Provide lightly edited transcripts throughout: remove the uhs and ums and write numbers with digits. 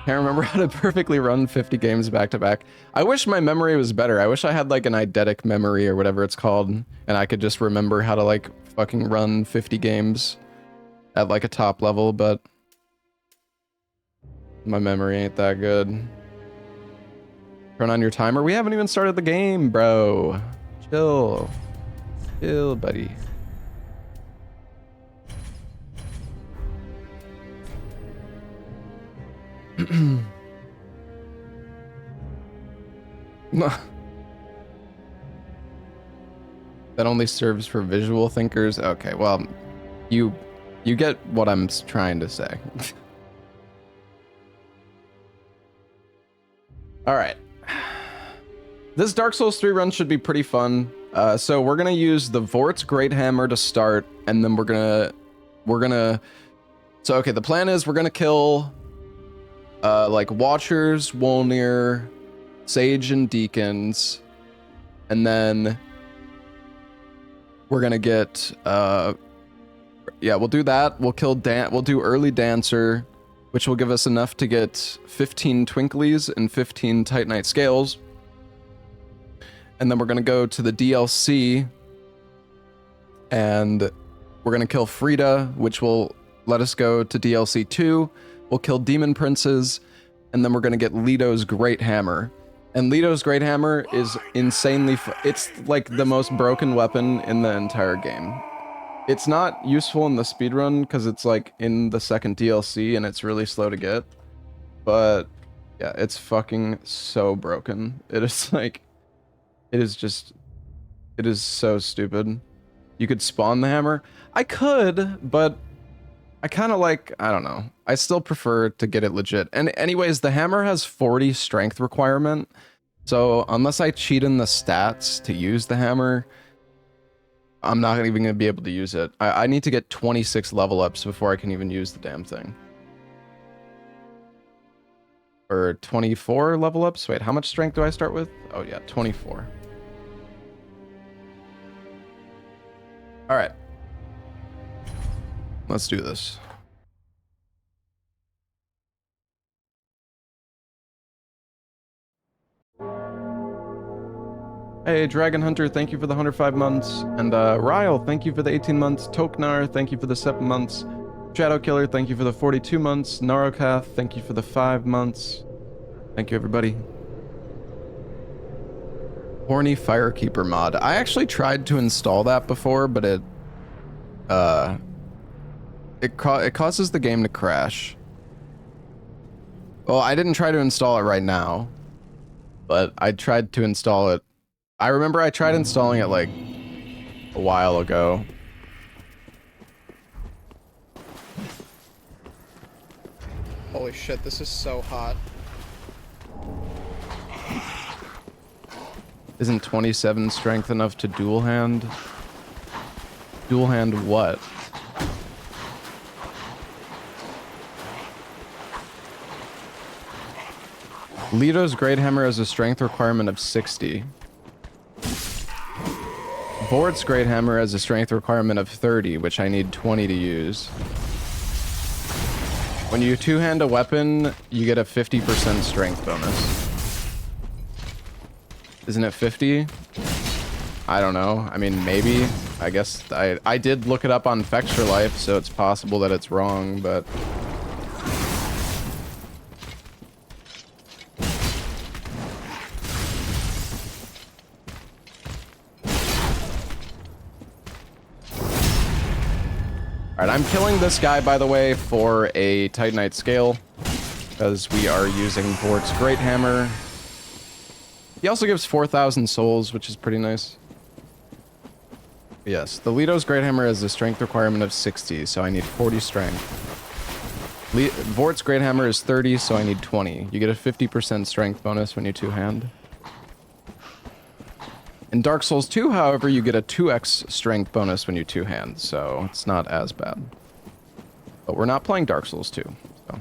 Can't remember how to perfectly run 50 games back to back. I wish my memory was better. I wish I had like an eidetic memory or whatever it's called, and I could just remember how to like fucking run 50 games at like a top level, but my memory ain't that good. Turn on your timer. We haven't even started the game, bro. Chill. Chill, buddy. That only serves for visual thinkers. Okay, well, you get what I'm trying to say. All right. This Dark Souls 3 run should be pretty fun. So we're gonna use the Vort's Great Hammer to start, and then we're gonna. So okay, the plan is we're gonna kill like Watchers, Wolnir, Sage, and Deacons, and then we're gonna get yeah, we'll do that. We'll kill we'll do early Dancer, which will give us enough to get 15 Twinklies and 15 Titanite Scales. And then we're gonna go to the DLC, and we're gonna kill Frida, which will let us go to DLC 2. We'll kill Demon Princes, and then we're gonna get Leto's Great Hammer. And Leto's Great Hammer is insanely it's like the most broken weapon in the entire game. It's not useful in the speedrun because it's like in the second DLC and it's really slow to get. But yeah, it's fucking so broken. It is like, it is so stupid. You could spawn the hammer. I could, but I kind of like, I don't know. I still prefer to get it legit. And anyways, the hammer has 40 strength requirement. So unless I cheat in the stats to use the hammer, I'm not even going to be able to use it. I need to get 26 level ups before I can even use the damn thing. Or 24 level ups? Wait, how much strength do I start with? Oh yeah, 24. All right. Let's do this. Hey, Dragon Hunter, thank you for the 105 months. And Ryle, thank you for the 18 months. Toknar, thank you for the 7 months. Shadow Killer, thank you for the 42 months. Narokath, thank you for the 5 months. Thank you, everybody. Horny Firekeeper mod. I actually tried to install that before, but it causes the game to crash. Well, I didn't try to install it right now, but I tried to install it. I remember I tried installing it like a while ago. Holy shit, this is so hot. Isn't 27 strength enough to dual hand? Dual hand what? Leto's Great Hammer has a strength requirement of 60. Vort's Great Hammer has a strength requirement of 30, which I need 20 to use. When you two-hand a weapon, you get a 50% strength bonus. Isn't it 50? I don't know. I mean, maybe. I guess I did look it up on Fexture Life, so it's possible that it's wrong, but... Alright, I'm killing this guy, by the way, for a Titanite Scale, because we are using Vort's Great Hammer. He also gives 4,000 souls, which is pretty nice. Yes, the Leto's Great Hammer has a strength requirement of 60, so I need 40 strength. Vort's Great Hammer is 30, so I need 20. You get a 50% strength bonus when you two-hand. In Dark Souls 2, however, you get a 2x strength bonus when you two-hand, so it's not as bad. But we're not playing Dark Souls 2, so...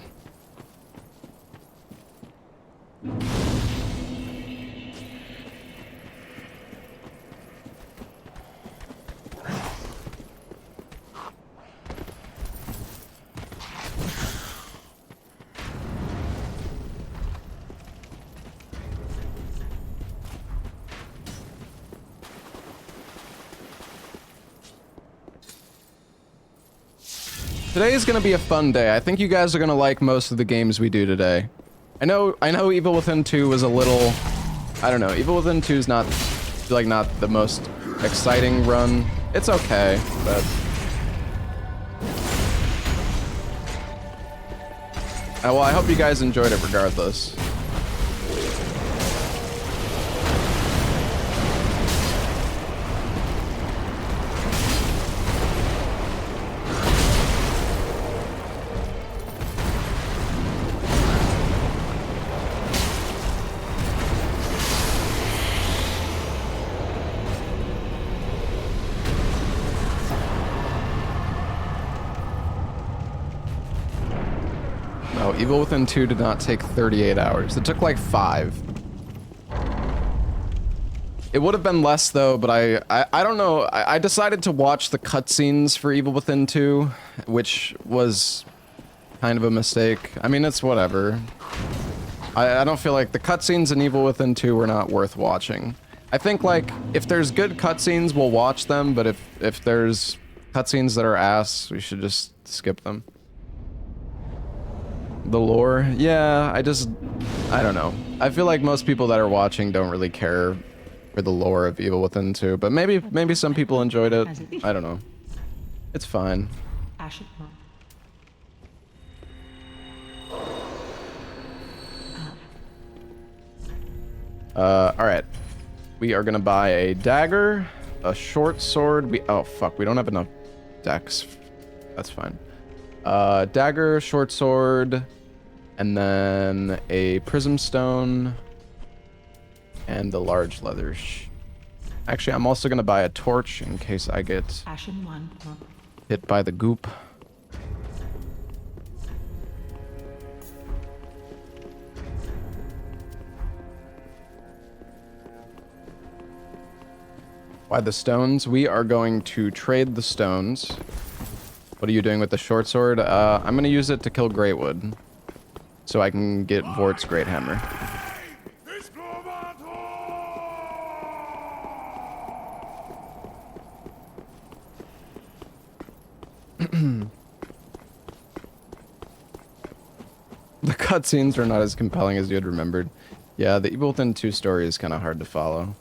Today is gonna be a fun day. I think you guys are gonna like most of the games we do today. I know Evil Within 2 was a little, I don't know, Evil Within 2 is not the most exciting run. It's okay, but well, I hope you guys enjoyed it regardless. No, Evil Within 2 did not take 38 hours. It took like 5. It would have been less though, but I don't know. I decided to watch the cutscenes for Evil Within 2, which was kind of a mistake. I mean, it's whatever. I don't feel like the cutscenes in Evil Within 2 were not worth watching. I think like if there's good cutscenes, we'll watch them, but if there's cutscenes that are ass, we should just skip them. The lore? Yeah, I don't know. I feel like most people that are watching don't really care for the lore of Evil Within 2, but maybe some people enjoyed it. I don't know. It's fine. Alright. We are gonna buy a dagger, a short sword. Oh fuck, we don't have enough decks. That's fine. Dagger, short sword, and then a prism stone, and the large leather. Actually, I'm also gonna buy a torch in case I get hit by the goop. Why the stones? We are going to trade the stones. What are you doing with the short sword? I'm gonna use it to kill Greatwood, so I can get Vort's Great Hammer. The cutscenes are not as compelling as you had remembered. Yeah, the Evil Within 2 story is kind of hard to follow.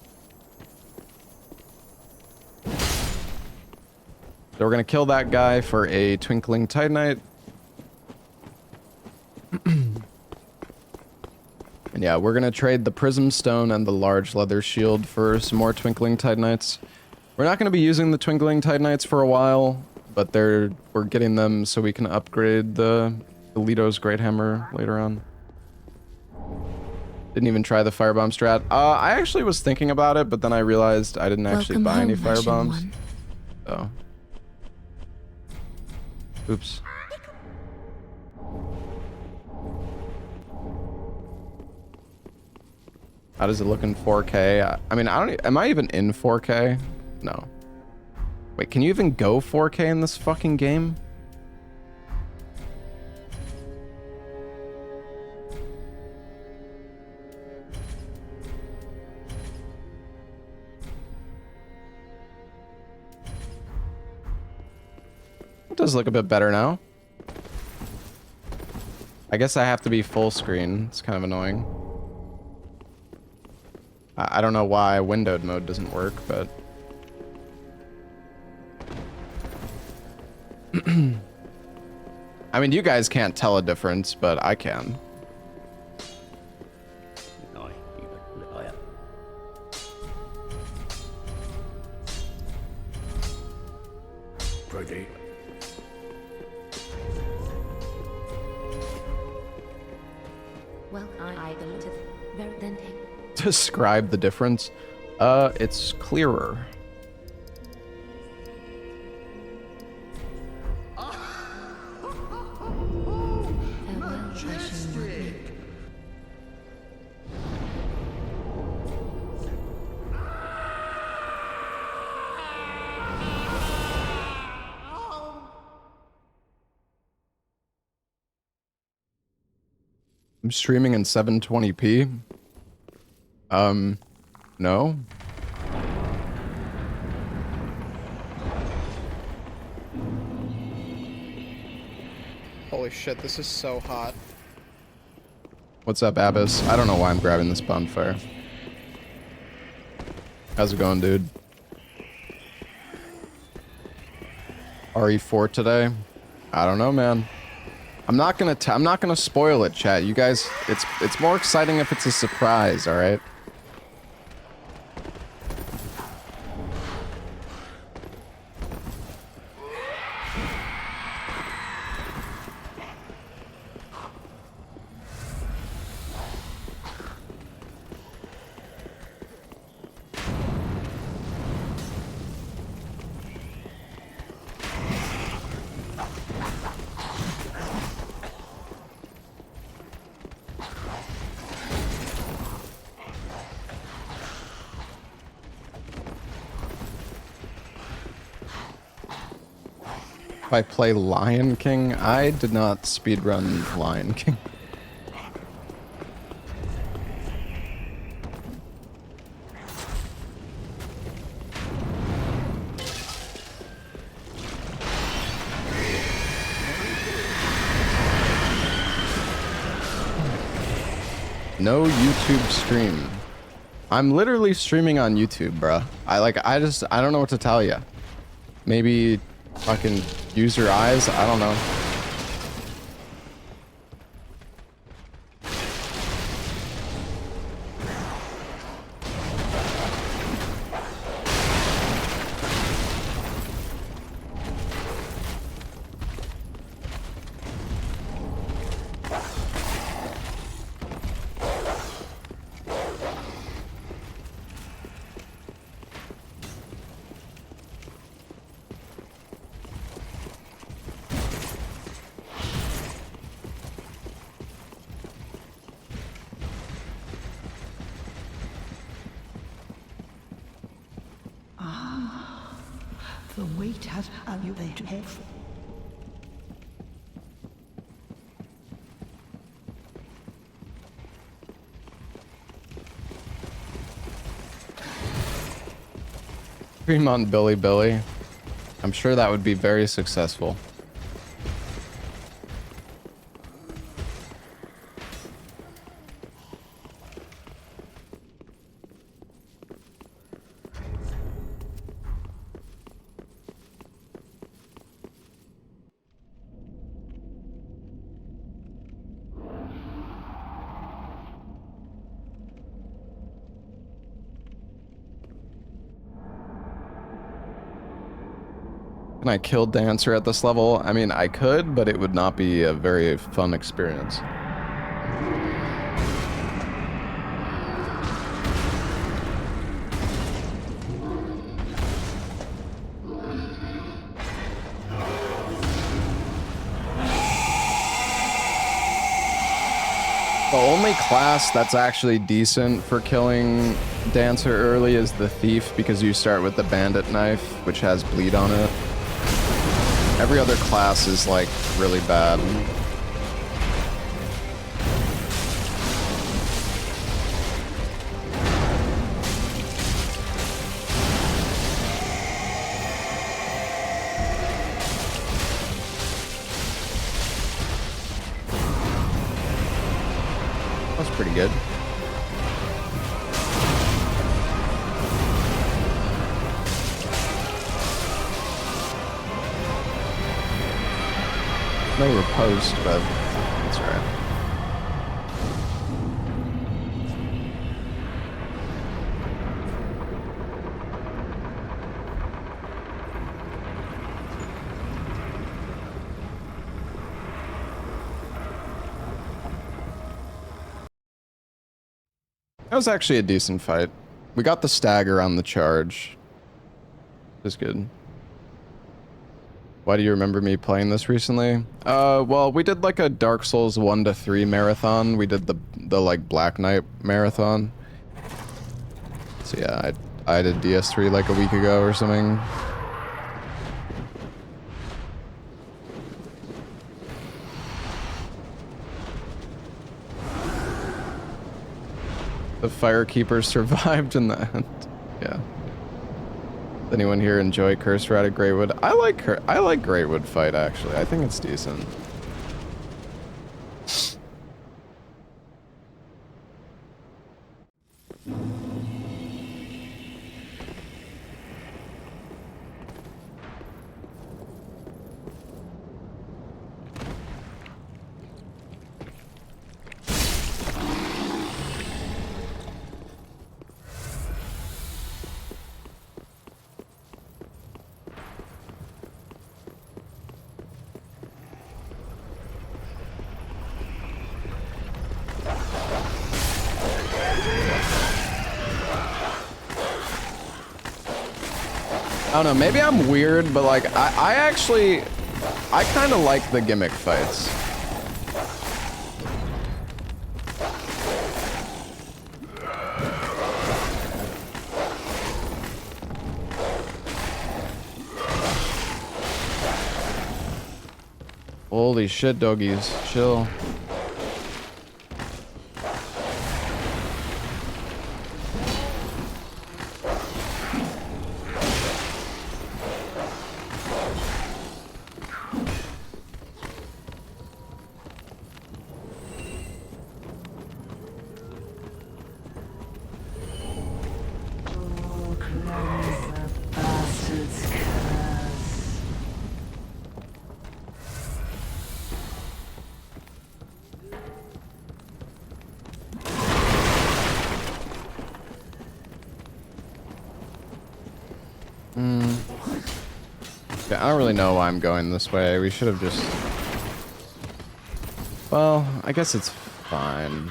So we're gonna kill that guy for a Twinkling Titanite. And yeah, we're gonna trade the Prism Stone and the large leather shield for some more Twinkling Titanites. We're not gonna be using the Twinkling Titanites for a while, but we're getting them so we can upgrade the Lito's Great Hammer later on. Didn't even try the firebomb strat. I actually was thinking about it, but then I realized I didn't actually buy any firebombs. So. Oops. How does it look in 4K? I mean, am I even in 4K? No. Wait, can you even go 4K in this fucking game? It does look a bit better now. I guess I have to be full screen. It's kind of annoying. I don't know why windowed mode doesn't work, but... I mean, you guys can't tell a difference, but I can. Well, I deleted then Describe the difference. It's clearer. I'm streaming in 720p. No. Holy shit, this is so hot. What's up, Abbas? I don't know why I'm grabbing this bonfire. How's it going, dude? RE4 today? I don't know, man. I'm not gonna spoil it, chat. You guys, it's more exciting if it's a surprise, all right? If I play Lion King, I did not speedrun Lion King. No YouTube stream. I'm literally streaming on YouTube, bruh. I don't know what to tell you. Maybe fucking use your eyes? I don't know. The weight has elevated head. Stream on Billy Billy. I'm sure that would be very successful. Can I kill Dancer at this level? I mean, I could, but it would not be a very fun experience. The only class that's actually decent for killing Dancer early is the Thief, because you start with the Bandit Knife, which has bleed on it. Every other class is, like, really bad. That's pretty good. No riposte, but that's alright. That was actually a decent fight. We got the stagger on the charge. It was good. Why do you remember me playing this recently? Well, we did like a Dark Souls 1 to 3 marathon. We did the like Black Knight marathon. So yeah, I did DS3 like a week ago or something. The Firekeeper survived in the end. Yeah. Anyone here enjoy Curse Rat at Greywood? I like Greywood fight actually. I think it's decent. I don't know, maybe I'm weird, but like, I kind of like the gimmick fights. Holy shit, doggies. Chill. Okay, I don't really know why I'm going this way. We should have just... Well, I guess it's fine.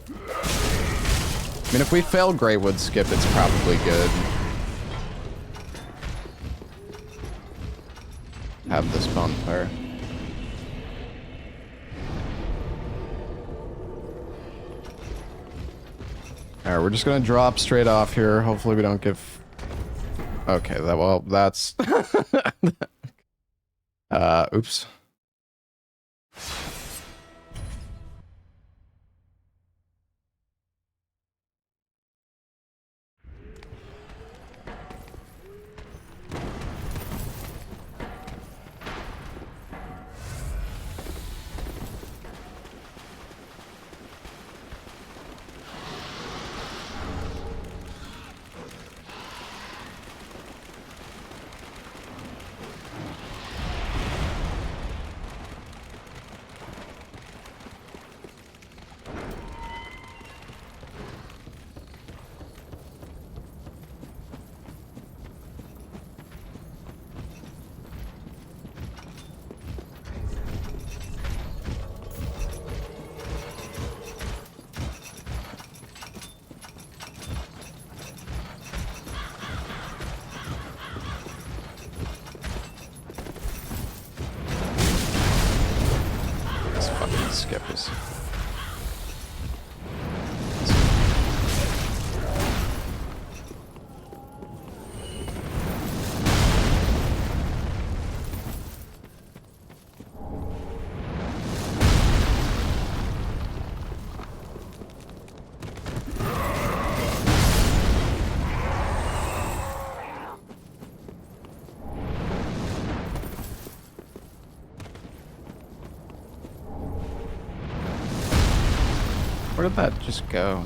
I mean, if we fail Greatwood Skip, it's probably good. Have this bonfire. Alright, we're just gonna drop straight off here. Hopefully we don't get... Okay, well, that's... oops. Skip is... Where did that just go?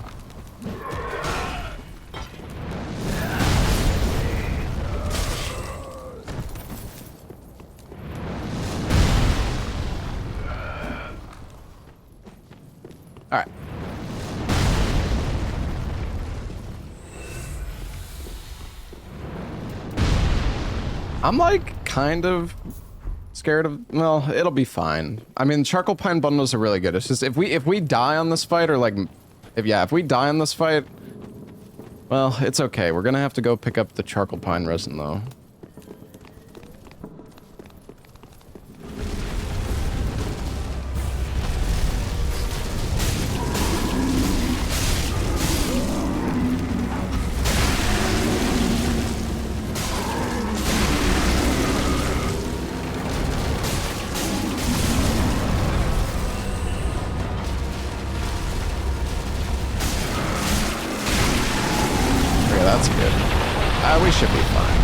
All right. I'm like kind of scared of... Well, it'll be fine. I mean, charcoal pine bundles are really good. It's just if we die on this fight, or like if we die on this fight, well, it's okay. We're gonna have to go pick up the charcoal pine resin though. That's good. We should be fine.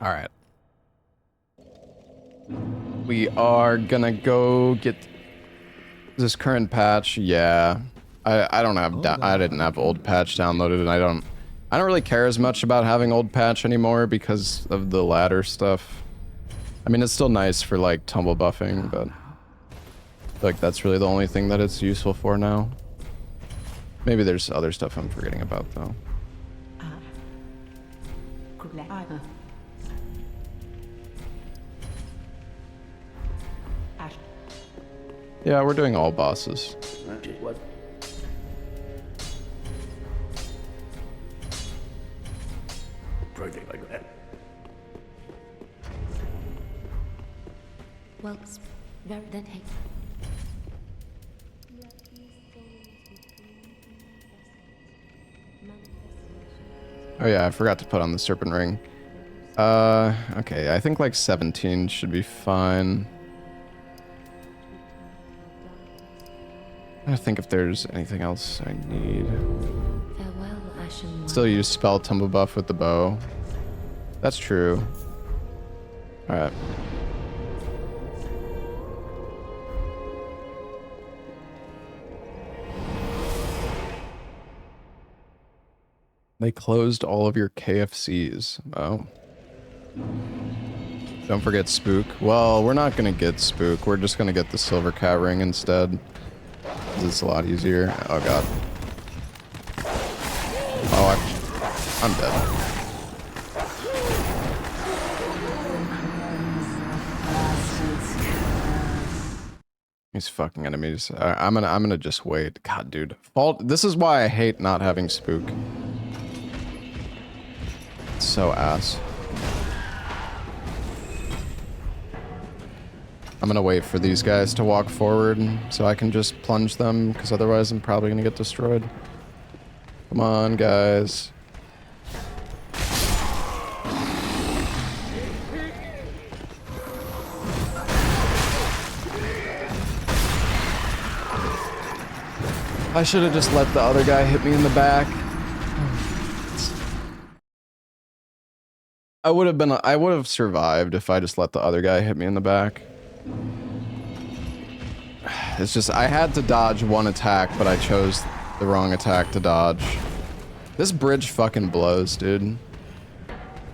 All right. We are gonna go get this current patch. Yeah, I don't have I didn't have old patch downloaded, and I don't really care as much about having old patch anymore because of the ladder stuff. I mean, it's still nice for like tumble buffing, but like that's really the only thing that it's useful for now. Maybe there's other stuff I'm forgetting about though. Yeah, we're doing all bosses. What? Project like that. Well, very then hey. Oh yeah, I forgot to put on the serpent ring. Okay, I think like 17 should be fine. I think if there's anything else I need. Farewell, Ashen One. Still use spell tumble buff with the bow. That's true. Alright. They closed all of your KFCs. Oh. Don't forget Spook. Well, we're not gonna get Spook. We're just gonna get the Silver Cat Ring instead. It's a lot easier. Oh god. Oh, I'm dead. These fucking enemies. I'm gonna just wait. God, dude. This is why I hate not having Spook. It's so ass. I'm gonna wait for these guys to walk forward so I can just plunge them, because otherwise I'm probably gonna get destroyed. Come on, guys. I should have just let the other guy hit me in the back. I would have survived if I just let the other guy hit me in the back. It's just, I had to dodge one attack, but I chose the wrong attack to dodge. This bridge fucking blows, dude.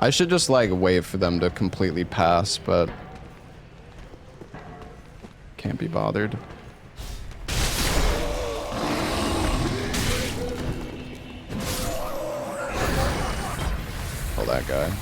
I should just like wait for them to completely pass, but can't be bothered. Kill that guy.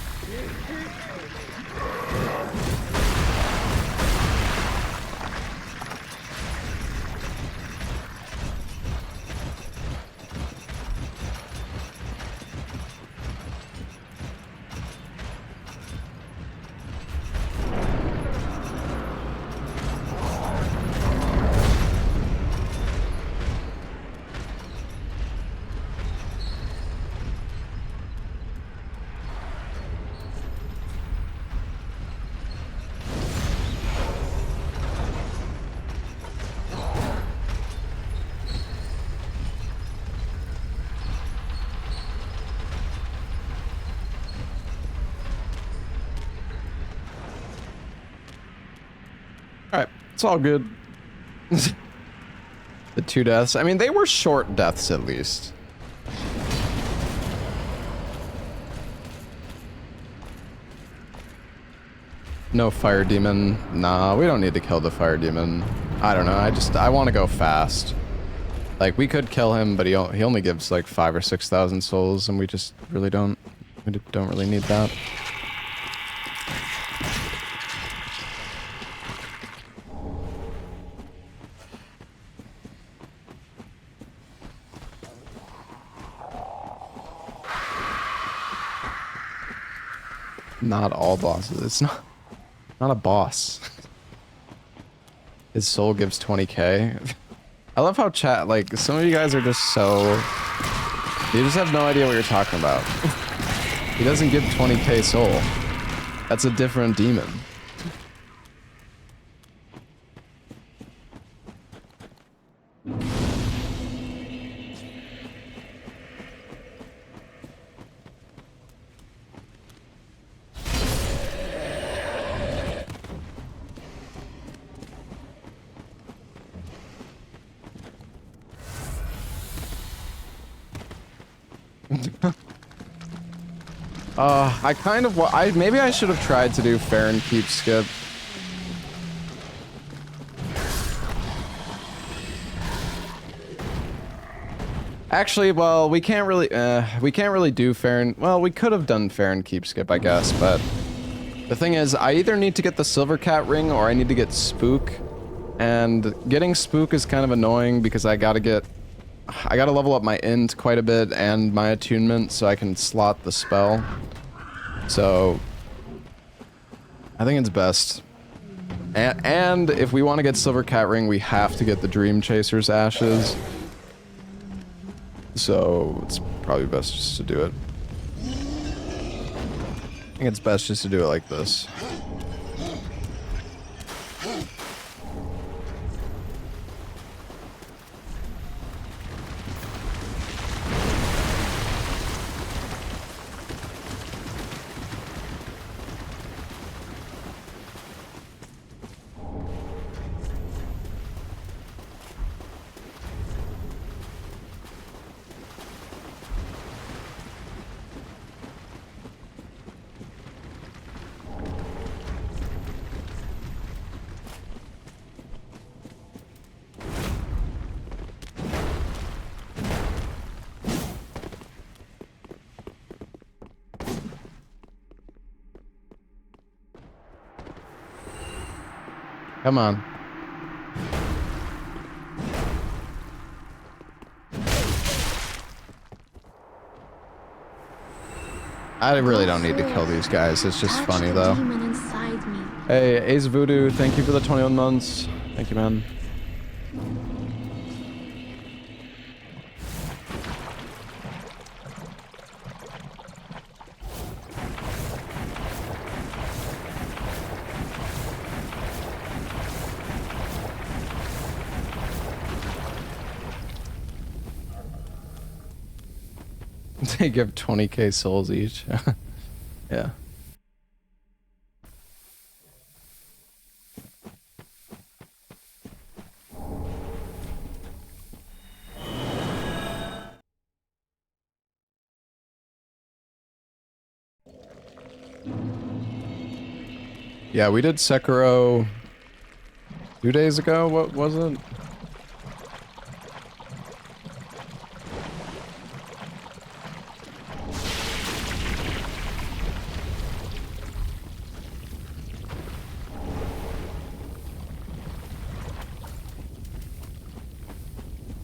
Alright, it's all good. The 2 deaths. I mean, they were short deaths at least. No fire demon. Nah, we don't need to kill the fire demon. I don't know, I want to go fast. Like, we could kill him, but he only gives like 5,000 or 6,000 souls, and we just really don't really need that. Not all bosses. It's not a boss. His soul gives 20k. I love how chat, like, some of you guys are just so... You just have no idea what you're talking about. He doesn't give 20k soul. That's a different demon. I kind of maybe I should have tried to do fair and keep skip. Actually, well, we can't really do fair and, well, we could have done fair and keep skip, I guess, but the thing is, I either need to get the silver cat ring or I need to get spook, and getting spook is kind of annoying because I gotta level up my int quite a bit and my attunement so I can slot the spell. So I think it's best. And if we want to get silver cat ring, we have to get the Dream Chaser's ashes. So it's probably best just to do it. I think it's best just to do it like this. Come on. I really don't need to kill these guys. It's just funny, though. Hey, Ace Voodoo, thank you for the 21 months. Thank you, man. They give 20k souls each. Yeah. Yeah, we did Sekiro 2 days ago. What was it?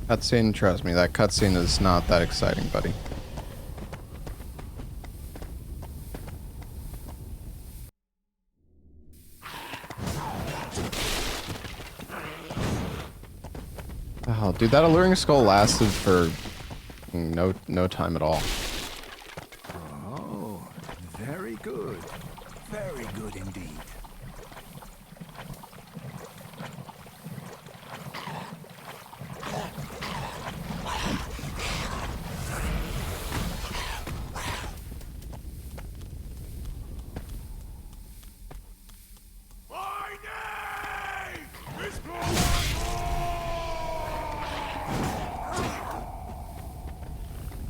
Cutscene, trust me, that cutscene is not that exciting, buddy. Oh, dude, that alluring skull lasted for no time at all. Oh, very good. Very good indeed.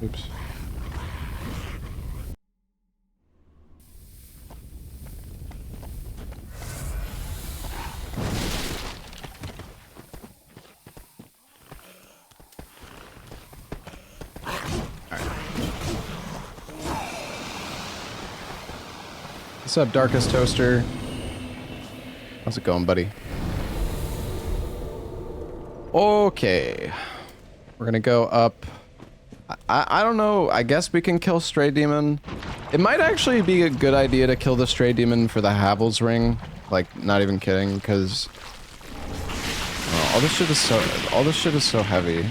Oops. What's up, Darkest Toaster? How's it going, buddy? Okay. We're gonna go up. I don't know. I guess we can kill Stray Demon. It might actually be a good idea to kill the Stray Demon for the Havel's Ring. Like, not even kidding, because all this shit is so heavy.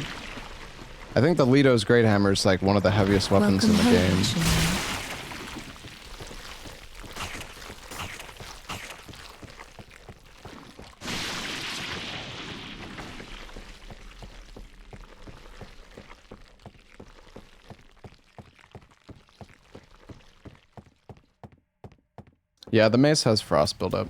I think the Lito's Great Hammer is like one of the heaviest weapons in the game. Yeah, the mace has frost buildup.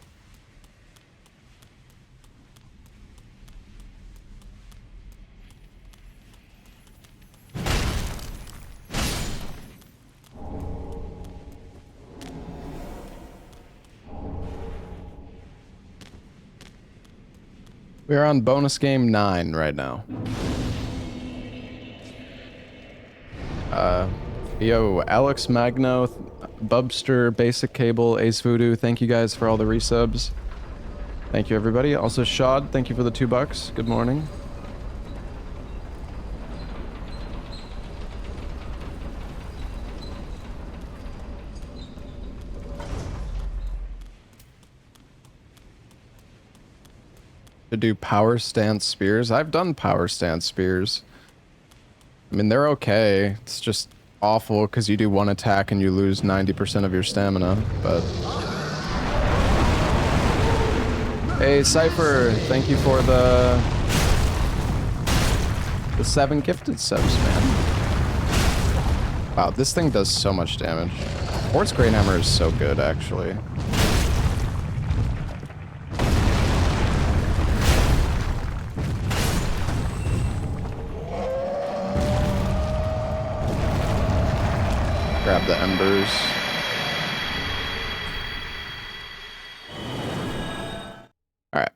We're on bonus game 9 right now. Yo, Alex Magno, Bubster, Basic Cable, Ace Voodoo, thank you guys for all the resubs. Thank you, everybody. Also, Shad, thank you for the $2. Good morning. To do power stance spears. I've done power stance spears. I mean, they're okay. It's just awful because you do one attack and you lose 90% of your stamina, but... Hey, Cypher, thank you for the 7 gifted subs, man. Wow, this thing does so much damage. Horse Great Hammer is so good, actually. Grab the embers. Alright.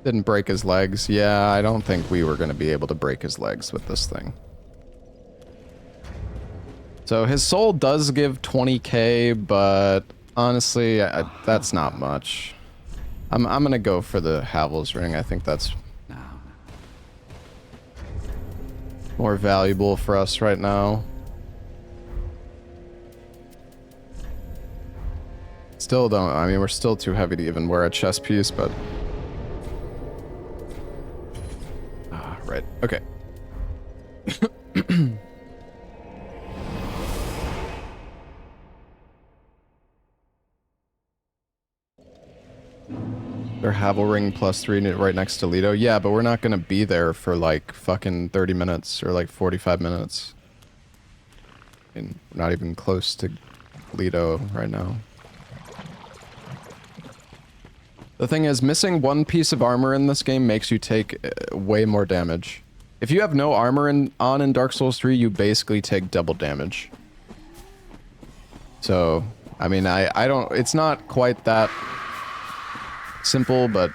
Didn't break his legs. Yeah, I don't think we were going to be able to break his legs with this thing. So his soul does give 20k, but honestly, that's not much. I'm gonna go for the Havel's ring. I think that's more valuable for us right now. Still don't, I mean, we're still too heavy to even wear a chest piece, but... right, okay. Their Havel ring +3 right next to Lido. Yeah, but we're not gonna be there for like fucking 30 minutes or like 45 minutes. And we're not even close to Lido right now. The thing is, missing one piece of armor in this game makes you take way more damage. If you have no armor on in Dark Souls 3, you basically take double damage. So, I mean, I don't, it's not quite that simple, but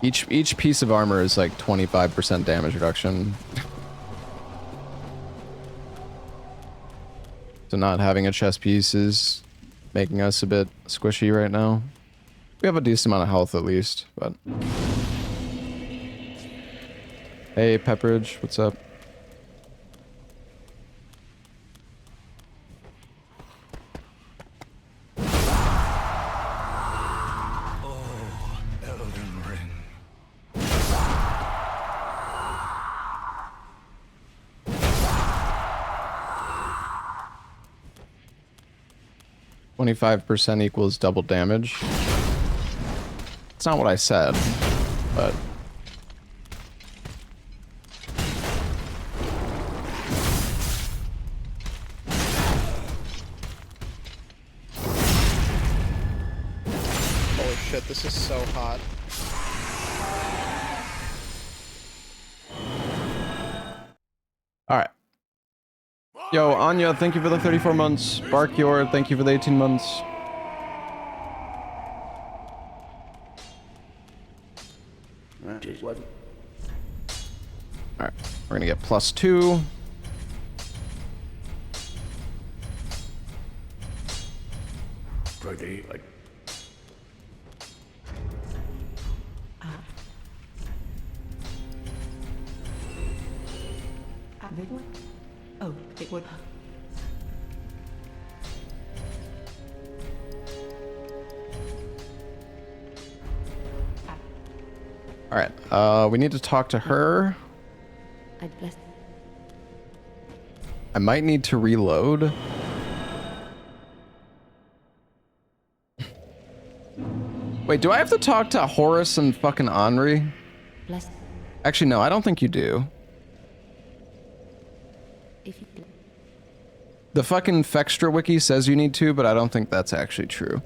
each piece of armor is like 25% damage reduction. So not having a chest piece is making us a bit squishy right now. We have a decent amount of health at least, but... Hey, Pepperidge, what's up? Elden Ring. 25% equals double damage. It's not what I said, but... Holy shit, this is so hot. Alright. Yo, Anya, thank you for the 34 months. Barkior, thank you for the 18 months. Alright, we're gonna get +2. Pretty, like... Oh, it would. Alright, we need to talk to her. I bless. I might need to reload. Wait, do I have to talk to Horus and fucking Henri? Bless. Actually, no, I don't think you do. If you The fucking Fextra wiki says you need to, but I don't think that's actually true.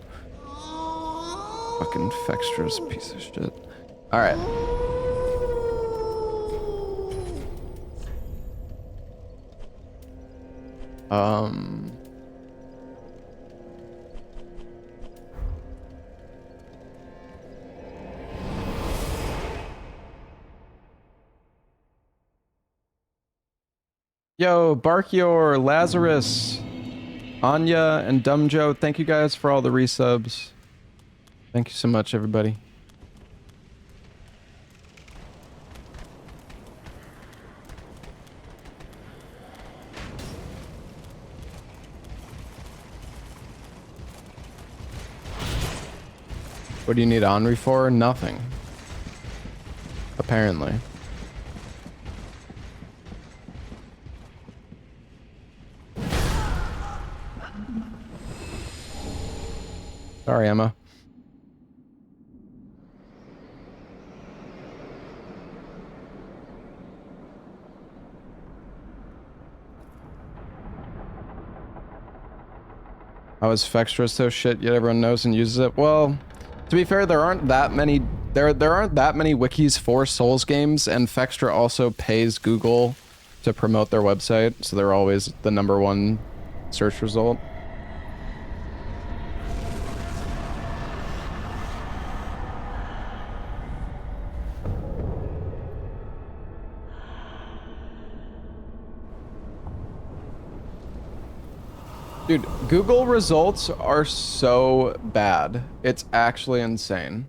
Fucking Fextra's a piece of shit. Alright. Um. Yo, Barkior, Lazarus, Anya, and Dumb Joe, thank you guys for all the resubs. Thank you so much, everybody. What do you need Henri for? Nothing. Apparently. Sorry, Emma. How is Fextra so shit yet everyone knows and uses it? Well, to be fair, there aren't that many wikis for Souls games, and Fextra also pays Google to promote their website, so they're always the #1 search result. Dude, Google results are so bad. It's actually insane.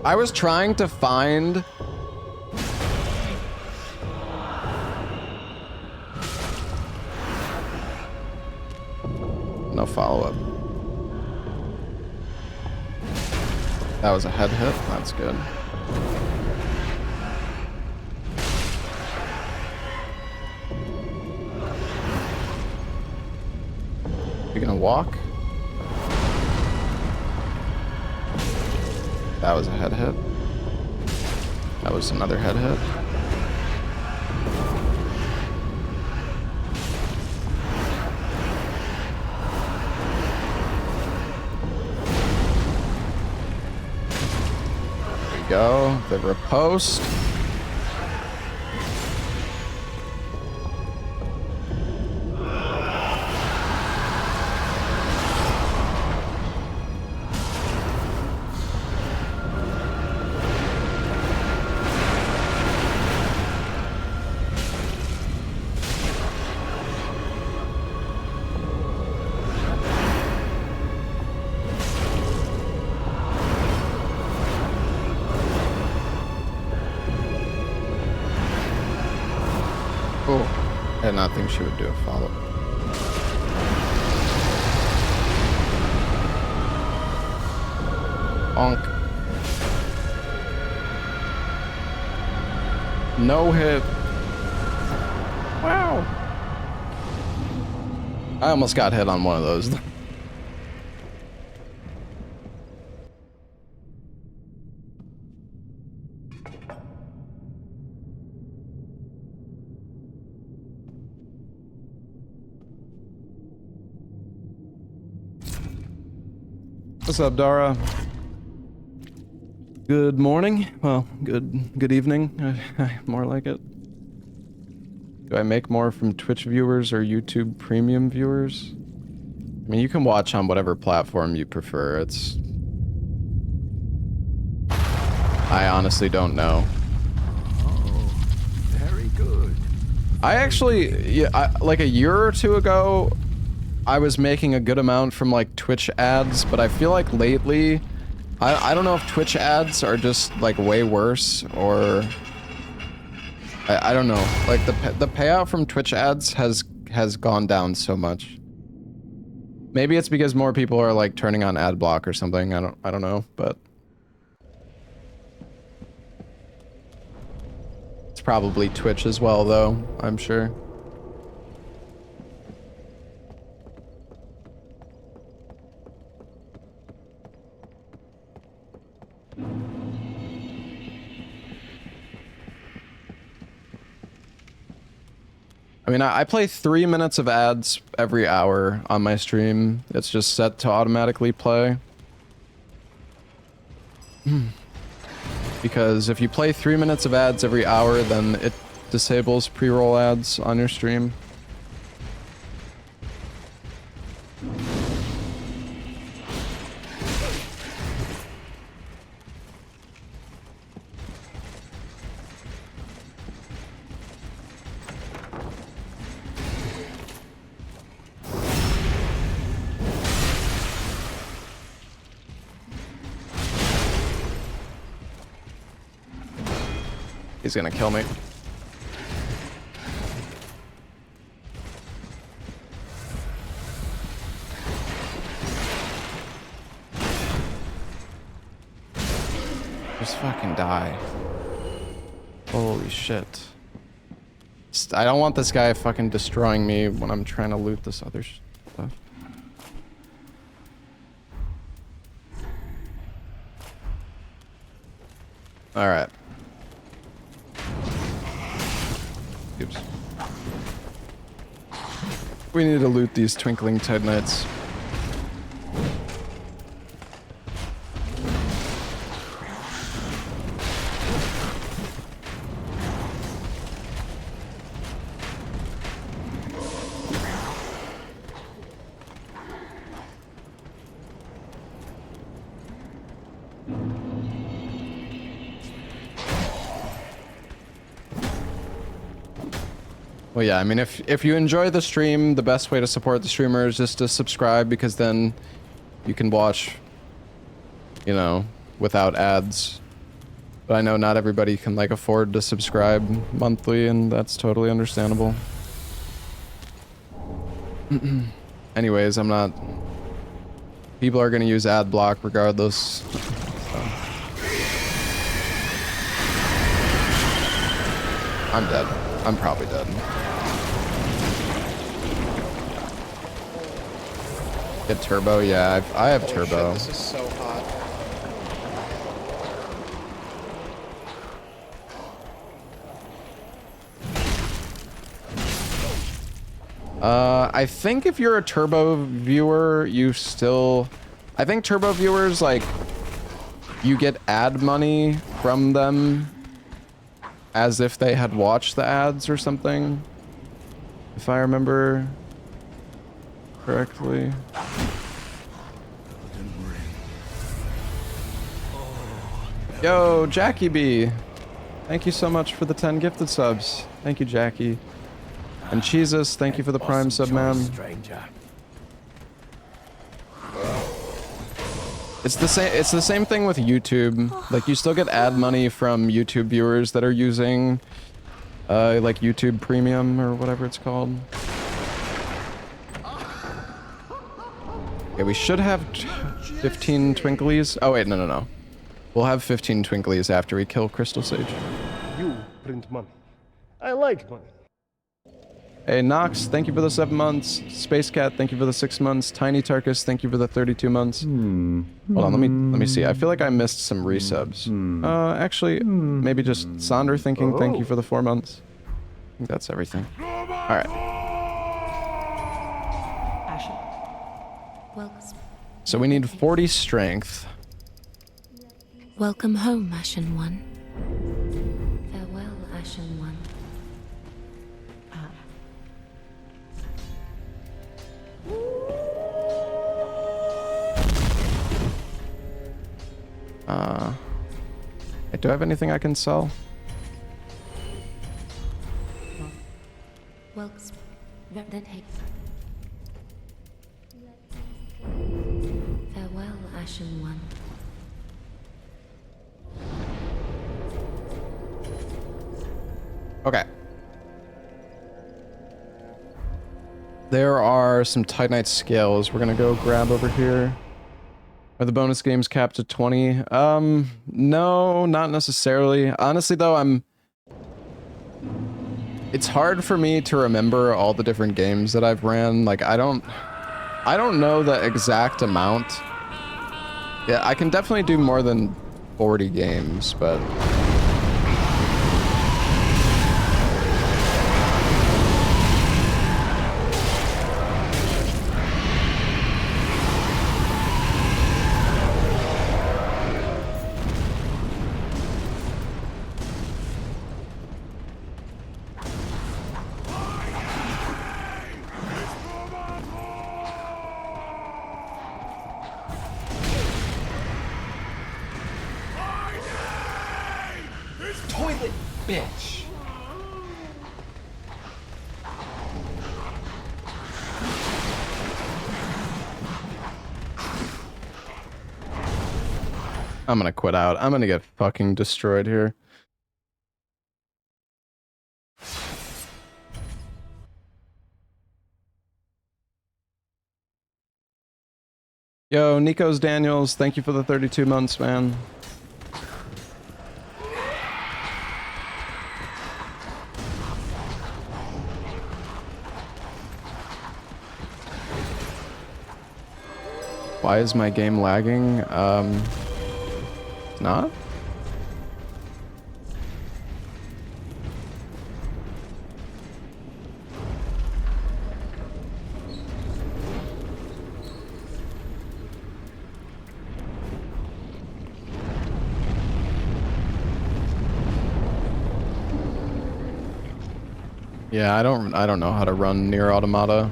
I was trying to find... No follow-up. That was a head hit. That's good. You gonna walk? That was a head hit. That was another head hit. There we go. The riposte. I did not think she would do a follow. Bonk. No hit. Wow. I almost got hit on one of those. What's up, Dara? Good morning. Well, good evening. More like it. Do I make more from Twitch viewers or YouTube premium viewers? I mean, you can watch on whatever platform you prefer. It's... I honestly don't know. Oh, very good. I actually, yeah, like a year or two ago, I was making a good amount from like Twitch ads, but I feel like lately, I don't know if Twitch ads are just like way worse or I don't know. Like the payout from Twitch ads has gone down so much. Maybe it's because more people are like turning on ad block or something. I don't know, but it's probably Twitch as well though, I'm sure. I mean, I play 3 minutes of ads every hour on my stream. It's just set to automatically play. Because if you play 3 minutes of ads every hour, then disables pre-roll ads on your stream. He's gonna kill me. Just fucking die. Holy shit. I don't want this guy fucking destroying me when I'm trying to loot this other stuff. Alright. Oops. We need to loot these twinkling Titanites. Well, yeah, I mean, if you enjoy the stream, the best way to support the streamer is just to subscribe, because then you can watch, you know, without ads. But I know not everybody can, like, afford to subscribe monthly, and that's totally understandable. Anyways, I'm not... People are gonna use ad block regardless. So. I'm dead. I'm probably dead. Get turbo? Yeah, I have Holy turbo. Shit, this is so hot. I think if you're a turbo viewer, you still... I think turbo viewers, like, you get ad money from them as if they had watched the ads or something. If I remember correctly. Yo, Jackie B. Thank you so much for the 10 gifted subs. Thank you, Jackie. And Jesus, thank you for the Prime sub, man. It's the same thing with YouTube. Like, you still get ad money from YouTube viewers that are using like YouTube Premium or whatever it's called. Okay, we should have 15 Twinklies. Oh wait, no. We'll have 15 Twinklies after we kill Crystal Sage. You print money. I like money. Hey, Nox, thank you for the 7 months. Space Cat, thank you for the 6 months. Tiny Tarkus, thank you for the 32 months. Hold on, let me see. I feel like I missed some resubs. Actually, maybe just Sonder thinking thank you for the 4 months. I think that's everything. Alright. Ashen. Welcome. So we need 40 strength. Welcome home, Ashen One. Farewell, Ashen One. Do I have anything I can sell? Welcome. Then hey. Farewell, Ashen One. Okay. There are some Titanite scales we're gonna go grab over here. Are the bonus games capped at 20? No, not necessarily. Honestly though, it's hard for me to remember all the different games that I've ran. Like, I don't know the exact amount. Yeah, I can definitely do more than 40 games, but... Toilet bitch. I'm gonna quit out. I'm gonna get fucking destroyed here. Yo, Nikos Daniels, thank you for the 32 months, man. Why is my game lagging? It's not? Yeah, I don't know how to run Nier Automata.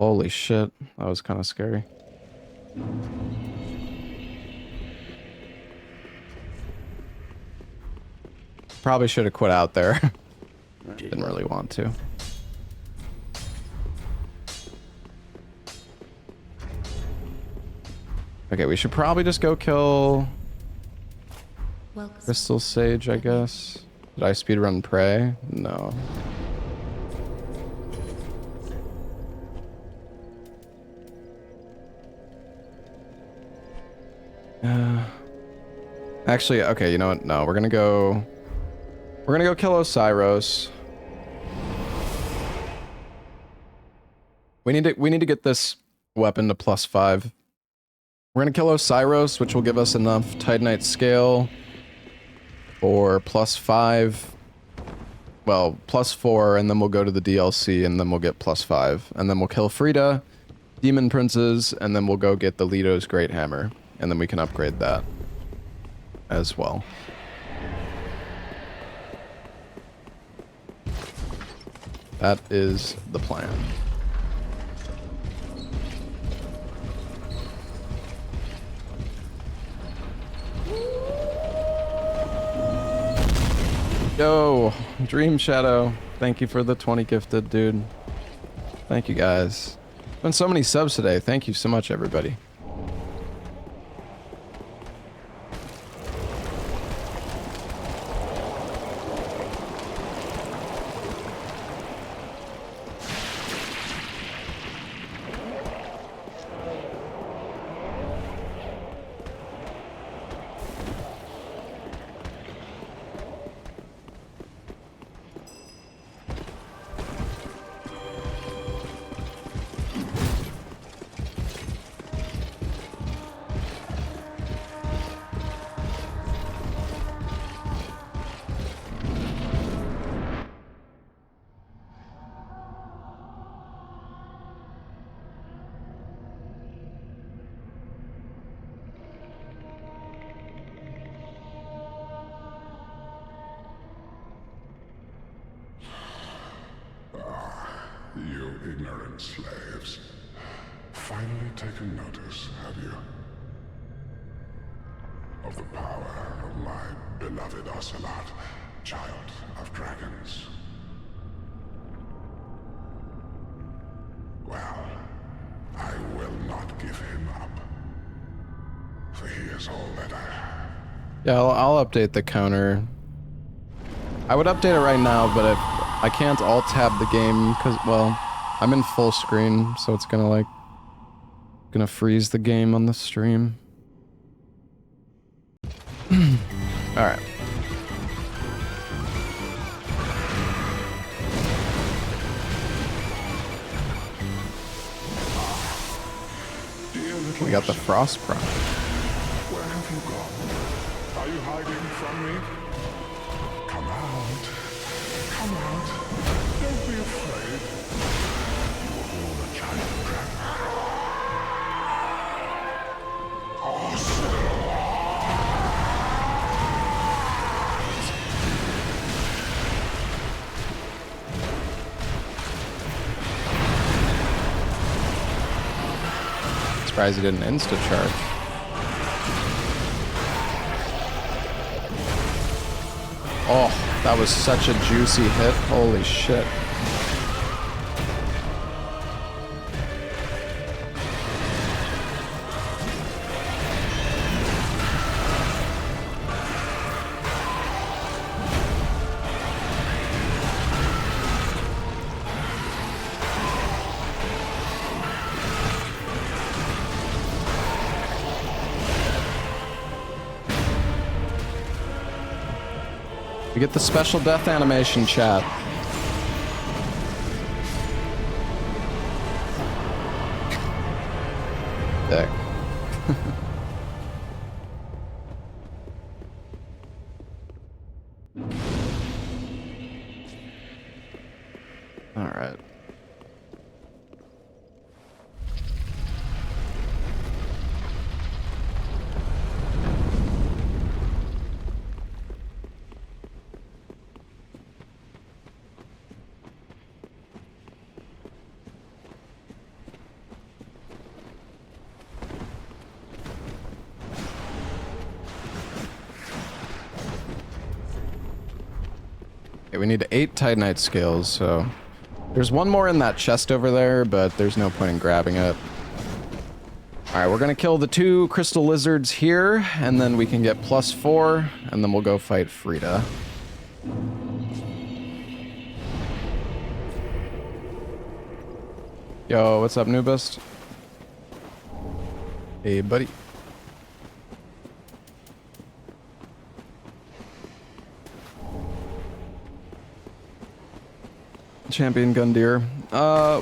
Holy shit, that was kind of scary. Probably should have quit out there. Didn't really want to. Okay, we should probably just go kill Crystal Sage, I guess. Did I speedrun Prey? No. Actually, okay, you know what? No, we're gonna go kill Osiros. We need to get this weapon to +5. We're gonna kill Osiros, which will give us enough Titanite scale for +5. Well, +4, and then we'll go to the DLC, and then we'll get +5. And then we'll kill Frida, Demon Princes, and then we'll go get the Leto's Great Hammer. And then we can upgrade that as well. That is the plan. Yo, Dream Shadow, thank you for the 20 gifted, dude. Thank you guys. Been so many subs today. Thank you so much, everybody. You ignorant slaves. Finally taken notice, have you? Of the power of my beloved Ocelot, child of dragons. Well, I will not give him up. For he is all that I have. Yeah, I'll update the counter. I would update it right now, but if I can't alt-tab the game because, well, I'm in full screen, so it's gonna freeze the game on the stream. Alright. We got the frost prime. Where have you gone? Are you hiding from me? Come out. Come out. Don't be afraid. You were all a giant dragon. Surprised he didn't insta-charge. Oh, that was such a juicy hit. Holy shit. We get the special death animation, chat. Sick. All right. Okay, we need 8 Titanite scales, so... There's one more in that chest over there, but there's no point in grabbing it. Alright, we're gonna kill the 2 crystal lizards here, and then we can get +4, and then we'll go fight Frida. Yo, what's up, Nubist? Hey, buddy. Champion Gundyr.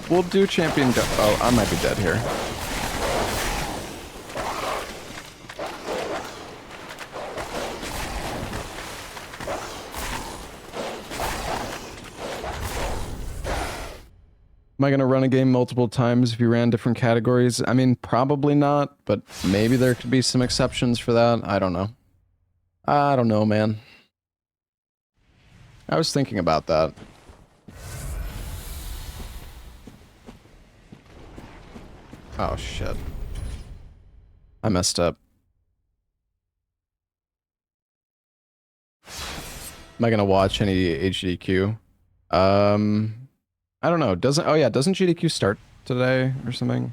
We'll do Champion Gun... Oh, I might be dead here. Am I going to run a game multiple times if you ran different categories? I mean, probably not, but maybe there could be some exceptions for that. I don't know. I don't know, man. I was thinking about that. Oh, shit. I messed up. Am I gonna watch any HDQ? I don't know. Doesn't... Oh, yeah. Doesn't GDQ start today or something?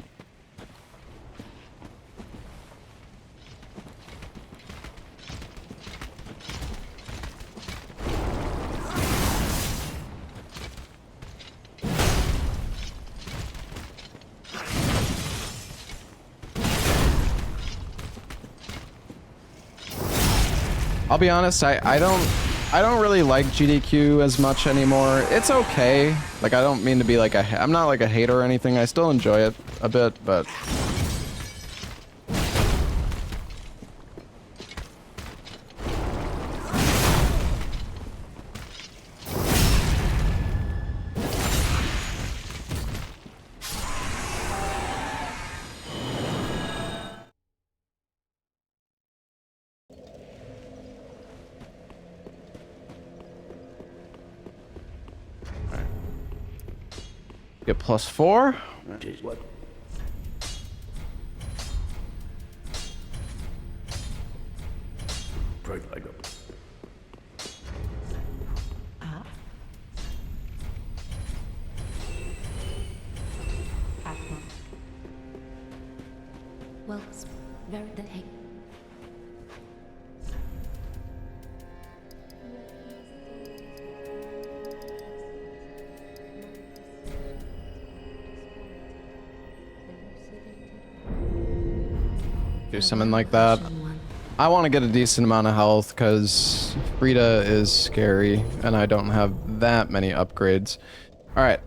I'll be honest, I don't really like GDQ as much anymore. It's okay. Like, I don't mean to be like I'm not like a hater or anything. I still enjoy it a bit, but... Get +4. What? Right leg up. Well, very the heck. Do something like that. I want to get a decent amount of health because Frida is scary and I don't have that many upgrades. All right.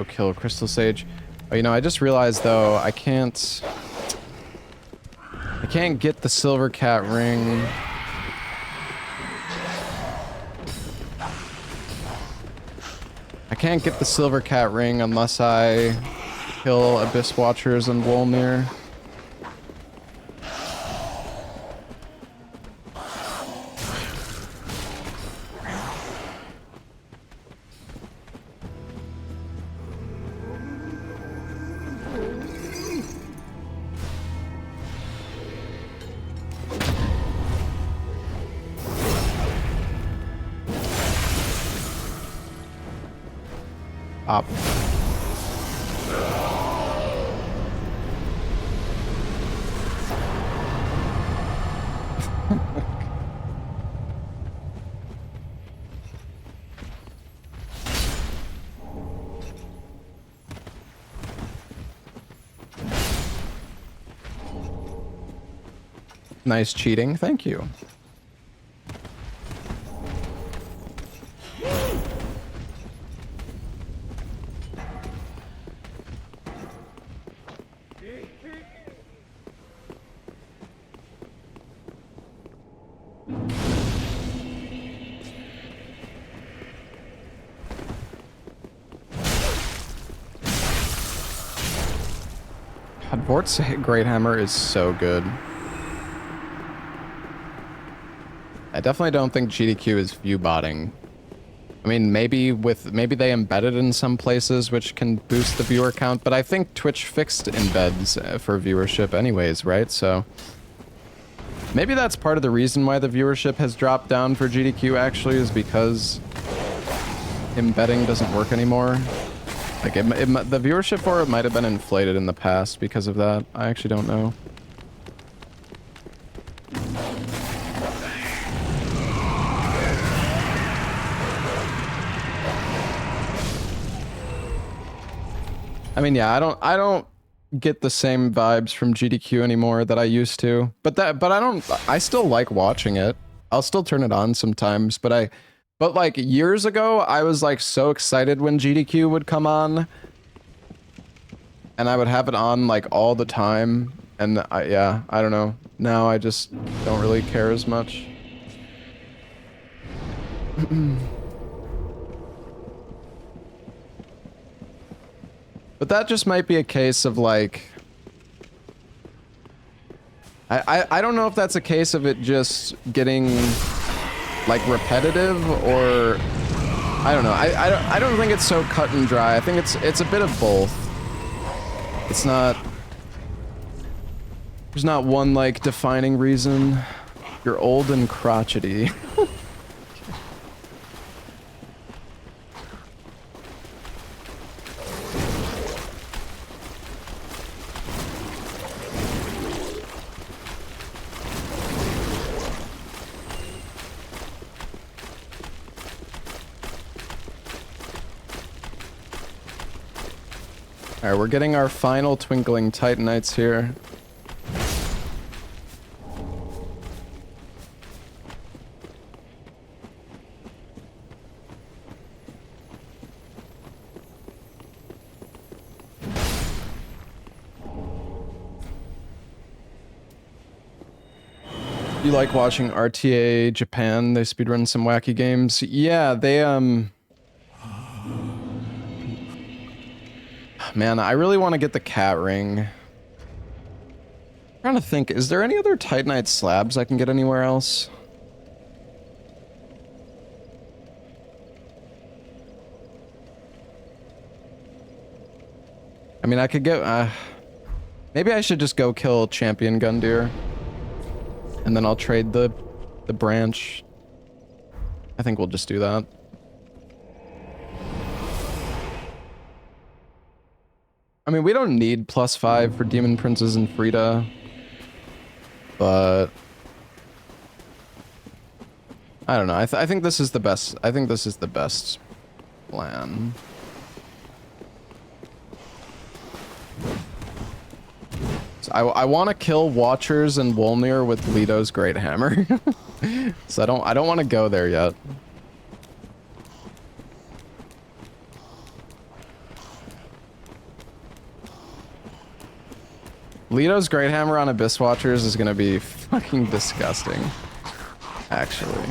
go kill Crystal Sage. Oh, you know, I just realized though I can't get the Silver Cat ring. I can't get the Silver Cat ring unless I kill Abyss Watchers and Wolnir. Up. Nice cheating, thank you. God, Vort's Great Hammer is so good. I definitely don't think GDQ is view botting. I mean, maybe they embed it in some places which can boost the viewer count, but I think Twitch fixed embeds for viewership anyways, right? So maybe that's part of the reason why the viewership has dropped down for GDQ actually, is because embedding doesn't work anymore. Like the viewership for it might have been inflated in the past because of that. I actually don't know. I mean, yeah, I don't get the same vibes from GDQ anymore that I used to. But I still like watching it. I'll still turn it on sometimes, but like years ago, I was like so excited when GDQ would come on. And I would have it on like all the time. And yeah, I don't know. Now I just don't really care as much. But that just might be a case of like, I don't know if that's a case of it just getting like repetitive, or I don't know. I don't think it's so cut and dry. I think it's a bit of both. It's not, there's not one like defining reason. You're old and crotchety. Alright, we're getting our final Twinkling Titanites here. You like watching RTA Japan? They speedrun some wacky games. Yeah, they man, I really want to get the cat ring. I'm trying to think, is there any other Titanite slabs I can get anywhere else? I mean, I could go, maybe I should just go kill Champion Gundyr. And then I'll trade the branch. I think we'll just do that. I mean, we don't need +5 for Demon Princes and Frida, but I don't know. I think this is the best. I think this is the best plan. So I want to kill Watchers and Wolnir with Leto's Great Hammer. So I don't want to go there yet. Leto's Great Hammer on Abyss Watchers is gonna be fucking disgusting. Actually.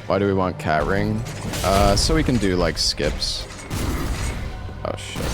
Why do we want cat ring? So we can do like skips. Oh shit.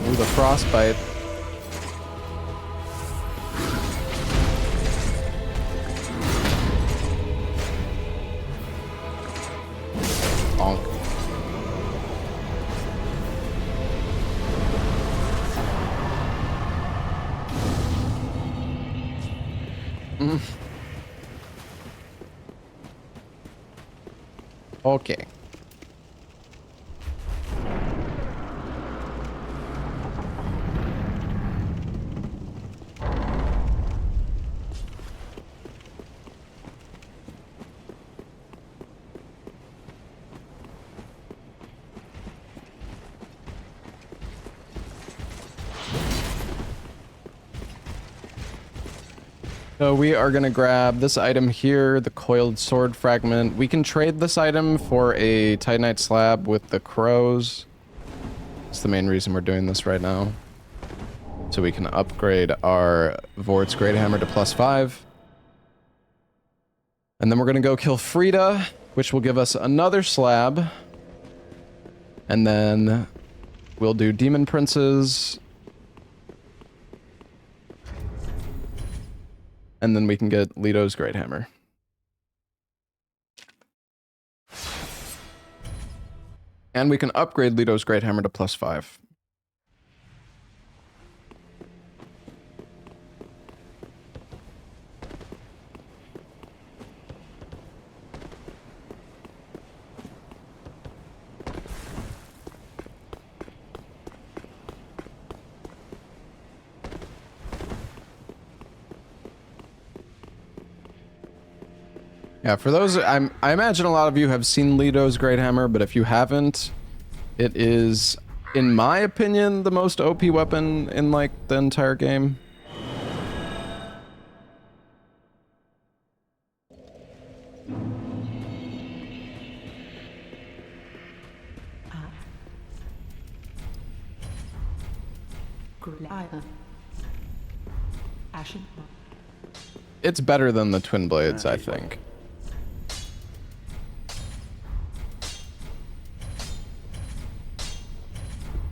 Ooh, the frostbite. Bonk. Okay. So we are going to grab this item here, the coiled sword fragment. We can trade this item for a titanite slab with the crows. That's the main reason we're doing this right now. So we can upgrade our Vort's Great Hammer to +5. And then we're going to go kill Frida, which will give us another slab. And then we'll do Demon Princes. And then we can get Leto's Great Hammer. And we can upgrade Leto's Great Hammer to +5. Yeah, for those, I imagine a lot of you have seen Leto's Great Hammer, but if you haven't, it is, in my opinion, the most OP weapon in, like, the entire game. It's better than the Twin Blades, I think.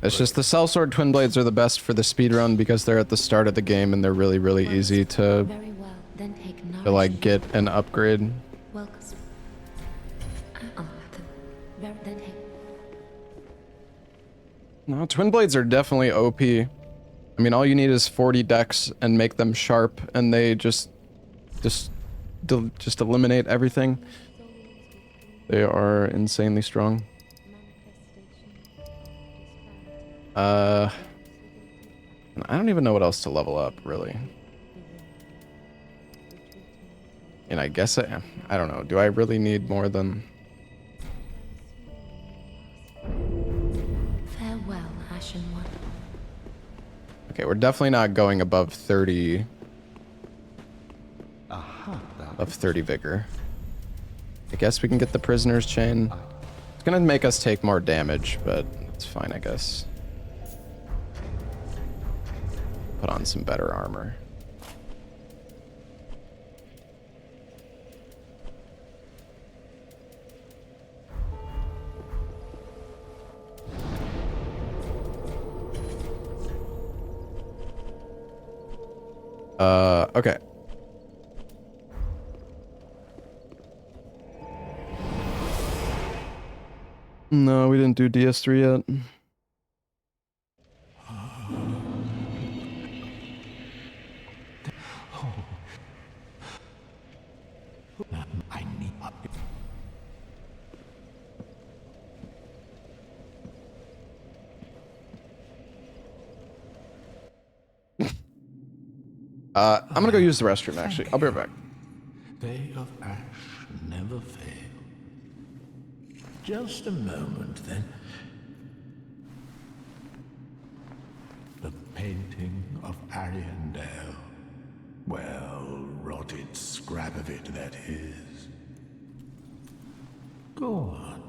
It's just the Sellsword Twin Blades are the best for the speedrun because they're at the start of the game and they're really, really easy to, Very well. Then take like, get an upgrade. Welcome. Then take. No, Twin Blades are definitely OP. I mean, all you need is 40 decks and make them sharp and they just eliminate everything. They are insanely strong. I don't even know what else to level up, really. And I guess I don't know. Do I really need more than... Farewell, Ashen One. Okay, we're definitely not going above 30... of 30 vigor. I guess we can get the prisoner's chain. It's gonna make us take more damage, but it's fine, I guess. Put on some better armor. Okay. No, we didn't do DS3 yet. I need I'm gonna go use the restroom, actually. I'll be right back. Day of Ash never fail. Just a moment, then. The painting of Ariandel. Well, rotted scrap of it, that is. Go on.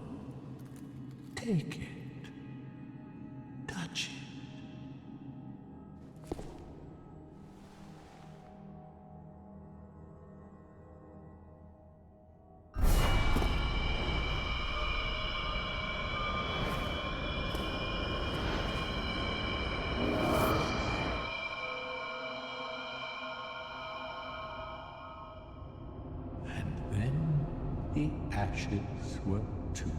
Take it. Touch it. And then the ashes were too.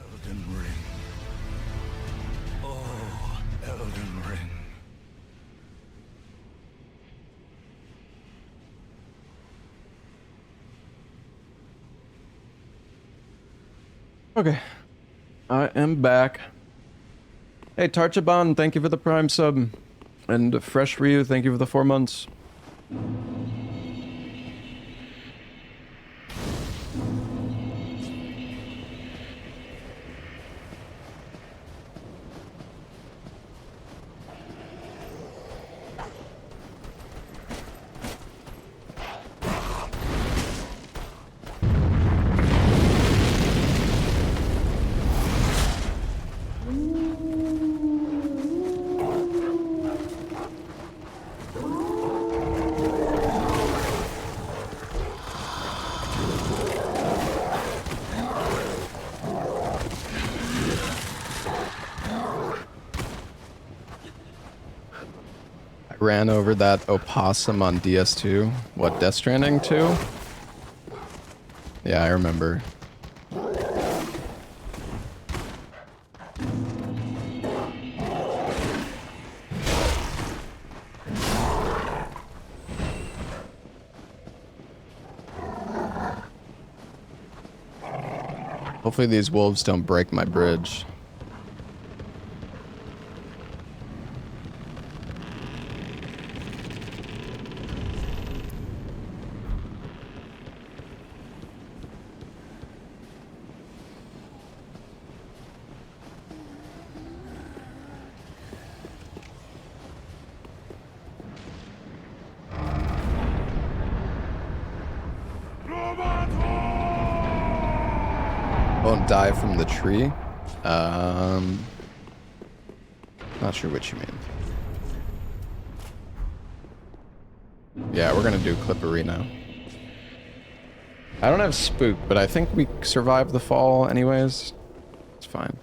Elden Ring. Oh, Elden Ring. Okay. I am back. Hey, Tarchaban, thank you for the Prime sub. And Fresh Ryu, thank you for the 4 months. Ran over that opossum on DS2. What, Death Stranding 2? Yeah, I remember. Hopefully these wolves don't break my bridge. Won't die from the tree. Not sure what you mean. Yeah, we're gonna do Clippery now. I don't have Spook, but I think we survived the fall anyways. It's fine.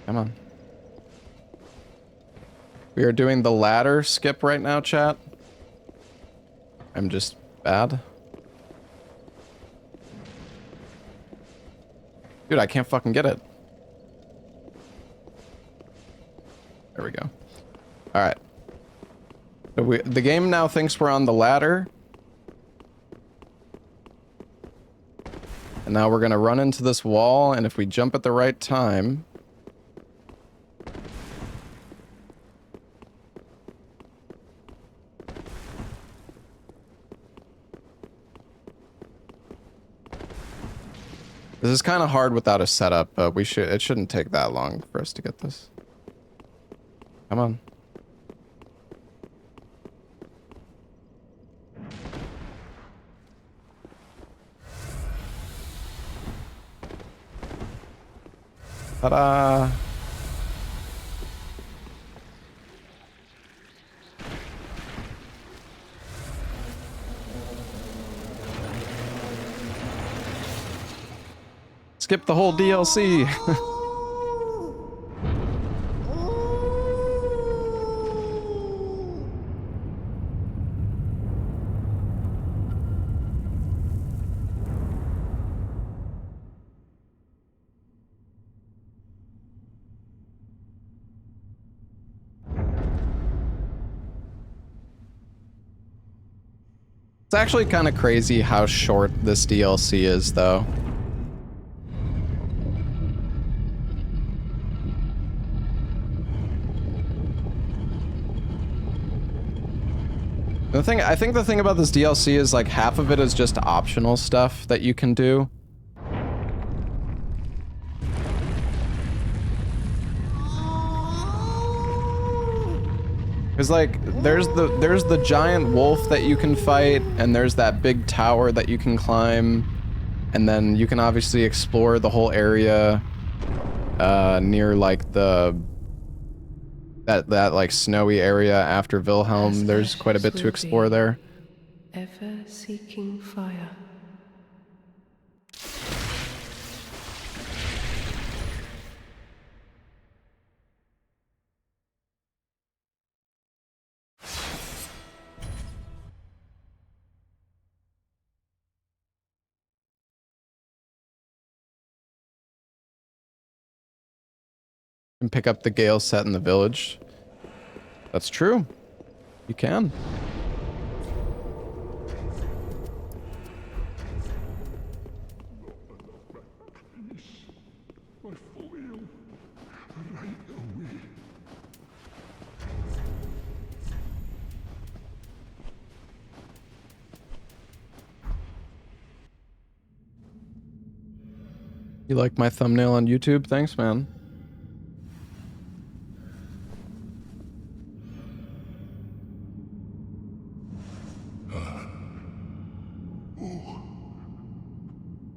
Come on. We are doing the ladder skip right now, chat. I'm just bad. Dude, I can't fucking get it. There we go. Alright. So the game now thinks we're on the ladder. And now we're gonna run into this wall, and if we jump at the right time... This is kind of hard without a setup, but it shouldn't take that long for us to get this. Come on. Ta-da! Skip the whole DLC. It's actually kind of crazy how short this DLC is, though. I think the thing about this DLC is like half of it is just optional stuff that you can do. Cause like there's the giant wolf that you can fight, and there's that big tower that you can climb, and then you can obviously explore the whole area near like that like snowy area after Wilhelm. There's quite a bit to explore there. Ever seeking fire. And pick up the Gale set in the village. That's true. You can. You like my thumbnail on YouTube? Thanks, man.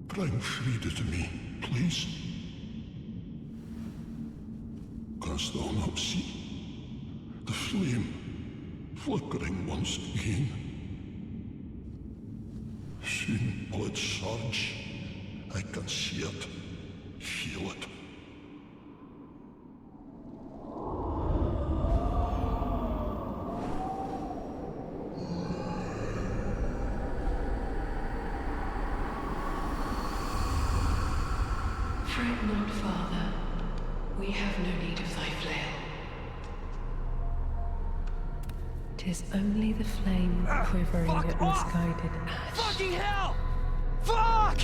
Bring Frida to me, please. Canst thou not see the flame flickering once again? Soon will it surge. I can see it, feel it. Fret not, Father. We have no need of thy flail. 'Tis only the flame quivering at misguided ash. Fucking hell! Fuck!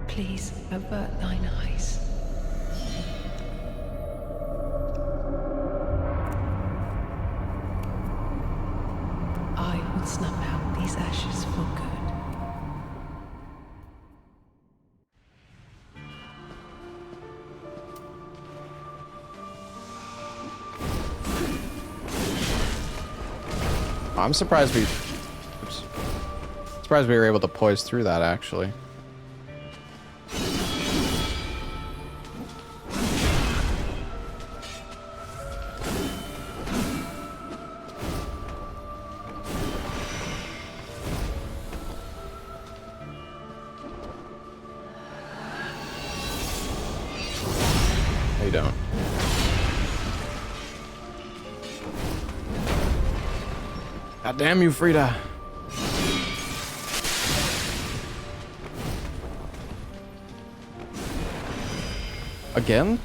Please avert thine eyes. I will snuff out these ashes for good. I'm surprised we were able to poise through that, actually. No, you don't. God damn you, Frida. Again?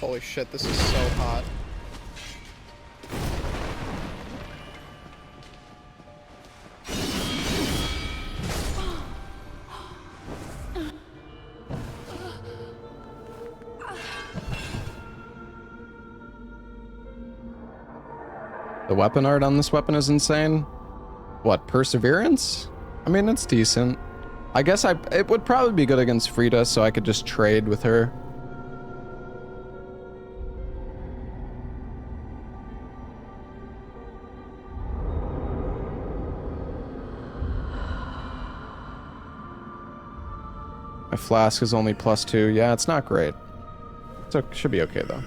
Holy shit, this is so hot. The weapon art on this weapon is insane. What, Perseverance? I mean, it's decent. I guess it would probably be good against Frida, so I could just trade with her. My flask is only +2. Yeah, it's not great. It should be okay though.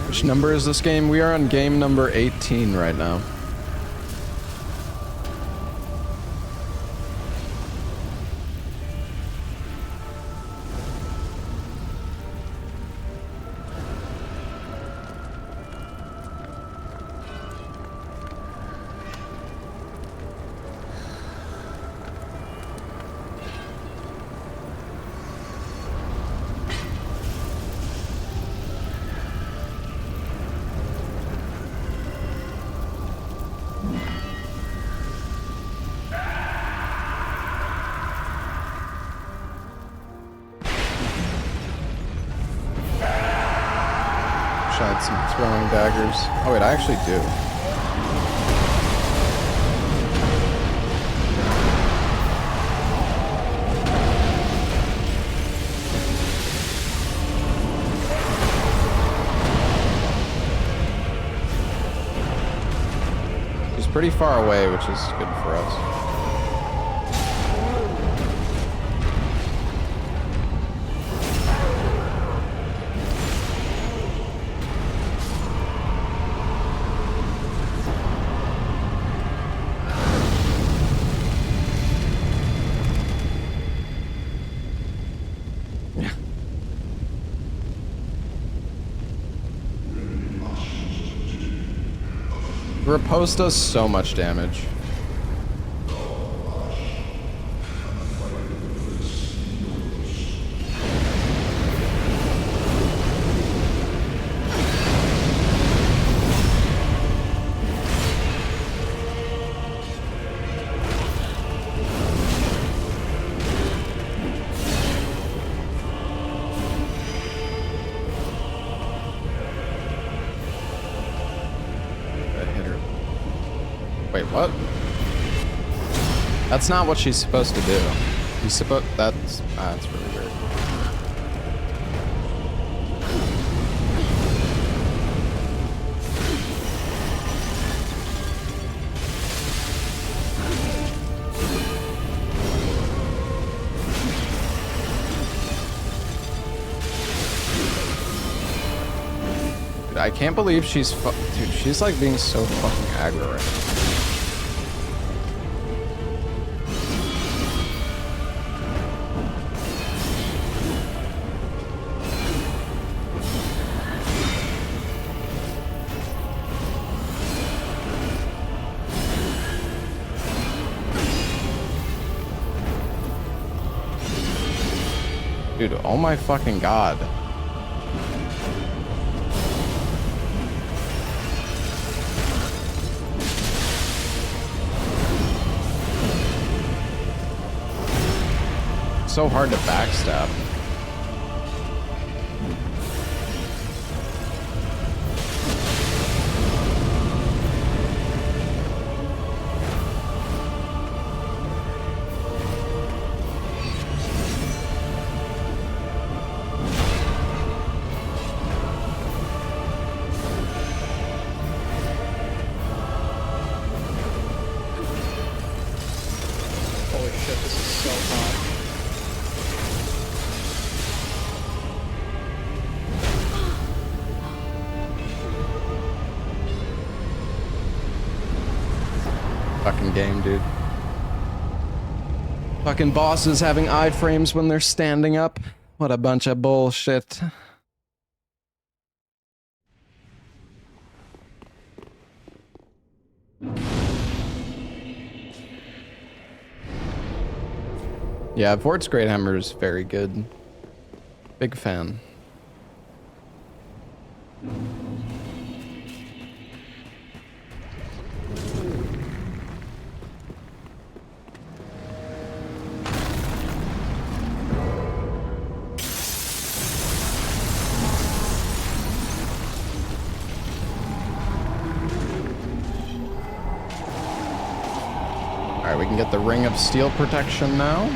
Which number is this game? We are on game number 18 right now. I had some throwing daggers. Oh wait, I actually do. He's pretty far away, which is good for us. Riposte does so much damage. Wait, what? That's not what she's supposed to do. He's supposed. That's really weird. Dude, I can't believe she's dude, she's like being so fucking aggro right now. Dude, oh my fucking god. So hard to backstab. Holy shit, this is so hot. Fucking game, dude. Fucking bosses having iframes when they're standing up. What a bunch of bullshit. Yeah, Vort's Great Hammer is very good. Big fan. can get the Ring of Steel protection now.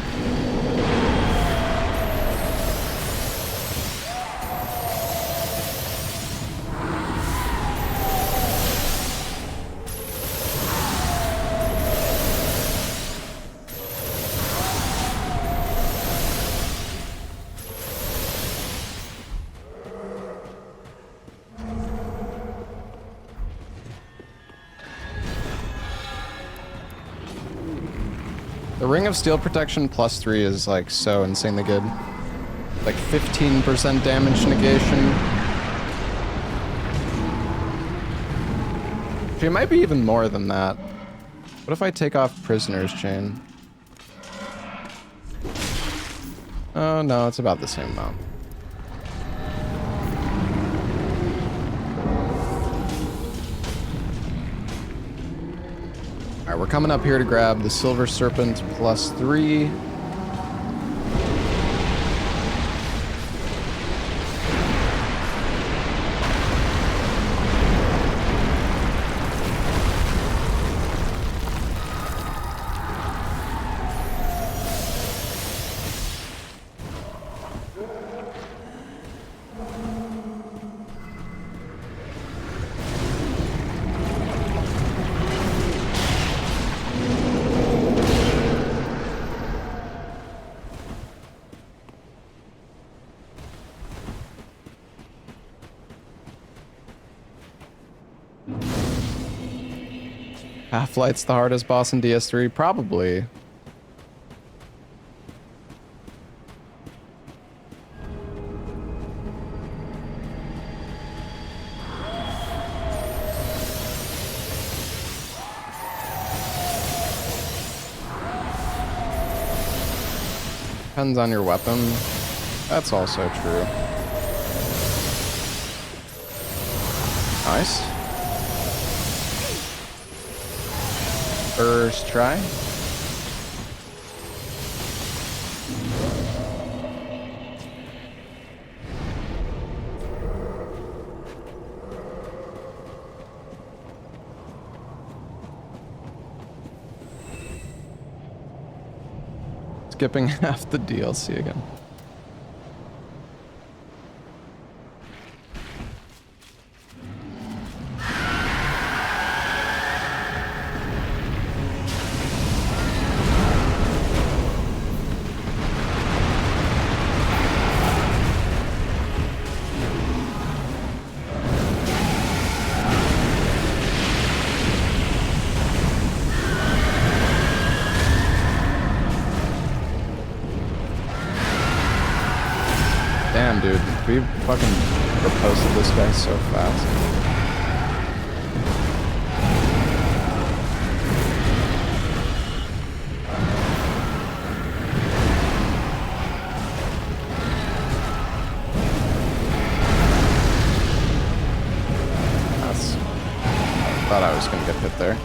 The Ring of Steel protection +3 is like so insanely good. Like 15% damage negation. She might be even more than that. What if I take off Prisoner's Chain? Oh no, it's about the same amount. Alright, we're coming up here to grab the Silver Serpent +3. Half-Light's the hardest boss in DS3? Probably. Depends on your weapon. That's also true. Nice. First try. Skipping half the DLC again. Damn, dude, we fucking riposted this guy so fast. I thought I was gonna get hit there.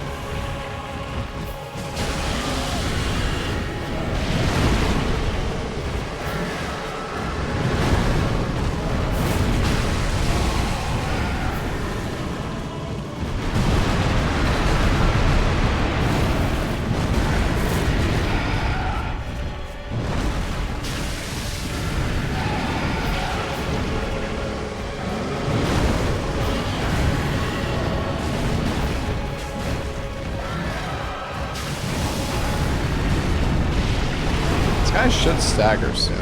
I should stagger soon.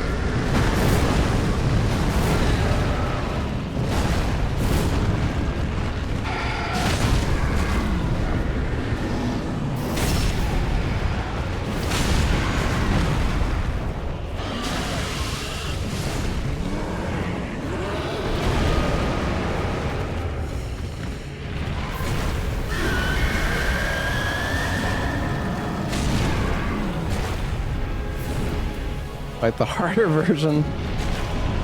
Fight the harder version.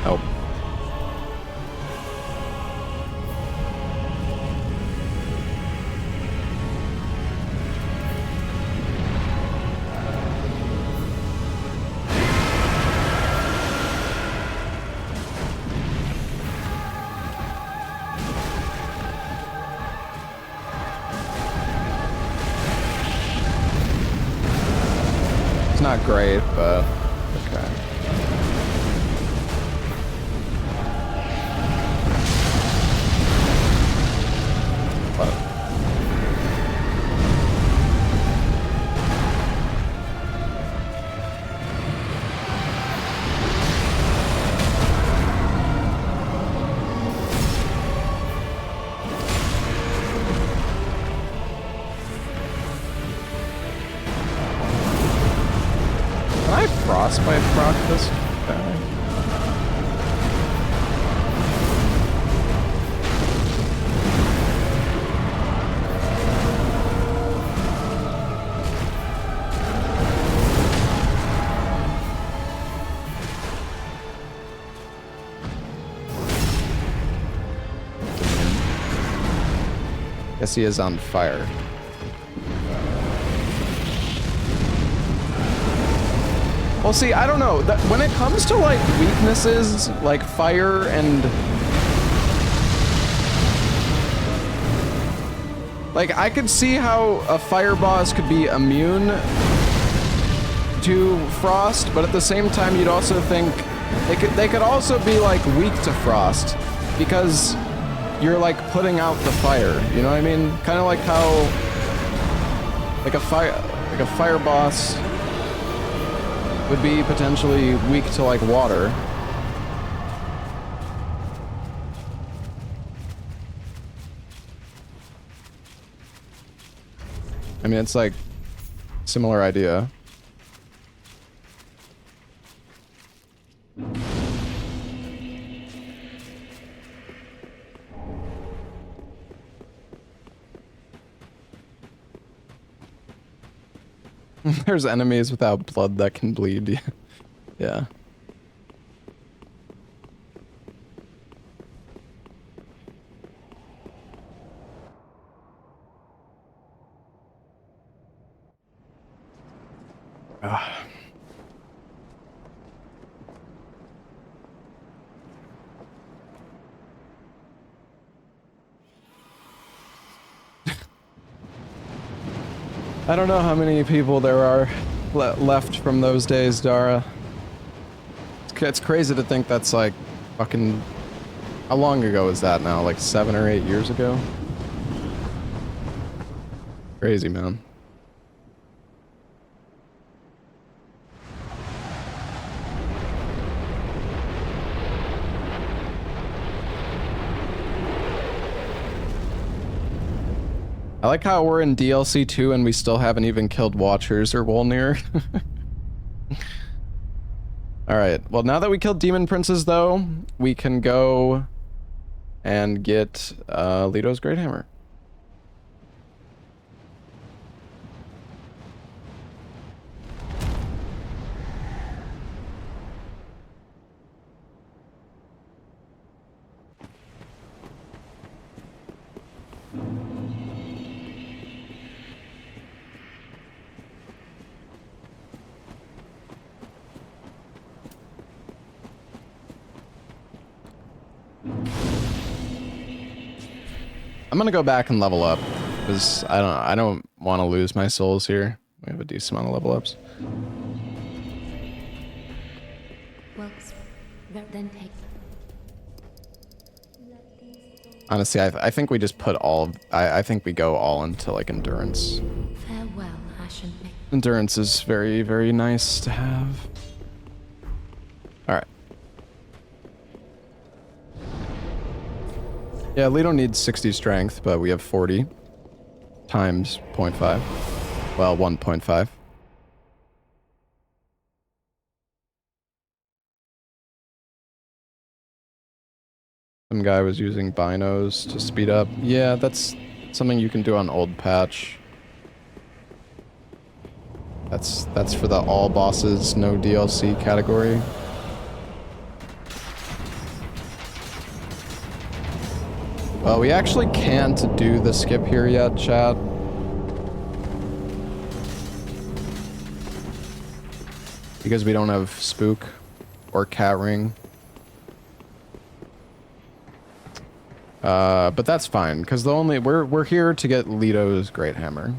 Nope. not great, but okay. But can I frostbite proc this guy? Guess he is on fire. Well, see, I don't know. When it comes to, like, weaknesses, like fire and... Like, I could see how a fire boss could be immune to frost, but at the same time, you'd also think they could also be, like, weak to frost, because you're, like, putting out the fire, you know what I mean? Kind of like how... Like a fire boss would be potentially weak to, like, water. I mean, it's like similar idea. There's enemies without blood that can bleed. Yeah. Ah. I don't know how many people there are left from those days, Dara. It's crazy to think that's like fucking... How long ago is that now? Like 7 or 8 years ago? Crazy, man. I like how we're in DLC 2 and we still haven't even killed Watchers or Wolnir. Alright, well now that we killed Demon Princes though, we can go and get Leto's Great Hammer. I'm gonna go back and level up because I don't want to lose my souls here. We have a decent amount of level ups. Well, then take. Honestly, I think we just put all of, I think we go all into like endurance. Farewell, Ashen. Endurance is very, very nice to have. Alright. Yeah, Leto needs 60 strength, but we have 40 times 0.5. Well, 1.5. Some guy was using binos to speed up. Yeah, that's something you can do on old patch. That's for the all bosses, no DLC category. Well, we actually can't do the skip here yet, chat. Because we don't have Spook or Cat Ring. But that's fine, because the only we're here to get Leto's Great Hammer.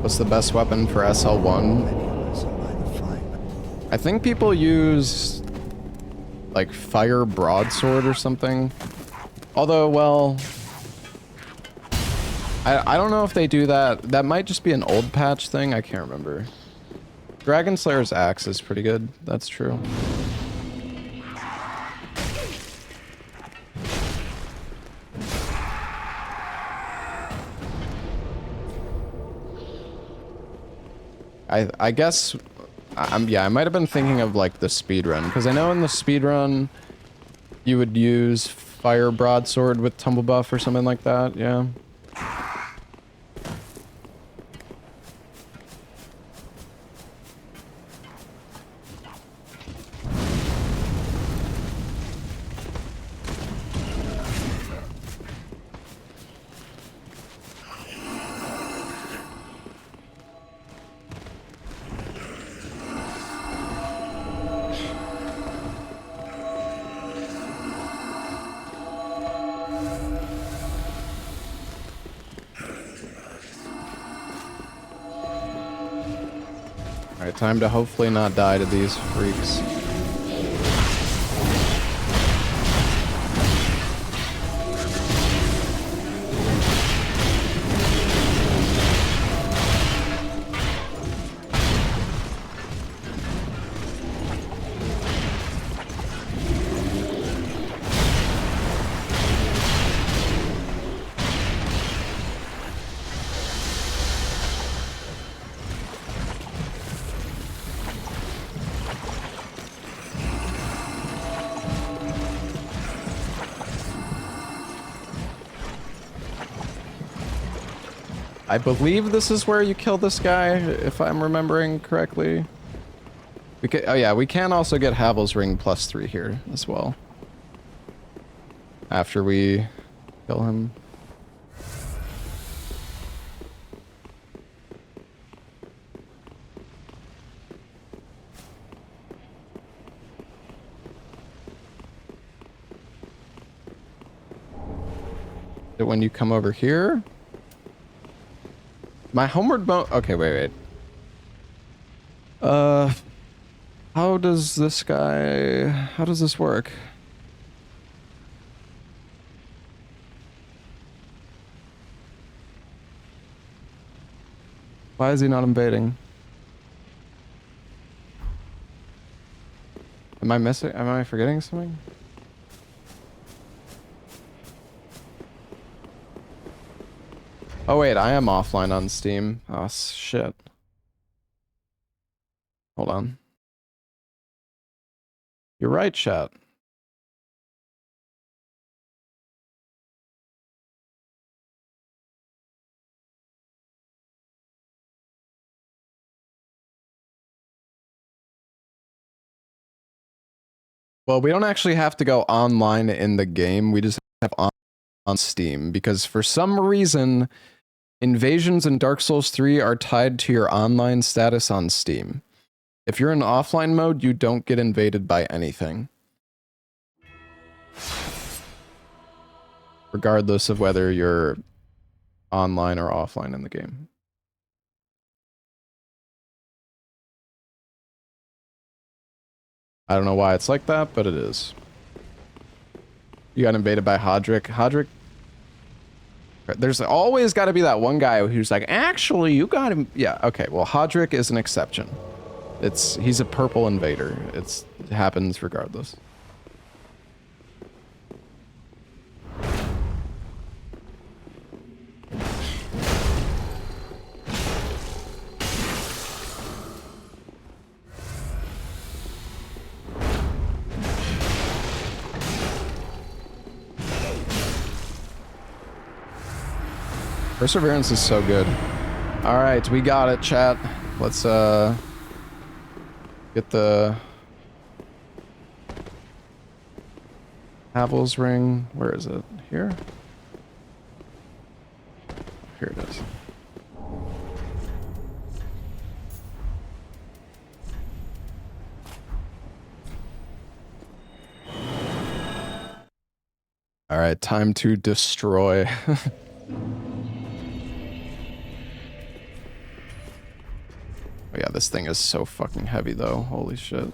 What's the best weapon for SL1? I think people use like fire broadsword or something. Although, well, I don't know if they do that. That might just be an old patch thing. I can't remember. Dragon Slayer's axe is pretty good. That's true. I guess yeah, I might have been thinking of like the speedrun, because I know in the speedrun you would use fire broadsword with tumble buff or something like that. Yeah. Alright, time to hopefully not die to these freaks. I believe this is where you kill this guy, if I'm remembering correctly. We can, oh yeah, we can also get Havel's Ring +3 here as well. After we kill him. When you come over here. My homeward bound. Okay, wait. How does this guy? How does this work? Why is he not invading? Am I missing? Am I forgetting something? Oh wait, I am offline on Steam. Oh shit. Hold on. You're right, chat. Well, we don't actually have to go online in the game. We just have on Steam, because for some reason invasions in Dark Souls 3 are tied to your online status on Steam. If you're in offline mode, you don't get invaded by anything. Regardless of whether you're online or offline in the game. I don't know why it's like that, but it is. You got invaded by Hodrick. Hodrick. There's always got to be that one guy who's like, actually, you got him. Yeah, okay. Well, Hodrick is an exception. He's a purple invader. It happens regardless. Perseverance is so good. All right, we got it, chat. Let's get the Havel's Ring. Where is it? Here? Here it is. All right, time to destroy. Oh yeah, this thing is so fucking heavy though. Holy shit.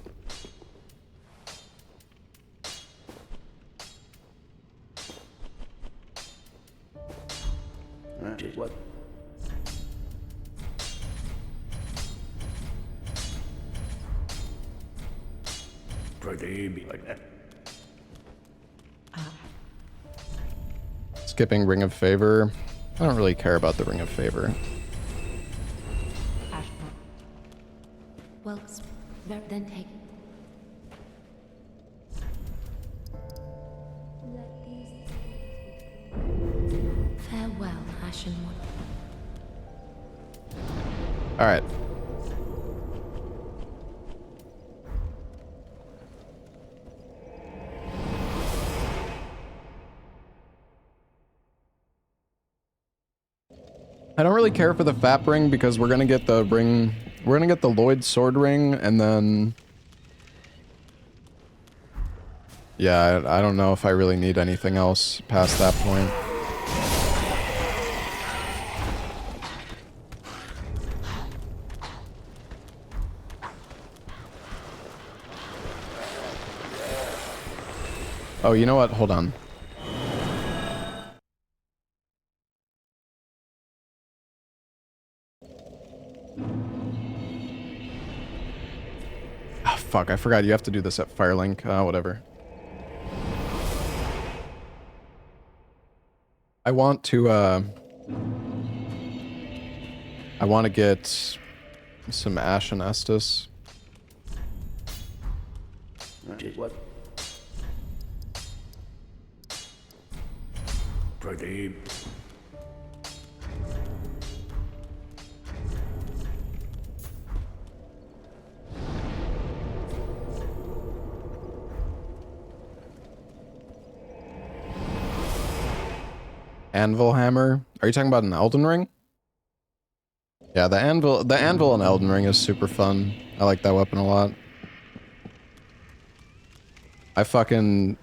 What? Pretty like that. Skipping Ring of Favor. I don't really care about the Ring of Favor. Well, then take. Farewell, Ashen One. Alright. I don't really care for the Fap ring because we're gonna get the ring. We're gonna get the Lloyd sword ring and then. Yeah, I don't know if I really need anything else past that point. Oh, you know what? Hold on. Oh, fuck, I forgot you have to do this at Firelink. Whatever. I want to get some Ashen Estus. What? Pretty. Anvil Hammer. Are you talking about an Elden Ring? Yeah, the anvil in Elden Ring is super fun. I like that weapon a lot. I fucking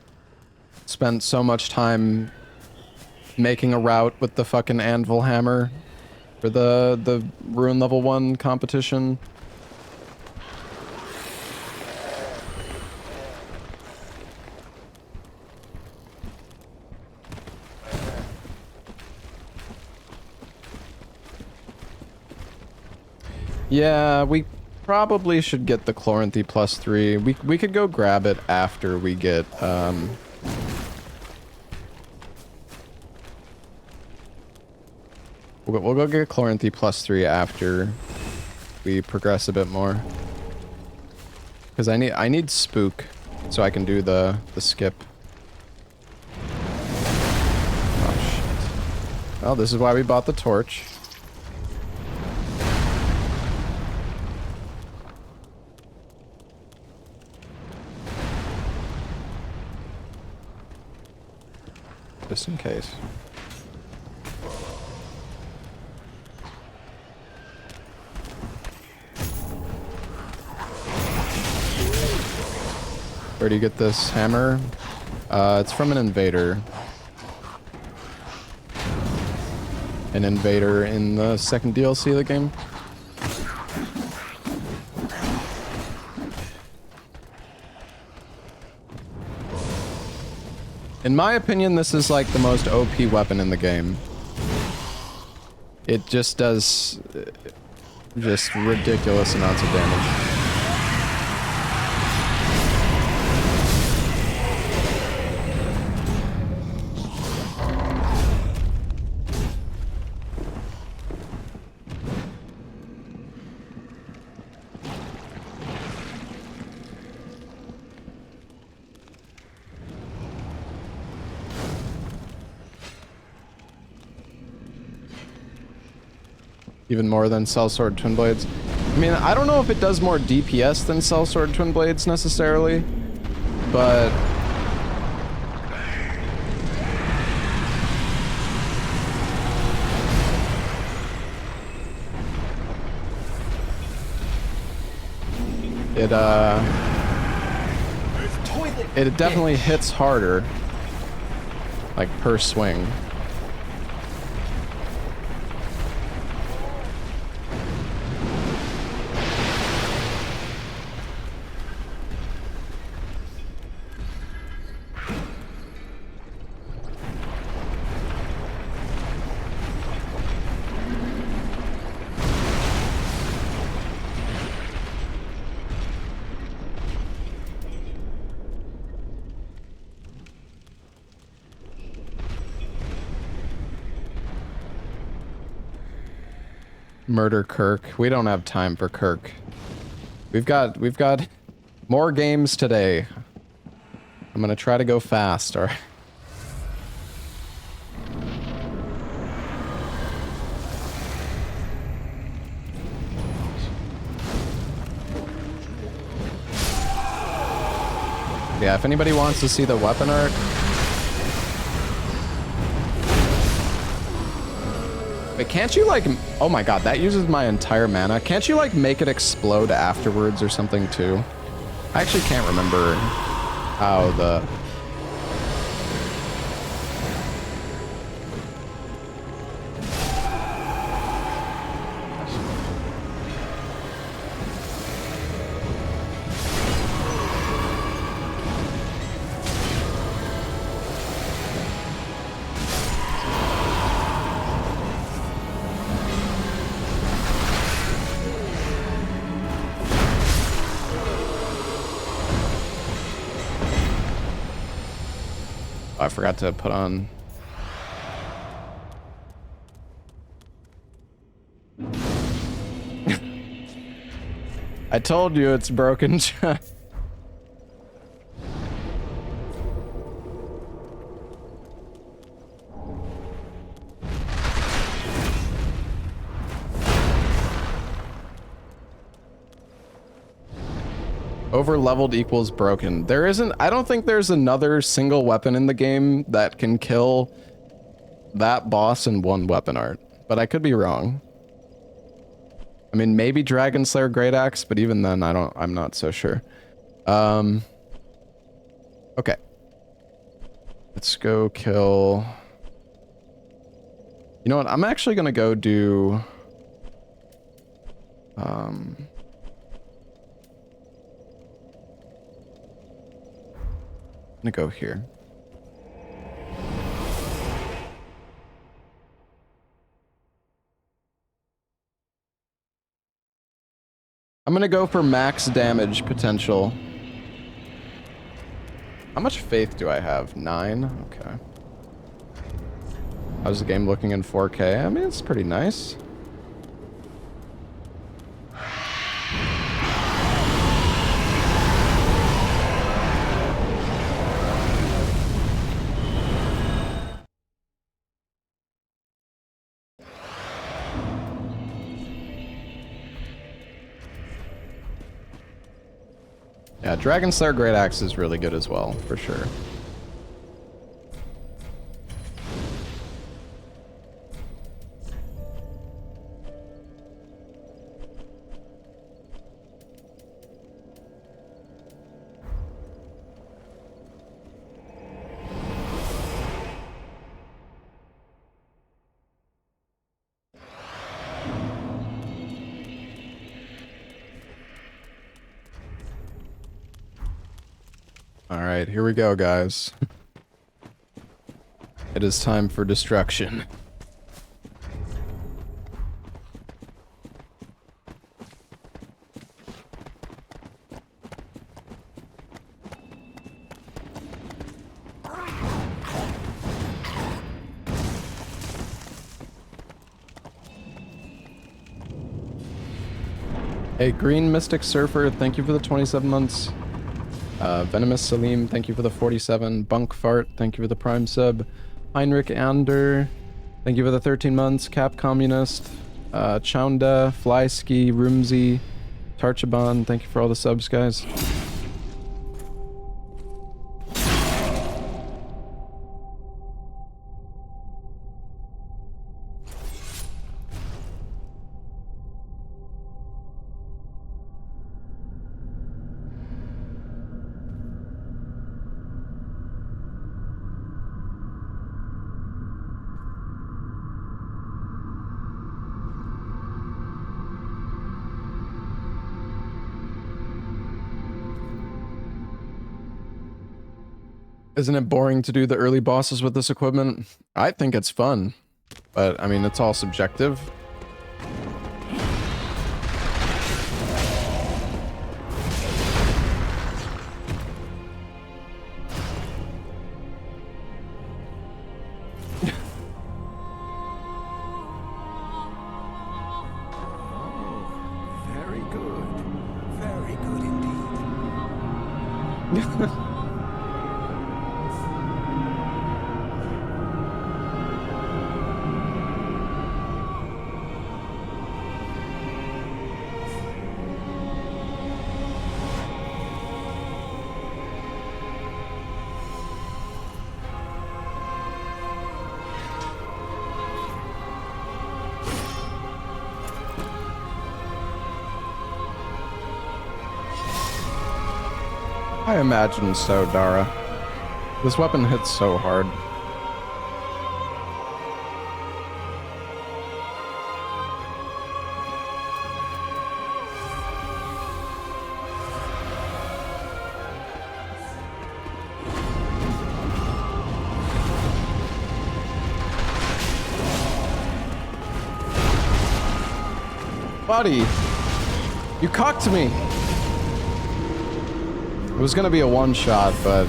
spent so much time making a route with the fucking Anvil Hammer for the Rune level 1 competition. Yeah, we probably should get the Chloranthy +3. We could go grab it after we get we'll go get Chloranthy +3 after we progress a bit more. Cause I need Spook so I can do the skip. Oh shit. Well, this is why we bought the torch. Just in case. Where do you get this hammer? It's from an invader. An invader in the second DLC of the game. In my opinion, this is like the most OP weapon in the game. It just does just ridiculous amounts of damage. Even more than Sellsword Twin Blades. I mean, I don't know if it does more DPS than Sellsword Twin Blades necessarily, but it definitely hits harder, like per swing. murder Kirk. We don't have time for Kirk. We've got more games today. I'm gonna try to go fast, alright? Yeah, if anybody wants to see the weapon arc. Wait, can't you like, oh my god, that uses my entire mana. Can't you like make it explode afterwards or something too? I actually can't remember how the... I forgot to put on. I told you it's broken. Over leveled equals broken. There isn't, I don't think there's another single weapon in the game that can kill that boss in one weapon art, but I could be wrong. I mean, maybe Dragon Slayer Great Axe, but even then I'm not so sure. Okay. Let's go kill. You know what? I'm actually gonna go do I'm gonna go here. I'm gonna go for max damage potential. How much faith do I have? 9? Okay. How's the game looking in 4K? I mean, it's pretty nice. Yeah, Dragon Slayer Great Axe is really good as well, for sure. Alright, here we go, guys. It is time for destruction. Hey, Green Mystic Surfer, thank you for the 27 months. Venomous Salim, thank you for the 47. Bunk Fart, thank you for the Prime sub. Heinrich Ander, thank you for the 13 months. Cap Communist, Chounda, Flyski, Roomsy, Tarchaban, thank you for all the subs, guys. Isn't it boring to do the early bosses with this equipment? I think it's fun, but I mean, it's all subjective. I imagine so, Dara. This weapon hits so hard. Buddy, you cocked me. It was gonna be a one-shot, but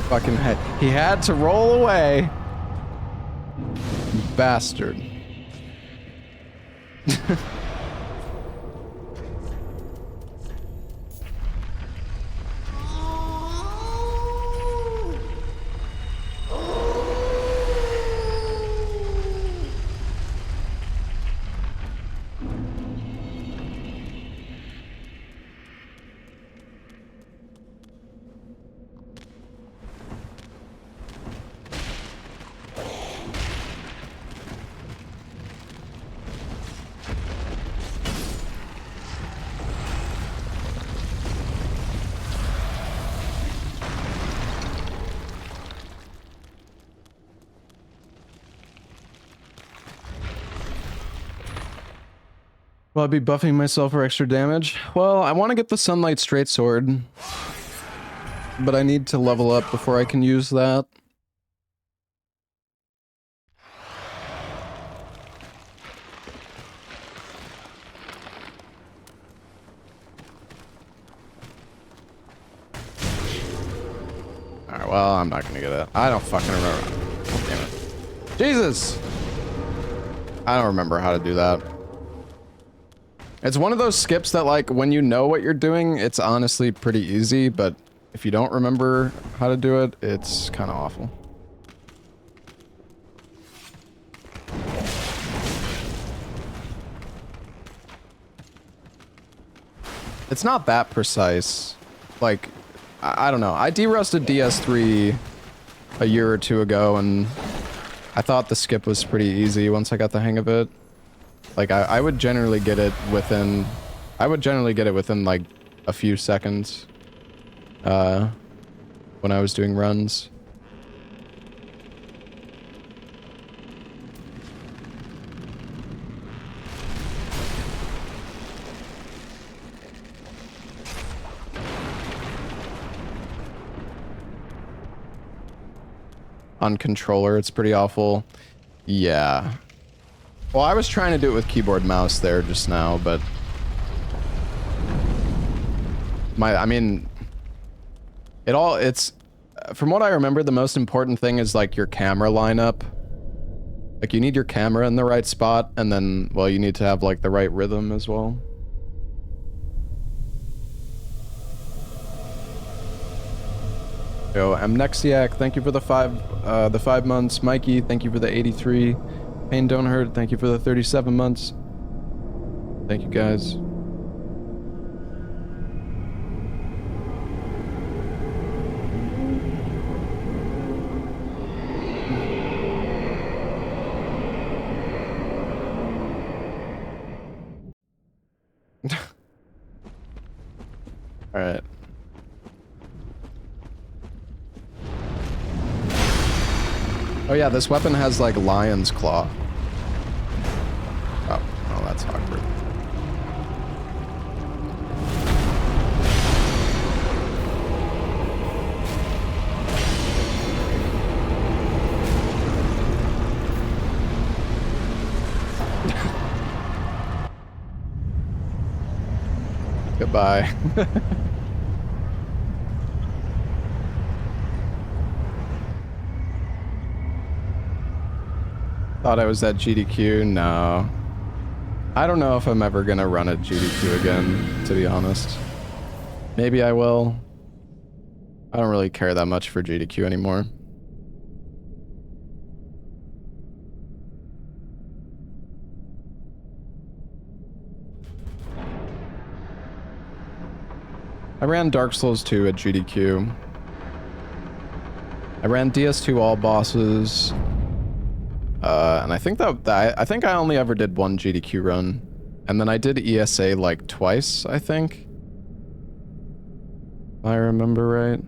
fucking he had to roll away. You bastard. Will I be buffing myself for extra damage? Well, I want to get the Sunlight Straight Sword, but I need to level up before I can use that. Alright, well, I'm not gonna get it. I don't fucking remember. Oh, damn it. Jesus! I don't remember how to do that. It's one of those skips that, like, when you know what you're doing, it's honestly pretty easy, but if you don't remember how to do it, it's kind of awful. It's not that precise. Like, I don't know. I de-rusted DS3 a year or two ago, and I thought the skip was pretty easy once I got the hang of it. Like, I would generally get it within... like, a few seconds. When I was doing runs. On controller, it's pretty awful. Yeah. Well, I was trying to do it with keyboard mouse there just now, but... I mean... It's... From what I remember, the most important thing is, like, your camera lineup. Like, you need your camera in the right spot, and then, well, you need to have, like, the right rhythm as well. Yo, Amnexiac, thank you for the 5 months. Mikey, thank you for the 83. Pain Don't Hurt, thank you for the 37 months. Thank you, guys. All right. Oh yeah, this weapon has like lion's claw. Oh, that's awkward. Goodbye. Thought I was at GDQ. No. I don't know if I'm ever gonna run at GDQ again, to be honest. Maybe I will. I don't really care that much for GDQ anymore. I ran Dark Souls 2 at GDQ. I ran DS2 all bosses. And I think I think I only ever did one GDQ run. And then I did ESA like twice, I think. If I remember right.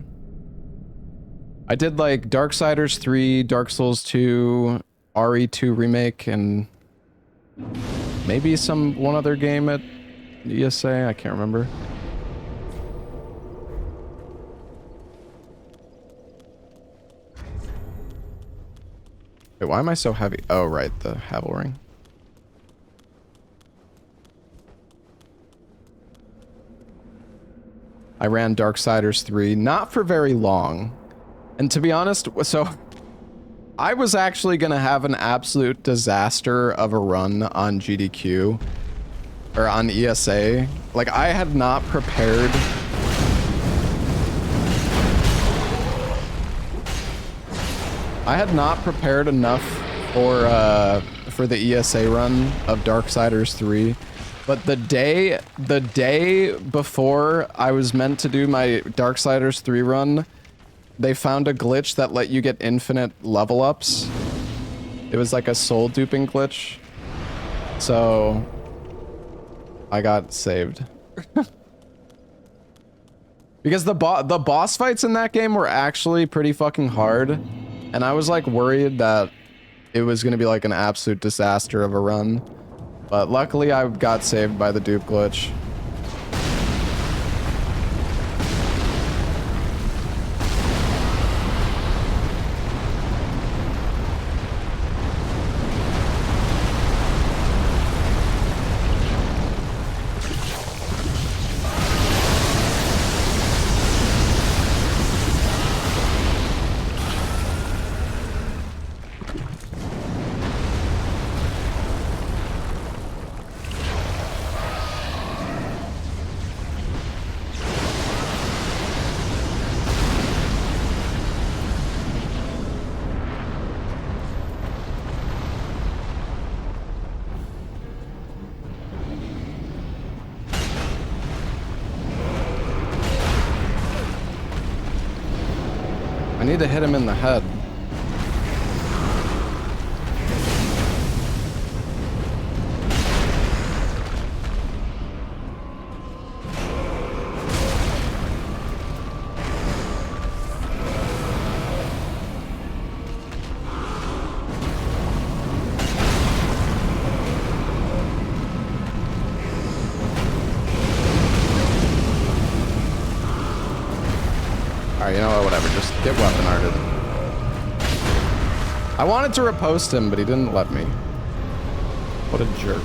I did like Darksiders 3, Dark Souls 2, RE2 remake, and maybe one other game at ESA, I can't remember. Wait, why am I so heavy? Oh, right, the Havel Ring. I ran Darksiders 3, not for very long. And to be honest, so I was actually going to have an absolute disaster of a run on GDQ, or on ESA. Like, I had not prepared. I had not prepared enough for the ESA run of Darksiders 3. But the day before I was meant to do my Darksiders 3 run, they found a glitch that let you get infinite level ups. It was like a soul duping glitch. So I got saved. Because the boss fights in that game were actually pretty fucking hard. And I was like worried that it was going to be like an absolute disaster of a run. But luckily I got saved by the dupe glitch. I need to hit him in the head. Alright, you know what, whatever, just get weapon arted. I wanted to riposte him, but he didn't let me. What a jerk.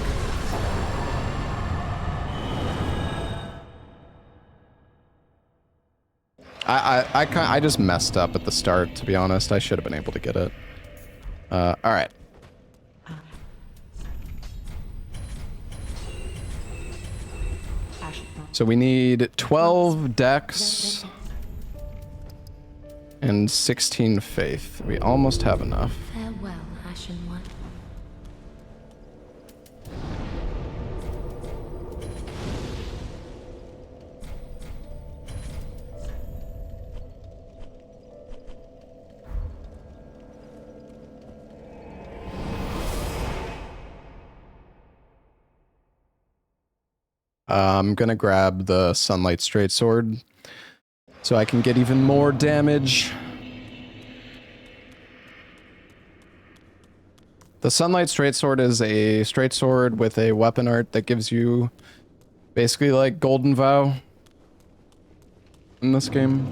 I just messed up at the start, to be honest. I should have been able to get it. Alright. So we need 12 dex and 16 faith. We almost have enough. Farewell, Ashen One. I'm gonna grab the Sunlight Straight Sword so I can get even more damage. The Sunlight Straight Sword is a straight sword with a weapon art that gives you basically like Golden Vow in this game.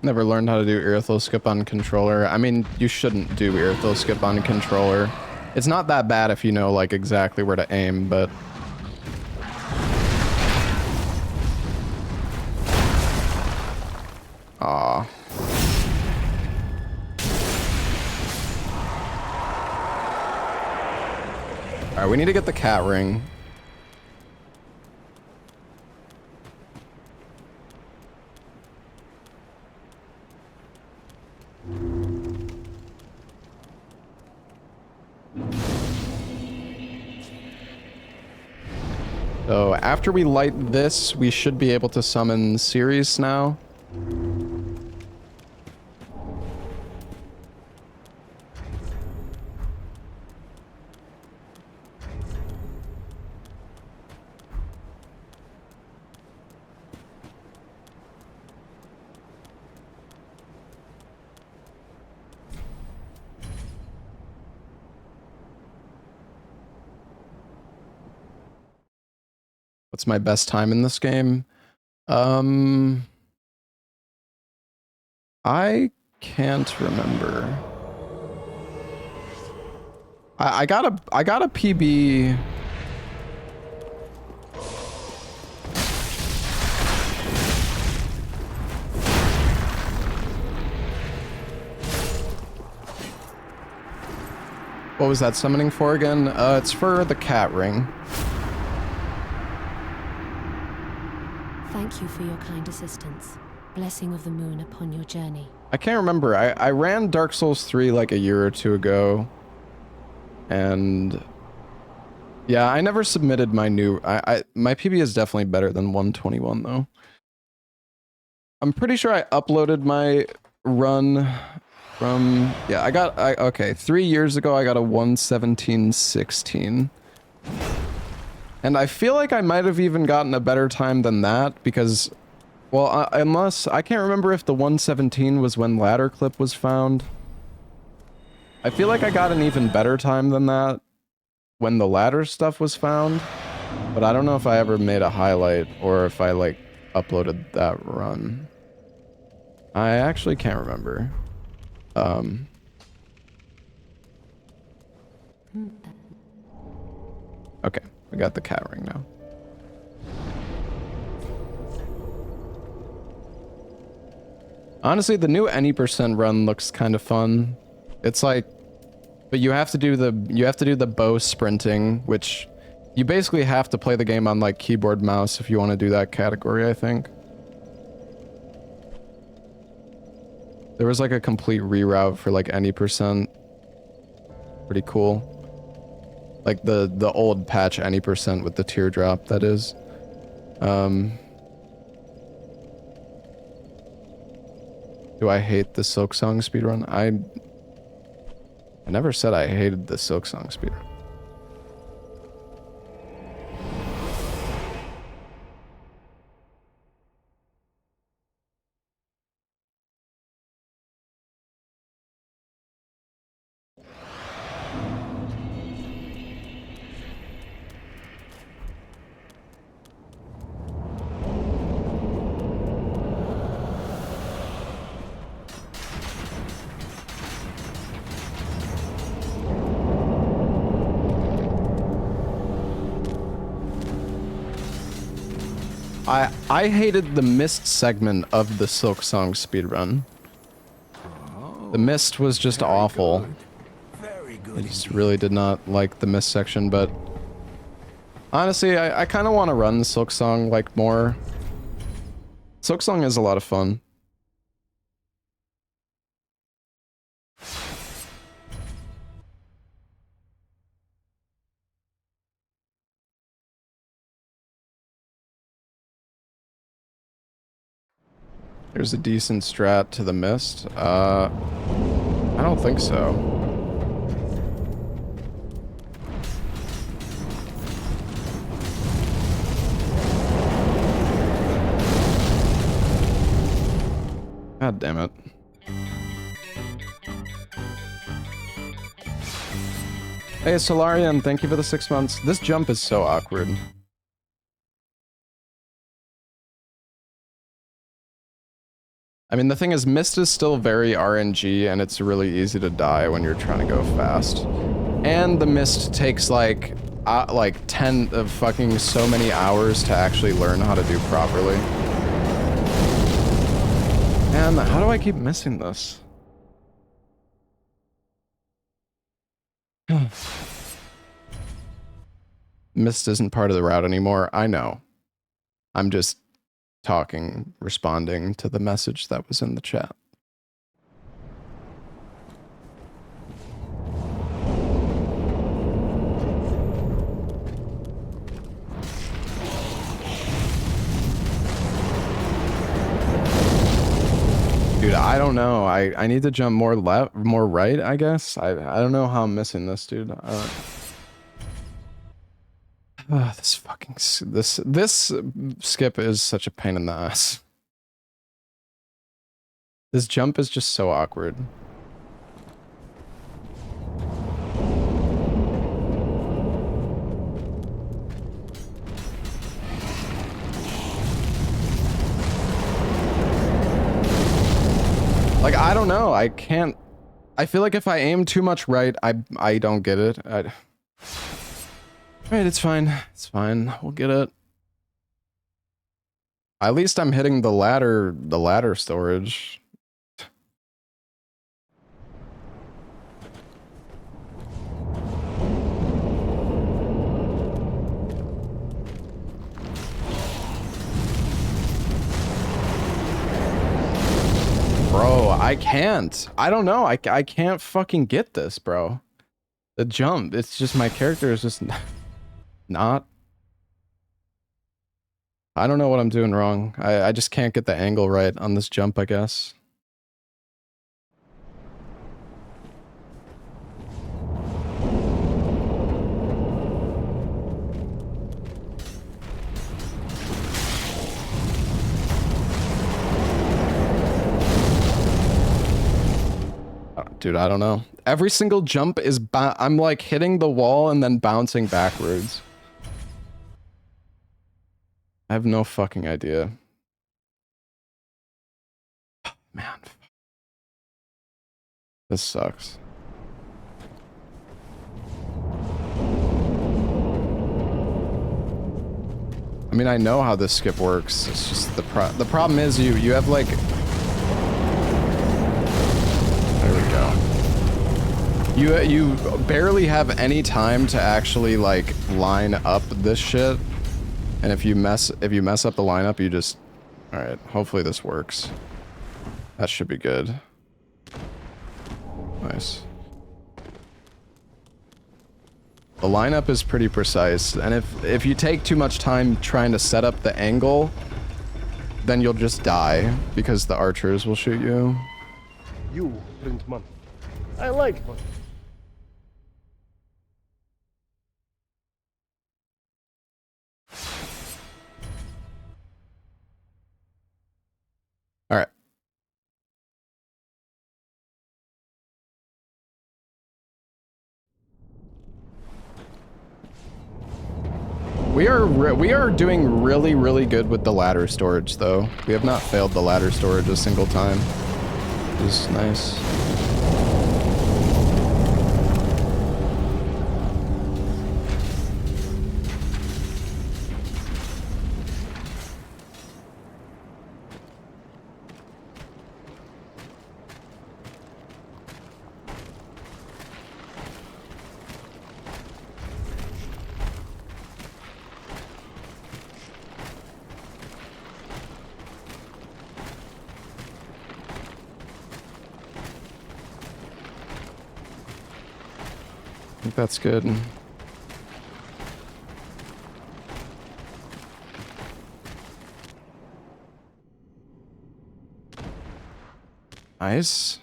Never learned how to do Irithel skip on controller. I mean, you shouldn't do Irithel skip on controller. It's not that bad if you know, like, exactly where to aim, but... Aw. All right, we need to get the cat ring. So after we light this, we should be able to summon Ceres now. What's my best time in this game? I can't remember. I got a PB. What was that summoning for again? It's for the cat ring. Thank you for your kind assistance. Blessing of the moon upon your journey. I can't remember. I ran Dark Souls 3 like a year or two ago. And yeah, I never submitted my new my PB is definitely better than 121 though. I'm pretty sure I uploaded my run from okay, 3 years ago I got a 117.16. And I feel like I might have even gotten a better time than that because, well, unless, I can't remember if the 117 was when Ladder Clip was found. I feel like I got an even better time than that when the ladder stuff was found. But I don't know if I ever made a highlight or if I, like, uploaded that run. I actually can't remember. Okay. We got the cat ring now. Honestly, the new any % run looks kind of fun. It's like, but you have to do the bow sprinting, which you basically have to play the game on like keyboard mouse if you want to do that category, I think. There was like a complete reroute for like any %. Pretty cool. Like the old patch any % with the teardrop, that is. Do I hate the Silk Song speedrun? I never said I hated the Silk Song speedrun. I hated the Mist segment of the Silk Song speedrun. The Mist was just awful. Very good. I just really did not like the Mist section, but honestly, I kind of want to run Silk Song like more. Silk Song is a lot of fun. There's a decent strat to the Mist. I don't think so. God damn it. Hey, Solarian, thank you for the 6 months. This jump is so awkward. I mean, the thing is, Mist is still very RNG, and it's really easy to die when you're trying to go fast. And the Mist takes, like 10 of fucking so many hours to actually learn how to do properly. Man, how do I keep missing this? mist isn't part of the route anymore. I know. I'm just talking, responding to the message that was in the chat. Dude, I don't know. I need to jump more left, more right, I guess. I don't know how I'm missing this, dude. This fucking this skip is such a pain in the ass. This jump is just so awkward. Like, I don't know. I can't. I feel like if I aim too much right, I don't get it. Right, it's fine. It's fine. We'll get it. At least I'm hitting the ladder storage. Bro, I can't. I don't know. I can't fucking get this, bro. The jump. It's just my character is just not. I don't know what I'm doing wrong. I just can't get the angle right on this jump, I guess. Dude, I don't know. Every single jump is I'm like hitting the wall and then bouncing backwards. I have no fucking idea. Man. This sucks. I mean, I know how this skip works. It's just the problem is you have like. There we go. You barely have any time to actually like line up this shit, and if you mess up the lineup, you just. All right. Hopefully this works. That should be good. Nice. The lineup is pretty precise, and if you take too much time trying to set up the angle, then you'll just die because the archers will shoot you. You print money. I like money. All right. We are doing really good with the ladder storage though. We have not failed the ladder storage a single time. Which is nice. I think that's good. Nice.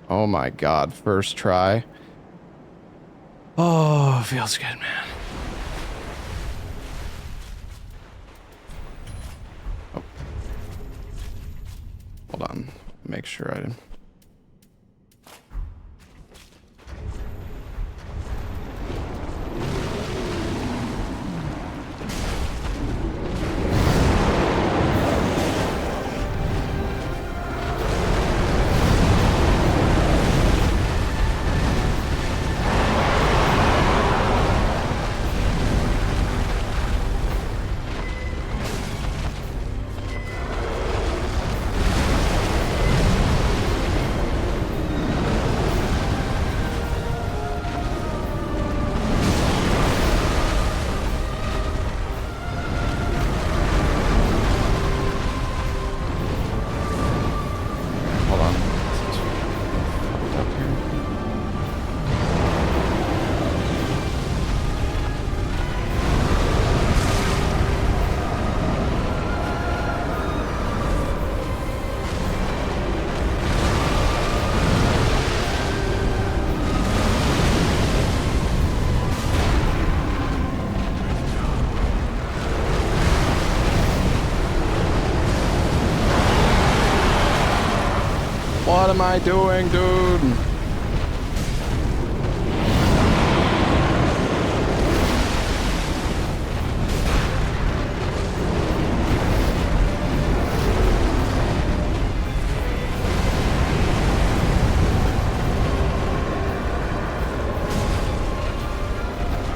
Oh my god, first try. Oh, feels good, man. Oh. Hold on. Make sure I didn't. What am I doing, dude?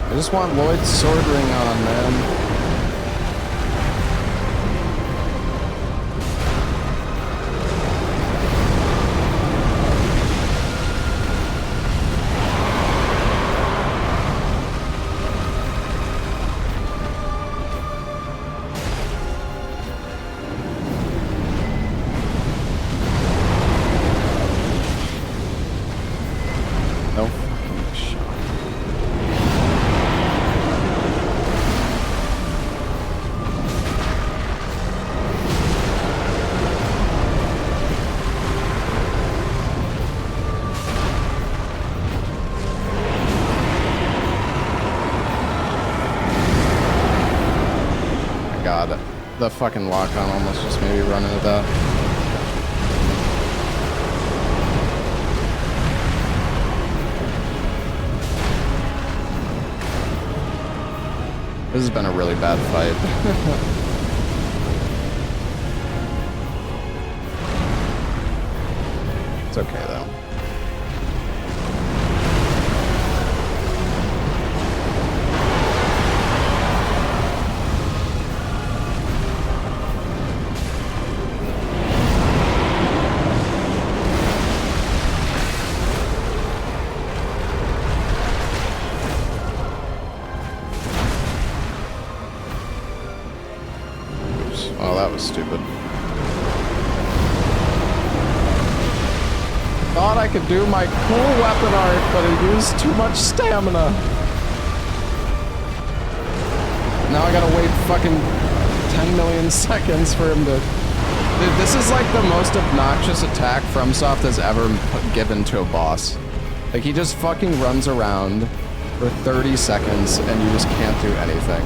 I just want Lloyd's sword ring on, man. No fucking shot. My God, the fucking lock-on almost just made me run into that. This has been a really bad fight. It's okay though. Oh, that was stupid. Thought I could do my cool weapon art, but it used too much stamina. Now I gotta wait fucking 10 million seconds for him to... Dude, this is like the most obnoxious attack FromSoft has ever given to a boss. Like, he just fucking runs around for 30 seconds and you just can't do anything.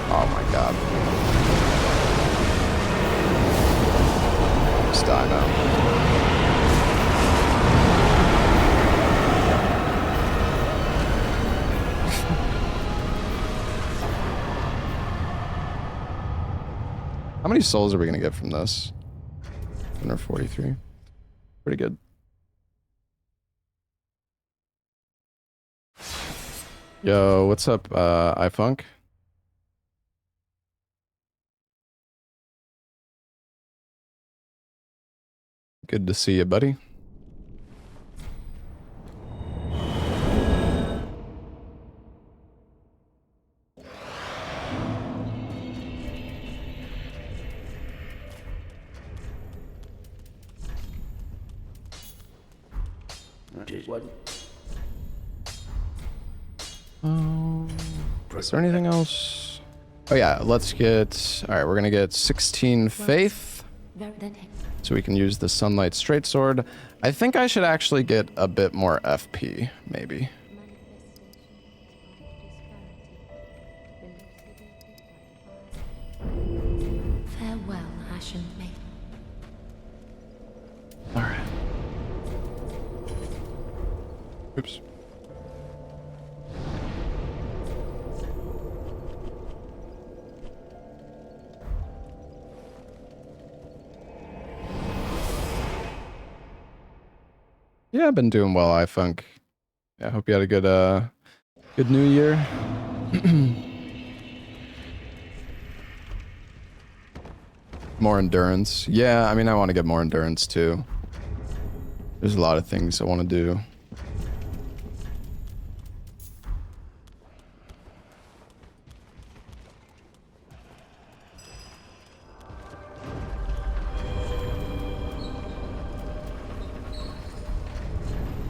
Oh my God. Just die now. How many souls are we gonna get from this? 143. Pretty good. Yo, what's up, iFunk? Good to see you, buddy. Is there anything else? Oh yeah, let's get... Alright, we're gonna get 16 faith. So we can use the Sunlight Straight Sword. I think I should actually get a bit more FP, maybe. Farewell, Ashen Maiden. Alright. Oops. Yeah, I've been doing well, iFunk. Yeah, I hope you had a good new year. More endurance. Yeah, I mean, I want to get more endurance too. There's a lot of things I want to do.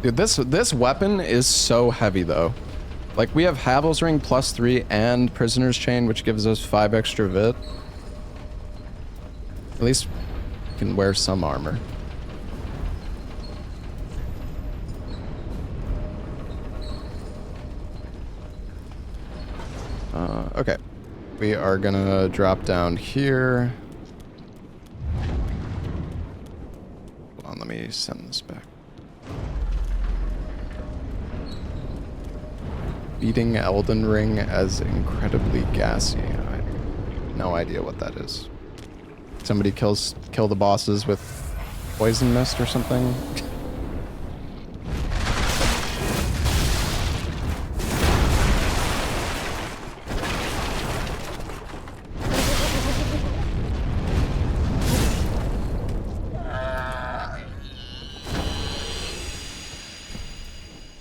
Dude, this weapon is so heavy though. Like, we have Havel's Ring +3 and Prisoner's Chain, which gives us 5 extra vit. At least we can wear some armor. Okay. We are gonna drop down here. Hold on, let me send this back. Beating Elden Ring as incredibly gassy. I have no idea what that is. Somebody kill the bosses with poison mist or something?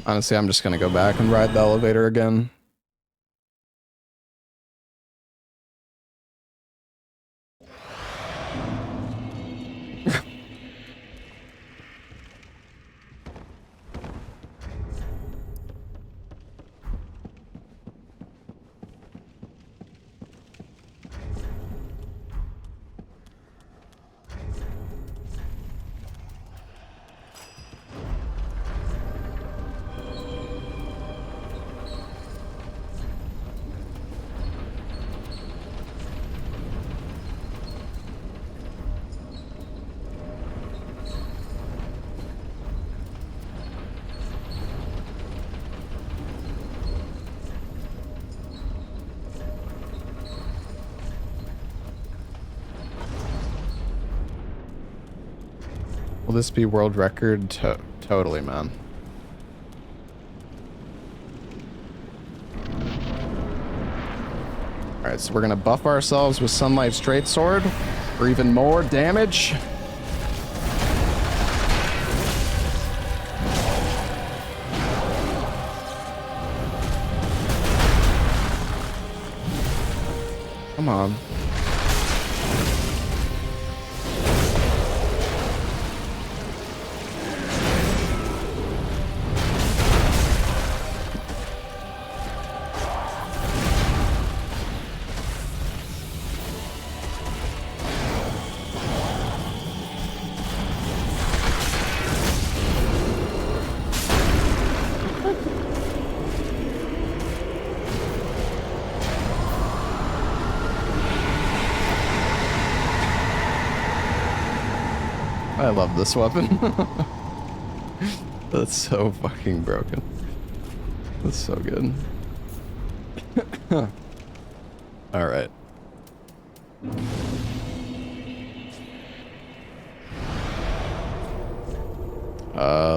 Honestly, I'm just gonna go back and ride the elevator again. Will this be world record? Totally, man. Alright, so we're gonna buff ourselves with Sunlight Straight Sword for even more damage. Come on. I love this weapon. That's so fucking broken. That's so good. All right.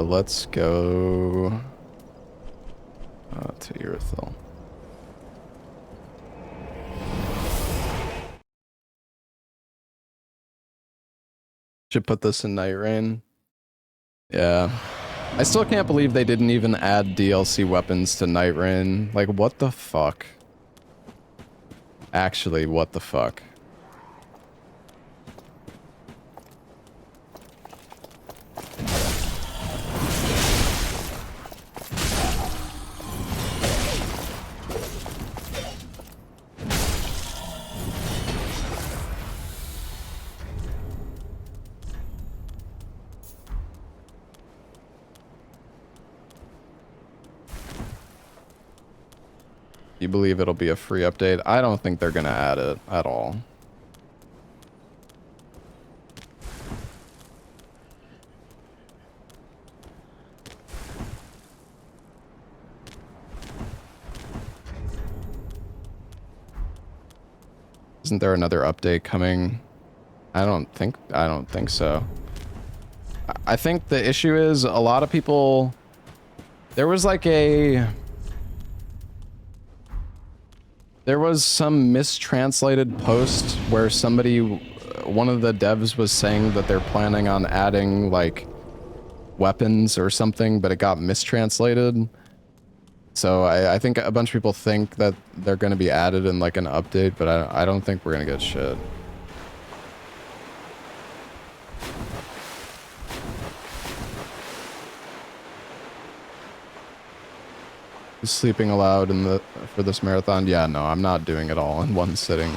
Let's go to Urethil. Should put this in Night Rain. Yeah. I still can't believe they didn't even add DLC weapons to Night Rain. Like, what the fuck? Actually, what the fuck? You believe it'll be a free update? I don't think they're gonna add it at all. Isn't there another update coming? I don't think so. I think the issue is a lot of people, there was some mistranslated post where one of the devs was saying that they're planning on adding like weapons or something, but it got mistranslated. So I think a bunch of people think that they're going to be added in like an update, but I don't think we're going to get shit. Sleeping aloud for this marathon? Yeah, no, I'm not doing it all in one sitting.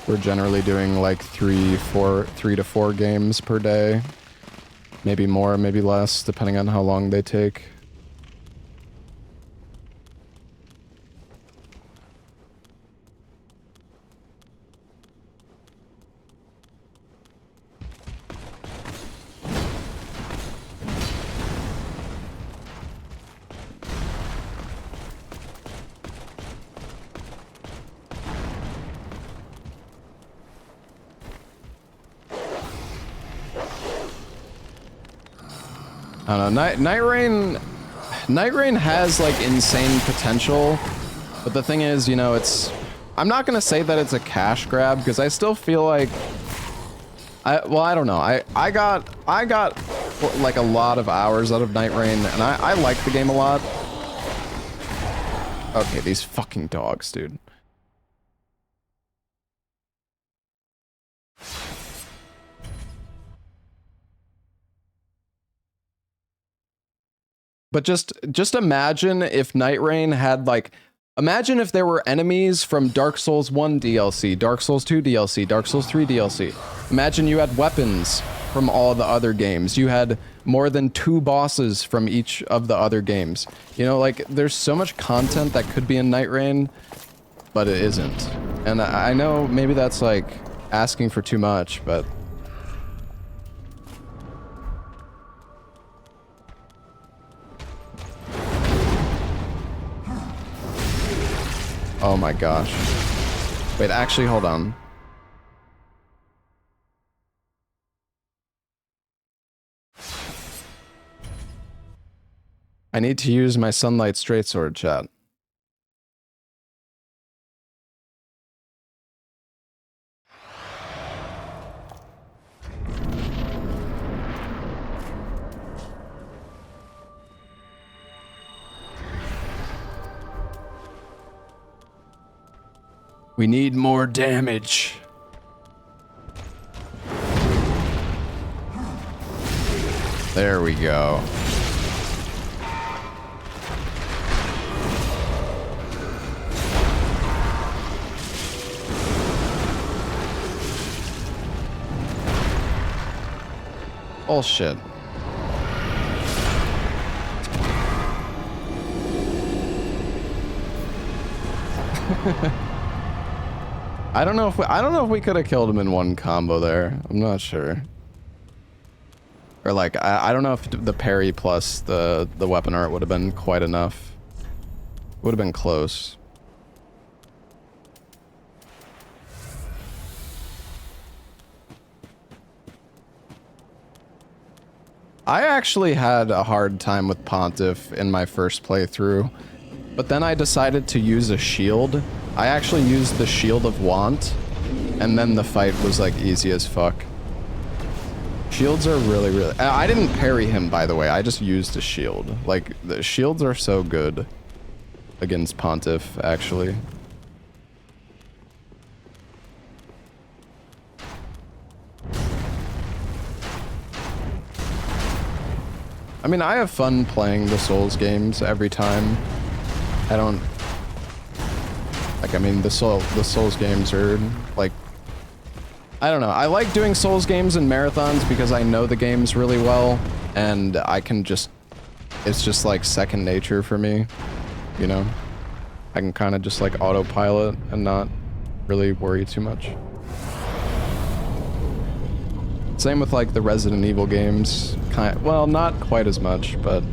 We're generally doing like 3 to 4 games per day. Maybe more, maybe less, depending on how long they take. I don't know. Night Rain has like insane potential, but the thing is, you know, I'm not gonna say that it's a cash grab because I still feel like I don't know. I got like a lot of hours out of Night Rain, and I like the game a lot. Okay, these fucking dogs, dude. But just imagine if Night Rain had like, imagine if there were enemies from Dark Souls 1 DLC, Dark Souls 2 DLC, Dark Souls 3 DLC. Imagine you had weapons from all the other games. You had more than 2 bosses from each of the other games. You know, like, there's so much content that could be in Night Rain, but it isn't. And I know maybe that's like asking for too much, but... Oh my gosh. Wait, actually, hold on. I need to use my Sunlight Straightsword, chat. We need more damage. There we go. Bullshit. I don't know if we could have killed him in one combo there. I'm not sure. Or like I don't know if the parry plus the weapon art would have been quite enough. Would have been close. I actually had a hard time with Pontiff in my first playthrough, but then I decided to use a shield. I actually used the Shield of Want, and then the fight was like easy as fuck. Shields are really... I didn't parry him, by the way. I just used a shield. Like, the shields are so good against Pontiff, actually. I mean, I have fun playing the Souls games every time. I don't... Like, I mean, the Souls games are, like... I don't know. I like doing Souls games in marathons because I know the games really well, and I can just... It's just, like, second nature for me, you know? I can kind of just, like, autopilot and not really worry too much. Same with, like, the Resident Evil games. Well, not quite as much, but...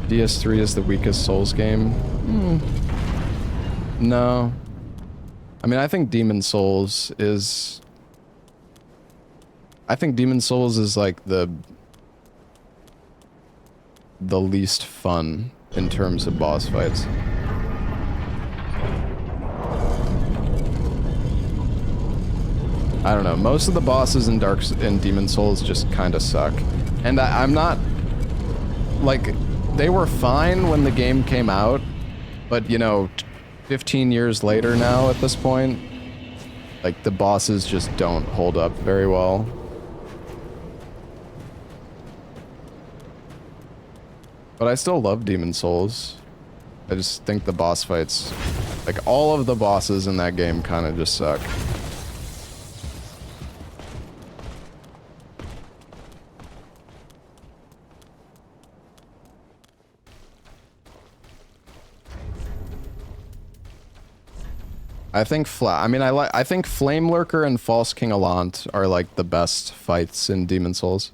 DS3 is the weakest Souls game. No. I mean, I think Demon Souls is... I think Demon Souls is, like, the least fun in terms of boss fights. I don't know. Most of the bosses in Demon Souls just kind of suck. And I'm not... Like, they were fine when the game came out, but, you know... 15 years later now at this point, like the bosses just don't hold up very well. But I still love Demon Souls. I just think the boss fights, like all of the bosses in that game kind of just suck. I think I think Flame Lurker and False King Allant are like the best fights in Demon Souls.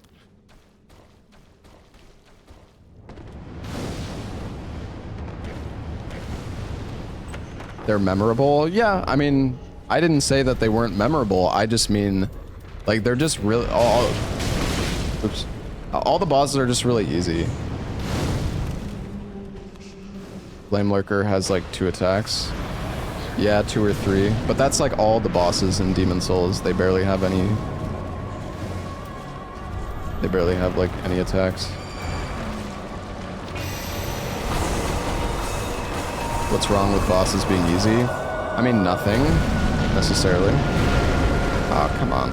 They're memorable? Yeah, I mean, I didn't say that they weren't memorable. I just mean, like, they're just really... oops. All the bosses are just really easy. Flame Lurker has like 2 attacks. Yeah, 2 or 3. But that's like all the bosses in Demon Souls. They barely have any... They barely have like any attacks. What's wrong with bosses being easy? I mean, nothing, necessarily. Oh, come on.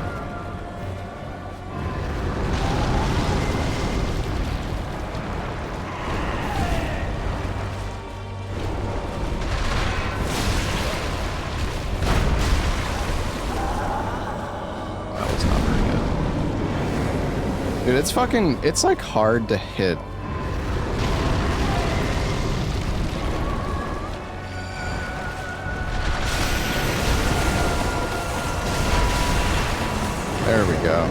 That was not very good. Dude, it's fucking... It's like hard to hit. There we go.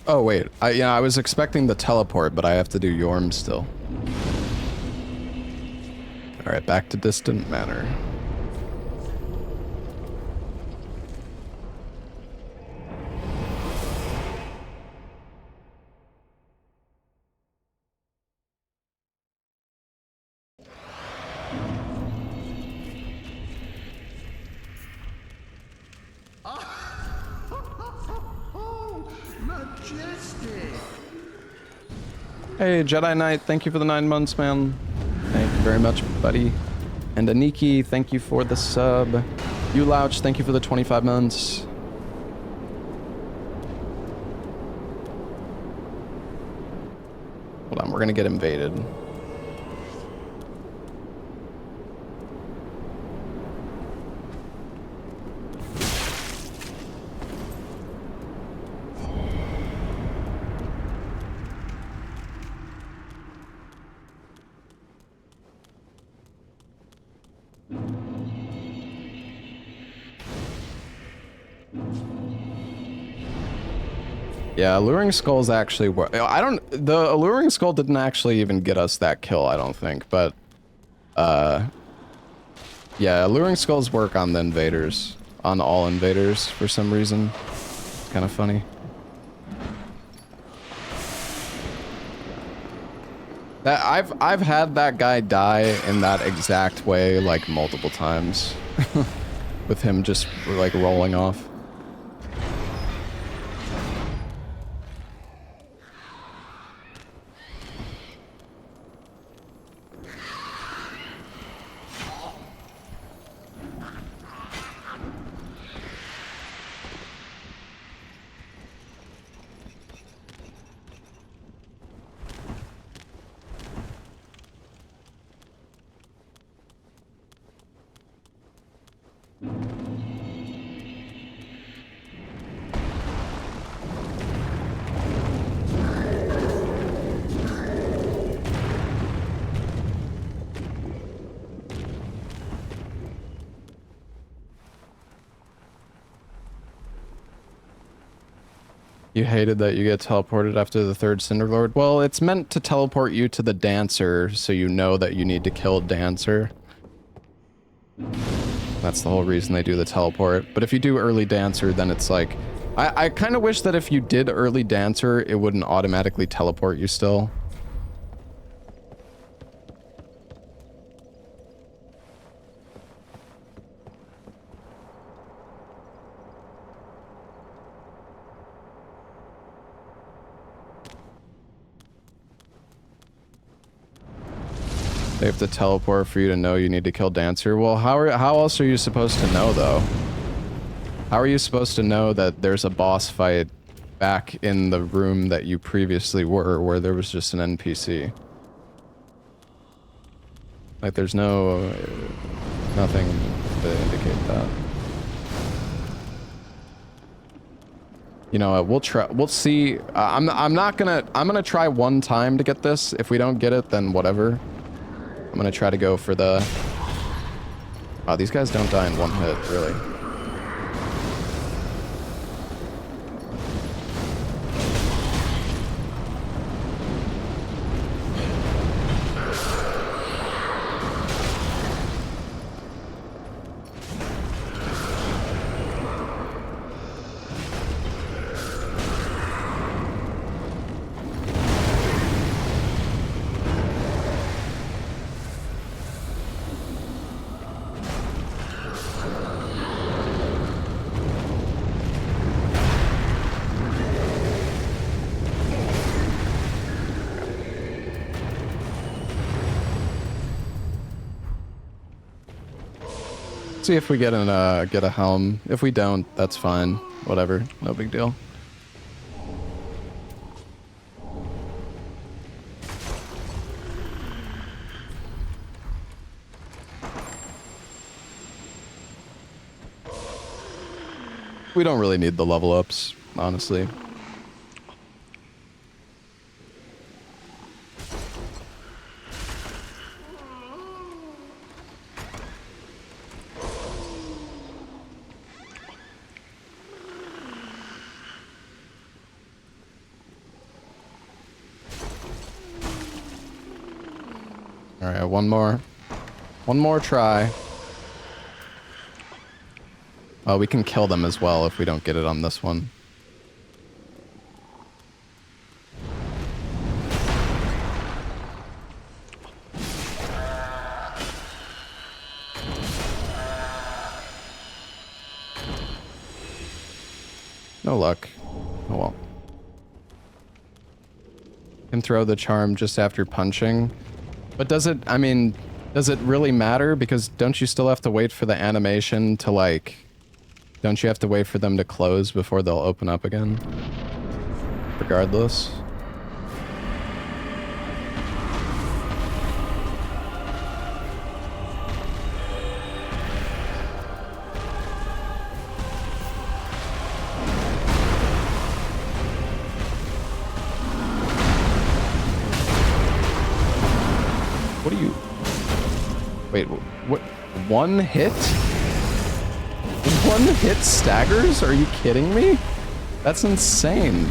Oh wait, I was expecting the teleport, but I have to do Yorm still. Alright, back to Distant Manor. Hey, Jedi Knight, thank you for the 9 months, man. Thank you very much, buddy. And Aniki, thank you for the sub. Ulouch, thank you for the 25 months. Hold on, we're gonna get invaded. Yeah, Alluring Skull's actually... The Alluring Skull didn't actually even get us that kill, I don't think, but... yeah, Alluring Skulls work on the invaders. On all invaders, for some reason. It's kind of funny. I've had that guy die in that exact way, like, multiple times. With him just, like, rolling off. You hated that you get teleported after the 3rd Cinderlord? Well, it's meant to teleport you to the Dancer, so you know that you need to kill Dancer. That's the whole reason they do the teleport. But if you do early Dancer, then it's like... I kind of wish that if you did early Dancer, it wouldn't automatically teleport you still. They have to teleport for you to know you need to kill Dancer. Well, how else are you supposed to know, though? How are you supposed to know that there's a boss fight back in the room that you previously were, where there was just an NPC? Like, there's nothing to indicate that. You know what? We'll try. We'll see. I'm gonna try one time to get this. If we don't get it, then whatever. I'm gonna try to go for the. Wow, these guys don't die in one hit, really. See if we get a helm. If we don't, that's fine. Whatever. No big deal. We don't really need the level ups, honestly. Alright, one more. One more try. Oh, we can kill them as well if we don't get it on this one. No luck. Oh well. Can throw the charm just after punching. But does it, I mean, does it really matter? Because don't you still have to wait for the animation to like, don't you have to wait for them to close before they'll open up again? Regardless. What are you... Wait, what? One hit? One hit staggers? Are you kidding me? That's insane.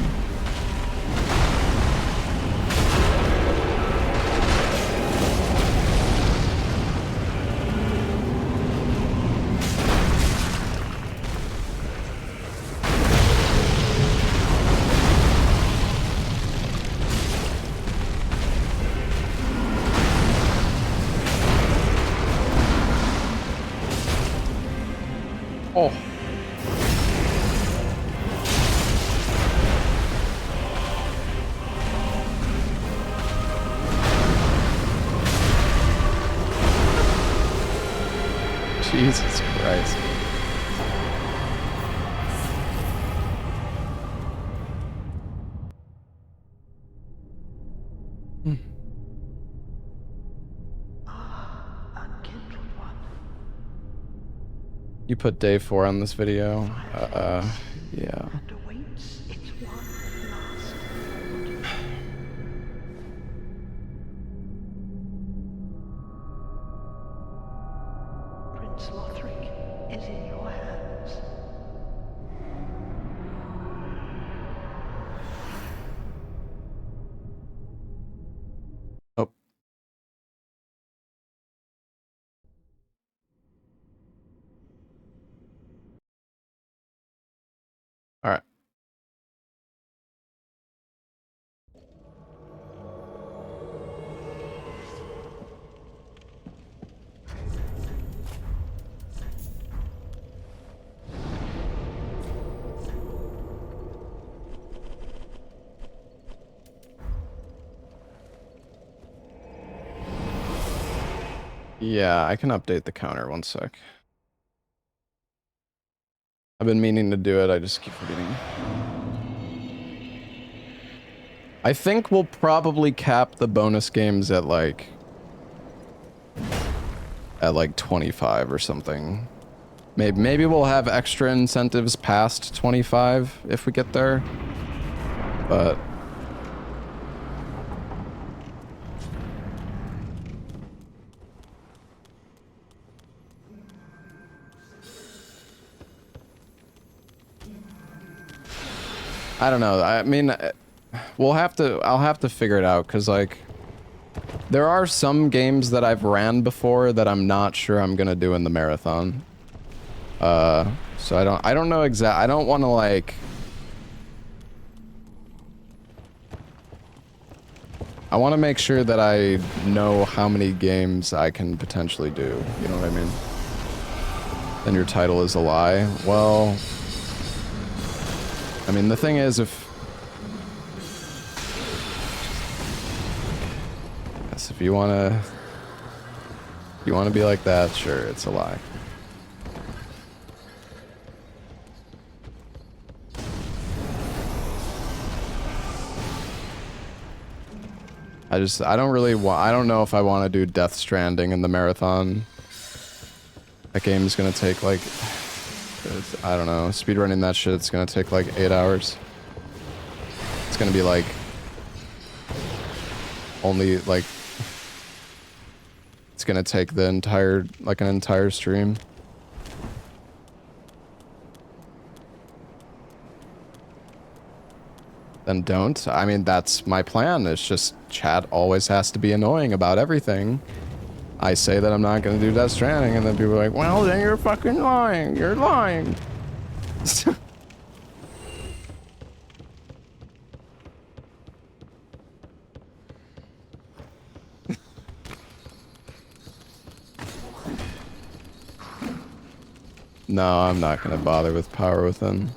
Oh. Jesus Christ. You put day 4 on this video? Yeah. Prince Lothric is in your hands. Oh. All right. Yeah, I can update the counter. One sec. I've been meaning to do it. I just keep forgetting. I think we'll probably cap the bonus games at like 25 or something. Maybe we'll have extra incentives past 25 if we get there. But I don't know. I mean, I'll have to figure it out, because like there are some games that I've ran before that I'm not sure I'm gonna do in the marathon. So I don't know I don't want to like, I want to make sure that I know how many games I can potentially do. You know what I mean? Then your title is a lie. Well, I mean, the thing is, if you wanna be like that, sure, it's a lie. I don't know if I want to do Death Stranding in the marathon. That game is gonna take like, I don't know, speedrunning that shit, it's gonna take like 8 hours. It's gonna be like, only like, it's gonna take the entire, like an entire stream. Then don't. I mean, that's my plan. It's just chat always has to be annoying about everything. I say that I'm not gonna do Death Stranding, and then people are like, well, then you're fucking lying. You're lying. No, I'm not gonna bother with Power Within.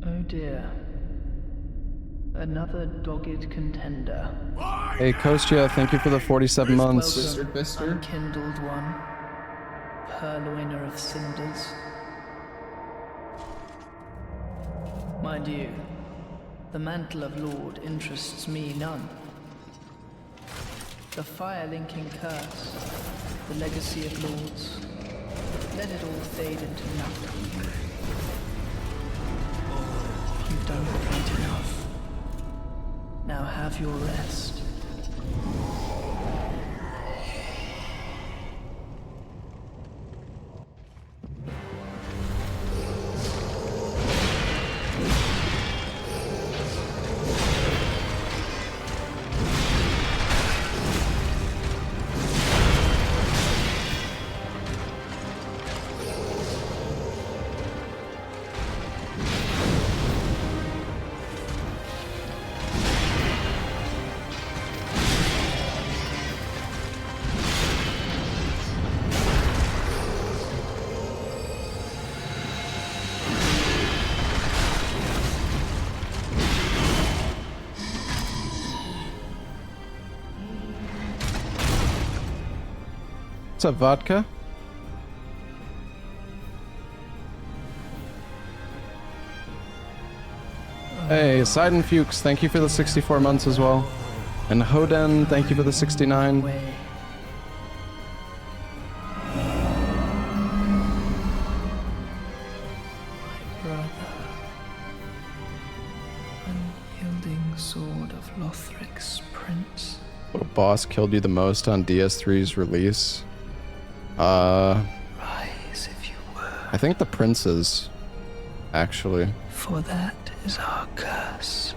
Oh dear. Another dogged contender. Hey, Kostya, thank you for the 47 months. Welcome, unkindled one, purloiner of cinders. Mind you, the mantle of Lord interests me none. The fire-linking curse, the legacy of lords, let it all fade into nothing. You've done quite enough. Now have your rest. What's up, Vodka? Hey, Sidon Fuchs, thank you for the 64 months as well. And Hoden, thank you for the 69. Way. My brother, unyielding sword of Lothric's prince. What boss killed you the most on DS3's release? Rise if you were, I think the princes, actually. for that is our curse.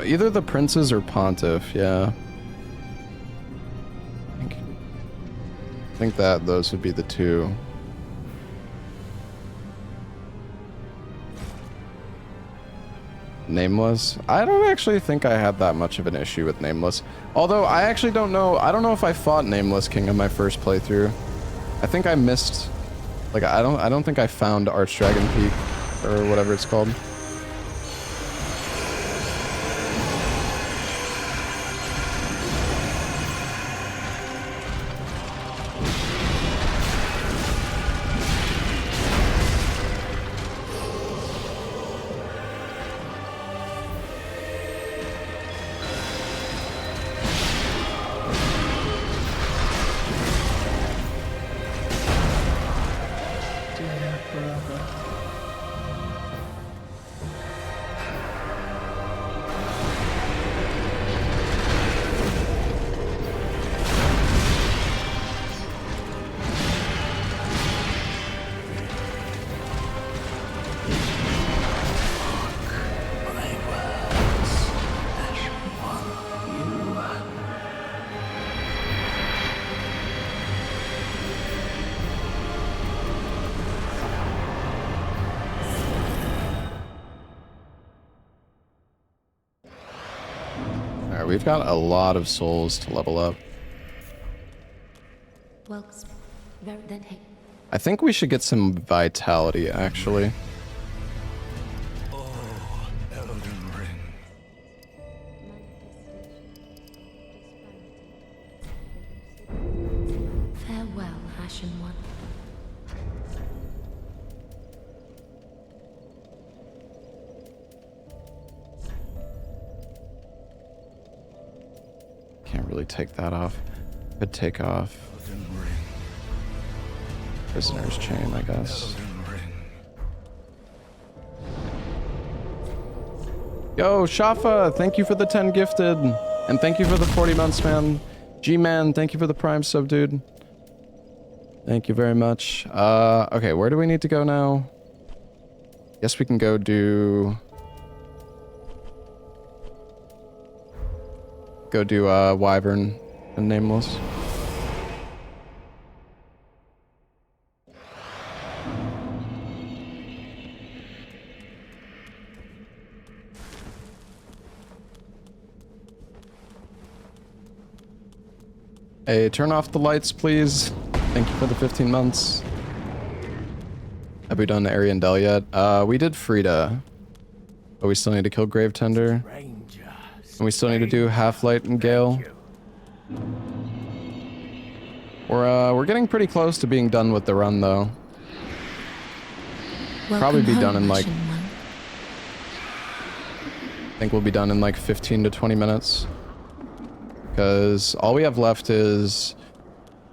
Either the princes or Pontiff, yeah. I think that those would be the two. Nameless? I don't actually think I had that much of an issue with Nameless. Although I actually don't know. I don't know if I fought Nameless King in my first playthrough. I think I missed. Like I don't think I found Archdragon Peak or whatever it's called. Dear brother. Alright, we've got a lot of souls to level up. Well, very then hey. I think we should get some vitality, actually. Oh, Elden Ring. Farewell, Ashen One. Can't really take that off. Could take off Elden Ring. Prisoner's Chain, I guess. Elden Ring. Yo, Shafa, thank you for the 10 gifted. And thank you for the 40 months, man. G-Man, thank you for the Prime sub, dude. Thank you very much. Okay, where do we need to go now? Guess we can go do... Wyvern and Nameless. Hey, turn off the lights, please. Thank you for the 15 months. Have we done Ariandel yet? We did Frida. But we still need to kill Gravetender. And we still need to do Half-Light and Gale. We're getting pretty close to being done with the run, though. Probably be done in like... I think we'll be done in like 15 to 20 minutes. Because all we have left is...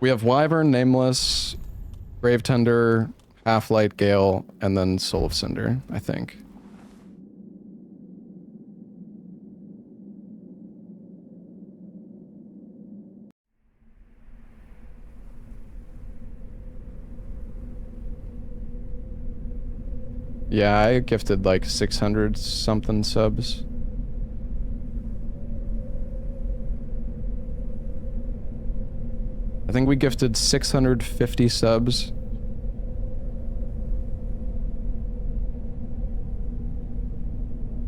We have Wyvern, Nameless, Gravetender, Half-Light, Gale, and then Soul of Cinder, I think. Yeah, I gifted like 600 something subs. I think we gifted 650 subs.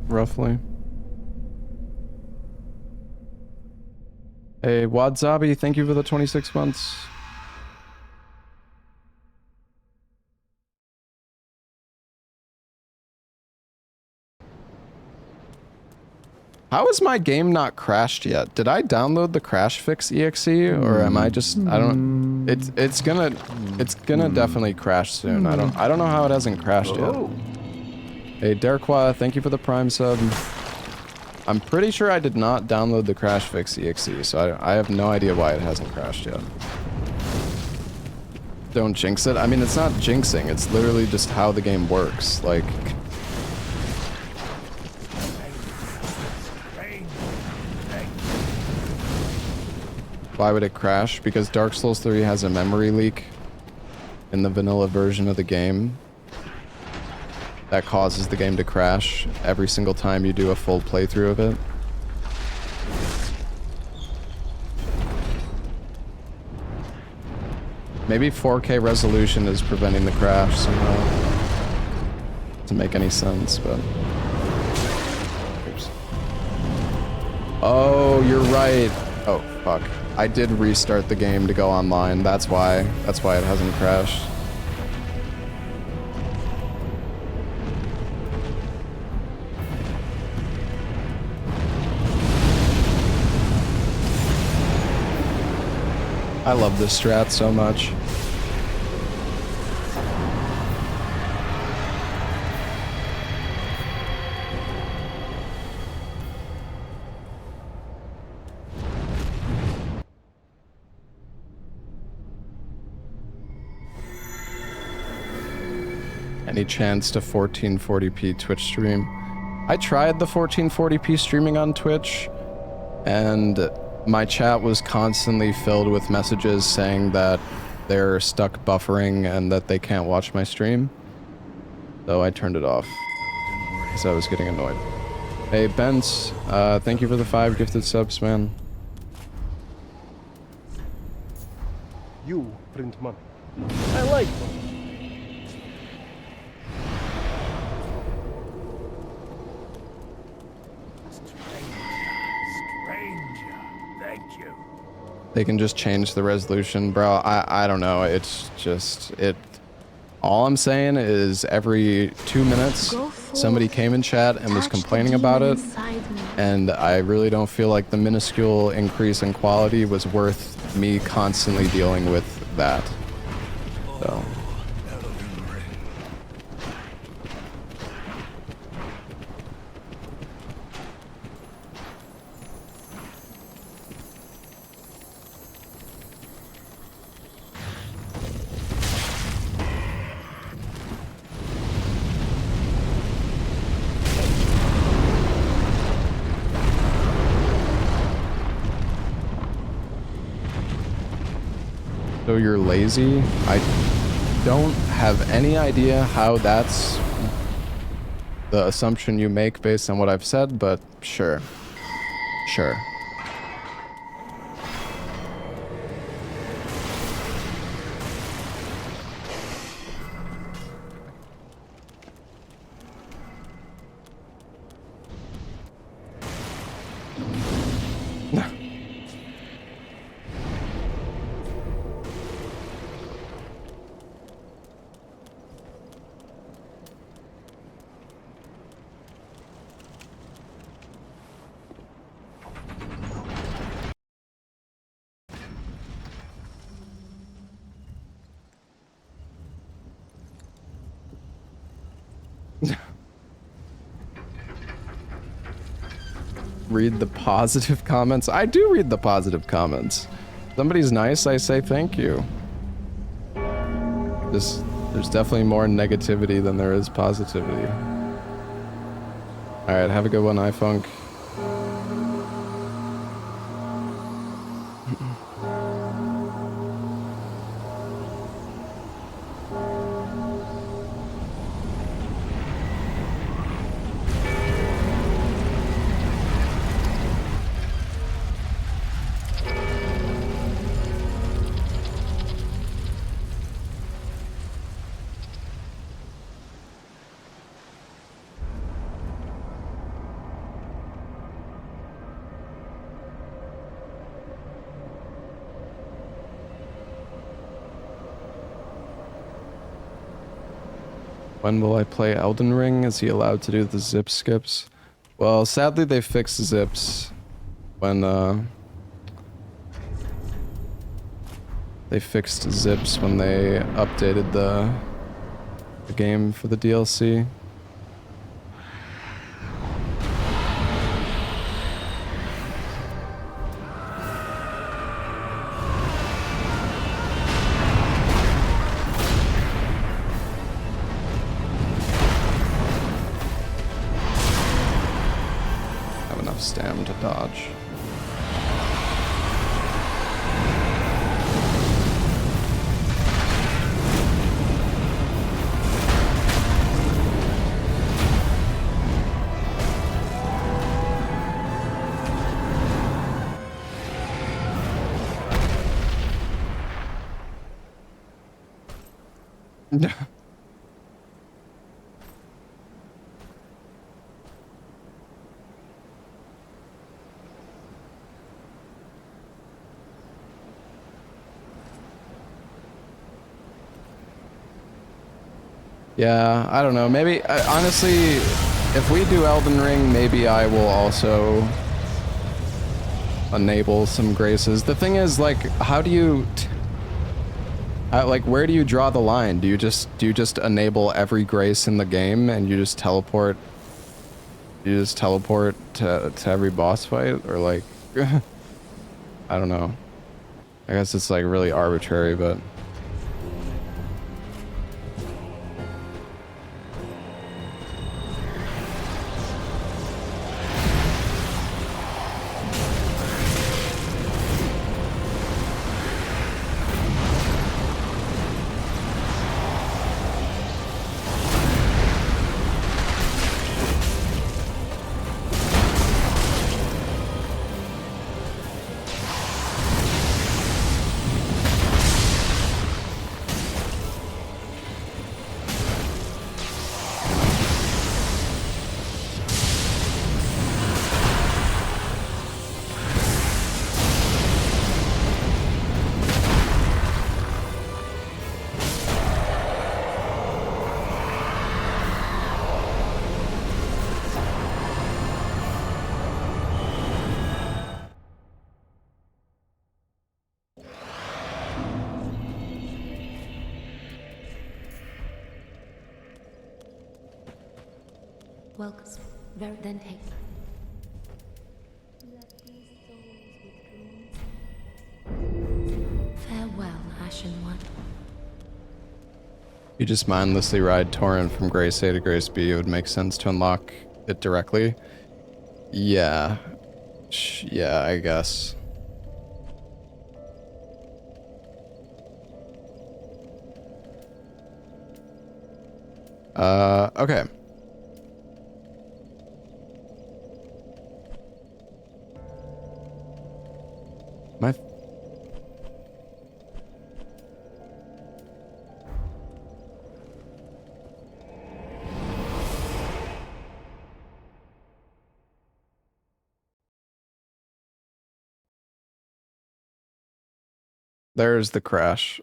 Roughly. Hey, Wadzabi, thank you for the 26 months. How is my game not crashed yet? Did I download the crash fix exe or am I just I don't it's gonna definitely crash soon. I don't know how it hasn't crashed yet. Hey Derqua, thank you for the Prime sub. I'm pretty sure I did not download the crash fix exe, so I have no idea why it hasn't crashed yet. Don't jinx it. I mean, it's not jinxing. It's literally just how the game works. Like, why would it crash? Because Dark Souls 3 has a memory leak in the vanilla version of the game that causes the game to crash every single time you do a full playthrough of it. Maybe 4K resolution is preventing the crash somehow. Doesn't make any sense, but... Oops. Oh, you're right. Oh, fuck. I did restart the game to go online. That's why. That's why it hasn't crashed. I love this strat so much. Any chance to 1440p Twitch stream? I tried the 1440p streaming on Twitch, and my chat was constantly filled with messages saying that they're stuck buffering and that they can't watch my stream. So I turned it off because I was getting annoyed. Hey, Bence, thank you for the 5 gifted subs, man. You print money. I like money. Stranger, thank you. They can just change the resolution, bro. I don't know. It's just all I'm saying is every 2 minutes somebody came in chat and was complaining about it, and I really don't feel like the minuscule increase in quality was worth me constantly dealing with that. So So you're lazy? I don't have any idea how that's the assumption you make based on what I've said, but sure. Sure. Read the positive comments. I do read the positive comments. Somebody's nice, I say thank you. There's definitely more negativity than there is positivity. Alright, have a good one, iFunk. When will I play Elden Ring? Is he allowed to do the zip skips? Well, sadly they fixed zips when they fixed zips when they updated the game for the DLC. stam to dodge. Yeah, I don't know. Maybe, honestly, if we do Elden Ring, maybe I will also enable some graces. The thing is, like, how do you, like, where do you draw the line? Do you just enable every grace in the game and you just teleport? You just teleport to every boss fight, or like, I don't know. I guess it's like really arbitrary, but. Welcome. Very then take. Farewell, Ashen One. You just mindlessly ride Torrent from Grace A to Grace B, it would make sense to unlock it directly. Yeah. Yeah, I guess. Okay. My... There's the crash.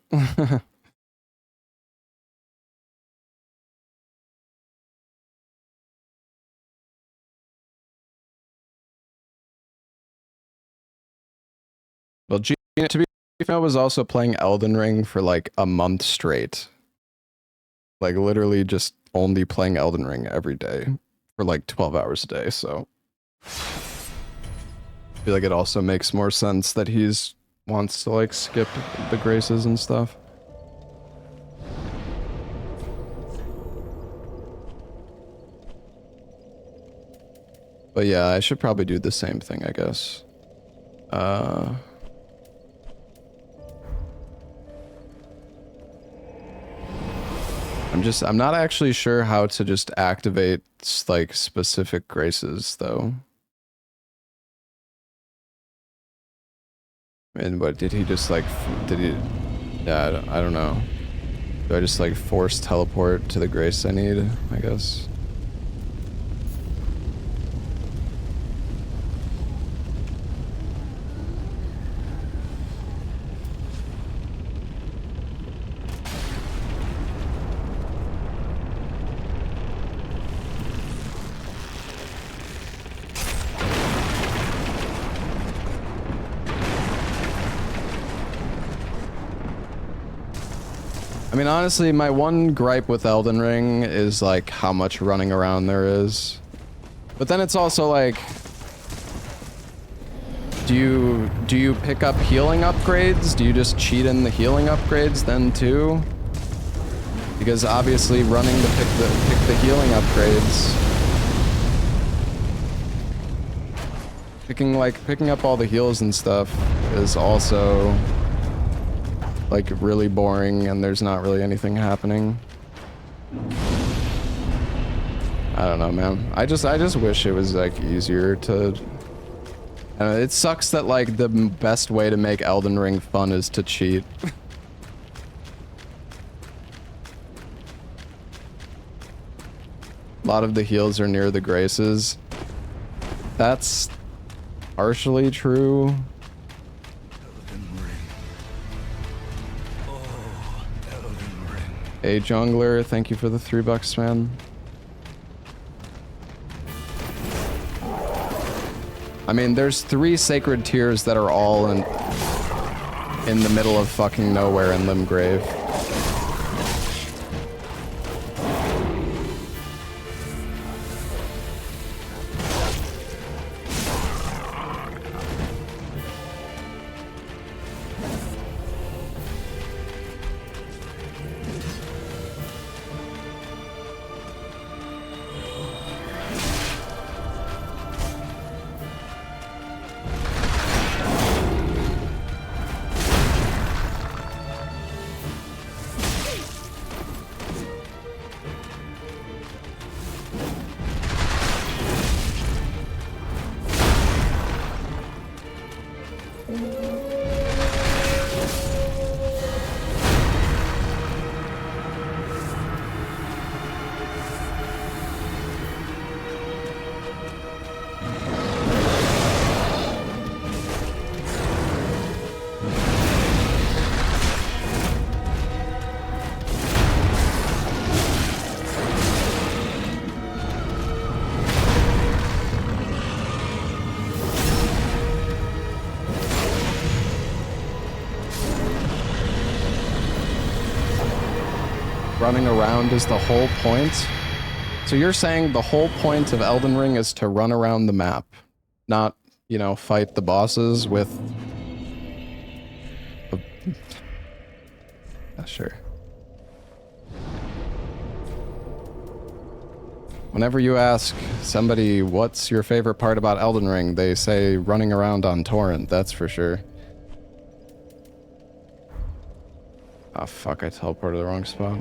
Well, Gina, to be fair, I was also playing Elden Ring for like a month straight. Like literally just only playing Elden Ring every day for like 12 hours a day, so I feel like it also makes more sense that he's wants to like skip the graces and stuff. But yeah, I should probably do the same thing, I guess. I'm not actually sure how to just activate like specific graces though. And what did he just like, yeah, I don't know. Do I just like force teleport to the grace I need, I guess? I mean, honestly, my one gripe with Elden Ring is like how much running around there is. But then it's also like, do you pick up healing upgrades? Do you just cheat in the healing upgrades then too? Because obviously running to pick the healing upgrades Picking up all the heals and stuff is also like really boring, and there's not really anything happening. I don't know, man. I just wish it was like easier to. It sucks that like the best way to make Elden Ring fun is to cheat. A lot of the heals are near the graces. That's partially true. Elden Ring. Oh, Elden Ring. Hey jungler, thank you for the $3, man. I mean, there's 3 sacred tiers that are all in the middle of fucking nowhere in Limgrave. Running around is the whole point? So you're saying the whole point of Elden Ring is to run around the map, not, you know, fight the bosses with... Sure. Whenever you ask somebody what's your favorite part about Elden Ring, they say running around on Torrent, that's for sure. Ah, fuck, I teleported to the wrong spot.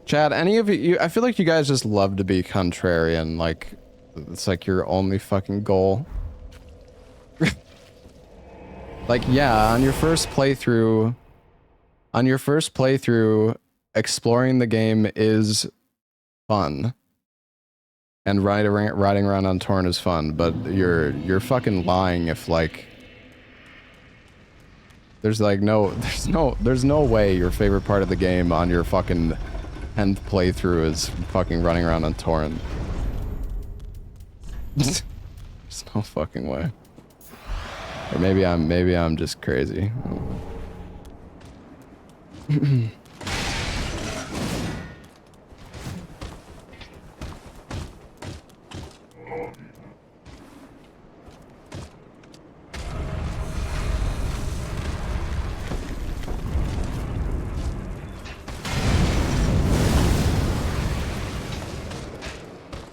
Chad, any of you, I feel like you guys just love to be contrarian, like, it's like your only fucking goal. Like, yeah, on your first playthrough, exploring the game is fun. And riding around on Torrent is fun, but you're fucking lying if, like, there's no way your favorite part of the game on your fucking 10th playthrough is fucking running around on Torrent. There's no fucking way. Or maybe I'm just crazy.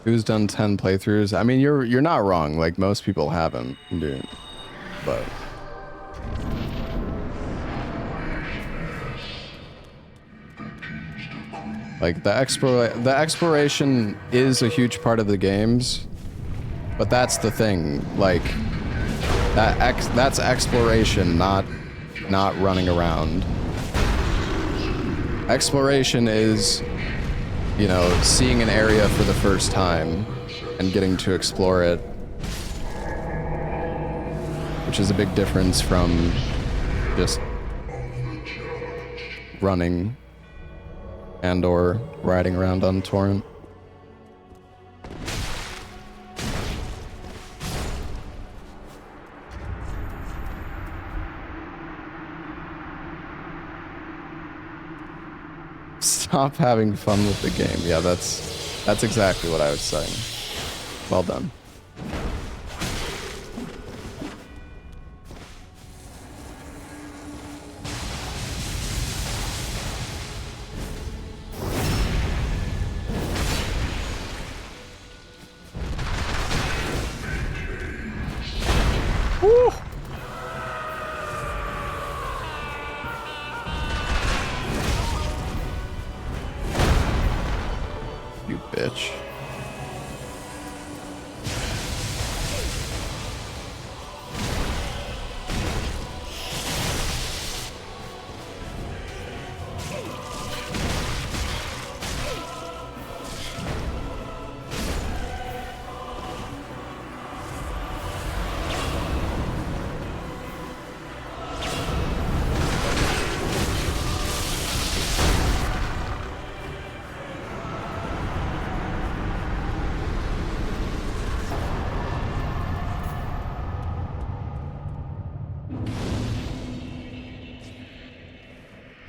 Who's done 10 playthroughs? I mean, you're not wrong. Like, most people haven't, dude. But like the exploration is a huge part of the games, but that's the thing. Like that's exploration, not running around. Exploration is, you know, seeing an area for the first time and getting to explore it, which is a big difference from just running and or riding around on Torrent. Stop having fun with the game. Yeah, that's exactly what I was saying. Well done.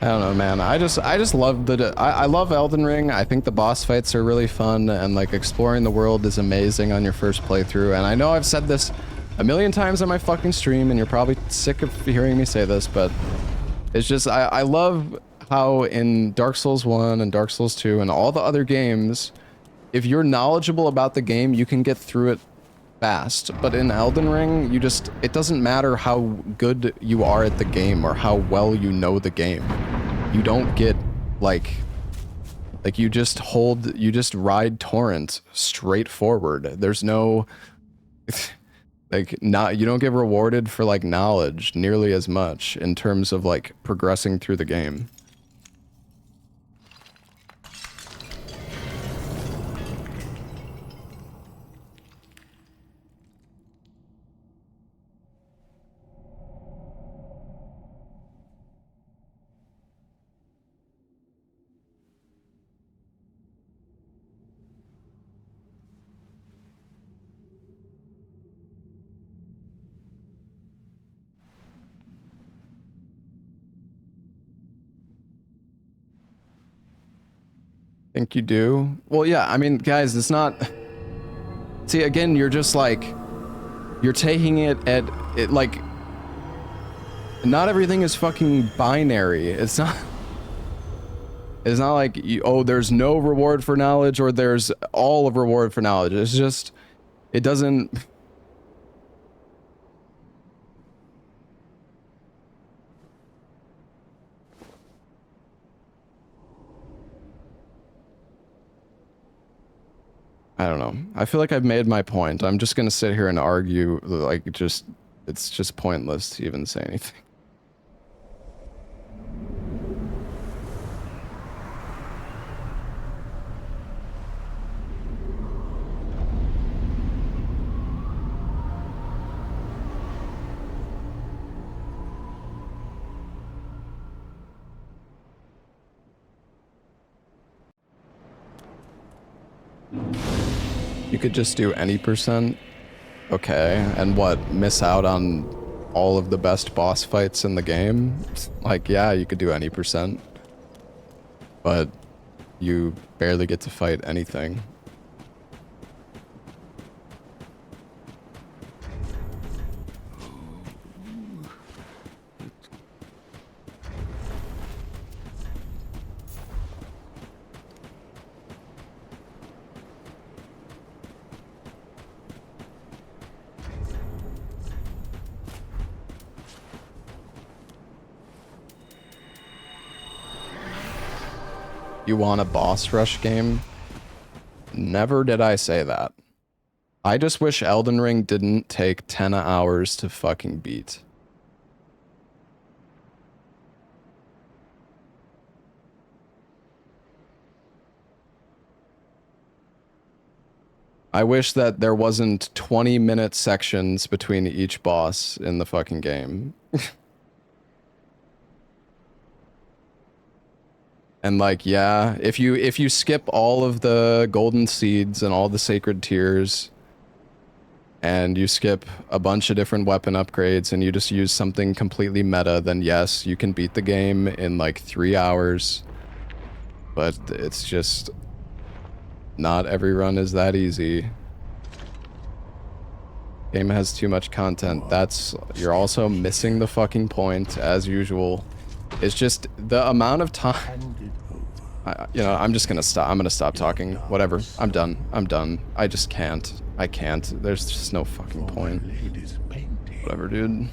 I don't know, man. I just love I love Elden Ring. I think the boss fights are really fun, and like exploring the world is amazing on your first playthrough. And I know I've said this a million times on my fucking stream, and you're probably sick of hearing me say this, but it's just I love how in Dark Souls 1 and Dark Souls 2 and all the other games, if you're knowledgeable about the game, you can get through it fast. But in Elden Ring, it doesn't matter how good you are at the game or how well you know the game. You don't get like you just ride torrent straight forward. There's no you don't get rewarded for like knowledge nearly as much in terms of like progressing through the game. Think you do? Well, yeah, I mean, guys, it's not... See, again, you're just like... You're taking it at... like... Not everything is fucking binary. It's not... It's not like, there's no reward for knowledge or there's all of reward for knowledge. It's just... It doesn't... I don't know. I feel like I've made my point. I'm just gonna sit here and argue, like, it's just pointless to even say anything. You could just do any %. Okay, and what, miss out on all of the best boss fights in the game? Like, yeah, you could do any %. But you barely get to fight anything. You want a boss rush game? Never did I say that. I just wish Elden Ring didn't take 10 hours to fucking beat. I wish that there wasn't 20-minute sections between each boss in the fucking game. And like, yeah, if you skip all of the golden seeds and all the sacred tears, and you skip a bunch of different weapon upgrades and you just use something completely meta, then yes, you can beat the game in like 3 hours. But it's just... not every run is that easy. Game has too much content. You're also missing the fucking point, as usual. It's just the amount of time... I'm just gonna stop. I'm gonna stop talking. Whatever. I'm done. I just can't. I can't. There's just no fucking point. Whatever, dude.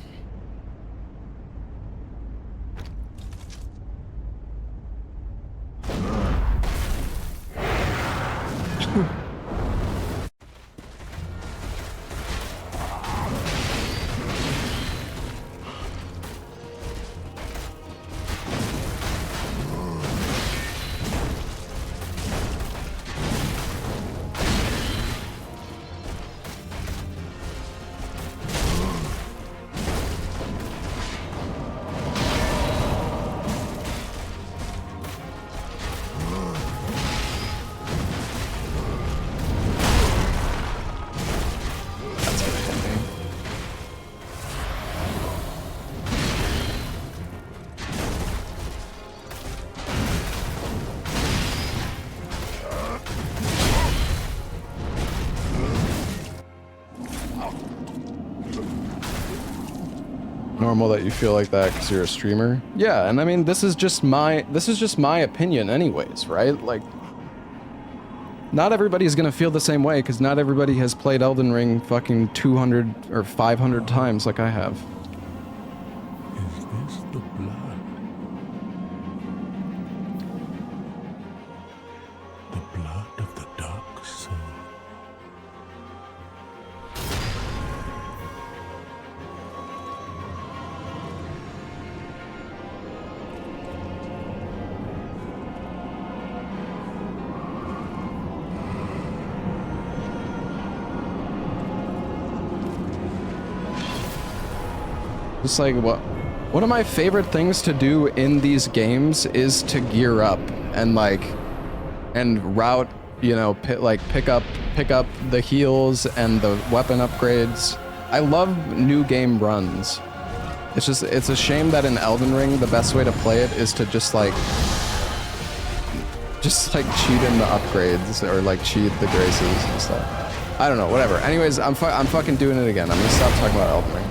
Normal that you feel like that because you're a streamer. Yeah, and I mean this is just my opinion anyways, right? Like not everybody's gonna feel the same way because not everybody has played Elden Ring fucking 200 or 500 times like I have. Is this the blood? The blood of the dark soul. Just like one of my favorite things to do in these games is to gear up and like and route, you know, pick up the heals and the weapon upgrades. I love new game runs. It's a shame that in Elden Ring the best way to play it is to just like cheat in the upgrades or like cheat the graces and stuff. I don't know, whatever. Anyways, I'm fucking doing it again. I'm gonna stop talking about Elden Ring.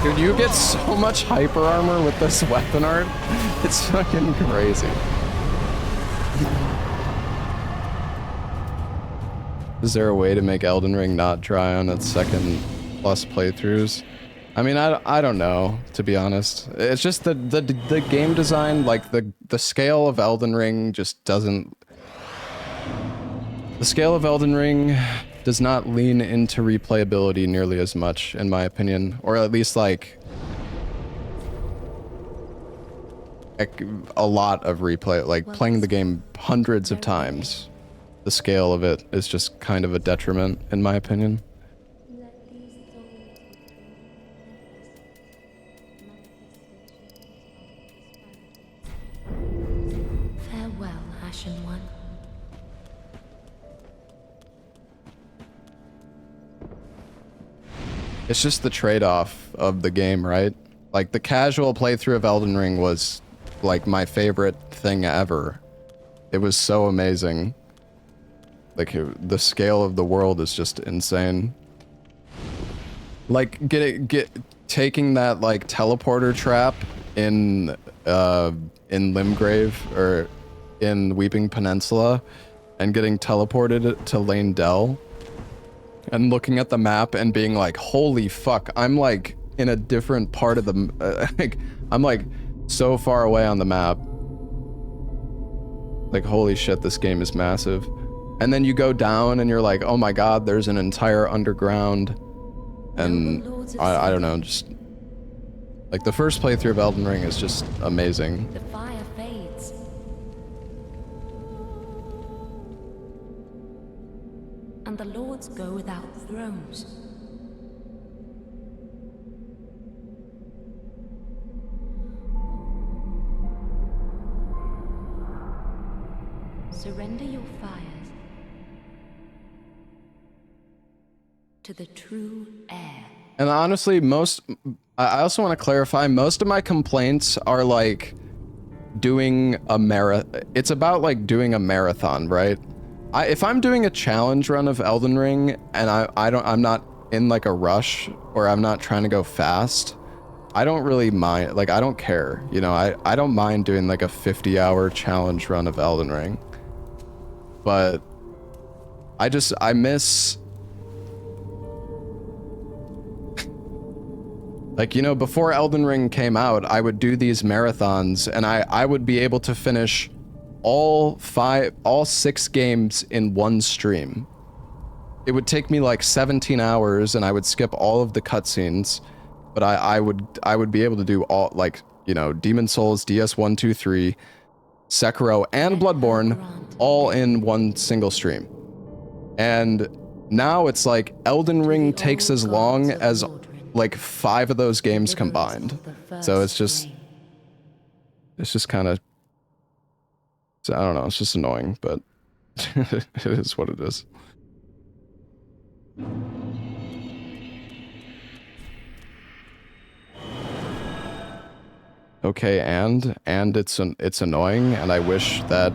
Dude, you get so much hyper armor with this weapon art. It's fucking crazy. Is there a way to make Elden Ring not dry on its second plus playthroughs? I mean, I don't know, to be honest. It's just the game design, like the scale of Elden Ring just doesn't... The scale of Elden Ring does not lean into replayability nearly as much, in my opinion. Or at least, like a lot of replay, like playing the game hundreds of times. The scale of it is just kind of a detriment, in my opinion. Farewell, Ashen One. It's just the trade-off of the game, right? Like, the casual playthrough of Elden Ring was, like, my favorite thing ever. It was so amazing. Like, the scale of the world is just insane. Like, taking that, like, teleporter trap in Limgrave, or in Weeping Peninsula, and getting teleported to Lane Dell, and looking at the map and being like, holy fuck, I'm like in a different part of the like, I'm like so far away on the map. Like, holy shit, this game is massive. And then you go down and you're like, oh my god, there's an entire underground. And I don't know, just like the first playthrough of Elden Ring is just amazing. The fire fades. And the lords go without thrones. Surrender your fires to the true heir. And honestly, I also want to clarify, most of my complaints are like doing a it's about like doing a marathon, right? If I'm doing a challenge run of Elden Ring and I'm not in like a rush or I'm not trying to go fast, I don't really mind. Like, I don't care. You know, I don't mind doing like a 50-hour challenge run of Elden Ring. But I miss, like, you know, before Elden Ring came out, I would do these marathons and I would be able to finish all 6 games in one stream. It would take me like 17 hours and I would skip all of the cutscenes, but I would be able to do all, like, you know, Demon Souls, DS1, 2, 3, Sekiro, and Bloodborne all in one single stream. And now it's like Elden Ring takes as long as like 5 of those games combined. So it's just kind of, I don't know, it's just annoying, but it is what it is. Okay, and it's annoying, and I wish that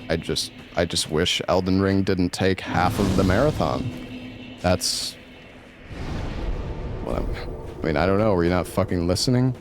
I just wish Elden Ring didn't take half of the marathon. That's, well, I mean, I don't know, were you not fucking listening?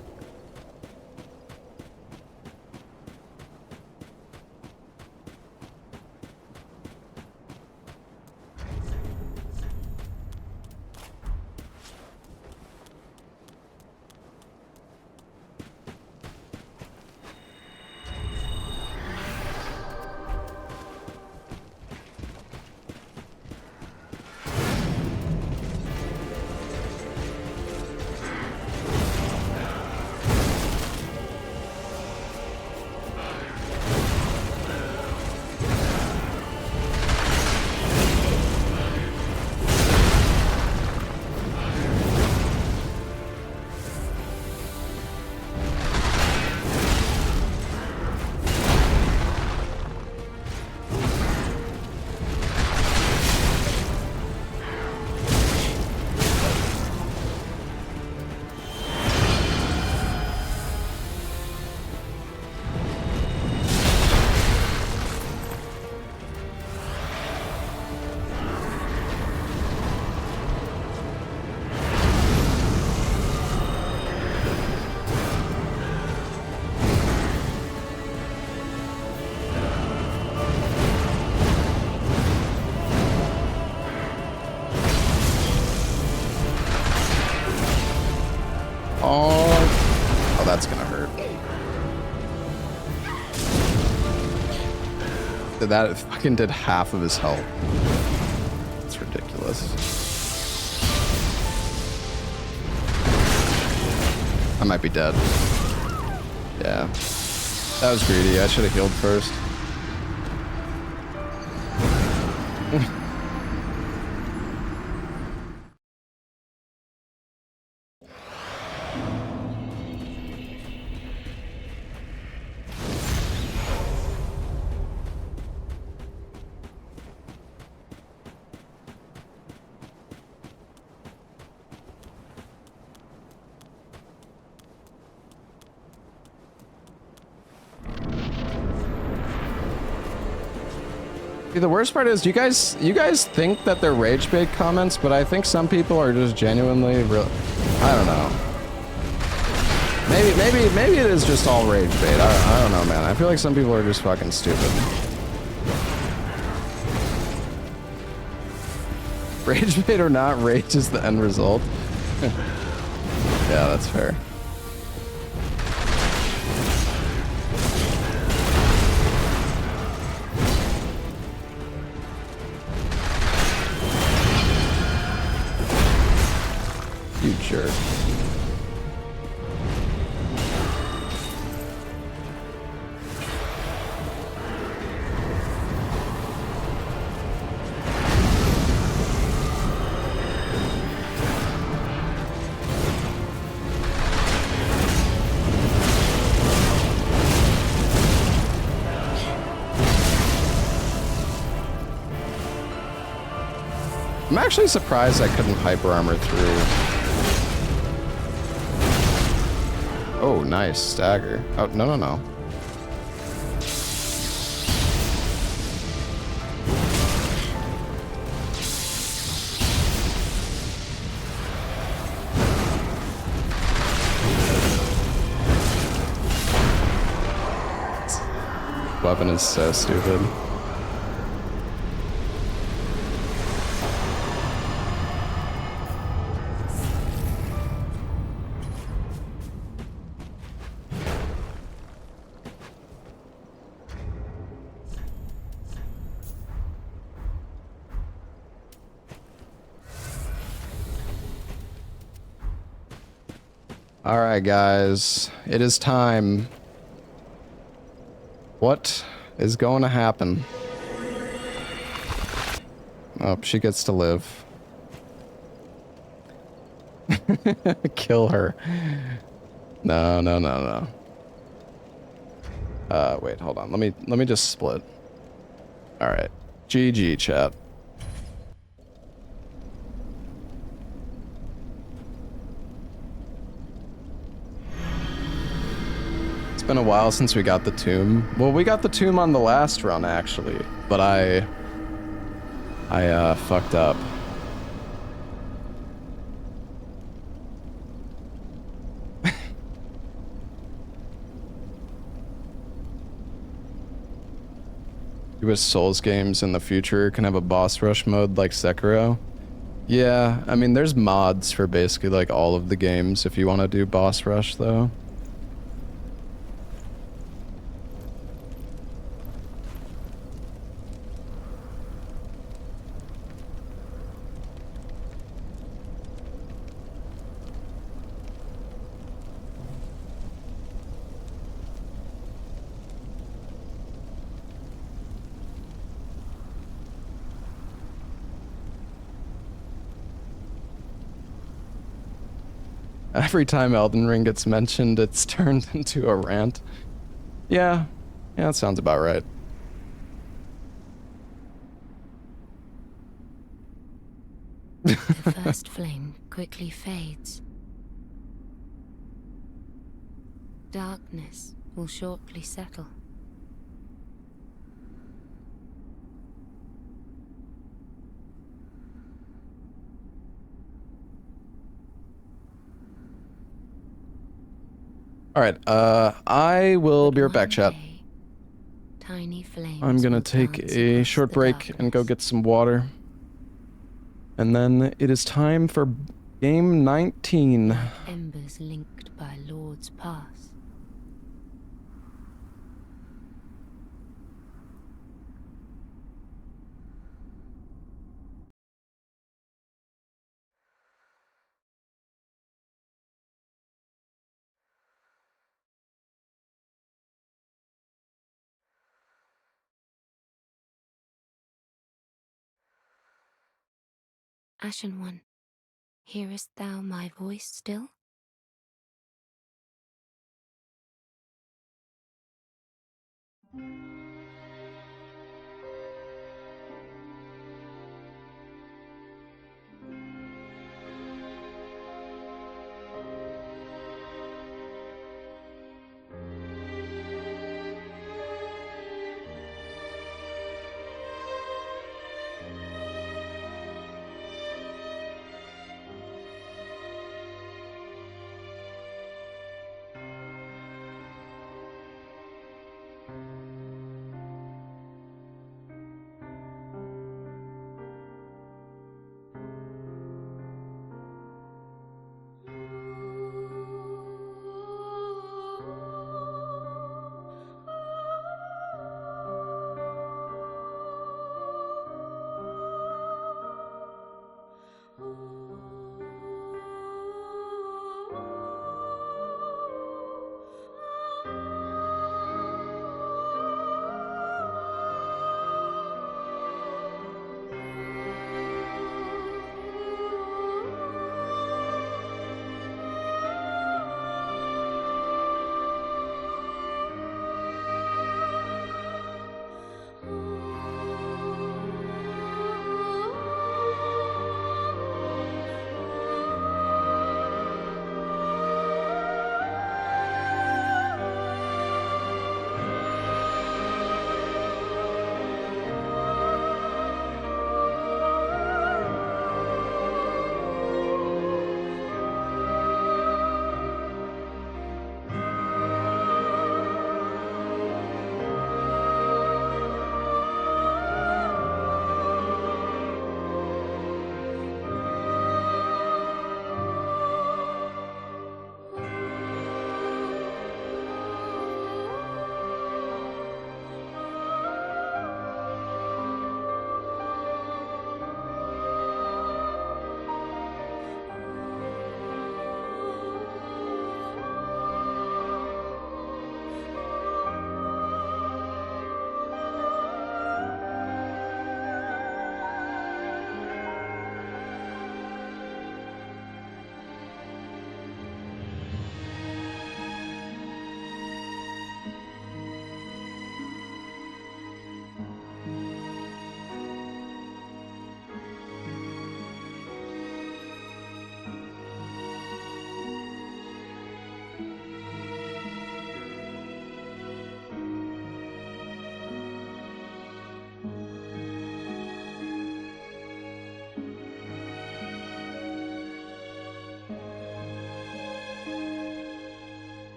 Oh, that's gonna hurt. That fucking did half of his health. It's ridiculous. I might be dead. Yeah. That was greedy. I should have healed first. The worst part is you guys think that they're rage bait comments, but I think some people are just genuinely real. I don't know. Maybe it is just all rage bait. I don't know, man. I feel like some people are just fucking stupid. Rage bait or not, rage is the end result. Yeah, that's fair. You jerk. I'm actually surprised I couldn't hyper armor through. Oh, nice. Stagger. Oh, no. weapon is so stupid. Alright, guys. It is time. What is going to happen? Oh, she gets to live. Kill her. No, no, no, no. Wait, hold on. Let me just split. Alright. GG, chat. It's been a while since we got the tomb. Well, we got the tomb on the last run, actually. But I fucked up. US Souls games in the future can have a boss rush mode like Sekiro. Yeah, I mean, there's mods for basically like all of the games if you want to do boss rush, though. Every time Elden Ring gets mentioned, it's turned into a rant. Yeah, that sounds about right. The first flame quickly fades. Darkness will shortly settle. Alright, I will be right back, chat. Tiny flames I'm gonna will take dance a across short the break and go darkness. get some water. And then it is time for game 19. Embers linked by Lord's Pass. Ashen One, hearest thou my voice still?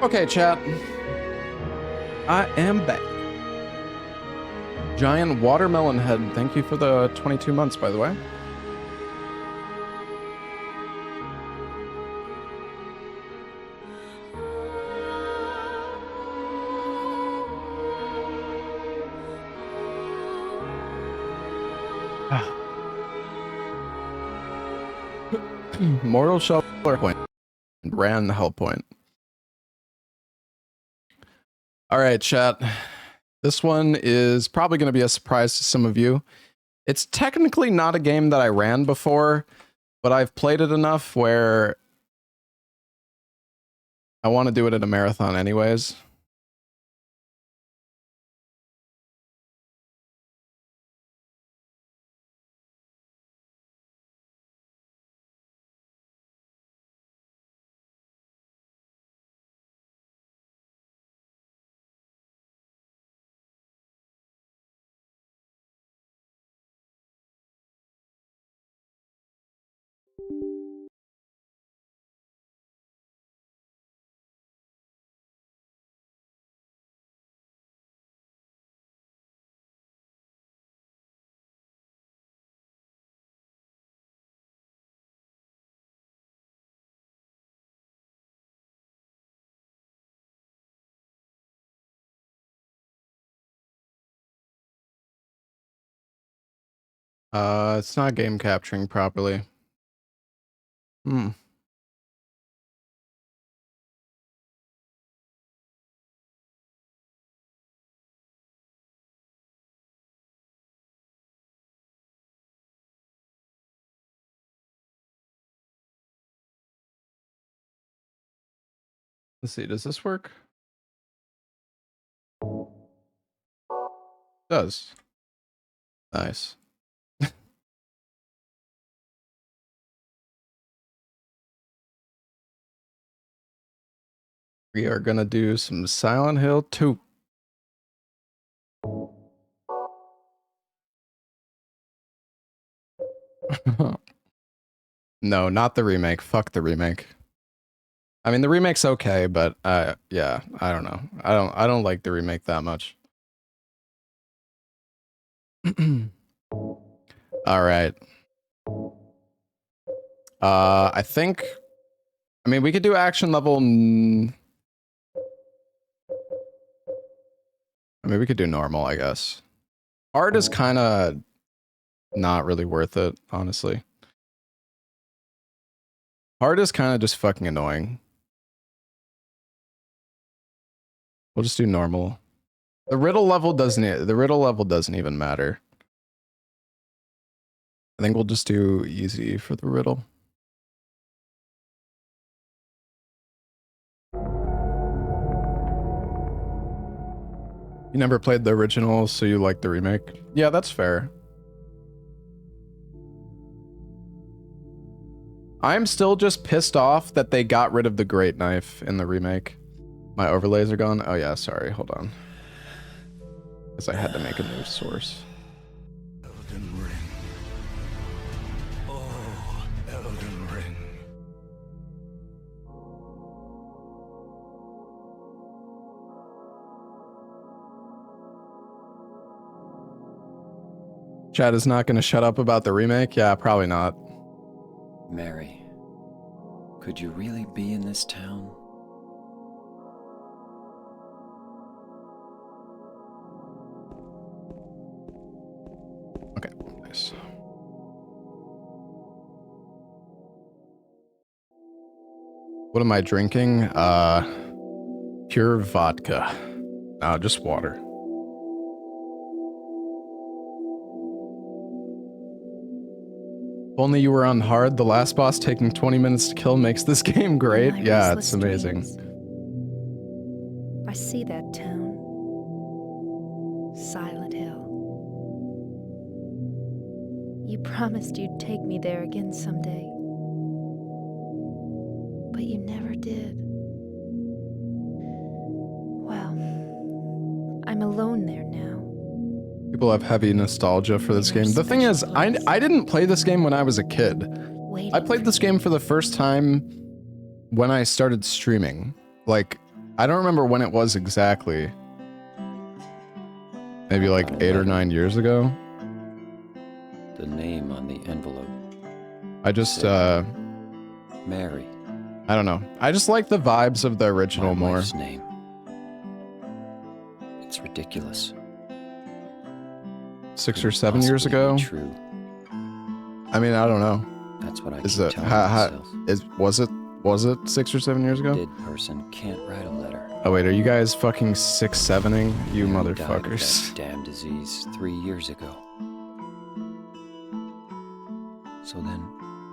Okay, chat. I am back. Giant watermelon head. Thank you for the 22 months, by the way. Mortal Shell point. Ran the help point. All right, chat. This one is probably going to be a surprise to some of you. It's technically not a game that I ran before, but I've played it enough where I want to do it in a marathon anyways. It's not game capturing properly. Hmm. Let's see, does this work? Does. Nice. We are gonna do some Silent Hill 2. No, not the remake. Fuck the remake. I mean, the remake's okay, but yeah, I don't know. I don't like the remake that much. All right. I think. I mean, we could do action level. I mean, we could do normal, I guess. Hard is kind of not really worth it, honestly. Hard is kind of just fucking annoying. We'll just do normal. The riddle level doesn't even matter. I think we'll just do easy for the riddle. You never played the original, so you like the remake? Yeah, that's fair. I'm still just pissed off that they got rid of the great knife in the remake. My overlays are gone. Oh yeah, sorry, hold on. Because I had to make a new source. Elden Ring. Oh, Elden Ring. Chad is not going to shut up about the remake? Yeah, probably not. Mary, could you really be in this town? Okay, nice. What am I drinking? Pure vodka. No, just water. If only you were on hard, the last boss taking 20 minutes to kill makes this game great. Yeah, it's amazing. I see that town. Silent Hill. You promised you'd take me there again someday. But you never did. Well, I'm alone there now. People have heavy nostalgia for this game. The thing is, I didn't play this game when I was a kid. I played this game for the first time when I started streaming. Like, I don't remember when it was exactly. Maybe like 8 or 9 years ago. The name on the envelope. I just, Mary. I don't know. I just like the vibes of the original My more. wife's name. It's ridiculous. 6 or 7 years ago? True. I mean, I don't know. That's what I Is keep it, telling how, myself. was it 6 or 7 years ago? Dead person can't write a letter. Oh wait, are you guys fucking 6-7ing? You Mary died of motherfuckers. that damn disease 3 years ago. So then,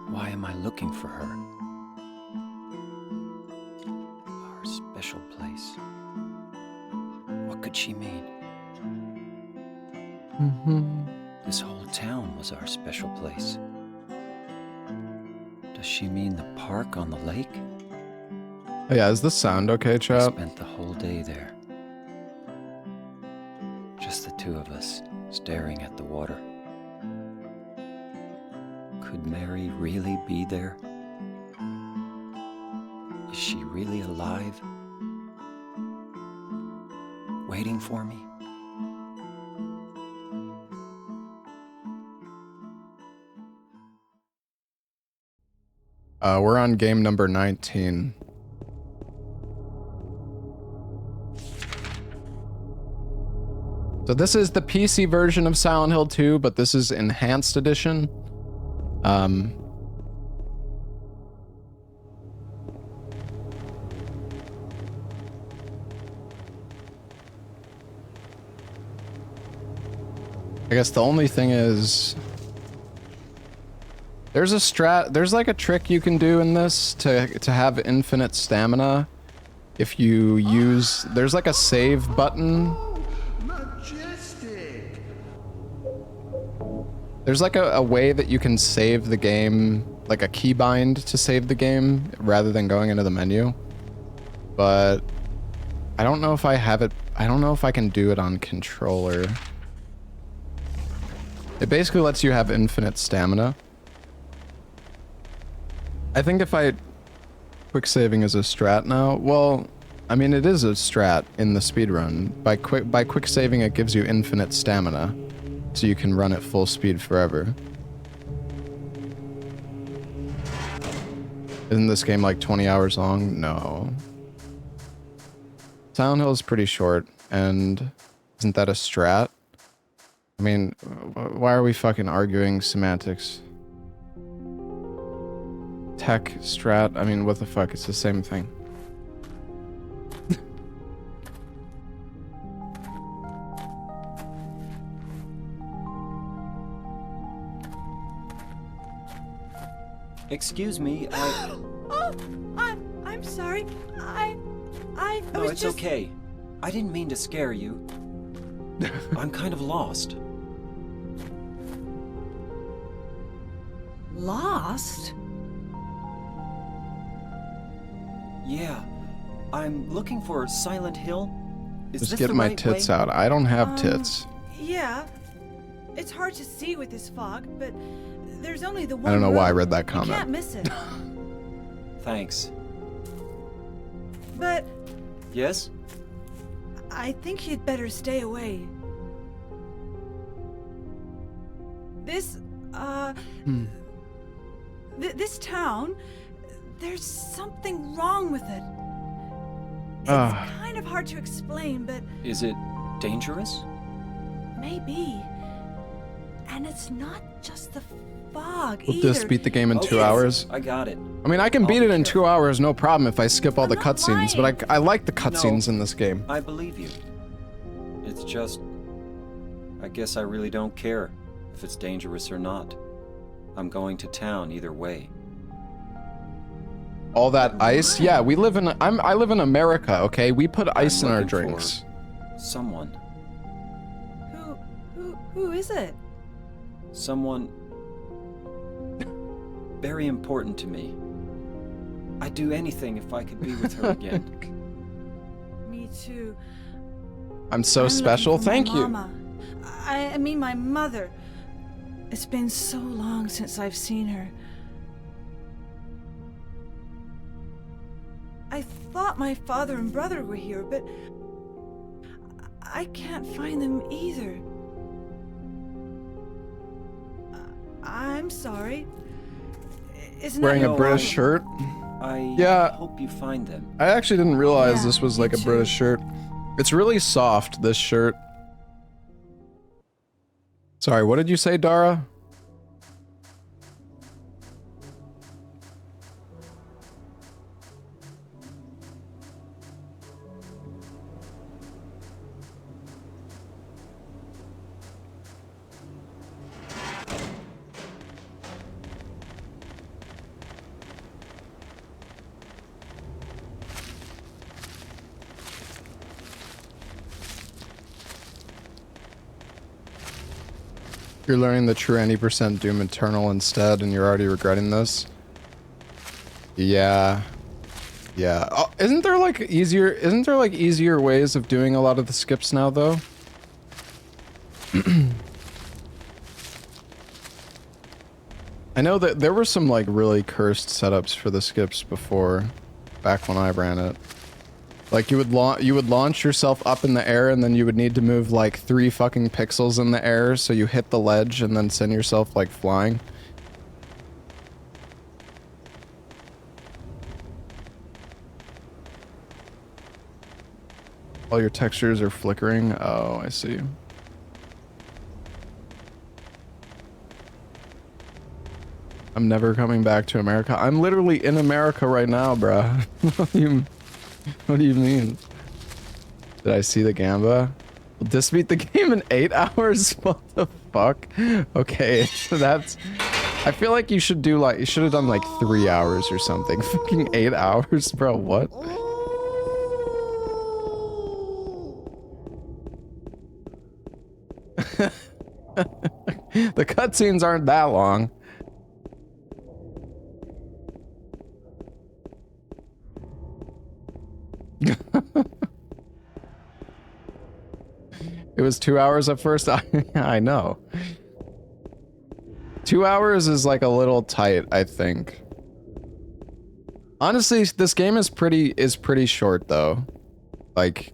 why am I looking for her? Our special place. What could she mean? This whole town was our special place. Does she mean the park on the lake? Oh, yeah, is this sound okay, I chap? spent the whole day there. Just the two of us, staring at the water. Could Mary really be there? Is she really alive? Waiting for me? We're on game number 19. So this is the PC version of Silent Hill 2, but this is enhanced edition. I guess the only thing is there's like a trick you can do in this to have infinite stamina if you use, there's like a save button. Majestic. There's like a way that you can save the game, like a keybind to save the game rather than going into the menu. But I don't know if I have it, I don't know if I can do it on controller. It basically lets you have infinite stamina. I think if I quick saving is a strat now, well, I mean it is a strat in the speedrun. By quick saving it gives you infinite stamina, so you can run at full speed forever. Isn't this game like 20 hours long? No. Silent Hill is pretty short, and isn't that a strat? I mean, why are we fucking arguing semantics? Tech, strat, I mean, what the fuck? It's the same thing. Excuse me, Oh, I'm sorry. I No, was it's just... okay. I didn't mean to scare you. I'm kind of lost. Lost? Yeah. I'm looking for Silent Hill. Is Just this get the my right tits way? out. I don't have tits. Yeah. It's hard to see with this fog, but there's only the one I don't know why I road. read that You comment. can't miss it. Thanks. But Yes? I think you'd better stay away. This, this town, there's something wrong with it. It's kind of hard to explain, but Is it dangerous? maybe. And it's not just the fog Will either. this beat the game in 2 yes, hours? I got it. I mean, I can I'll beat be it in careful. 2 hours, no problem if I skip all the I'm not cutscenes, lying. but I like the cutscenes in this game. I believe you. It's just... I guess I really don't care if it's dangerous or not. I'm going to town either way. All that ice? Yeah, we live in, I live in America, okay? We put ice in our looking for- drinks. Someone. Who is it? Someone... very important to me. I'd do anything if I could be with her again. Me too. I'm so I'm looking special, for my thank you. mama. I mean my mother. It's been so long since I've seen her. I thought my father and brother were here, but I can't find them either. I'm sorry. Isn't Wearing that a British shirt? I hope you find them. I actually didn't realize Yeah, this was me like a too. British shirt. It's really soft, this shirt. Sorry, what did you say, Dara? You're learning the true 90% Doom Eternal instead, and you're already regretting this? Yeah. Yeah. Oh, isn't there like easier ways of doing a lot of the skips now, though? I know that there were some like really cursed setups for the skips before, back when I ran it. Like you would launch yourself up in the air, and then you would need to move like 3 fucking pixels in the air, so you hit the ledge and then send yourself like flying. All your textures are flickering. Oh, I see. I'm never coming back to America. I'm literally in America right now, bruh. What do you mean? Did I see the Gamba? Will this beat the game in 8 hours? What the fuck? Okay, so that's... I feel like you should do like... You should have done like 3 hours or something. Fucking 8 hours, bro, what? The cutscenes aren't that long. It was 2 hours at first. I know. 2 hours is like a little tight, I think. Honestly, this game is pretty short though. Like,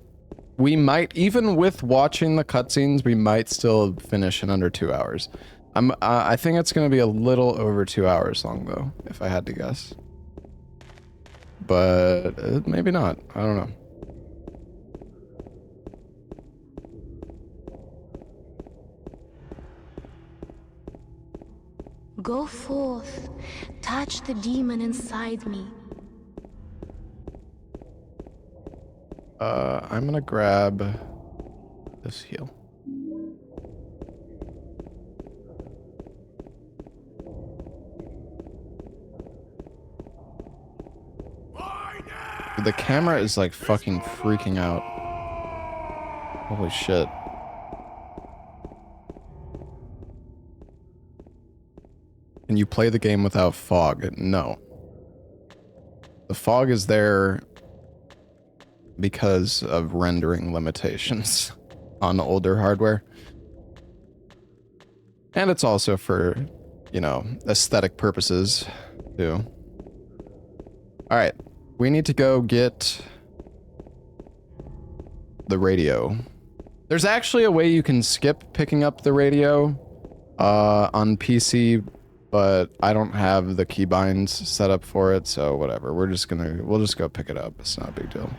we might, even with watching the cutscenes, we might still finish in under 2 hours. I think it's gonna be a little over 2 hours long though, if I had to guess. But maybe not. I don't know. Go forth, touch the demon inside me. I'm gonna grab this heal. The camera is like fucking freaking out. Holy shit. Can you play the game without fog? No. The fog is there because of rendering limitations on older hardware. And it's also for, you know, aesthetic purposes too. Alright, we need to go get the radio. There's actually a way you can skip picking up the radio on PC, but I don't have the keybinds set up for it, so whatever. We'll just go pick it up. It's not a big deal.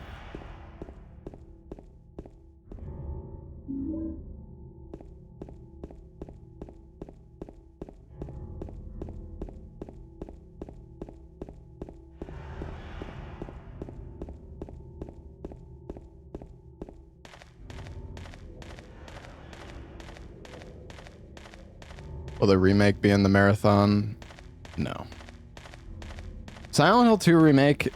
Will the remake be in the marathon? No. Silent Hill 2 remake.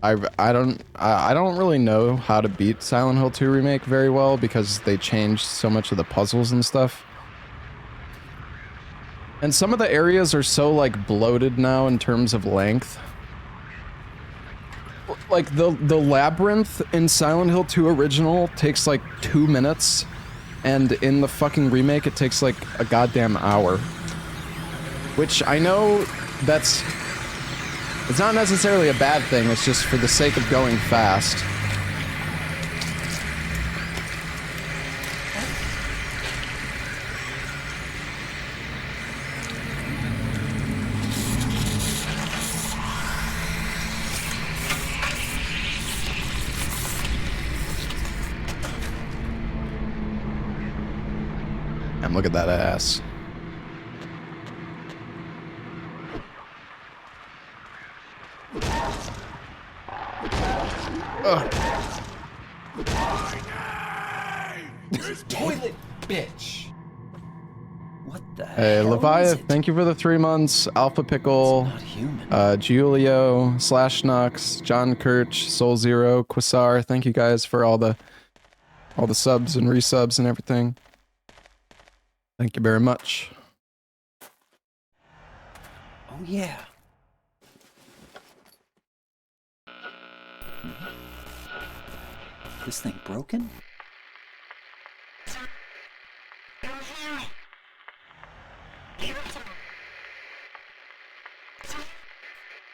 I don't really know how to beat Silent Hill 2 remake very well because they changed so much of the puzzles and stuff. And some of the areas are so like bloated now in terms of length. Like the labyrinth in Silent Hill 2 original takes like 2 minutes. And in the fucking remake, it takes like a goddamn hour. Which I know that's... It's not necessarily a bad thing, it's just for the sake of going fast. And look at that ass. Toilet, bitch. What the Hey, hell Leviath, is it? thank you for the 3 months. Alpha Pickle, Not human. Julio, Slash Nux, John Kirch, Soul Zero, Quasar. Thank you guys for all the subs and resubs and everything. Thank you very much. Oh yeah. This thing broken?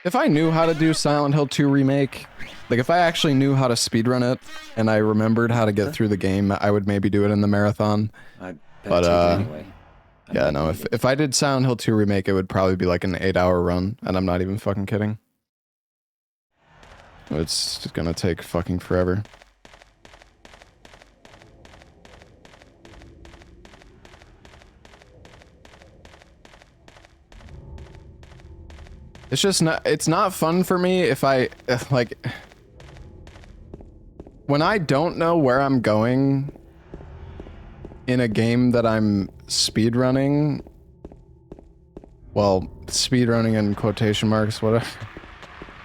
If I knew how to do Silent Hill 2 Remake, like if I actually knew how to speedrun it and I remembered how to get through the game, I would maybe do it in the marathon. I But, take it anyway. Yeah, no, if I did Silent Hill 2 Remake, it would probably be like an 8-hour run, and I'm not even fucking kidding. It's just gonna take fucking forever. It's just not, it's not fun for me if I, like, when I don't know where I'm going in a game that I'm speedrunning, well, speedrunning in quotation marks, whatever.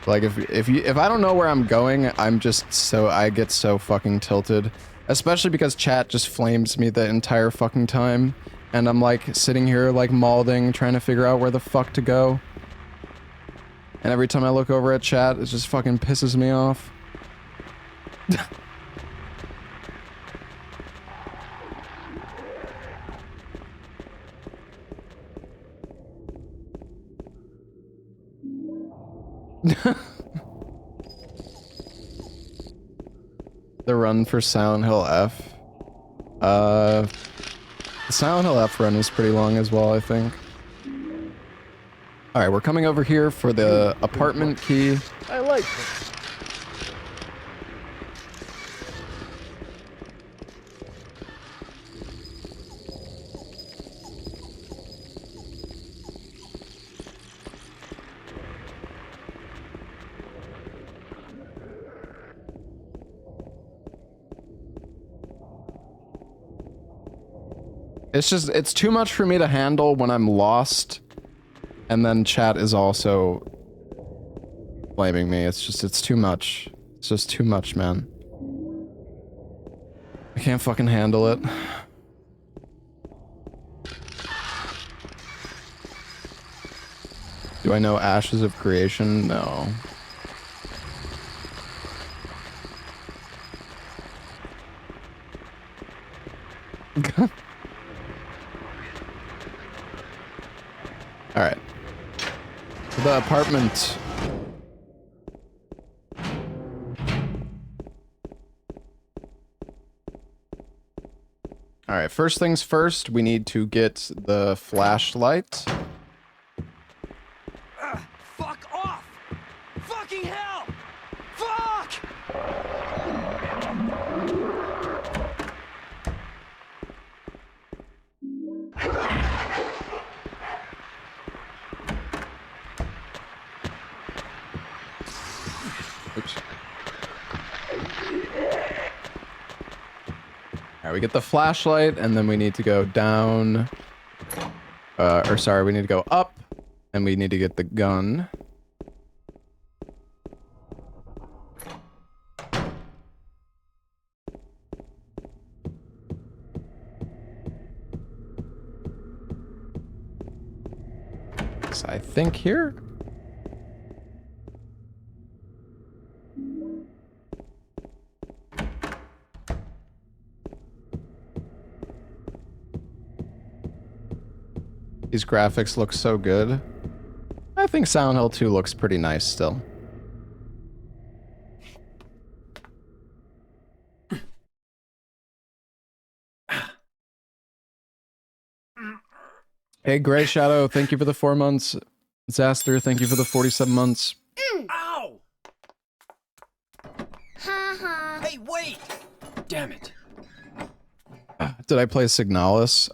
Like, if I don't know where I'm going, I'm just so, I get so fucking tilted. Especially because chat just flames me the entire fucking time. And I'm like, sitting here like mauling, trying to figure out where the fuck to go. And every time I look over at chat, it just fucking pisses me off. The run for Silent Hill F. The Silent Hill F run is pretty long as well, I think. Alright, we're coming over here for the apartment key. I like them. It's just, it's too much for me to handle when I'm lost. And then chat is also blaming me. It's just, it's too much. It's just too much, man. I can't fucking handle it. Do I know Ashes of Creation? No. Alright. The apartment. Alright, first things first, we need to get the flashlight. Fuck off! Fucking hell! Fuck! Oops. Alright, we get the flashlight, and then we need to go down. Or sorry, we need to go up, and we need to get the gun. So I think here? These graphics look so good. I think Silent Hill 2 looks pretty nice still. Hey, Gray Shadow, thank you for the 4 months. Zaster, thank you for the 47 months. Ow! Hey, wait! Damn it. Did I play Signalis?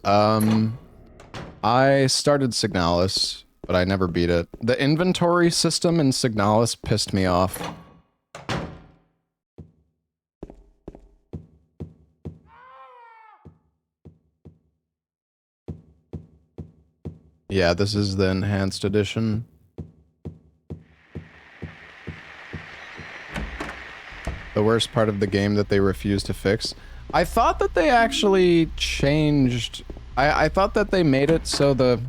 I started Signalis, but I never beat it. The inventory system in Signalis pissed me off. Yeah, this is the enhanced edition. The worst part of the game that they refuse to fix. I thought that they actually changed... I thought that they made it so the...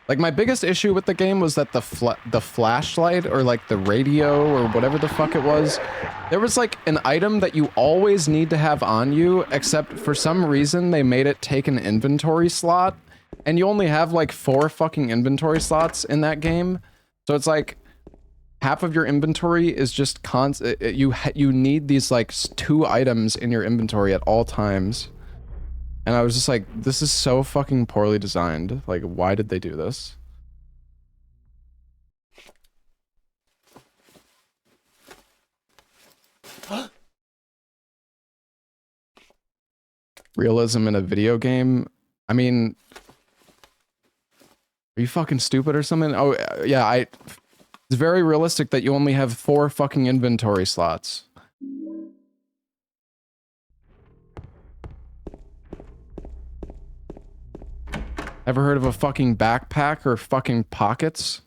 Like, my biggest issue with the game was that the flashlight, or like the radio, or whatever the fuck it was, there was like an item that you always need to have on you, except for some reason they made it take an inventory slot, and you only have like 4 fucking inventory slots in that game. So it's like, half of your inventory is just you need these like 2 items in your inventory at all times. And I was just like, this is so fucking poorly designed. Like, why did they do this? Realism in a video game? I mean... Are you fucking stupid or something? Oh, yeah, it's very realistic that you only have 4 fucking inventory slots. Ever heard of a fucking backpack or fucking pockets?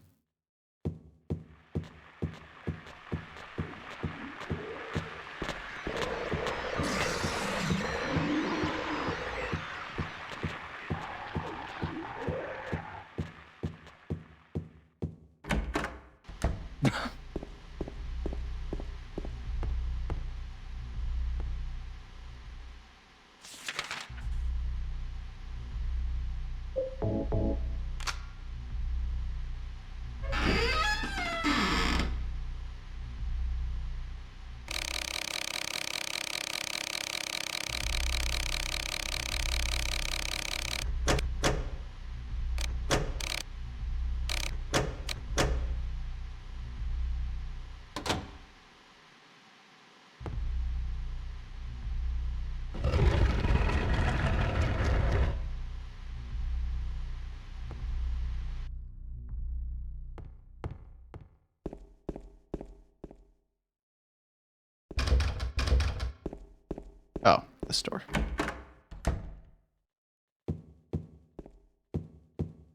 Oh, the store.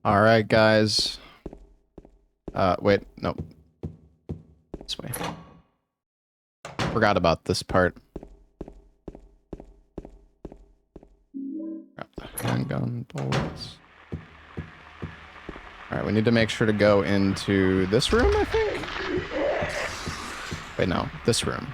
All right, guys. Wait, no. This way. Forgot about this part. Grab the handgun bullets. All right, we need to make sure to go into this room, I think? Wait, no, this room.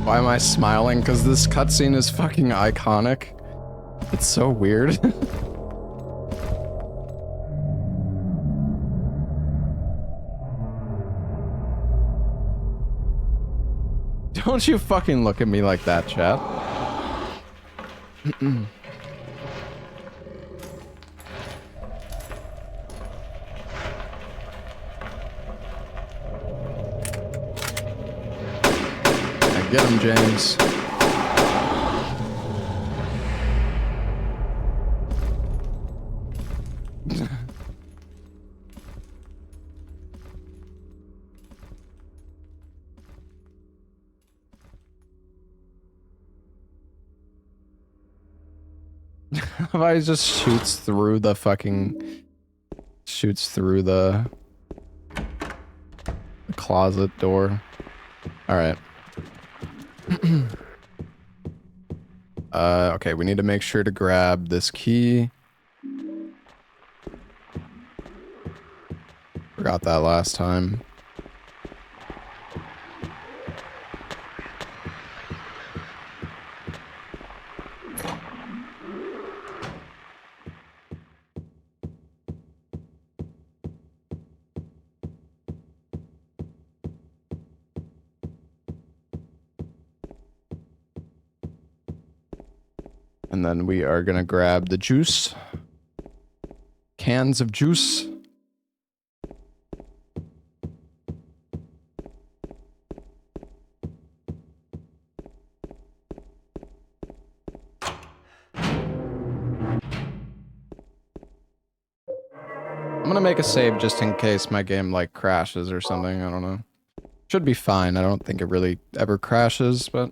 Why am I smiling? Because this cutscene is fucking iconic. It's so weird. Don't you fucking look at me like that, chat. Get him, James. He just shoots through the fucking... Shoots through the closet door. Alright. Okay, we need to make sure to grab this key. Forgot that last time. And then we are gonna grab the juice. Cans of juice. I'm gonna make a save just in case my game like crashes or something, I don't know. Should be fine, I don't think it really ever crashes, but...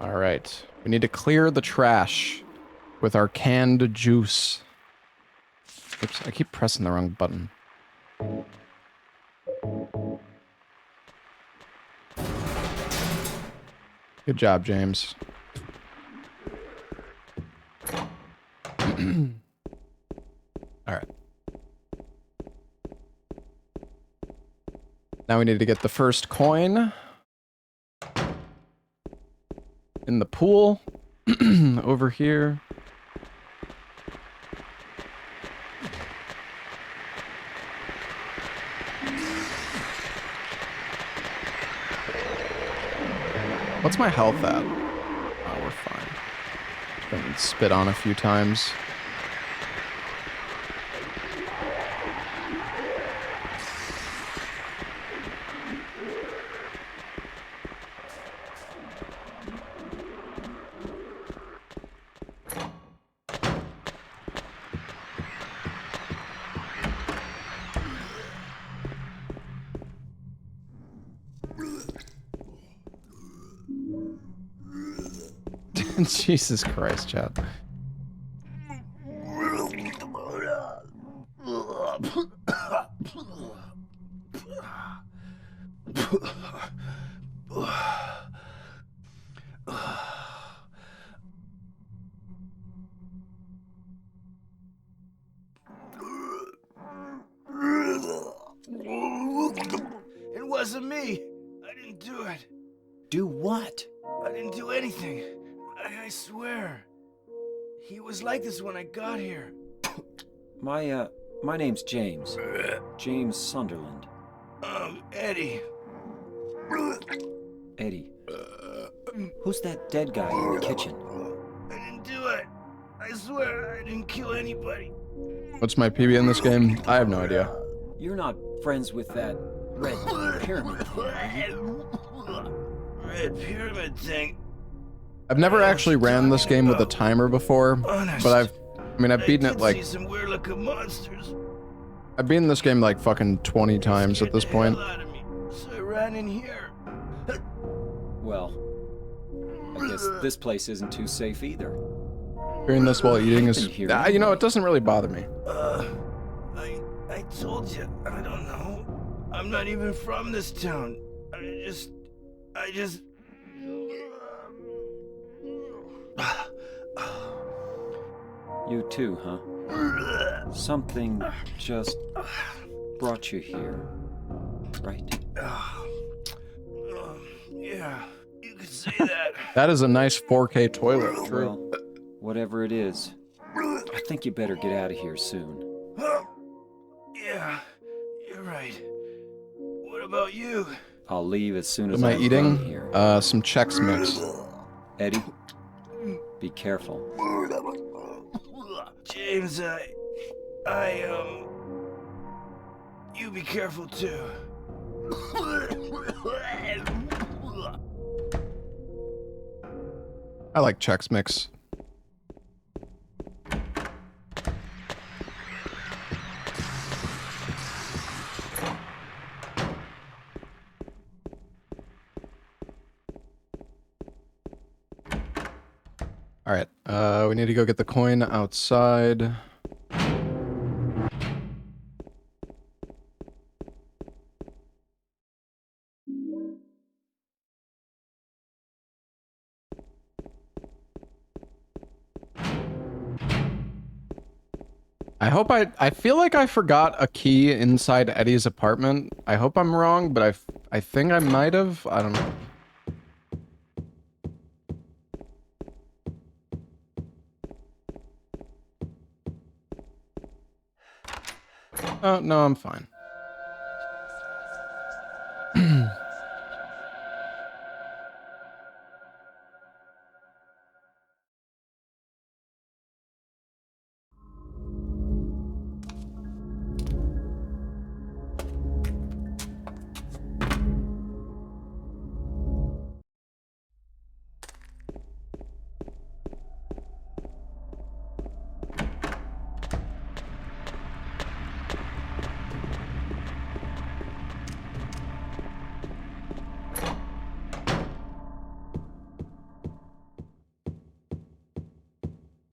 Alright, we need to clear the trash with our canned juice. Oops, I keep pressing the wrong button. Good job, James. Alright. Now we need to get the first coin. In the pool. Over here. What's my health at? Oh, we're fine. Been spit on a few times. Jesus Christ, Chad. It wasn't me. I didn't do it. Do what? I didn't do anything. I swear. He was like this when I got here. My name's James. James Sunderland. Eddie. Eddie. Who's that dead guy in the kitchen? I didn't do it. I swear I didn't kill anybody. What's my PB in this game? I have no idea. You're not friends with that red pyramid thing, are you? Red pyramid thing. I've never actually ran this game with a timer before, Honest. but I've beaten it like... see some weird looking monsters. I've beaten this game like fucking 20 times at this point. Scared the hell out of me, so I ran in here. Well, I guess this place isn't too safe either. Hearing this while eating is... Hear you know, it doesn't really bother me. I told you, I don't know. I'm not even from this town. I just... You too, huh? Something just brought you here, right? Yeah, you could say that. That is a nice 4K toilet, true. Well, whatever it is, I think you better get out of here soon. Yeah, you're right. What about you? I'll leave as soon as Am I I'm eating? done here. Some Chex Mix. Eddie, be careful. James, you be careful too. I like Chex Mix. All right, we need to go get the coin outside. I feel like I forgot a key inside Eddie's apartment. I hope I'm wrong, but I think I might have. I don't know. Oh, no, I'm fine.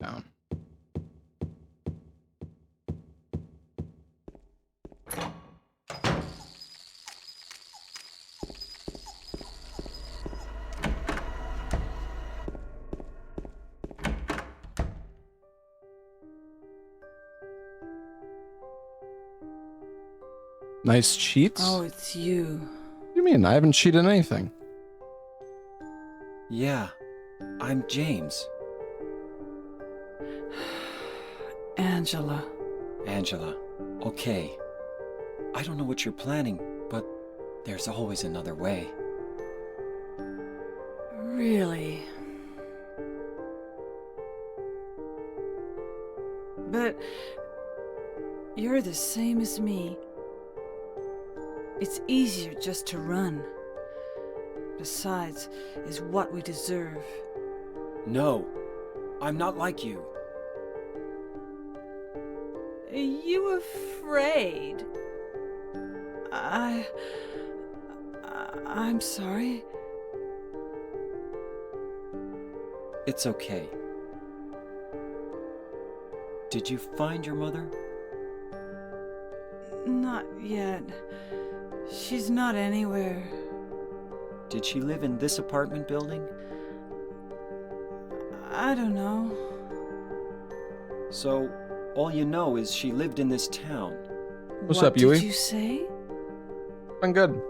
Down. Nice cheats? Oh, it's you. What do you mean? I haven't cheated anything. Yeah, I'm James. Angela. Angela, okay. I don't know what you're planning, but there's always another way. Really? But you're the same as me. It's easier just to run. Besides, is what we deserve. No, I'm not like you. Are you afraid? I'm sorry. It's okay. Did you find your mother? Not yet. She's not anywhere. Did she live in this apartment building? I don't know. So, all you know is she lived in this town. What's What up, Yui? did you say? I'm good.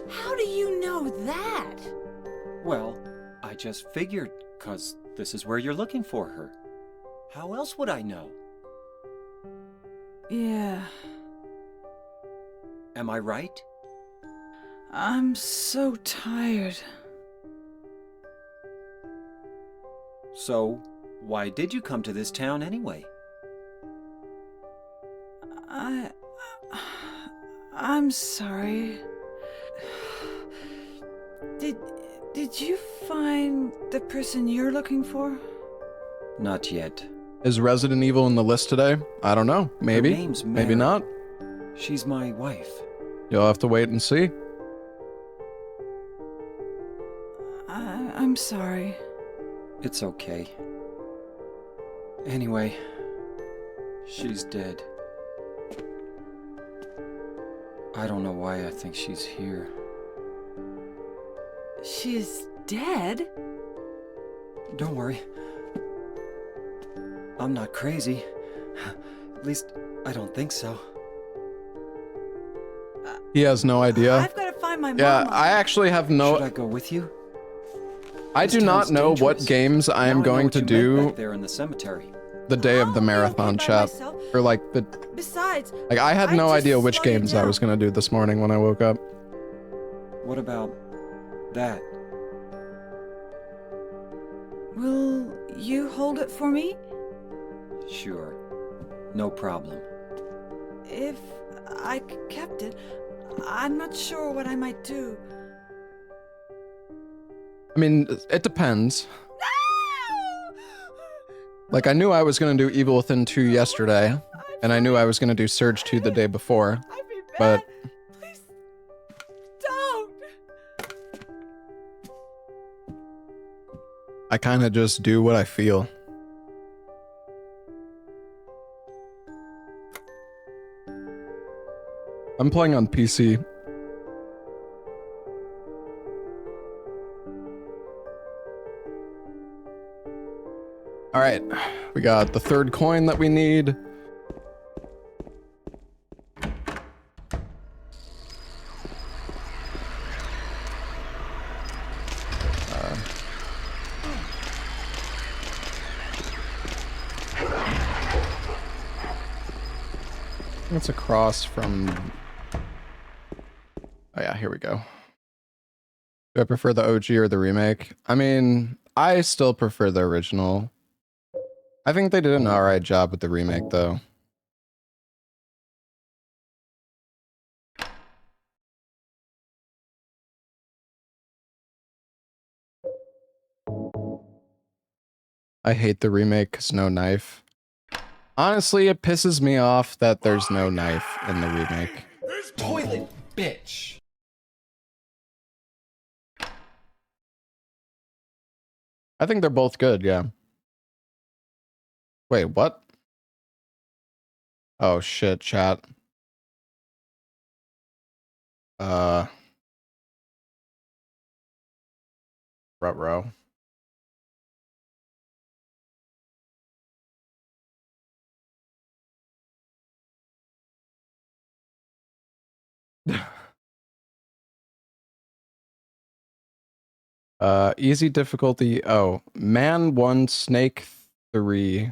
How do you know that? Well, I just figured, 'cause this is where you're looking for her. How else would I know? Yeah. Am I right? I'm so tired. So, why did you come to this town anyway? I'm sorry. Did you find the person you're looking for? Not yet. Is Resident Evil in the list today? I don't know. Maybe. Her name's Maybe Mary. not. She's my wife. You'll have to wait and see. I'm sorry. It's okay. Anyway, she's dead. I don't know why I think she's here. She's dead? Don't worry. I'm not crazy. At least, I don't think so. He has no idea. I've got to find my Yeah, mama. I actually have Should no... I go with you? I This do not town's know what dangerous. games I Now am know going what to you meant do back there in the cemetery. the day of the I'll be marathon okay by chat. myself. Or like the... Besides, Like, I had I no just idea which slowed it games I was down. going to do this morning when I woke up. What about that? will you hold it for me? Sure. No problem. if I kept it, I'm not sure what I might do. I mean, it depends. No! Like, I knew I was gonna do Evil Within 2 yesterday, and I knew I was gonna do Surge 2 the day before, I'd be but... bad. Please, don't! I kinda just do what I feel. I'm playing on PC. Alright, we got the third coin that we need. It's across from... Oh yeah, here we go. Do I prefer the OG or the remake? I mean, I still prefer the original. I think they did an alright job with the remake, though. I hate the remake because no knife. Honestly, it pisses me off that there's no knife in the remake. Toilet, bitch. I think they're both good, yeah. Wait, what? Oh shit, chat. Ruh-roh. Easy difficulty. Oh, man 1, snake 3.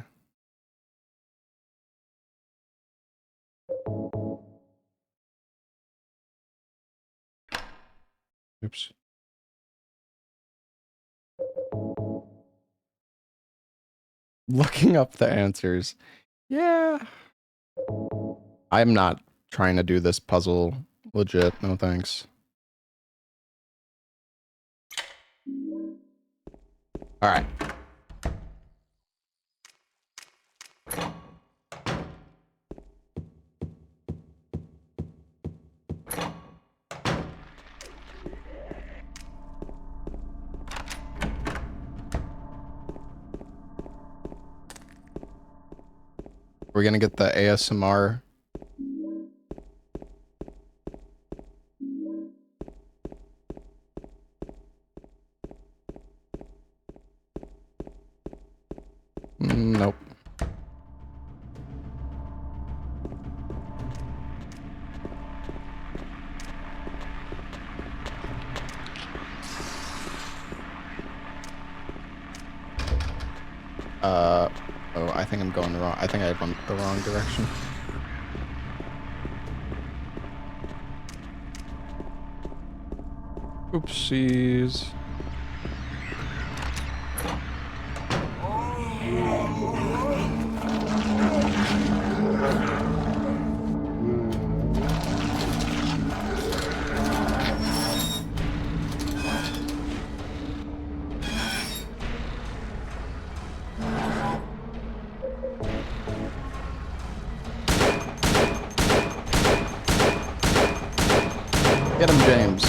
Oops. Looking up the answers. Yeah. I'm not trying to do this puzzle legit. No thanks. All right. We're gonna get the ASMR. Nope. Oh, I think I'm going the wrong. I think I went the wrong direction. Oopsies. Get him, James.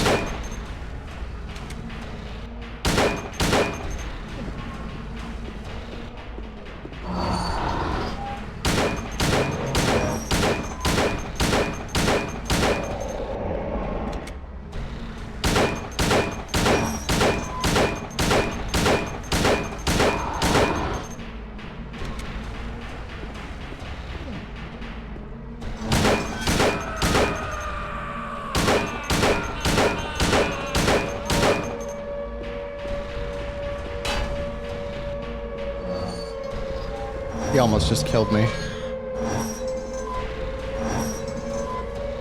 He almost just killed me.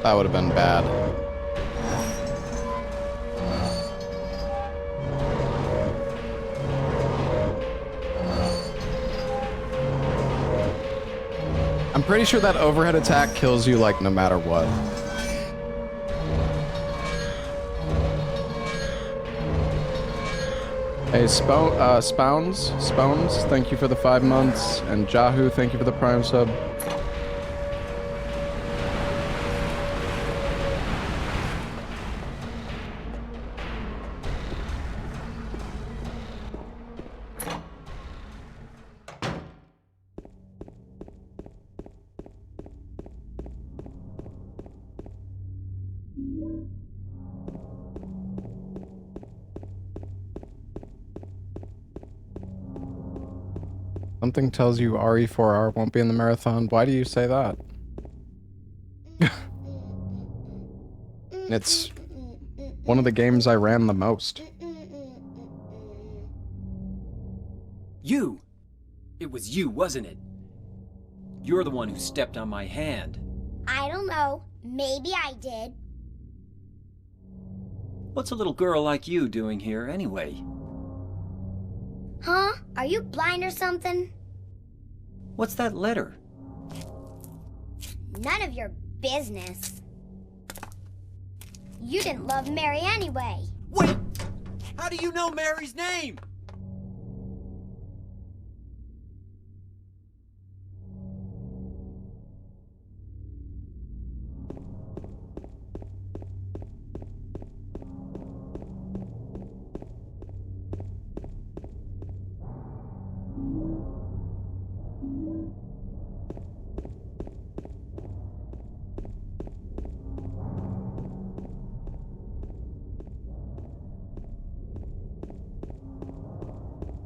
That would have been bad. I'm pretty sure that overhead attack kills you like no matter what. Hey, Spoons, thank you for the 5 months, and Jahu, thank you for the Prime sub. Something tells you RE4R won't be in the marathon. Why do you say that? It's one of the games I ran the most. You! It was you, wasn't it? You're the one who stepped on my hand. I don't know. Maybe I did. What's a little girl like you doing here anyway? Huh? Are you blind or something? What's that letter? None of your business. You didn't love Mary anyway. Wait! How do you know Mary's name?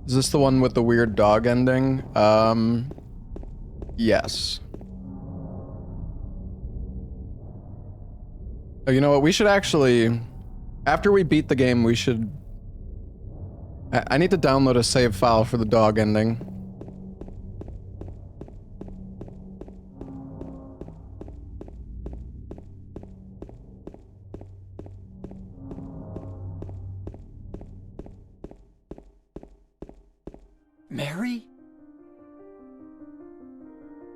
Is this the one with the weird dog ending? Yes. Oh, you know what? We should actually... After we beat the game, we should... I need to download a save file for the dog ending. Mary?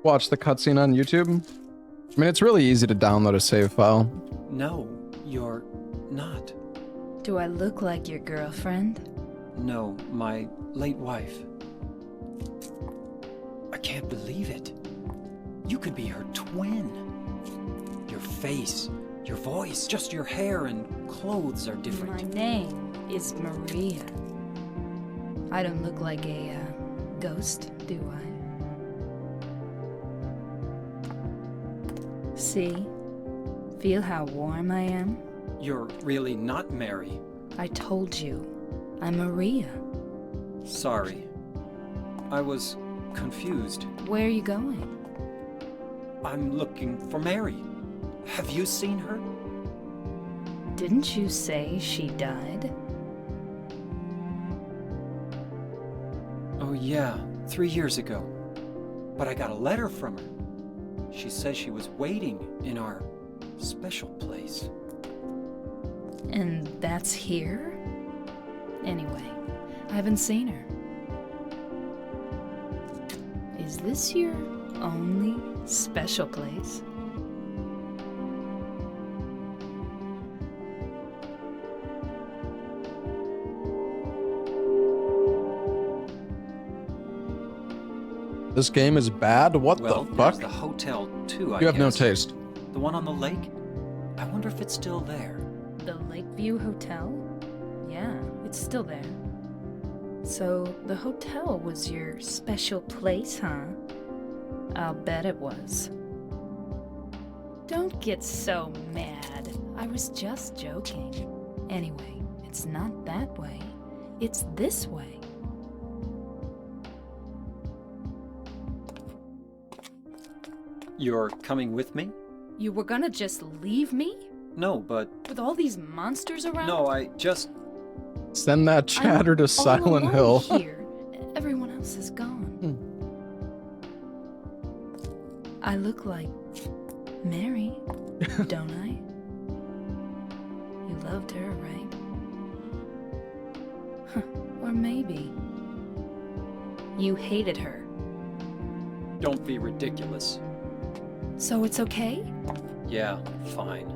Watch the cutscene on YouTube. I mean, it's really easy to download a save file. No, you're not. Do I look like your girlfriend? No, my late wife. I can't believe it. You could be her twin. Your face, your voice, just your hair and clothes are different. My name is Maria. I don't look like a ghost, do I? See? Feel how warm I am? You're really not Mary. I told you, I'm Maria. Sorry. I was confused. Where are you going? I'm looking for Mary. Have you seen her? Didn't you say she died? Oh yeah, 3 years ago. But I got a letter from her. She says she was waiting in our special place. And that's here? Anyway, I haven't seen her. Is this your only special place? This game is bad? What Well, the there's fuck? the hotel too, I You have no guess. taste. The one on the lake? I wonder if it's still there. The Lakeview Hotel? Yeah, it's still there. So, the hotel was your special place, huh? I'll bet it was. Don't get so mad. I was just joking. Anyway, it's not that way. It's this way. You're coming with me? You were gonna just leave me? No, but... With all these monsters around? No, I just... Send that chatter I'm to all Silent alone Hill. Here. Everyone else is gone. I look like Mary, don't I? You loved her, right? Huh. Or maybe you hated her. Don't be ridiculous. So it's okay? Yeah, fine.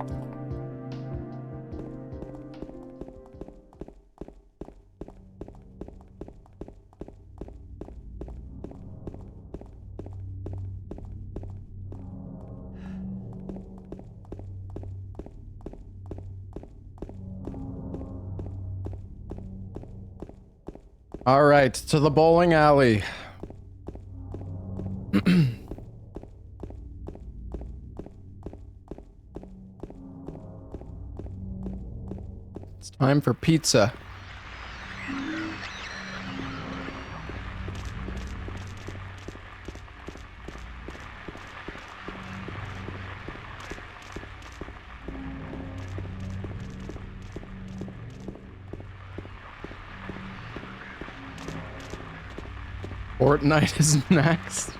All right, to the bowling alley. It's time for pizza. Fortnite is next.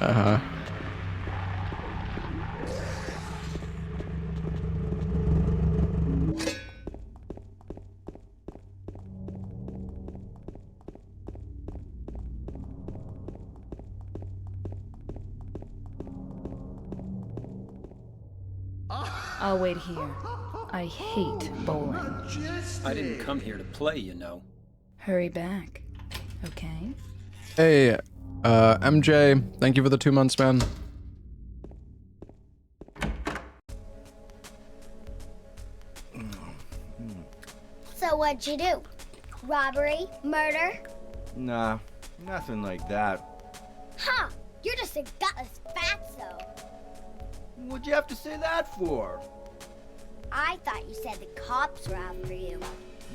Uh-huh. I'll wait here. I hate bowling. I didn't come here to play, you know. Hurry back, okay? Hey, MJ, thank you for the 2 months, man. So what'd you do? Robbery? Murder? Nah, nothing like that. Huh, you're just a gutless fatso. What'd you have to say that for? I thought you said the cops were after you.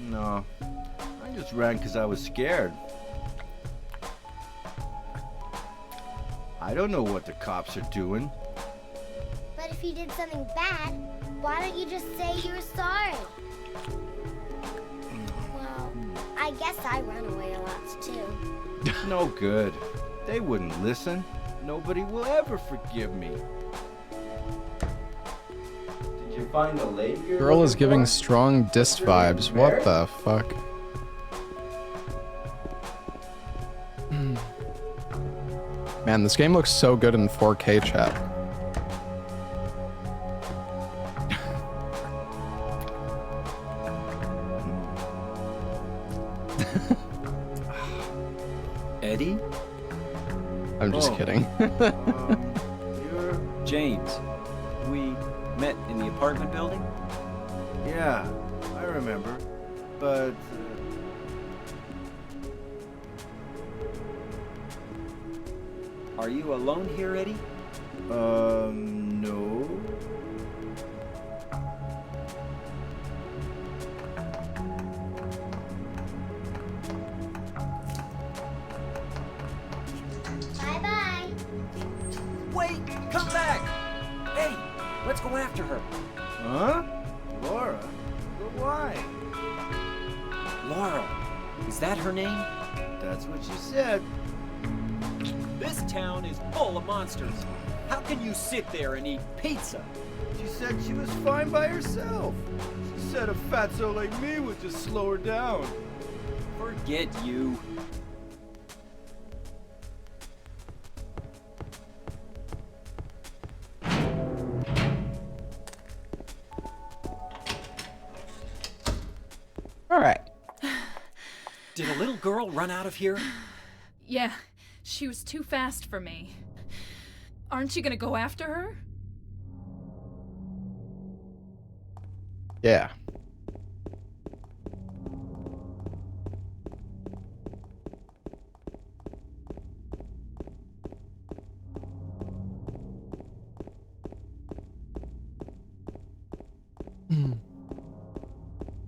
No, I just ran because I was scared. I don't know what the cops are doing. But if you did something bad, why don't you just say you were sorry? Well, I guess I run away a lot too. No good. They wouldn't listen. Nobody will ever forgive me. Did you find the lady you're Girl is looking giving for? strong diss vibes. What the fuck? Man, this game looks so good in 4K, chat. Eddie? I'm just kidding. You're... James. We met in the apartment building? Yeah, I remember. But... Are you alone here, Eddie? No. Bye-bye. Wait! Come back! Hey! Let's go after her. Huh? Laura? But why? Laurel. Is that her name? That's what she said. This town is full of monsters. How can you sit there and eat pizza? She said she was fine by herself. She said a fatso like me would just slow her down. Forget you. All right. Did a little girl run out of here? Yeah, she was too fast for me. Aren't you gonna go after her? Yeah.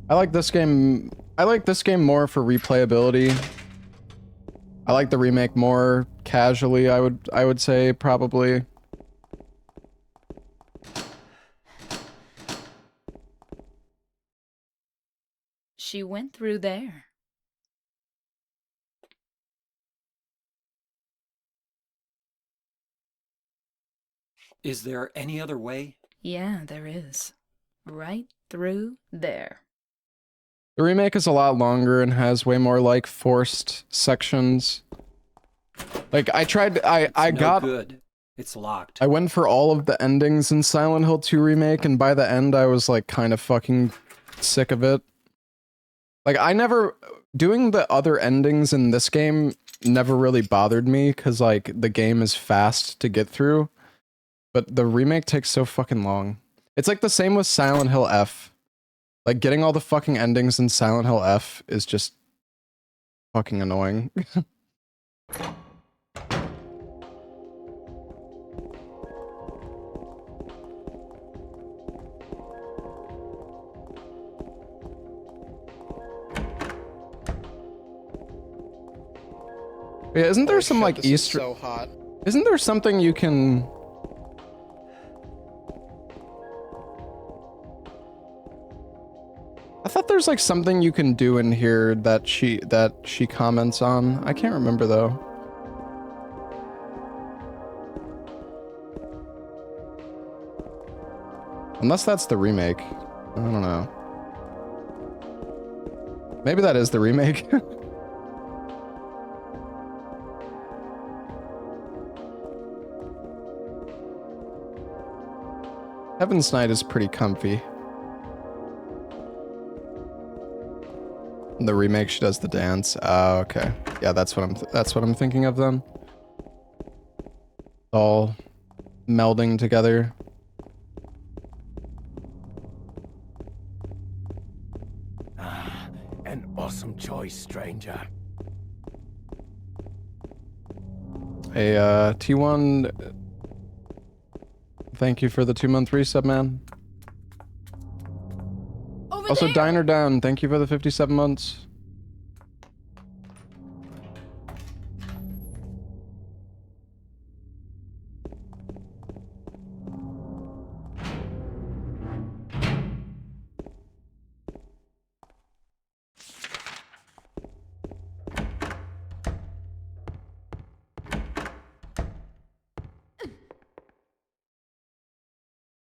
I like this game. I like this game more for replayability. I like the remake more casually, I would say, probably. She went through there. Is there any other way? Yeah, there is. Right through there. The remake is a lot longer and has way more like forced sections. Like I tried I No got good. It's locked. I went for all of the endings in Silent Hill 2 Remake, and by the end I was like kind of fucking sick of it. Like, doing the other endings in this game never really bothered me, because like the game is fast to get through, but the remake takes so fucking long. It's like the same with Silent Hill F. Like, getting all the fucking endings in Silent Hill F is just fucking annoying. Yeah, isn't there some like Easter? So hot. Isn't there something you can? I thought there's like something you can do in here that she comments on. I can't remember though. Unless that's the remake. I don't know. Maybe that is the remake. Heaven's Night is pretty comfy. In the remake, she does the dance. Oh, okay. Yeah, that's what I'm thinking of then. All melding together. An awesome choice, stranger. Hey, T1, thank you for the 2-month resub, man. Also, Diner Down, thank you for the 57 months.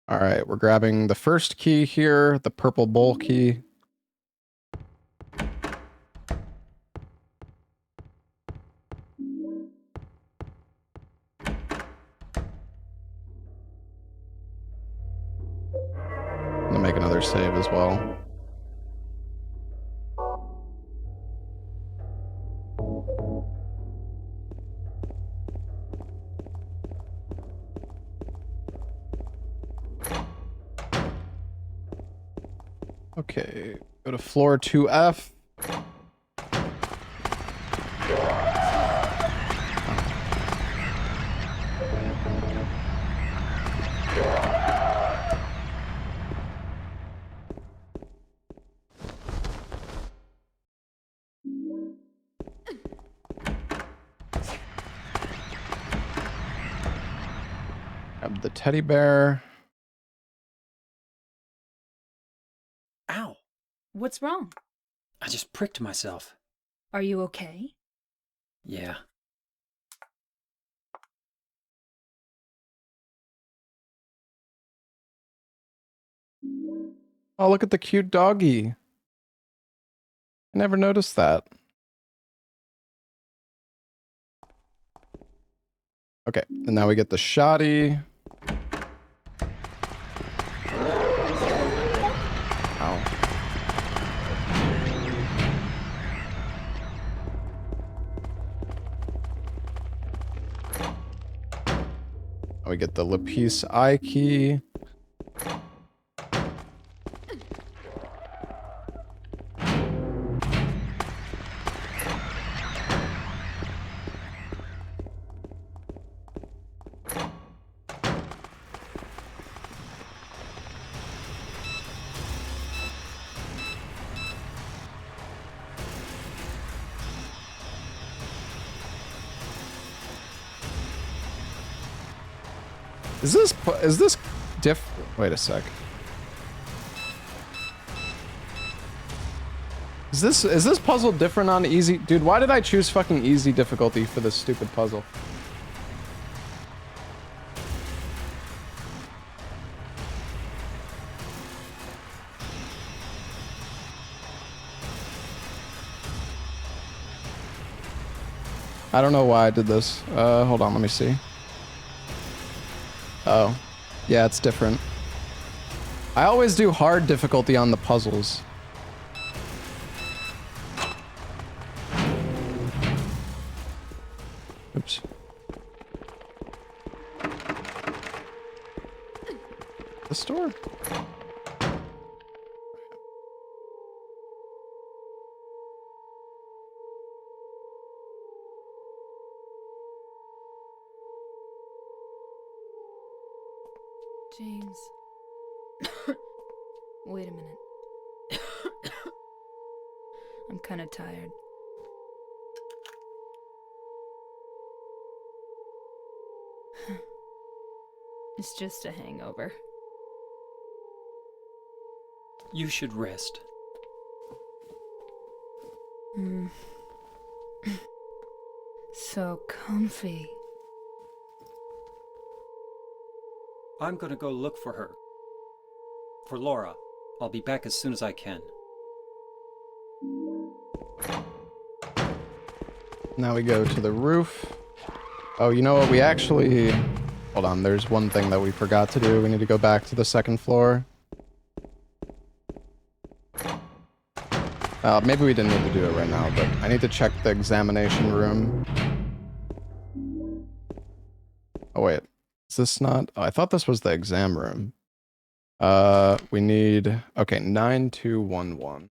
All right, we're grabbing the first key here, the purple bowl key. I'm gonna make another save as well. Okay, go to floor 2F. Grab the teddy bear. Ow. What's wrong? I just pricked myself. Are you okay? Yeah. Oh, look at the cute doggy. I never noticed that. Okay, and now we get the shoddy. Ow. We get the lapis eye key. Is this wait a sec. Is this puzzle different on easy? Dude, why did I choose fucking easy difficulty for this stupid puzzle? I don't know why I did this. Hold on, let me see. Oh. Yeah, it's different. I always do hard difficulty on the puzzles. Oops. The store? James. Wait a minute. I'm kind of tired. It's just a hangover. You should rest. So comfy. I'm gonna go look for her. For Laura. I'll be back as soon as I can. Now we go to the roof. Oh, you know what? We actually... Hold on, there's one thing that we forgot to do. We need to go back to the second floor. Maybe we didn't need to do it right now, but I need to check the examination room. Oh, wait. Is this not... Oh, I thought this was the exam room. We need... Okay, 9211.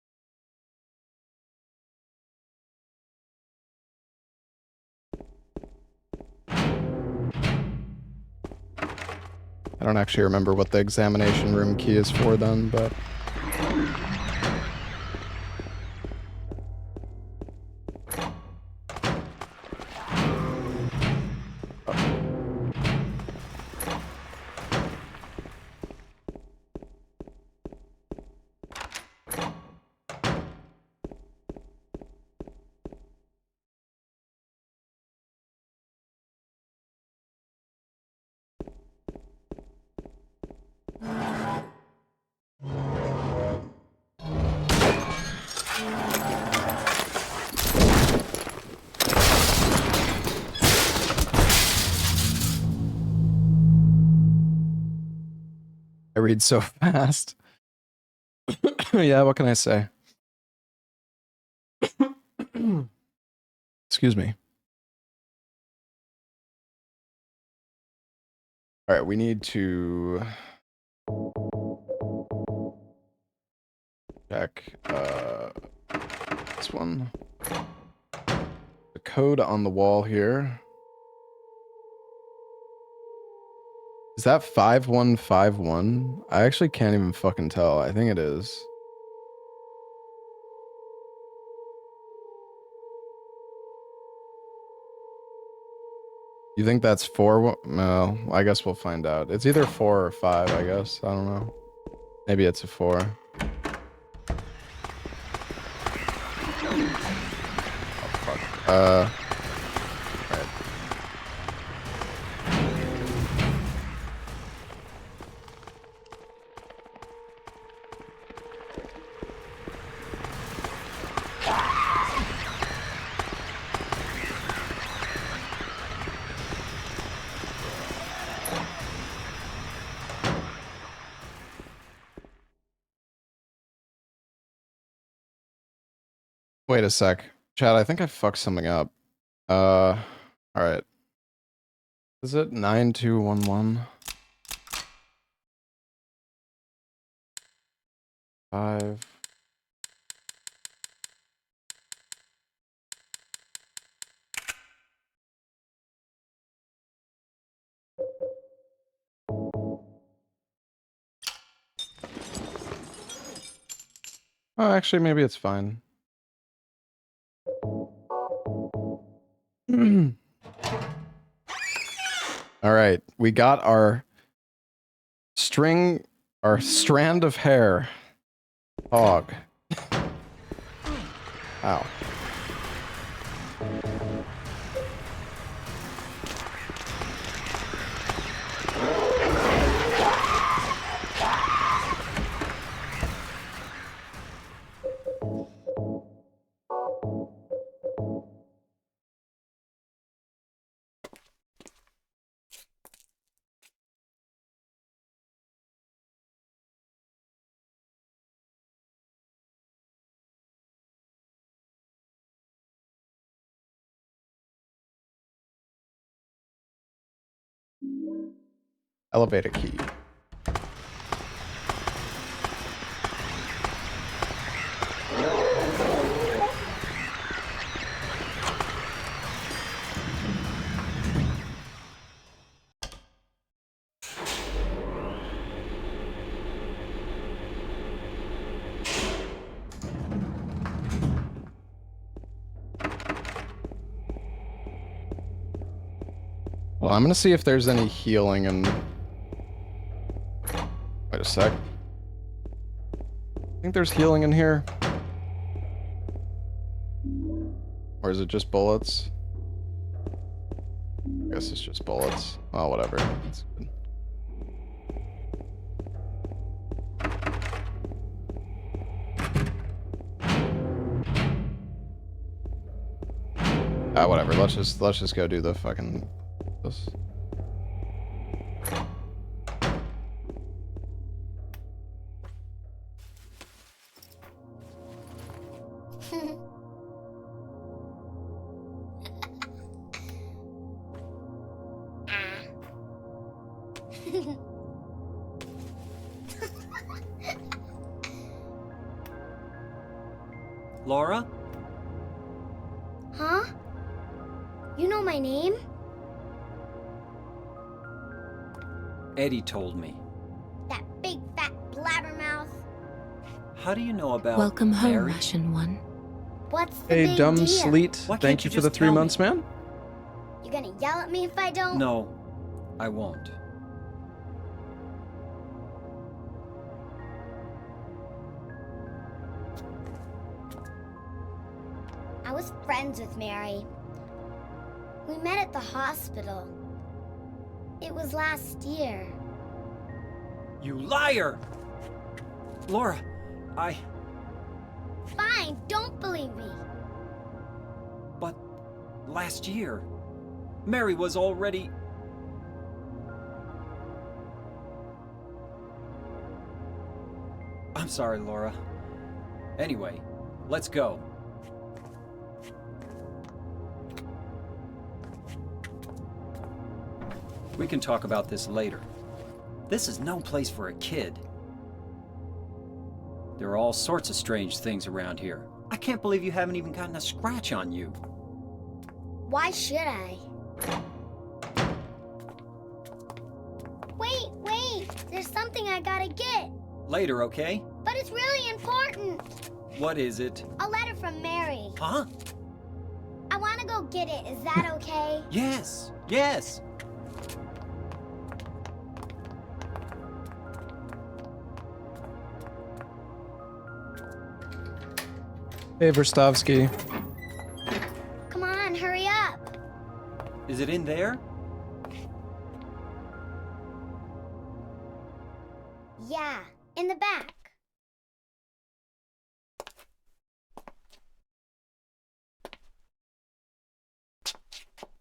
I don't actually remember what the examination room key is for then, but... I read so fast. Yeah, what can I say? Excuse me. All right, we need to check this one. The code on the wall here. Is that 5151? I actually can't even fucking tell. I think it is. You think that's 4? No, I guess we'll find out. It's either 4 or 5, I guess. I don't know. Maybe it's a 4. Oh, fuck. Alright. Wait a sec. Chad, I think I fucked something up. Alright. Is it 9211? 5. Oh, actually, maybe it's fine. All right, we got our strand of hair. Hog. Ow. Elevator key. Well, I'm gonna see if there's any healing and... Wait a sec. I think there's healing in here. Or is it just bullets? I guess it's just bullets. Oh, whatever. That's good. Ah, whatever. Let's just go do the fucking this. Laura? Huh? You know my name? Eddie told me. That big fat blabbermouth. How do you know about Welcome home, Mary? Russian one. What's the Hey, big dumb deal? sleet. Why can't Thank you you for the just 3 tell me? months, man. You gonna yell at me if I don't? No, I won't. I was friends with Mary. We met at the hospital. It was last year. You liar! Laura, Fine, don't believe me. But last year, Mary was already... I'm sorry, Laura. Anyway, let's go. We can talk about this later. This is no place for a kid. There are all sorts of strange things around here. I can't believe you haven't even gotten a scratch on you. Why should I? Wait! There's something I gotta get. Later, okay? But it's really important. What is it? A letter from Mary. Huh? I wanna go get it. Is that okay? Yes! Yes! Hey, Verstovsky. Come on, hurry up. Is it in there? Yeah, in the back.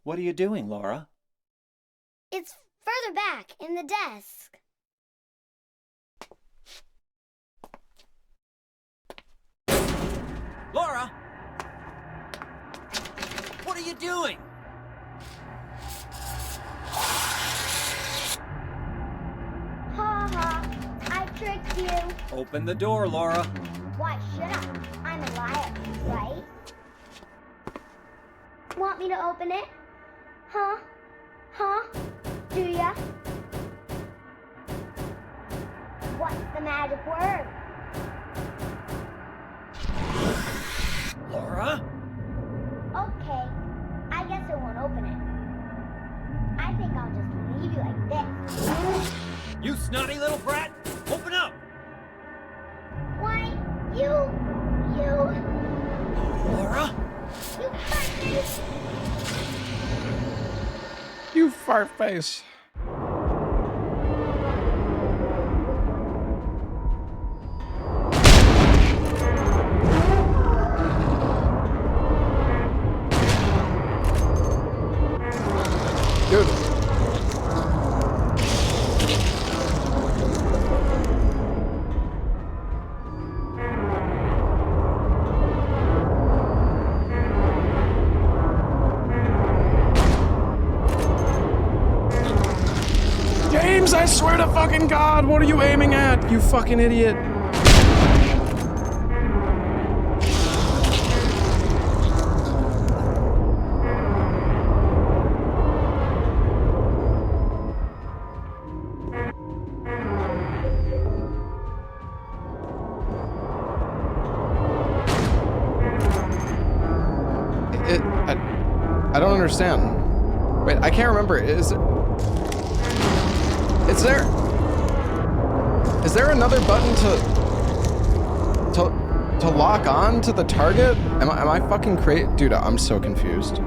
What are you doing, Laura? It's further back in the desk. Laura! What are you doing? Ha ha, I tricked you. Open the door, Laura. Why should I? I'm a liar, right? Want me to open it? Huh? Huh? Do ya? What's the magic word? Laura? Okay, I guess I won't open it. I think I'll just leave you like this. You snotty little brat! Open up! Why, you... Laura? You fuckers! You fart face. Dude. I swear to fucking God, what are you aiming at, you fucking idiot? I don't understand. Wait, I can't remember. Is there another button to lock on to the target? Am I fucking crazy? Dude, I'm so confused.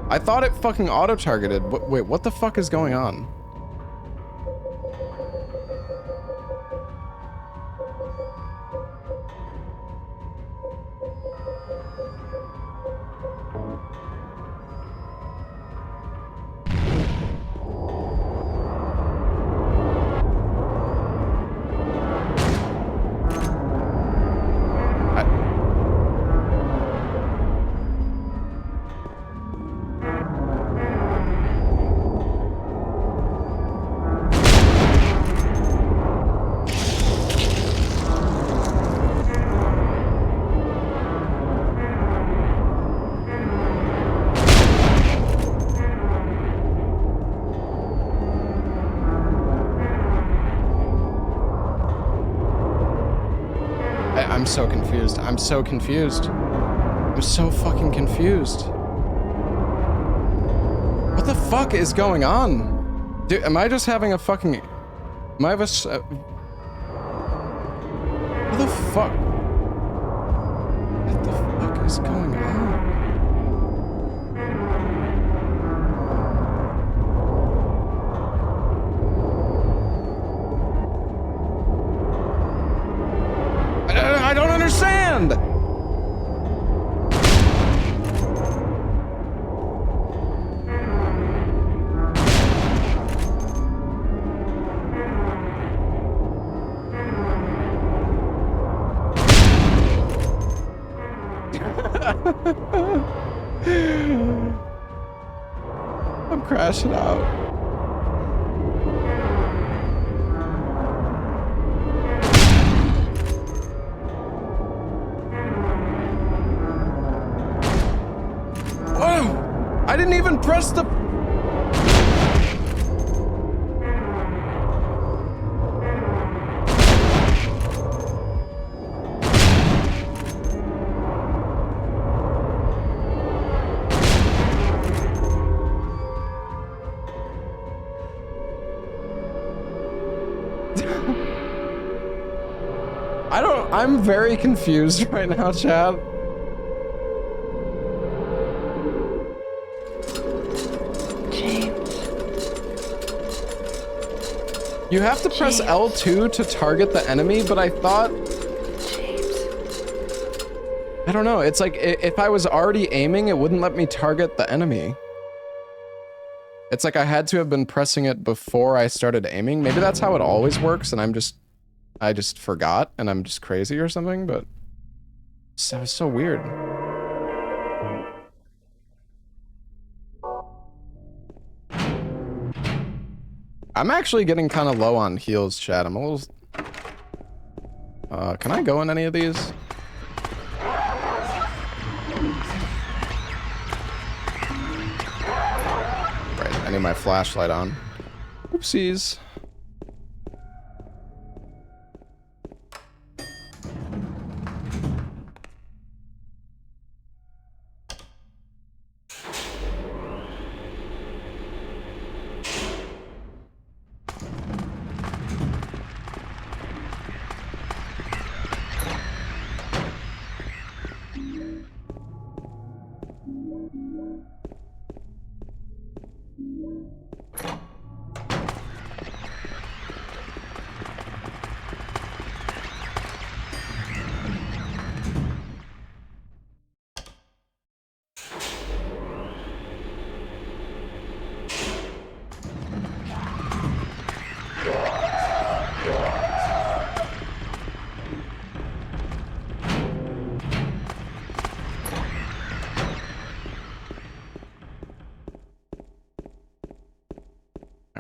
I thought it fucking auto-targeted. Wait, what the fuck is going on? I'm so confused. I'm so confused. I'm so fucking confused. What the fuck is going on? Dude, am I just having a fucking... Am I have a... What the fuck? What the fuck is going on? I don't understand! I'm crashing out. I didn't even press the... I'm very confused right now, Chad. You have to press L2 to target the enemy, but I thought... I don't know, it's like if I was already aiming, it wouldn't let me target the enemy. It's like I had to have been pressing it before I started aiming. Maybe that's how it always works and I just forgot and I'm just crazy or something, but... That was so weird. I'm actually getting kind of low on heals, chat. I'm a little... can I go in any of these? Right, I need my flashlight on. Oopsies.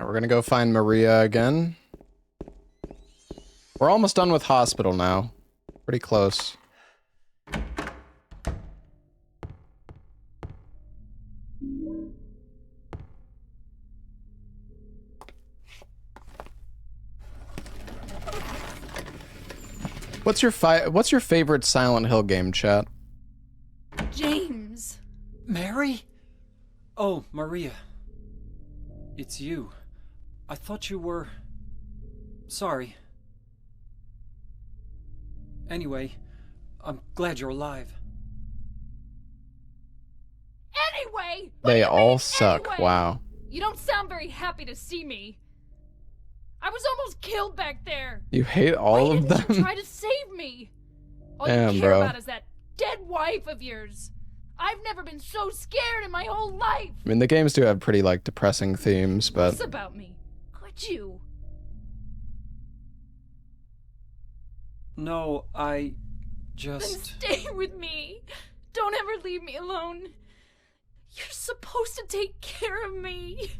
Alright, we're gonna go find Maria again. We're almost done with hospital now. Pretty close. What's your favorite Silent Hill game, chat? James. Mary? Oh, Maria. It's you. I thought you were... Sorry. Anyway, I'm glad you're alive. Anyway! They all suck. Anyway? Wow. You don't sound very happy to see me. I was almost killed back there. You hate all Why of didn't you them? try to save me? All Damn, you care bro. about is that dead wife of yours. I've never been so scared in my whole life. I mean, the games do have pretty, like, depressing themes, but... What's about me? Could you? No, I Then just... stay with me. Don't ever leave me alone. You're supposed to take care of me.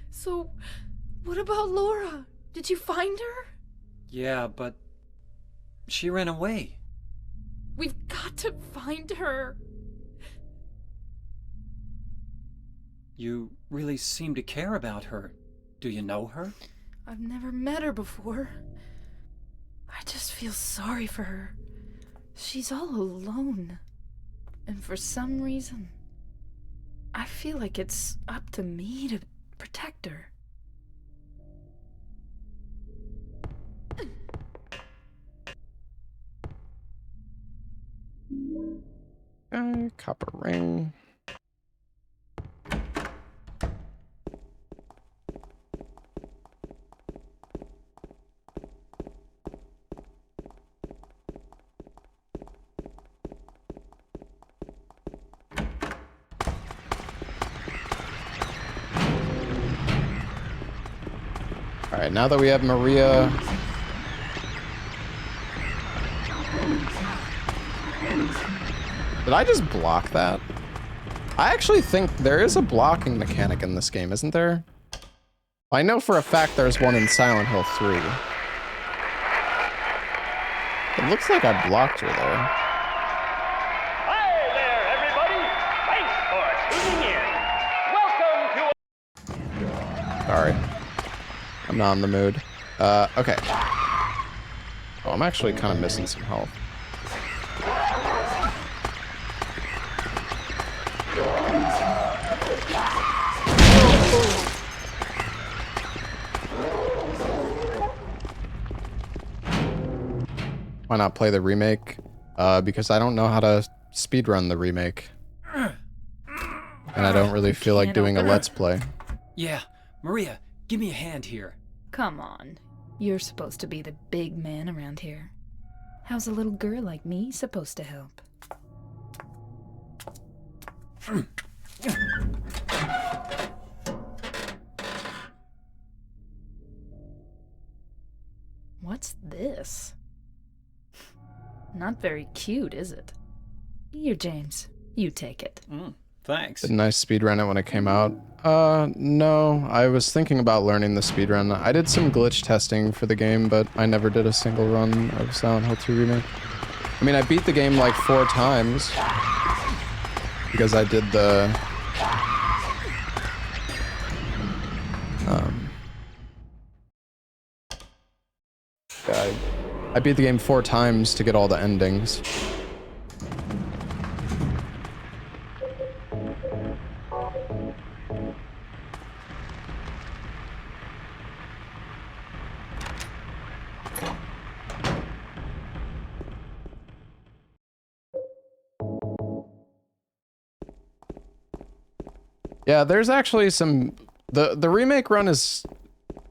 So, what about Laura? Did you find her? Yeah, but... She ran away. We've got to find her. You really seem to care about her. Do you know her? I've never met her before. I just feel sorry for her. She's all alone. And for some reason, I feel like it's up to me to protect her. Copper ring. Alright, now that we have Maria... Did I just block that? I actually think there is a blocking mechanic in this game, isn't there? I know for a fact there's one in Silent Hill 3. It looks like I blocked her there. Hi there, everybody. Thanks for tuning in. Welcome to... Sorry. I'm not in the mood. Okay. Oh, I'm actually kind of missing some health. Why not play the remake? Because I don't know how to speedrun the remake. And I don't really feel like doing a Let's Play. Yeah, Maria, give me a hand here. Come on. You're supposed to be the big man around here. How's a little girl like me supposed to help? What's this? Not very cute, is it? Here, James. You take it. Thanks. Didn't I speedrun it when it came out? No. I was thinking about learning the speedrun. I did some glitch testing for the game, but I never did a single run of Silent Hill 2 Remake. I mean, I beat the game like 4 times. Because I did the... yeah, I beat the game 4 times to get all the endings. Yeah, there's actually some... The remake run is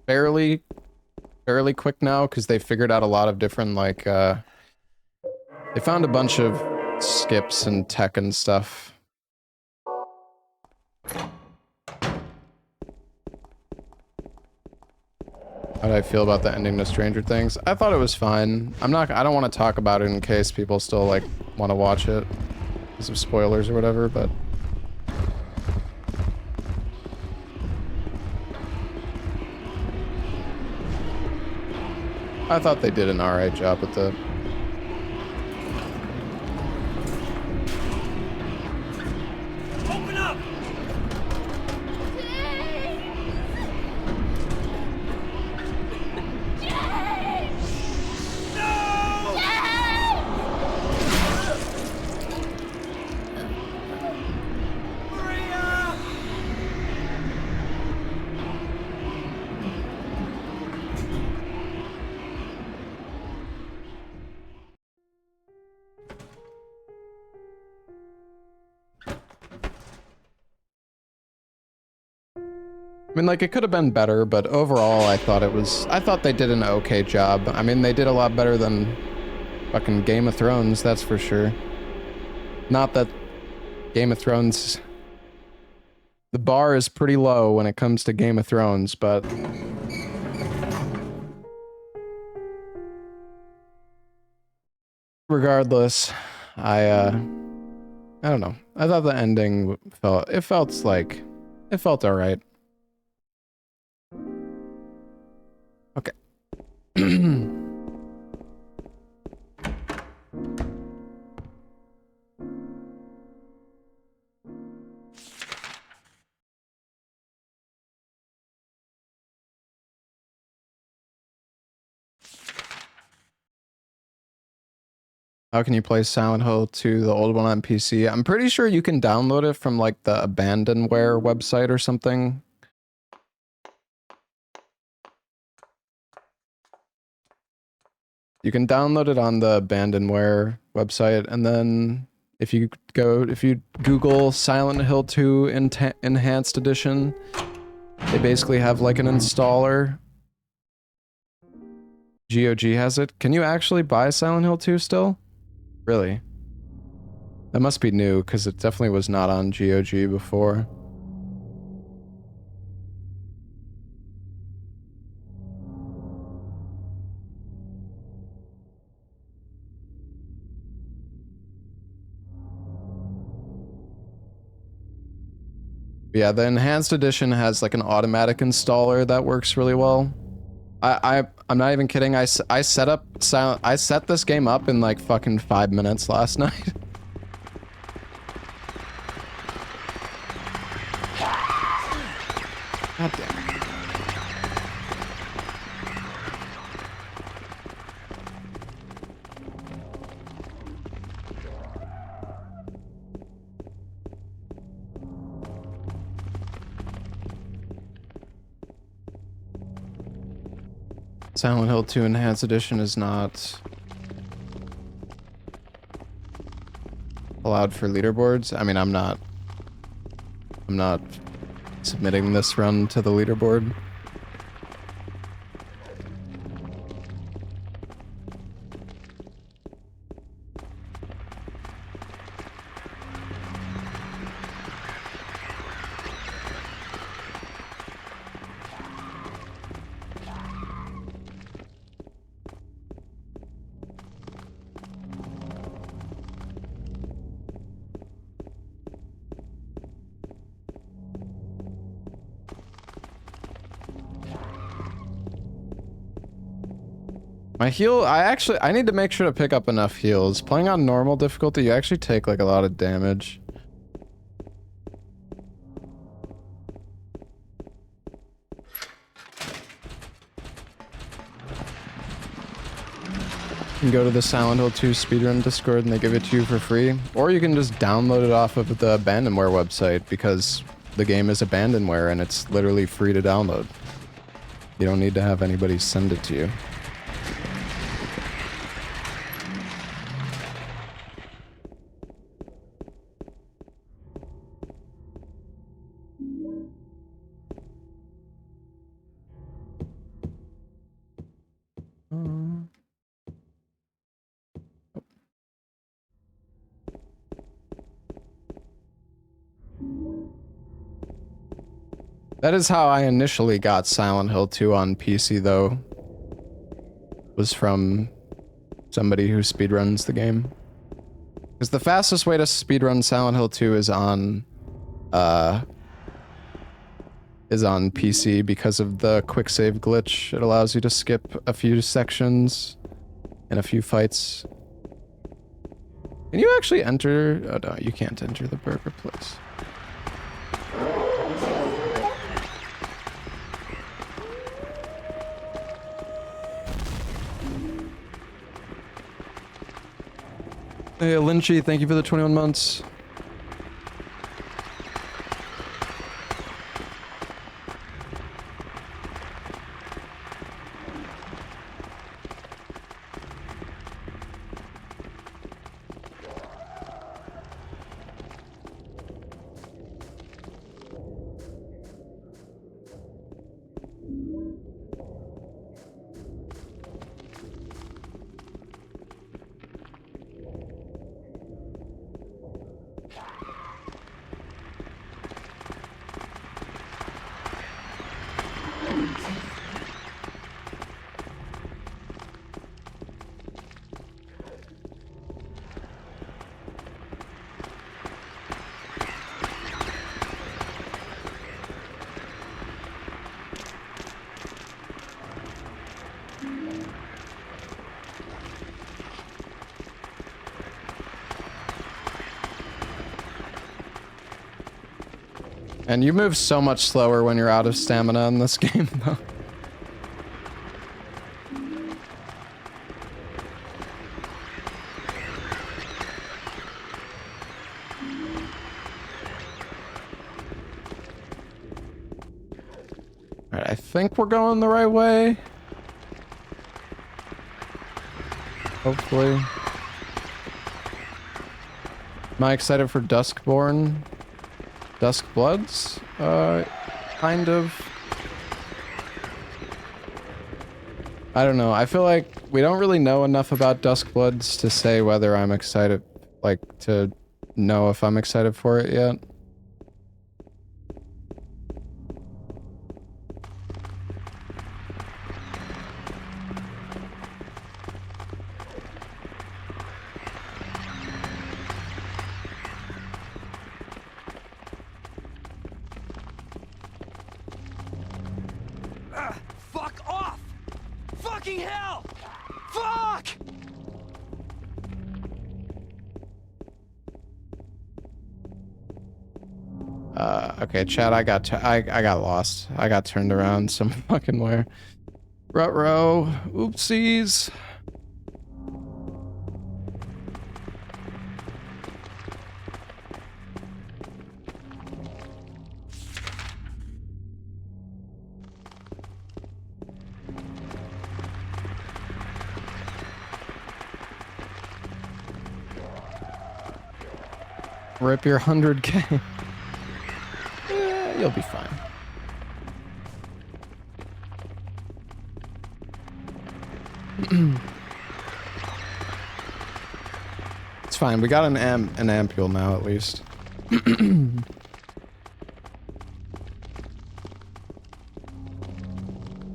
fairly quick now, because they figured out a lot of different, like, they found a bunch of skips and tech and stuff. How do I feel about the ending to Stranger Things? I thought it was fine. I don't want to talk about it in case people still, like, want to watch it. 'Cause of spoilers or whatever, but... I thought they did an alright job with the... Open up! I mean, like, it could have been better, but overall, I thought they did an okay job. I mean, they did a lot better than fucking Game of Thrones, that's for sure. Not that Game of Thrones... The bar is pretty low when it comes to Game of Thrones, but... Regardless, I don't know. I thought the ending felt alright. Okay. How can you play Silent Hill 2, the old one, on PC? I'm pretty sure you can download it from like the Abandonware website or something. You can download it on the Abandonware website, and then if you Google Silent Hill 2 Enhanced Edition, they basically have like an installer. GOG has it. Can you actually buy Silent Hill 2 still? Really? That must be new, because it definitely was not on GOG before. Yeah, the enhanced edition has like an automatic installer that works really well. I'm not even kidding. I set this game up in like fucking 5 minutes last night. God damn it. Silent Hill 2 Enhanced Edition is not allowed for leaderboards. I mean, I'm not submitting this run to the leaderboard. My heal, I need to make sure to pick up enough heals. Playing on normal difficulty, you actually take like a lot of damage. You can go to the Silent Hill 2 speedrun Discord and they give it to you for free. Or you can just download it off of the Abandonware website, because the game is Abandonware and it's literally free to download. You don't need to have anybody send it to you. That is how I initially got Silent Hill 2 on PC, though. Was from somebody who speedruns the game. Because the fastest way to speedrun Silent Hill 2 is on is on PC because of the quick save glitch. It allows you to skip a few sections and a few fights. Can you actually enter? Oh no, you can't enter the burger place. Hey, Lynchy, thank you for the 21 months. And you move so much slower when you're out of stamina in this game, though. Alright, I think we're going the right way. Hopefully. Am I excited for Duskborn? Dusk Bloods? Kind of. I don't know. I feel like we don't really know enough about Dusk Bloods to say whether I'm excited, like, to know if I'm excited for it yet. Fuck off! Fucking hell! Fuck! Okay, chat, I got lost. I got turned around some fucking where. Ruh-roh. Oopsies. Rip your 100K. Yeah, you'll be fine. It's fine. We got an ampule now, at least.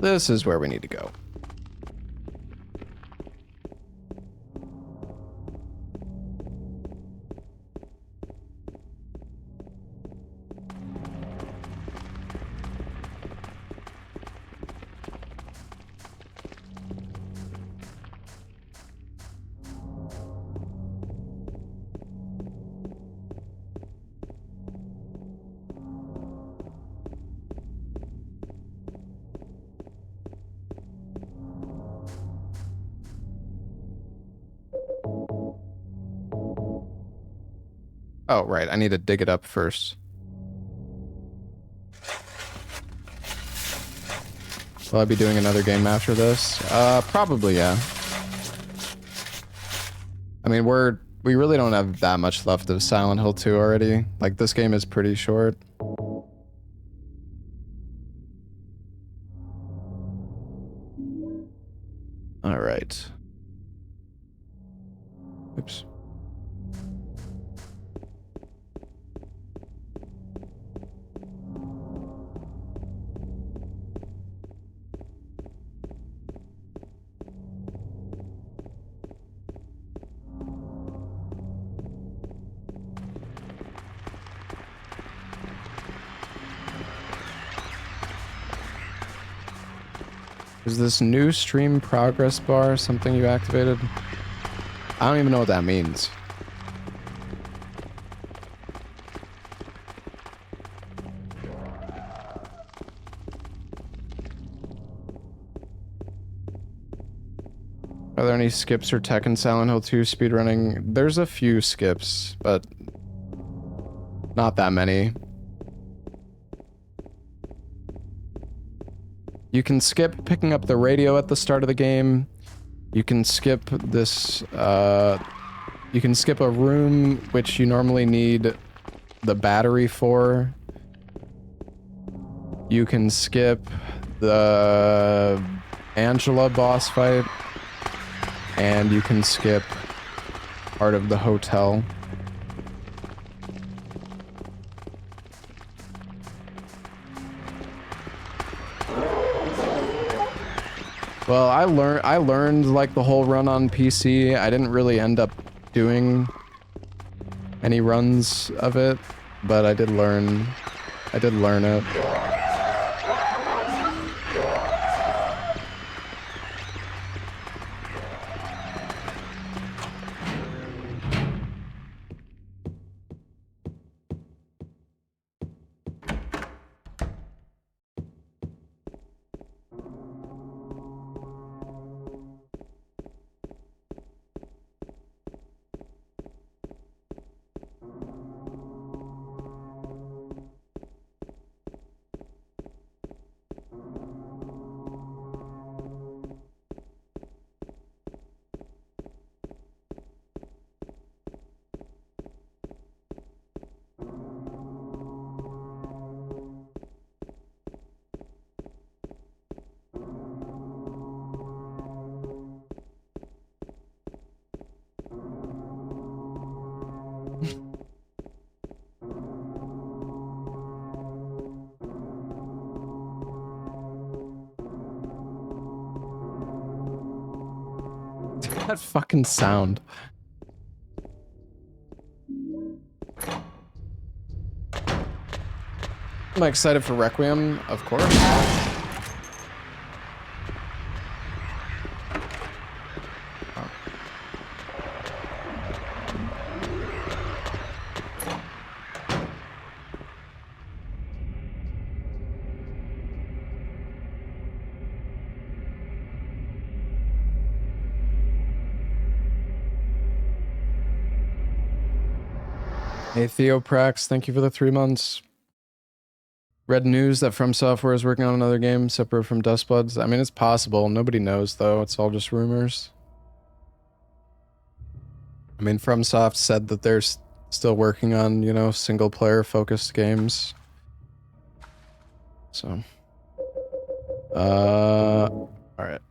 This is where we need to go. Oh, right. I need to dig it up first. Will I be doing another game after this? Probably, yeah. I mean, we really don't have that much left of Silent Hill 2 already. Like, this game is pretty short. All right. Oops. Is this new stream progress bar something you activated? I don't even know what that means. Are there any skips or tech in Silent Hill 2 speedrunning? There's a few skips, but not that many. You can skip picking up the radio at the start of the game. You can skip this, you can skip a room which you normally need the battery for. You can skip the Angela boss fight. And you can skip part of the hotel. Well, I learned like the whole run on PC. I didn't really end up doing any runs of it, but I did learn it. That fucking sound. I'm excited for Requiem, of course. Hey Theoprax, thank you for the 3 months. Read news that From Software is working on another game separate from Dustbloods. I mean, it's possible. Nobody knows, though. It's all just rumors. I mean, FromSoft said that they're still working on, you know, single-player focused games. So. Alright.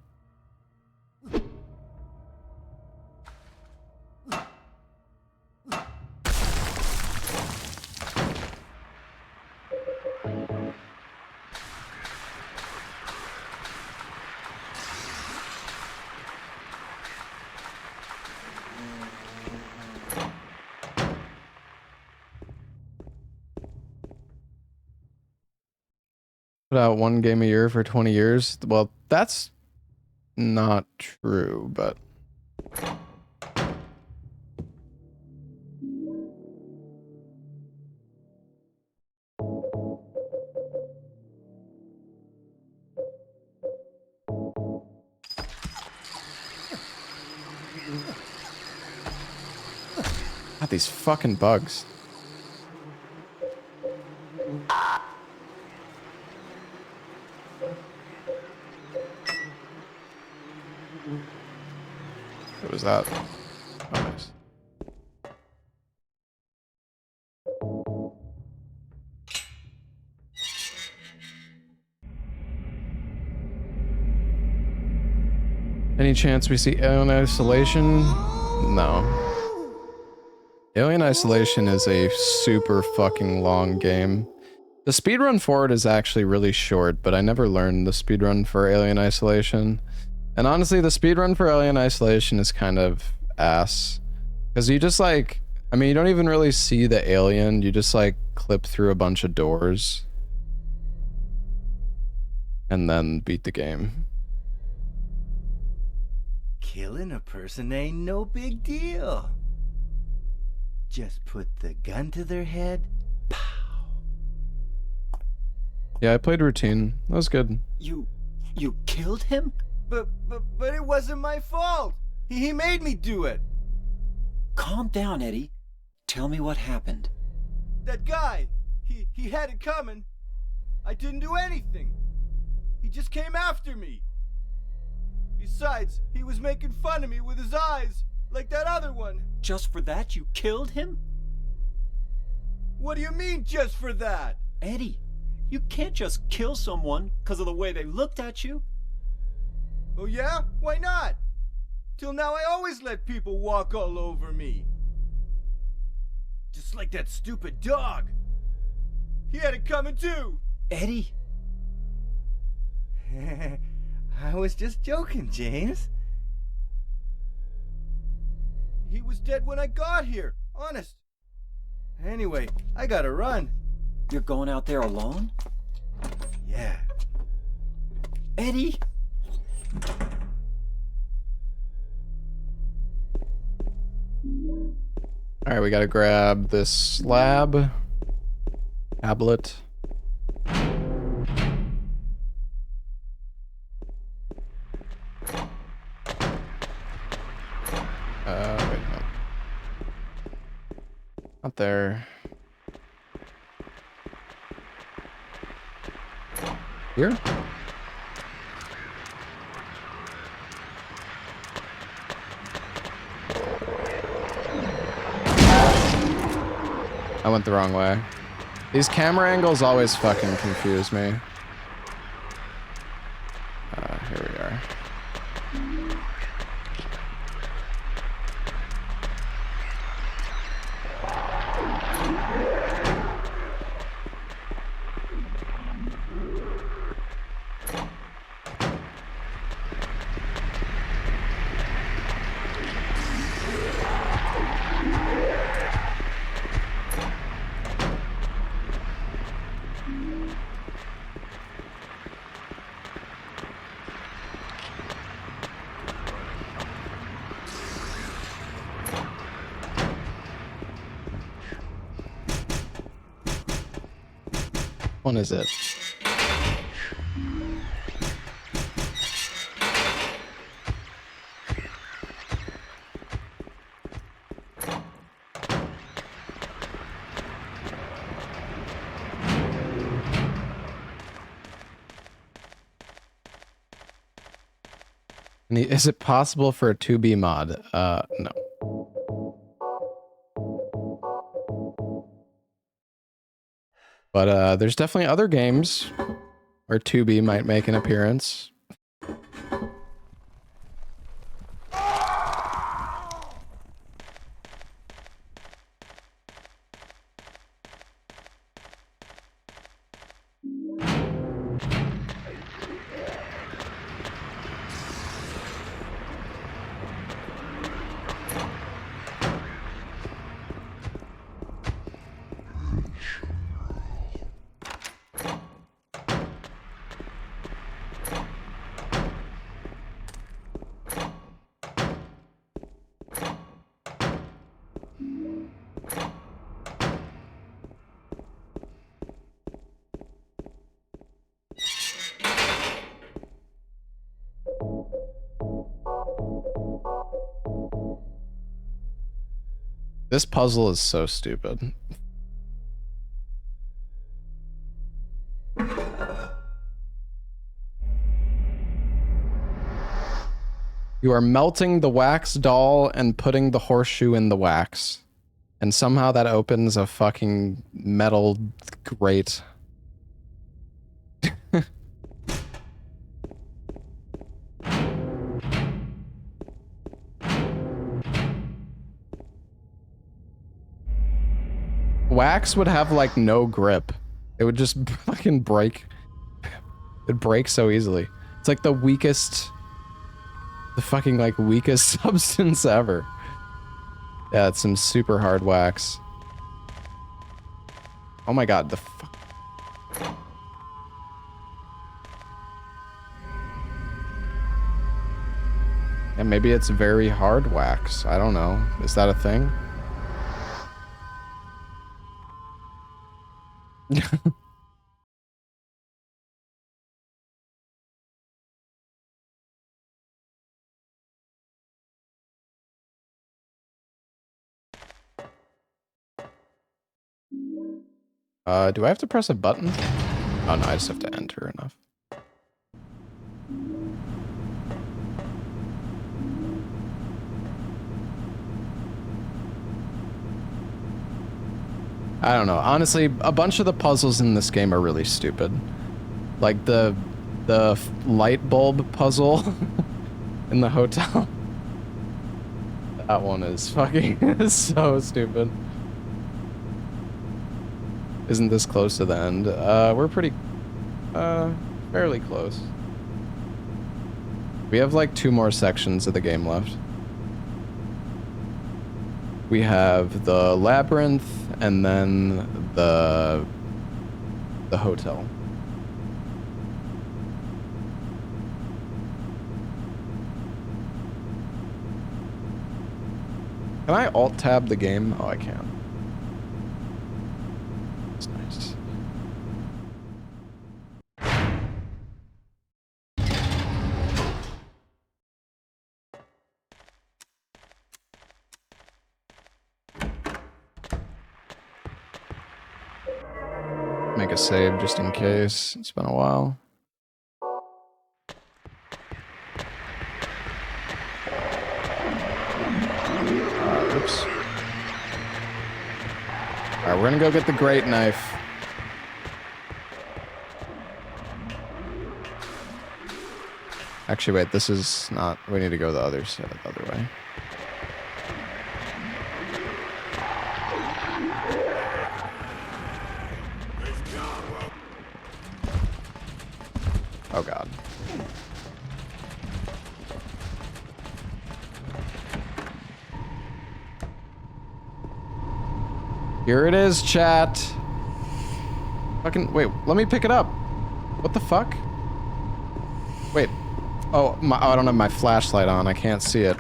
Put out one game a year for 20 years. Well, that's not true, but God, these fucking bugs. What was that? Oh, nice. Any chance we see Alien Isolation? No. Alien Isolation is a super fucking long game. The speedrun for it is actually really short, but I never learned the speedrun for Alien Isolation. And honestly, the speedrun for Alien Isolation is kind of ass. Because you just like, I mean, you don't even really see the alien, you just like clip through a bunch of doors. And then beat the game. Killing a person ain't no big deal. Just put the gun to their head. Yeah, I played routine. That was good. You killed him? But it wasn't my fault. He made me do it. Calm down, Eddie. Tell me what happened. That guy, he had it coming. I didn't do anything. He just came after me. Besides, he was making fun of me with his eyes, like that other one. Just for that, you killed him? What do you mean, just for that? Eddie, you can't just kill someone because of the way they looked at you. Oh yeah? Why not? Till now I always let people walk all over me. Just like that stupid dog. He had it coming too. Eddie? I was just joking, James. He was dead when I got here, honest. Anyway, I gotta run. You're going out there alone? Yeah. Eddie? Alright, we gotta grab this slab. Tablet. Wait, no. Not there. Here? I went the wrong way. These camera angles always fucking confuse me. Here we are. One is it? Is it possible for a 2B mod? No. But there's definitely other games where 2B might make an appearance. This puzzle is so stupid. You are melting the wax doll and putting the horseshoe in the wax. And somehow that opens a fucking metal grate. Wax would have like no grip. It would just fucking break. It'd break so easily. It's like the weakest, the fucking like weakest substance ever. Yeah, it's some super hard wax. Oh my god, the fuck. And maybe it's very hard wax. I don't know. Is that a thing? Do I have to press a button? Oh no, I just have to enter enough. I don't know. Honestly, a bunch of the puzzles in this game are really stupid. Like the light bulb puzzle in the hotel. That one is fucking so stupid. Isn't this close to the end? We're pretty, fairly close. We have like 2 more sections of the game left. We have the labyrinth and then the hotel. Can I alt-tab the game? Oh, I can. That's nice. Make a save just in case. It's been a while. Oops. Alright, we're gonna go get the great knife. Actually, wait, this is not... We need to go the other side, the other way. Oh god. Here it is, chat. Fucking wait, let me pick it up. What the fuck? Wait. Oh, I don't have my flashlight on. I can't see it.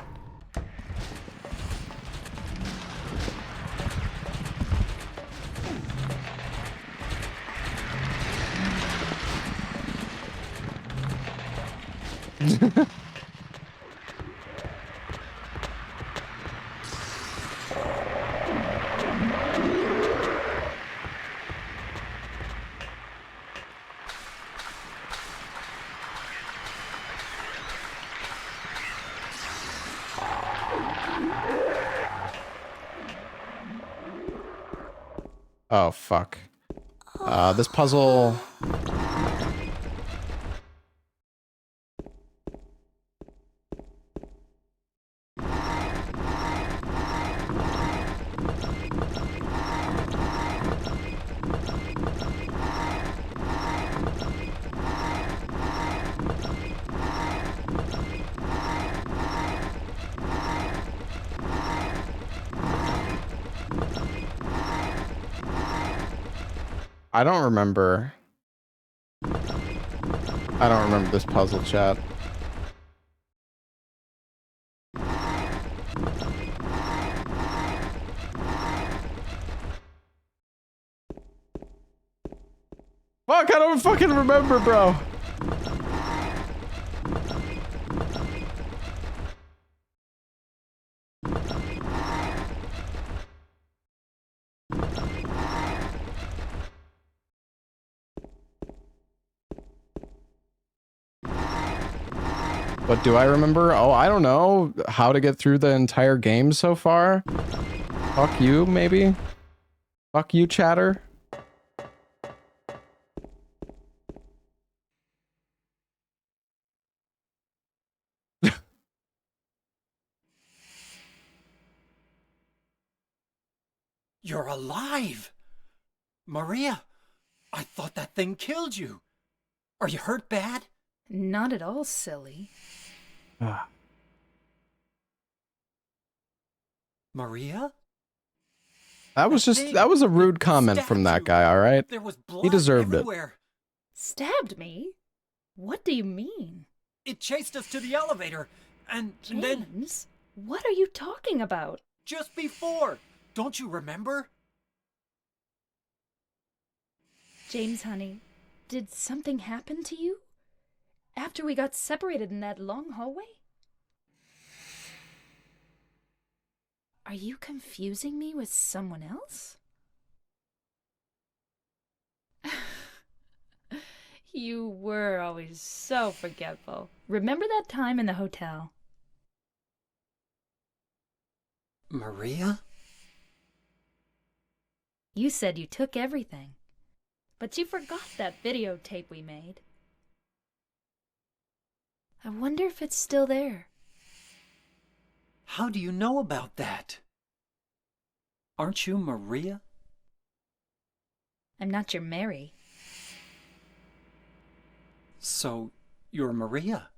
Oh, fuck. This puzzle... I don't remember. I don't remember this puzzle, chat. Fuck, I don't fucking remember, bro. But do I remember? Oh, I don't know how to get through the entire game so far. Fuck you, maybe? Fuck you, chatter. You're alive! Maria, I thought that thing killed you. Are you hurt bad? Not at all, silly. Maria? That was a rude comment from that guy, alright? There was blood He deserved everywhere. Stabbed me? What do you mean? It chased us to the elevator, And then... James, what are you talking about? Just before! Don't you remember? James, honey, did something happen to you? After we got separated in that long hallway? Are you confusing me with someone else? You were always so forgetful. Remember that time in the hotel? Maria? You said you took everything, but you forgot that videotape we made. I wonder if it's still there. How do you know about that? Aren't you Maria? I'm not your Mary. So, you're Maria?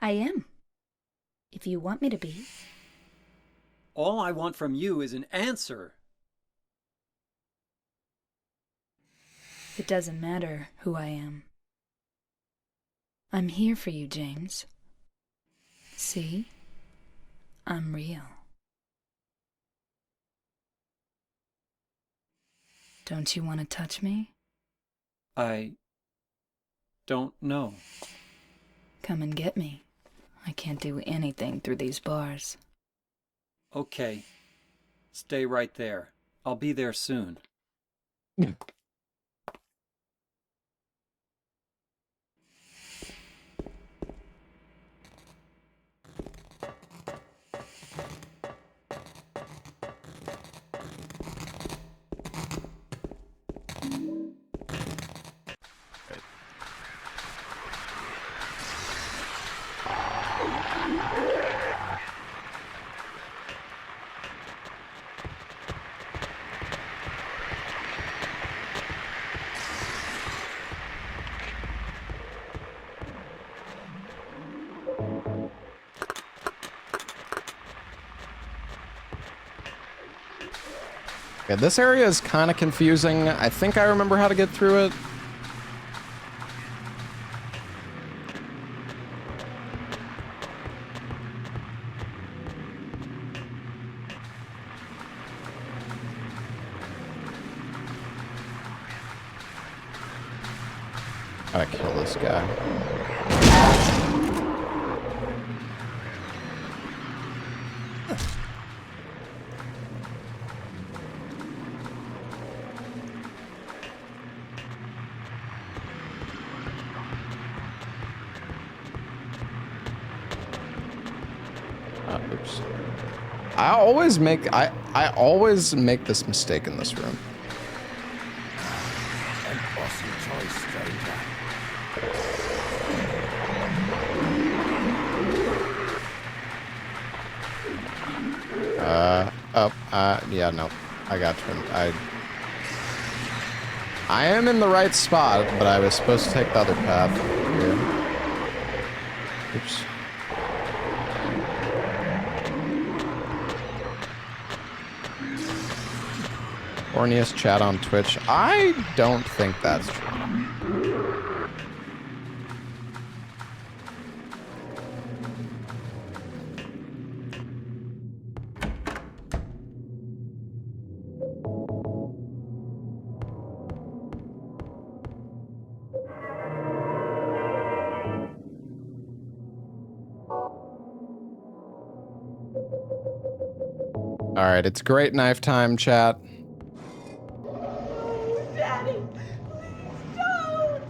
I am. If you want me to be. All I want from you is an answer. It doesn't matter who I am. I'm here for you, James. See? I'm real. Don't you want to touch me? I don't know. Come and get me. I can't do anything through these bars. Okay. Stay right there. I'll be there soon. Yeah, this area is kind of confusing. I think I remember how to get through it. Gotta kill this guy. Oops. I always make this mistake in this room. Yeah, no. I got trimmed. I am in the right spot, but I was supposed to take the other path here. Oops. Horniest chat on Twitch. I don't think that's true. All right, it's great knife time, chat. Daddy, please don't!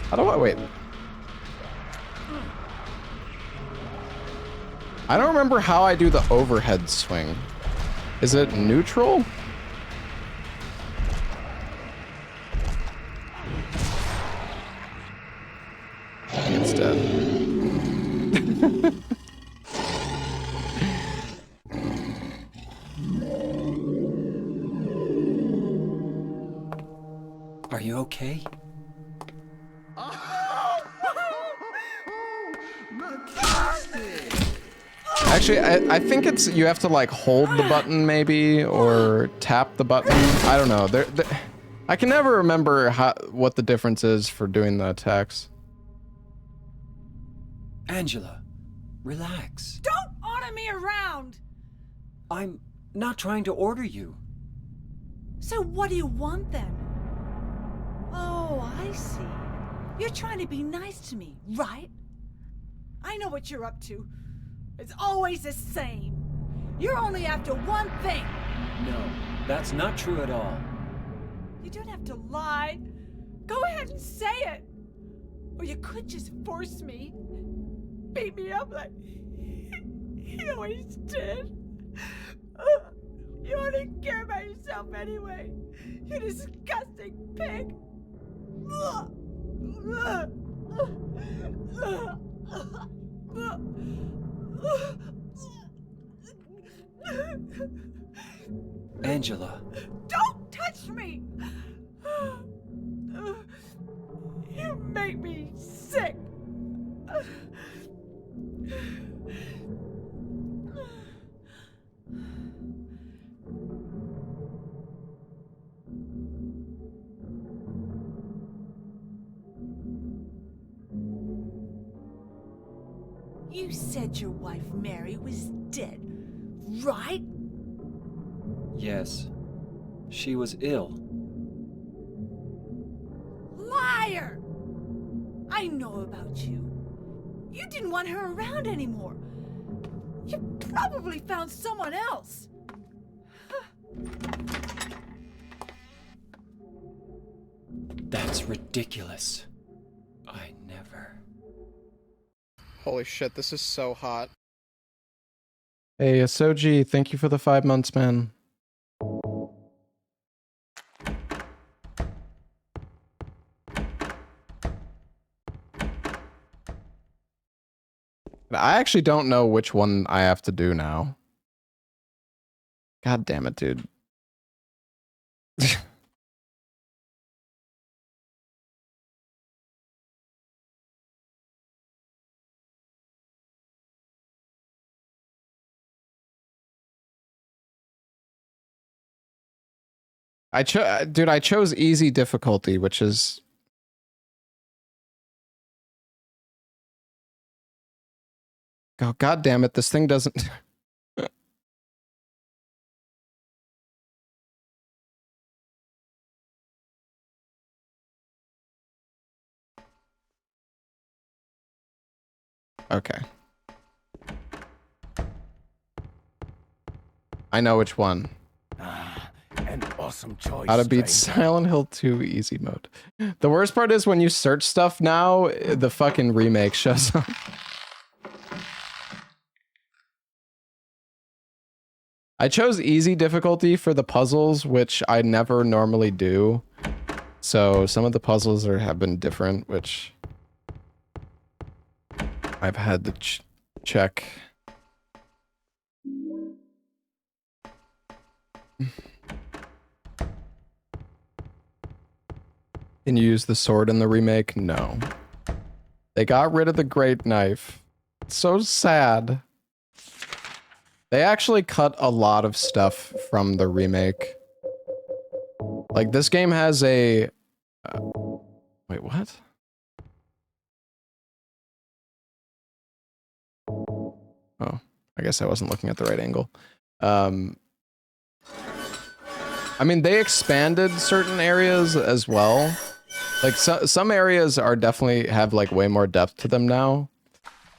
How do I wait? I don't remember how I do the overhead swing. Is it neutral? It's dead. Are you okay? Actually, I think it's you have to like hold the button maybe or tap the button. I don't know. I can never remember what the difference is for doing the attacks. Angela, relax. Don't order me around! I'm not trying to order you. So what do you want then? Oh, I see. You're trying to be nice to me, right? I know what you're up to. It's always the same. You're only after one thing. No, that's not true at all. You don't have to lie. Go ahead and say it. Or you could just force me. Beat me up like you always did. You only care about yourself anyway. You disgusting pig. Angela. Don't touch me! You make me sick. You said your wife Mary was dead, right? Yes. She was ill. Liar! I know about you. You didn't want her around anymore. You probably found someone else. That's ridiculous. I never. Holy shit, this is so hot. Hey, Asoji, thank you for the 5 months, man. I actually don't know which one I have to do now. God damn it, dude. Dude, I chose easy difficulty, which is oh, God damn it, this thing doesn't Okay. I know which one. An awesome choice. How to beat stranger. Silent Hill 2 easy mode. The worst part is when you search stuff now, the fucking remake shows up. I chose easy difficulty for the puzzles, which I never normally do. So some of the puzzles have been different, which I've had to check. Can you use the sword in the remake? No. They got rid of the great knife. It's so sad. They actually cut a lot of stuff from the remake. Like, this game has a... wait, what? Oh, I guess I wasn't looking at the right angle. I mean, they expanded certain areas as well. Like, some areas are definitely have, like, way more depth to them now.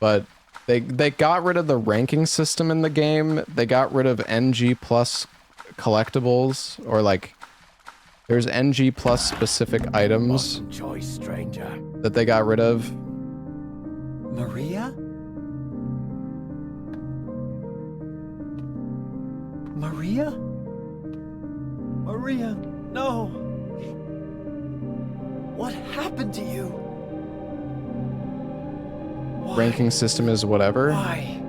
But they got rid of the ranking system in the game. They got rid of NG plus collectibles, or, like, there's NG plus specific items Choice, stranger. that they got rid of. Maria? Maria? Maria, no. What happened to you? Why? Ranking system is whatever. Why?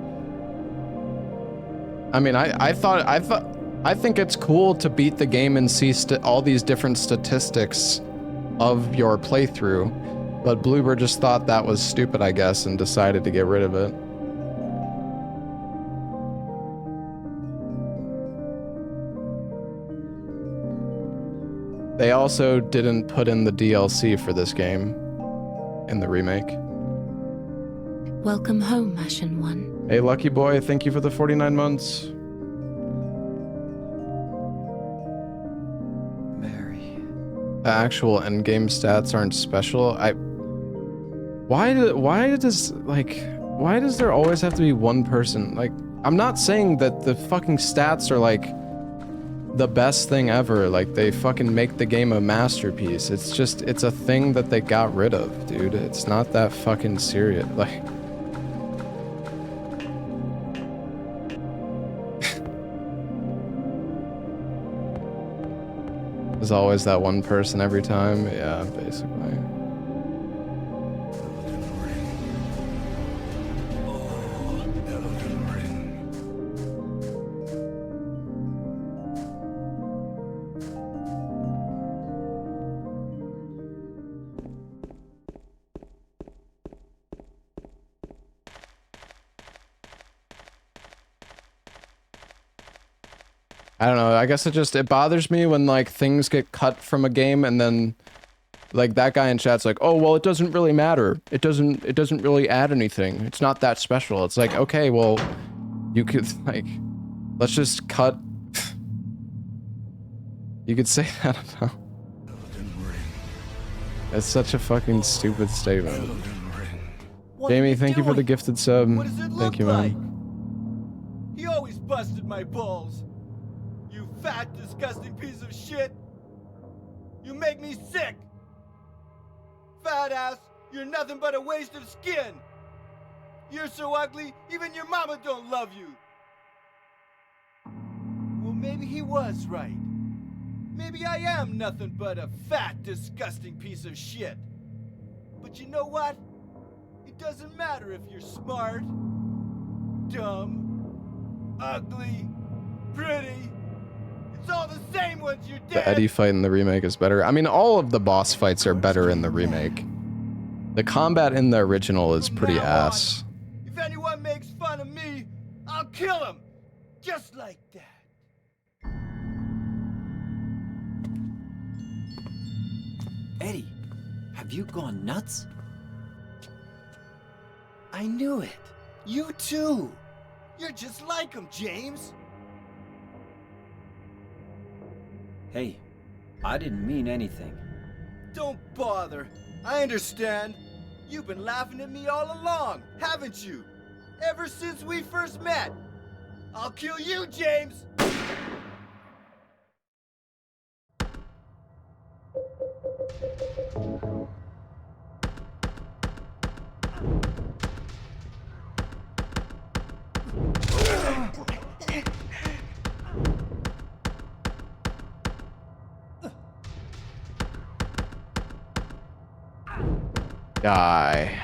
I mean, I think it's cool to beat the game and see all these different statistics of your playthrough, but Bloober just thought that was stupid, I guess, and decided to get rid of it. They also didn't put in the DLC for this game in the remake. Welcome home, Ashen One. Hey, Lucky Boy, thank you for the 49 months. Mary. The actual endgame stats aren't special. Why does there always have to be one person? Like, I'm not saying that the fucking stats are like the best thing ever. Like, they fucking make the game a masterpiece. It's just, it's a thing that they got rid of, dude. It's not that fucking serious. Like, there's always that one person every time. Yeah, basically. I don't know, I guess it bothers me when like things get cut from a game and then like that guy in chat's like, oh well, it doesn't really matter. It doesn't really add anything. It's not that special. It's like, okay, well, you could like, let's just cut. You could say that about. It's such a fucking stupid statement. Jamie, thank you for the gifted sub. What does it Thank look you, like? man. He always busted my balls. You fat, disgusting piece of shit. You make me sick. Fat ass, you're nothing but a waste of skin. You're so ugly, even your mama don't love you. Well, maybe he was right. Maybe I am nothing but a fat, disgusting piece of shit. But you know what? It doesn't matter if you're smart, dumb, ugly, pretty. It's all the same once you're dead. The Eddie fight in the remake is better. I mean, all of the boss fights are better in the remake. The combat in the original is pretty ass. If anyone makes fun of me, I'll kill him. Just like that. Eddie, have you gone nuts? I knew it. You too. You're just like him, James. Hey, I didn't mean anything. Don't bother. I understand. You've been laughing at me all along, haven't you? Ever since we first met. I'll kill you, James! Die.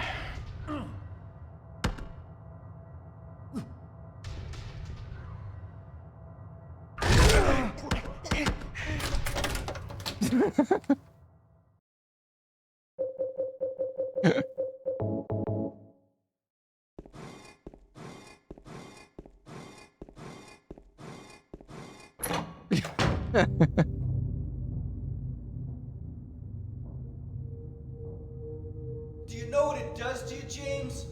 Do you know what it does to you, James?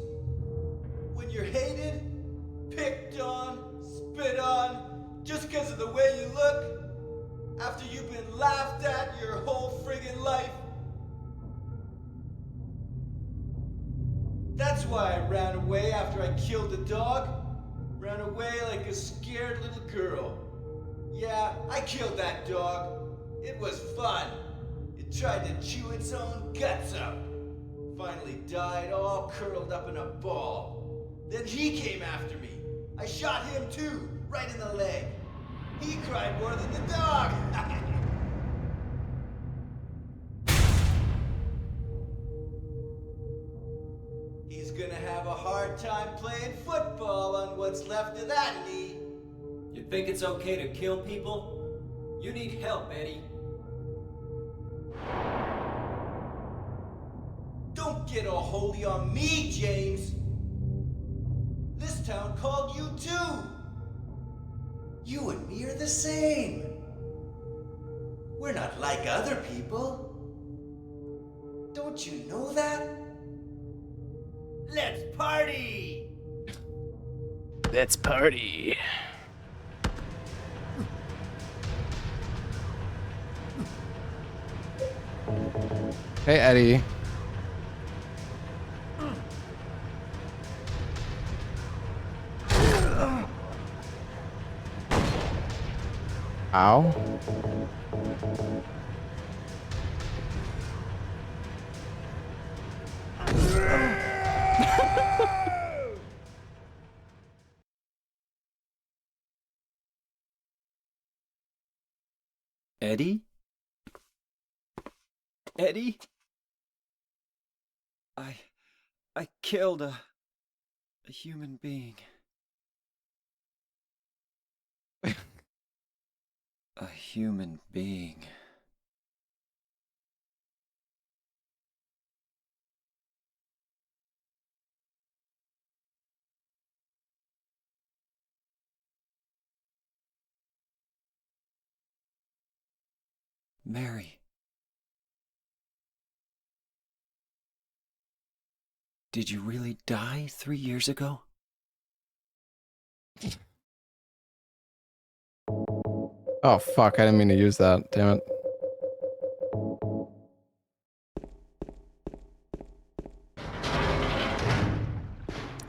When you're hated, picked on, spit on, just because of the way you look, after you've been laughed at your whole friggin' life. That's why I ran away after I killed the dog. Ran away like a scared little girl. Yeah, I killed that dog. It was fun. It tried to chew its own guts out. Finally died all curled up in a ball. Then he came after me. I shot him too, right in the leg. He cried more than the dog. He's gonna have a hard time playing football on what's left of that knee. You think it's okay to kill people? You need help, Eddie. Don't get all holy on me, James. This town called you too. You and me are the same. We're not like other people. Don't you know that? Let's party! Let's party. Hey, Eddie. Ow. Eddie? Eddie? I killed a human being. A human being. Mary. Did you really die 3 years ago? Oh, fuck. I didn't mean to use that. Damn it.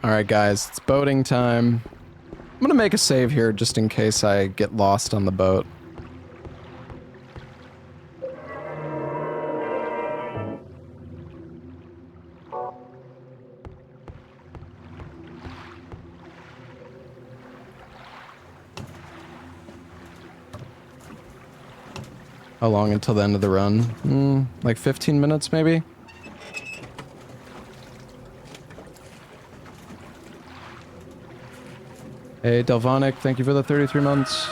Alright, guys. It's boating time. I'm gonna make a save here just in case I get lost on the boat. How long until the end of the run? Like 15 minutes, maybe? Hey, Delvonic, thank you for the 33 months.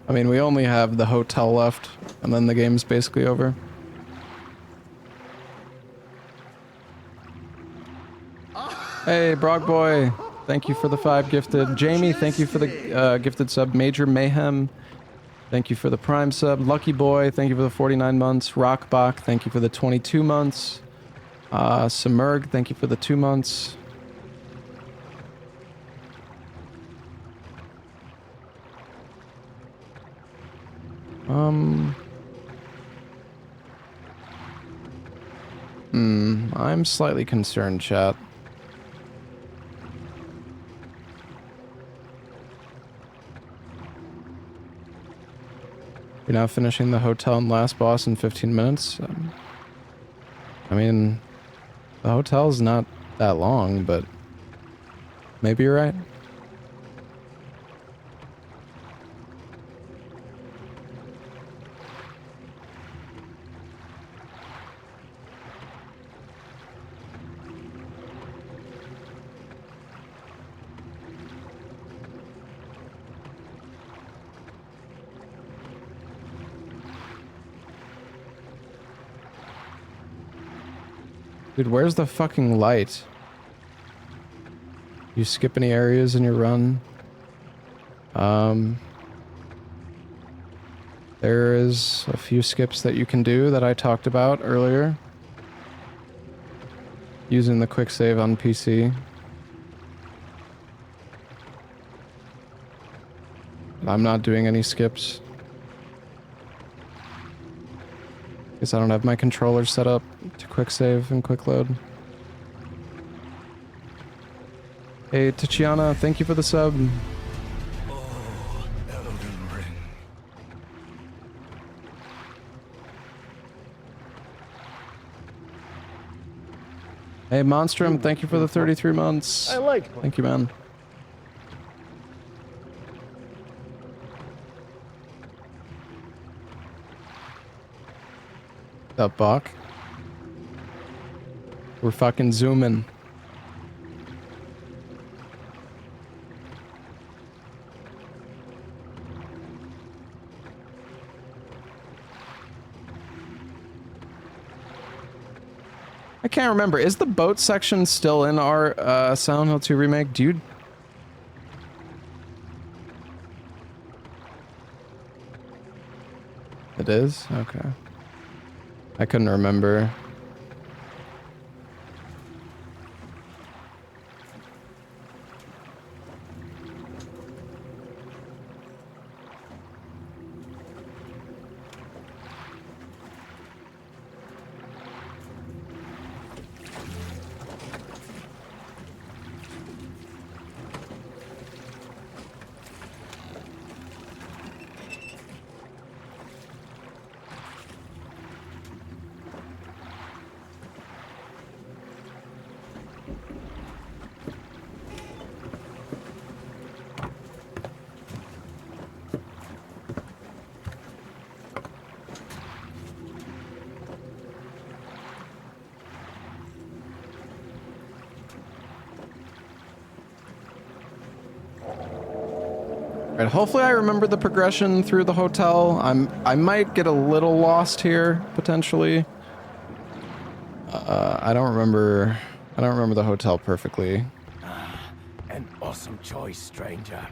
I mean, we only have the hotel left, and then the game's basically over. Hey, Brog Boy, thank you for the 5 gifted. Jamie, thank you for the gifted sub. Major Mayhem, thank you for the Prime sub. Lucky Boy, thank you for the 49 months. Rockbach, thank you for the 22 months. Submerg, thank you for the 2 months. I'm slightly concerned, chat. You're now finishing the hotel and last boss in 15 minutes. I mean, the hotel's not that long, but maybe you're right. Dude, where's the fucking light? You skip any areas in your run? There is a few skips that you can do that I talked about earlier. Using the quick save on PC. I'm not doing any skips. Because I don't have my controller set up to quick save and quick load. Hey, Tiziana, thank you for the sub. Oh, Elden Ring. Hey, Monstrum, thank you for the 33 months. I like money. Thank you, man. What's up, Bach? We're fucking zooming. I can't remember. Is the boat section still in our Silent Hill 2 remake? Dude. It is? Okay. I couldn't remember. Alright, hopefully I remember the progression through the hotel. I might get a little lost here, potentially. I don't remember the hotel perfectly. An awesome choice, stranger.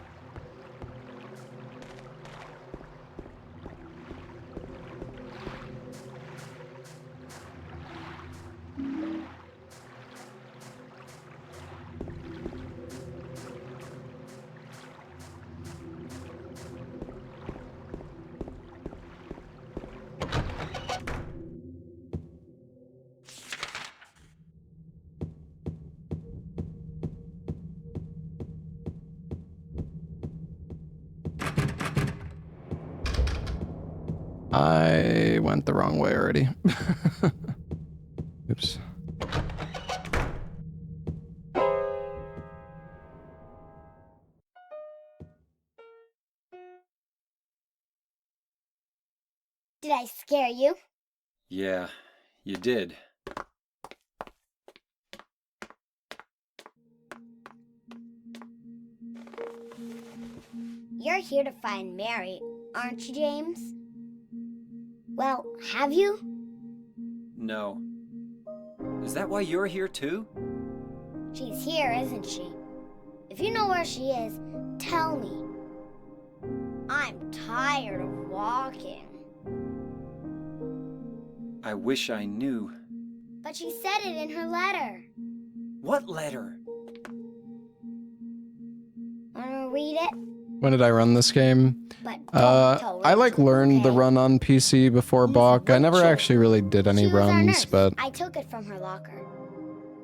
I went the wrong way already. Oops. Did I scare you? Yeah, you did. You're here to find Mary, aren't you, James? Well, have you? No. Is that why you're here too? She's here, isn't she? If you know where she is, tell me. I'm tired of walking. I wish I knew. But she said it in her letter. What letter? Wanna read it? When did I run this game? I like learned the run on PC before Bach. I never actually really did any runs, but I took it from her locker.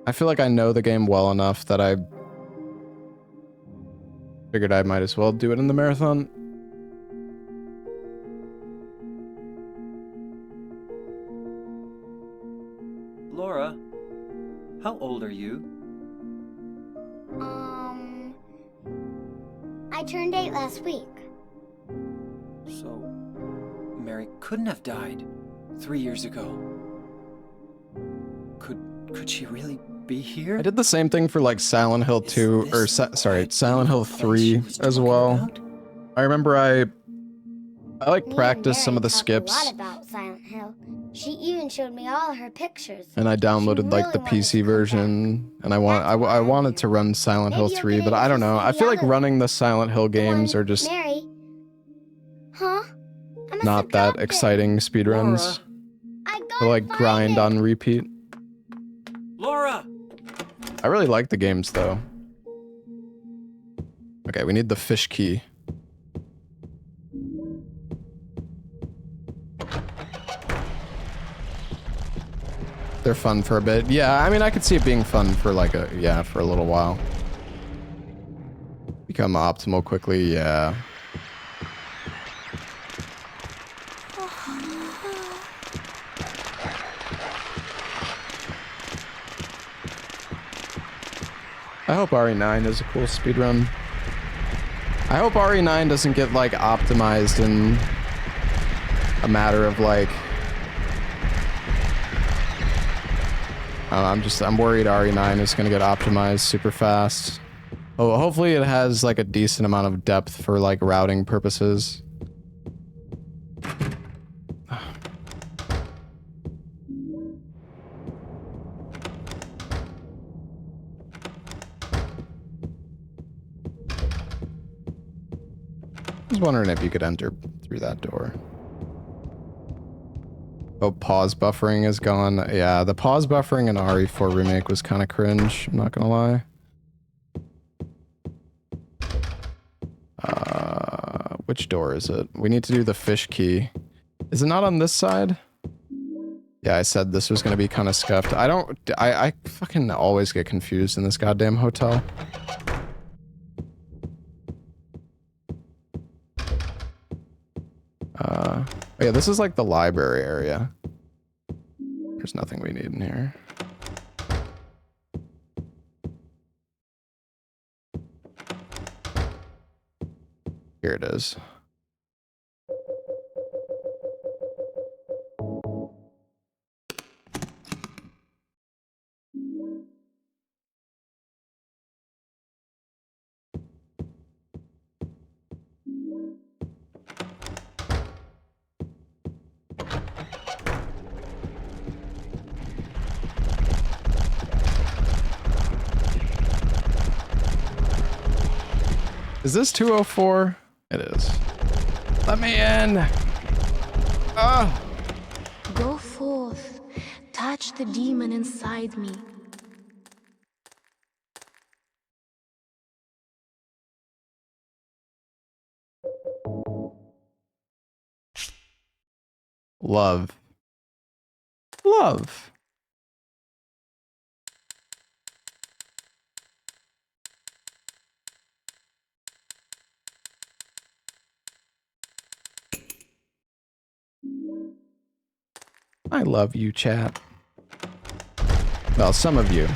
I feel like I know the game well enough that I figured I might as well do it in the marathon. Laura, how old are you? I turned 8 last week. So, Mary couldn't have died 3 years ago. Could she really be here? I did the same thing for like Silent Hill 2, or Silent Hill 3 as well. I remember I like practiced some of the skips. A lot about Silent Hill. She even showed me all her pictures. And I downloaded like the PC version, and I wanted to run Silent Hill 3, but I don't know. I feel like running the Silent Hill games are just Mary? Huh? not that exciting speedruns. To like grind on repeat. Laura! I really like the games though. Okay, we need the fish key. They're fun for a bit. Yeah, I mean, I could see it being fun for like for a little while. Become optimal quickly, yeah. I hope RE9 is a cool speedrun. I hope RE9 doesn't get like optimized in a matter of like, I'm worried RE9 is gonna get optimized super fast. Oh, hopefully it has like a decent amount of depth for like routing purposes. I was wondering if you could enter through that door. Oh, pause buffering is gone. Yeah, the pause buffering in RE4 Remake was kind of cringe, I'm not gonna lie. Which door is it? We need to do the fish key. Is it not on this side? Yeah, I said this was gonna be kind of scuffed. I fucking always get confused in this goddamn hotel. Oh yeah, this is like the library area. There's nothing we need in here. Here it is. Is this 204? It is. Let me in! Ah! Go forth. Touch the demon inside me. Love. Love. I love you, chat. Well, some of you.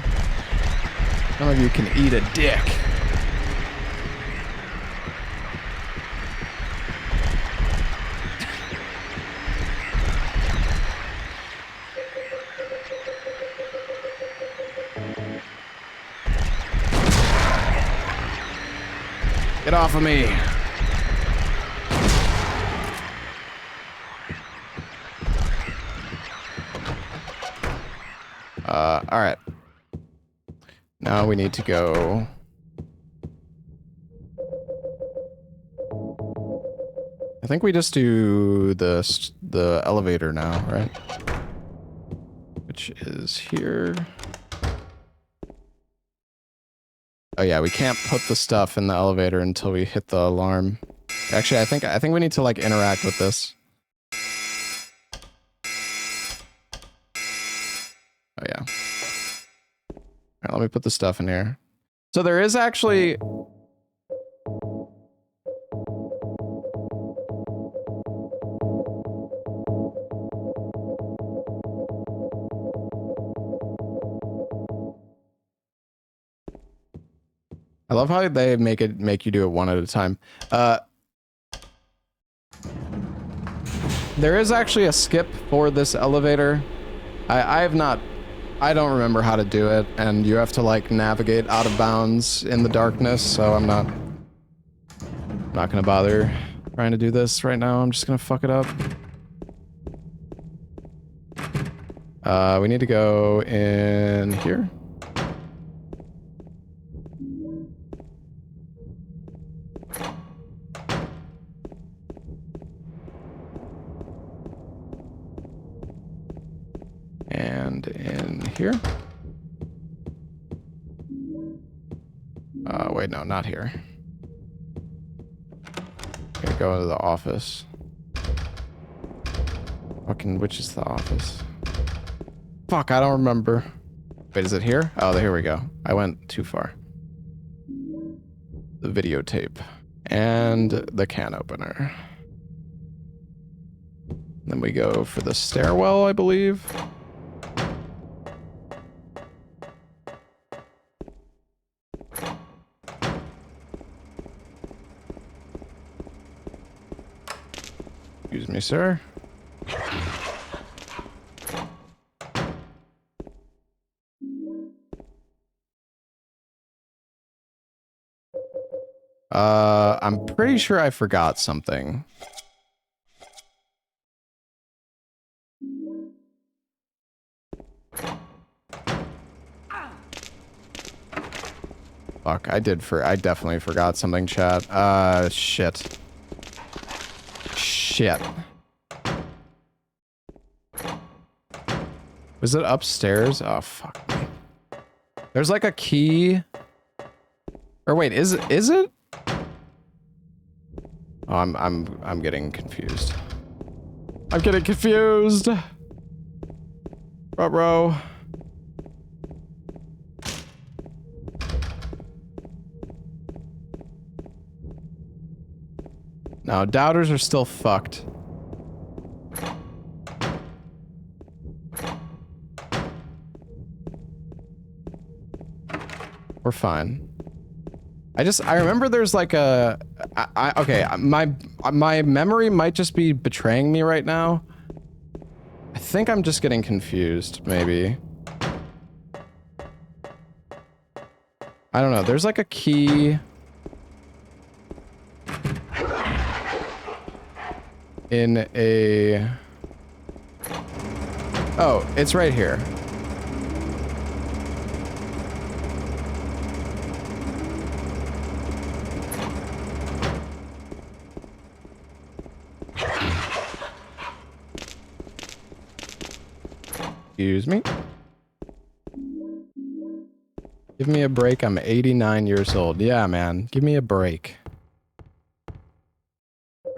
Some of you can eat a dick. Get off of me. All right. Now we need to go. I think we just do the elevator now, right? Which is here. Oh yeah, we can't put the stuff in the elevator until we hit the alarm. Actually, I think we need to like interact with this. Oh yeah. All right, let me put the stuff in here. So there is actually... I love how they make you do it one at a time. There is actually a skip for this elevator. I don't remember how to do it, and you have to like navigate out of bounds in the darkness, so I'm not gonna bother trying to do this right now. I'm just gonna fuck it up. We need to go in here. And in here. Wait, no, not here. Okay, go to the office. Fucking, which is the office? Fuck, I don't remember. Wait, is it here? Oh, here we go. I went too far. The videotape. And the can opener. Then we go for the stairwell, I believe. Excuse me, sir. I'm pretty sure I forgot something. Fuck, I definitely forgot something, chat. Shit. Shit. Was it upstairs? Oh, fuck me. There's like a key. Or wait, is it? Oh, I'm getting confused. I'm getting confused. Bro. No, doubters are still fucked. We're fine. I remember there's like a, okay, my memory might just be betraying me right now. I think I'm just getting confused, maybe. I don't know, there's like a key. In a... Oh, it's right here. Excuse me. Give me a break. I'm 89 years old. Yeah, man. Give me a break.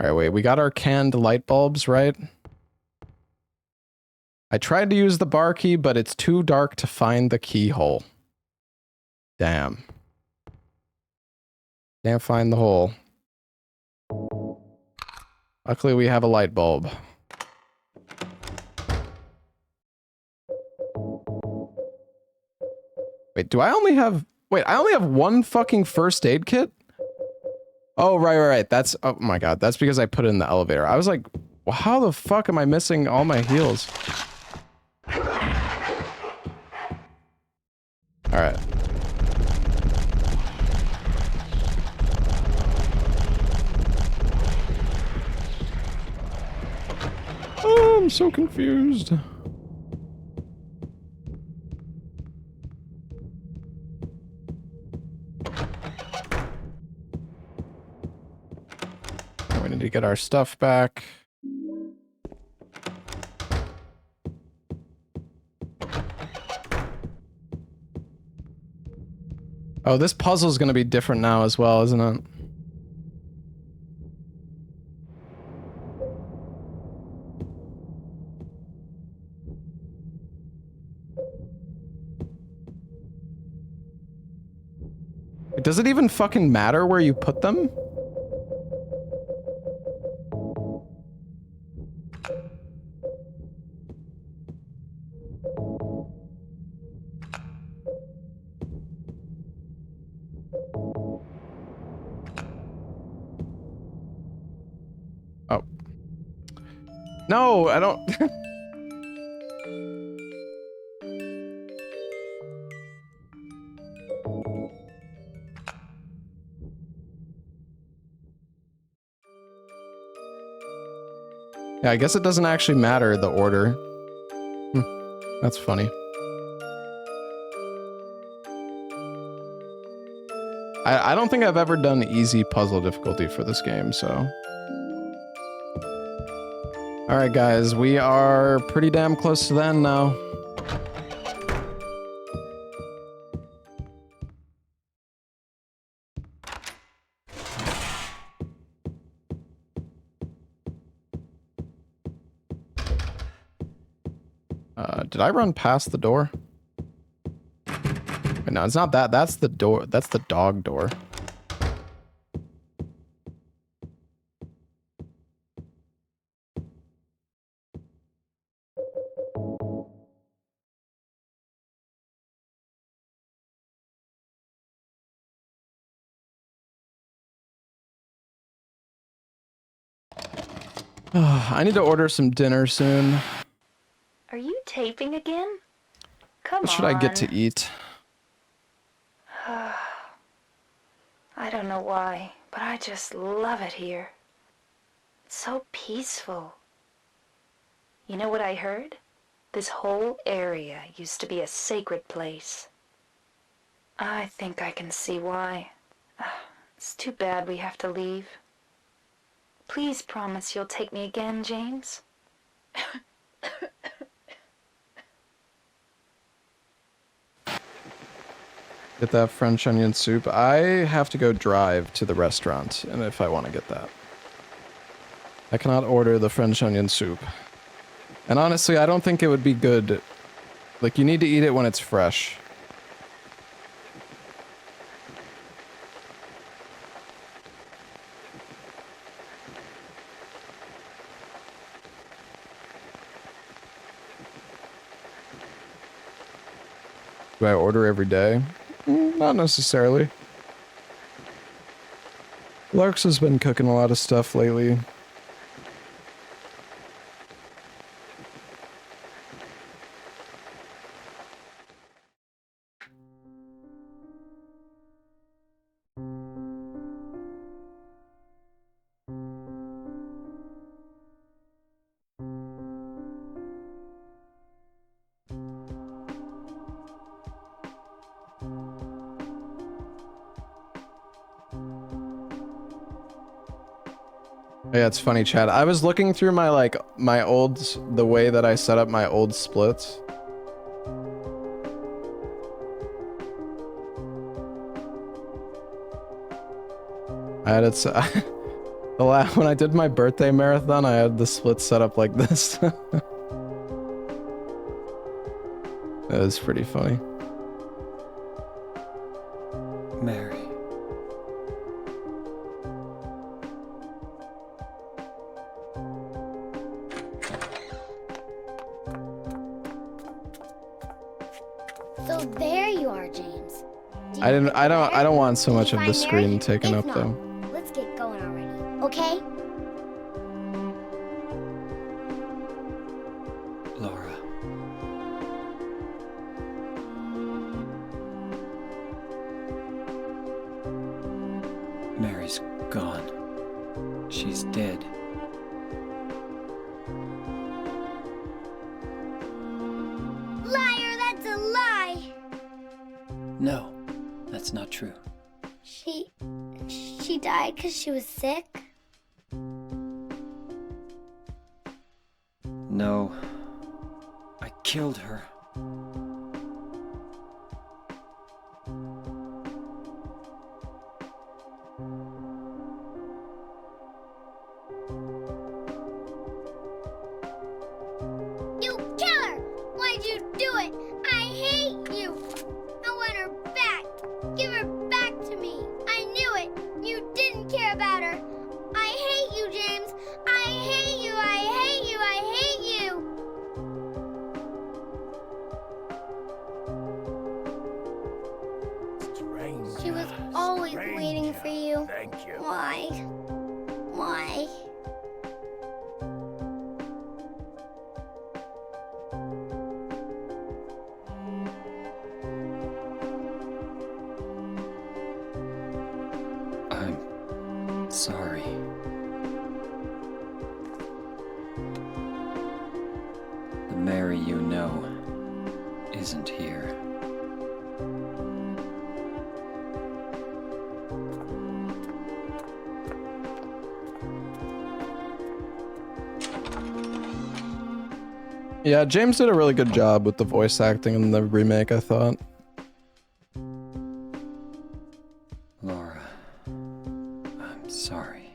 Alright, wait. We got our canned light bulbs, right? I tried to use the bar key, but it's too dark to find the keyhole. Damn. Can't find the hole. Luckily, we have a light bulb. Wait, do I only have... Wait, I only have one fucking first aid kit? Oh, right. That's... Oh my god, that's because I put it in the elevator. I was like, well, how the fuck am I missing all my heals? Alright. Oh, I'm so confused. We need to get our stuff back. Oh, this puzzle's gonna be different now as well, isn't it? Does it even fucking matter where you put them? Oh. No, I don't... Yeah, I guess it doesn't actually matter, the order. That's funny. I don't think I've ever done easy puzzle difficulty for this game, so... Alright guys, we are pretty damn close to the end now. Did I run past the door? Wait, no, it's not that. That's the door. That's the dog door. I need to order some dinner soon. Are you taping again? Come on. What should I get to eat? I don't know why, but I just love it here. It's so peaceful. You know what I heard? This whole area used to be a sacred place. I think I can see why. It's too bad we have to leave. Please promise you'll take me again, James. Get that French onion soup. I have to go drive to the restaurant, and if I want to get that. I cannot order the French onion soup. And honestly, I don't think it would be good. Like, you need to eat it when it's fresh. Do I order every day? Not necessarily. Larks has been cooking a lot of stuff lately. Yeah, it's funny, Chad. I was looking through my, like, the way that I set up my old splits. I had it when I did my birthday marathon, I had the split set up like this. That was pretty funny. Mary. So there you are, James. I don't want so much of the screen taken up though. Let's get going already, okay? Laura. Mary's gone. She's dead. Liar, that's a lie! No, that's not true. She died because she was sick? No, I killed her. You killer! Why'd you do it? I hate you! I want her back! Give her back to me! I knew it! You didn't care about her! I hate you, James! I hate you! I hate you! I hate you! Stranger, She was always stranger. waiting for you. Thank you. Why? Why? I'm sorry. The Mary you know isn't here. Yeah, James did a really good job with the voice acting in the remake, I thought. Laura, I'm sorry.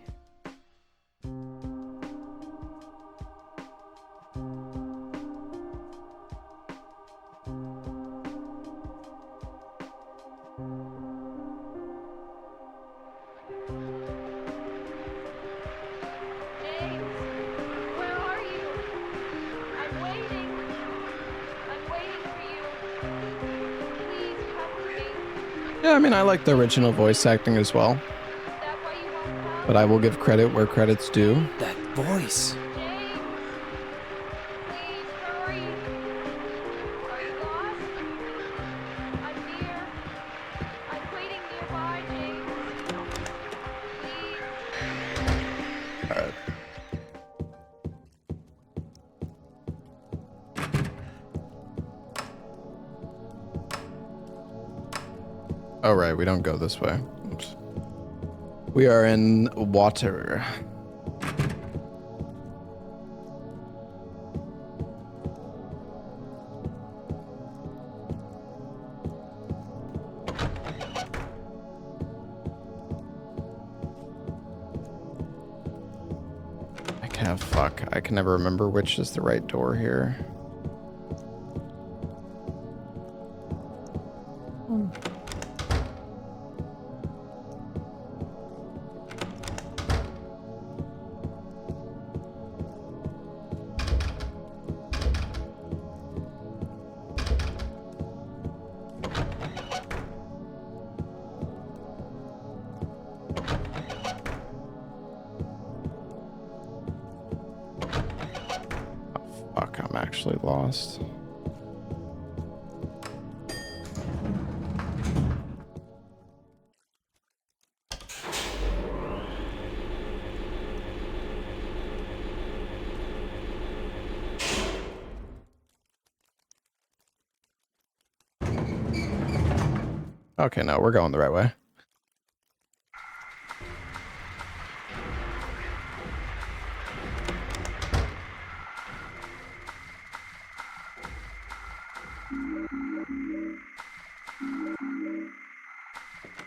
James, where are you? I'm waiting. I'm waiting for you. Please come to me. Yeah, I mean, I like the original voice acting as well. Is that why you won't come? But I will give credit where credit's due. That voice. Oh, right, we don't go this way. Oops. We are in water. Fuck. I can never remember which is the right door here. I'm actually lost. Okay, no, we're going the right way.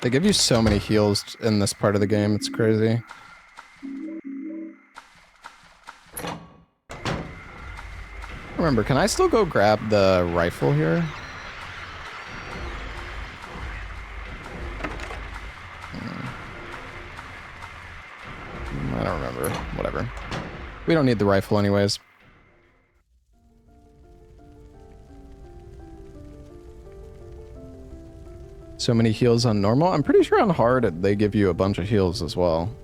They give you so many heals in this part of the game, it's crazy. Remember, can I still go grab the rifle here? I don't remember. Whatever. We don't need the rifle anyways. So many heals on normal. I'm pretty sure on hard they give you a bunch of heals as well.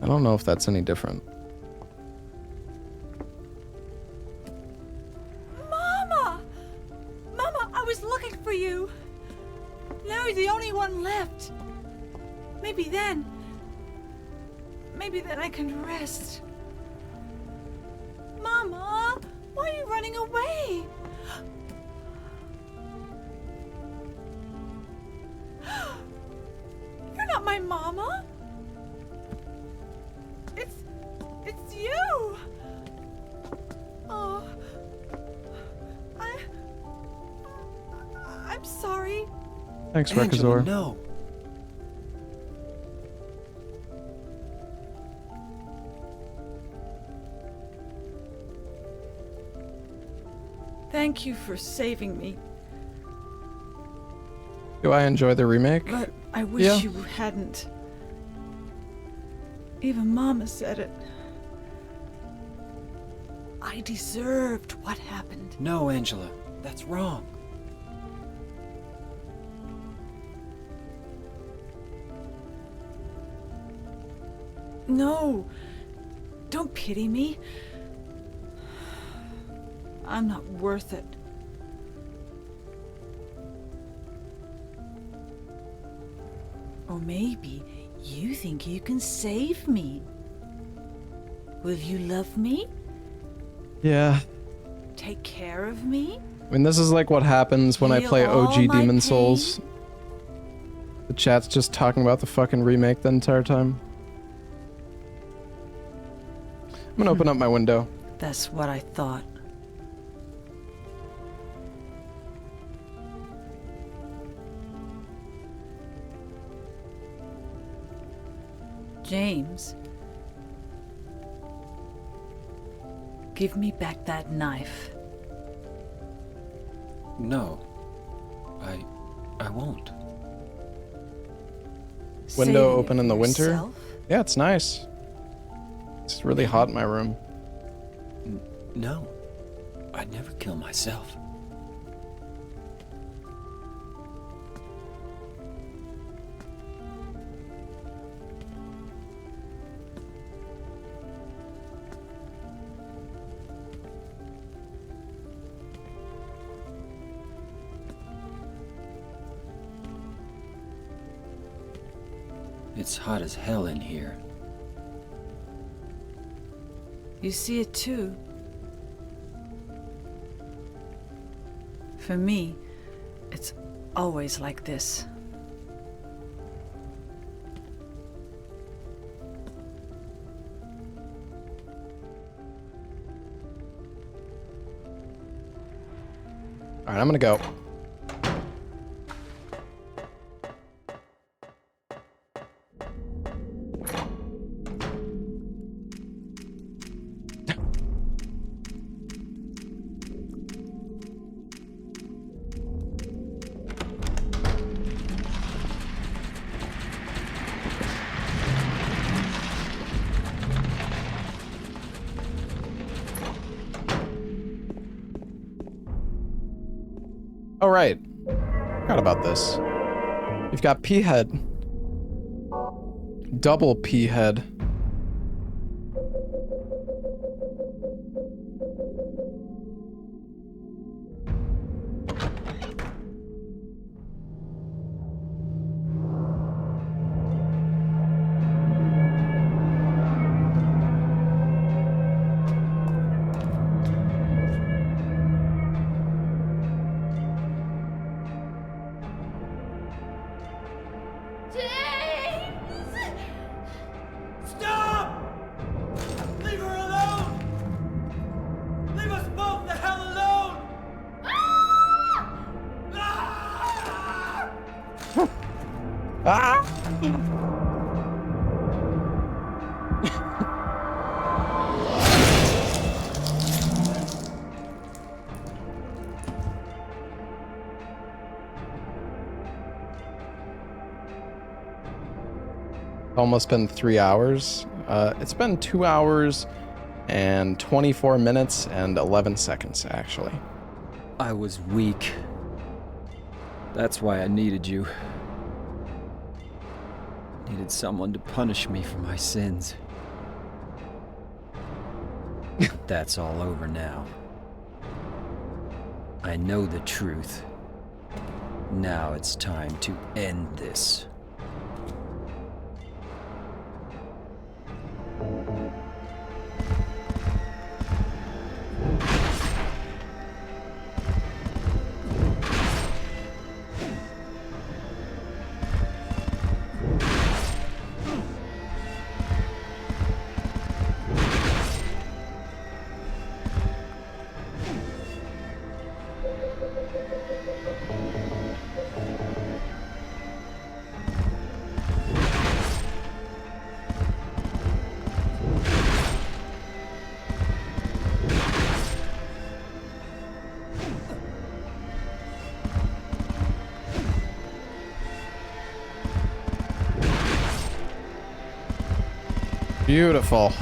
I don't know if that's any different. Mama! Mama, I was looking for you. Now you're the only one left. Maybe then I can rest. Mama, why are you running away? You're not my mama. It's you. Oh, I'm sorry. Thanks, Angela, Rekazor. no. Thank you for saving me. Do I enjoy the remake? But I wish you hadn't. Even Mama said it. I deserved what happened. No, Angela, that's wrong. No, don't pity me. I'm not worth it. Or maybe you think you can save me. Will you love me? Yeah. Take care of me? I mean, this is like what happens when I Heal play all OG my Demon pain? Souls. The chat's just talking about the fucking remake the entire time. I'm gonna open up my window. That's what I thought. James, give me back that knife. No, I won't. Window Saving open it in the for winter. yourself? Yeah, it's nice. It's really hot in my room. No, I'd never kill myself. It's hot as hell in here. You see it too. For me, it's always like this. All right, I'm gonna go. Oh, right. Forgot about this. You've got P-head. Double P-head. Stop! Leave her alone! Leave us both the hell alone! Ah! Almost been 3 hours. It's been 2 hours and 24 minutes and 11 seconds, actually. I was weak. That's why I needed you. Needed someone to punish me for my sins. But that's all over now. I know the truth. Now it's time to end this. Beautiful.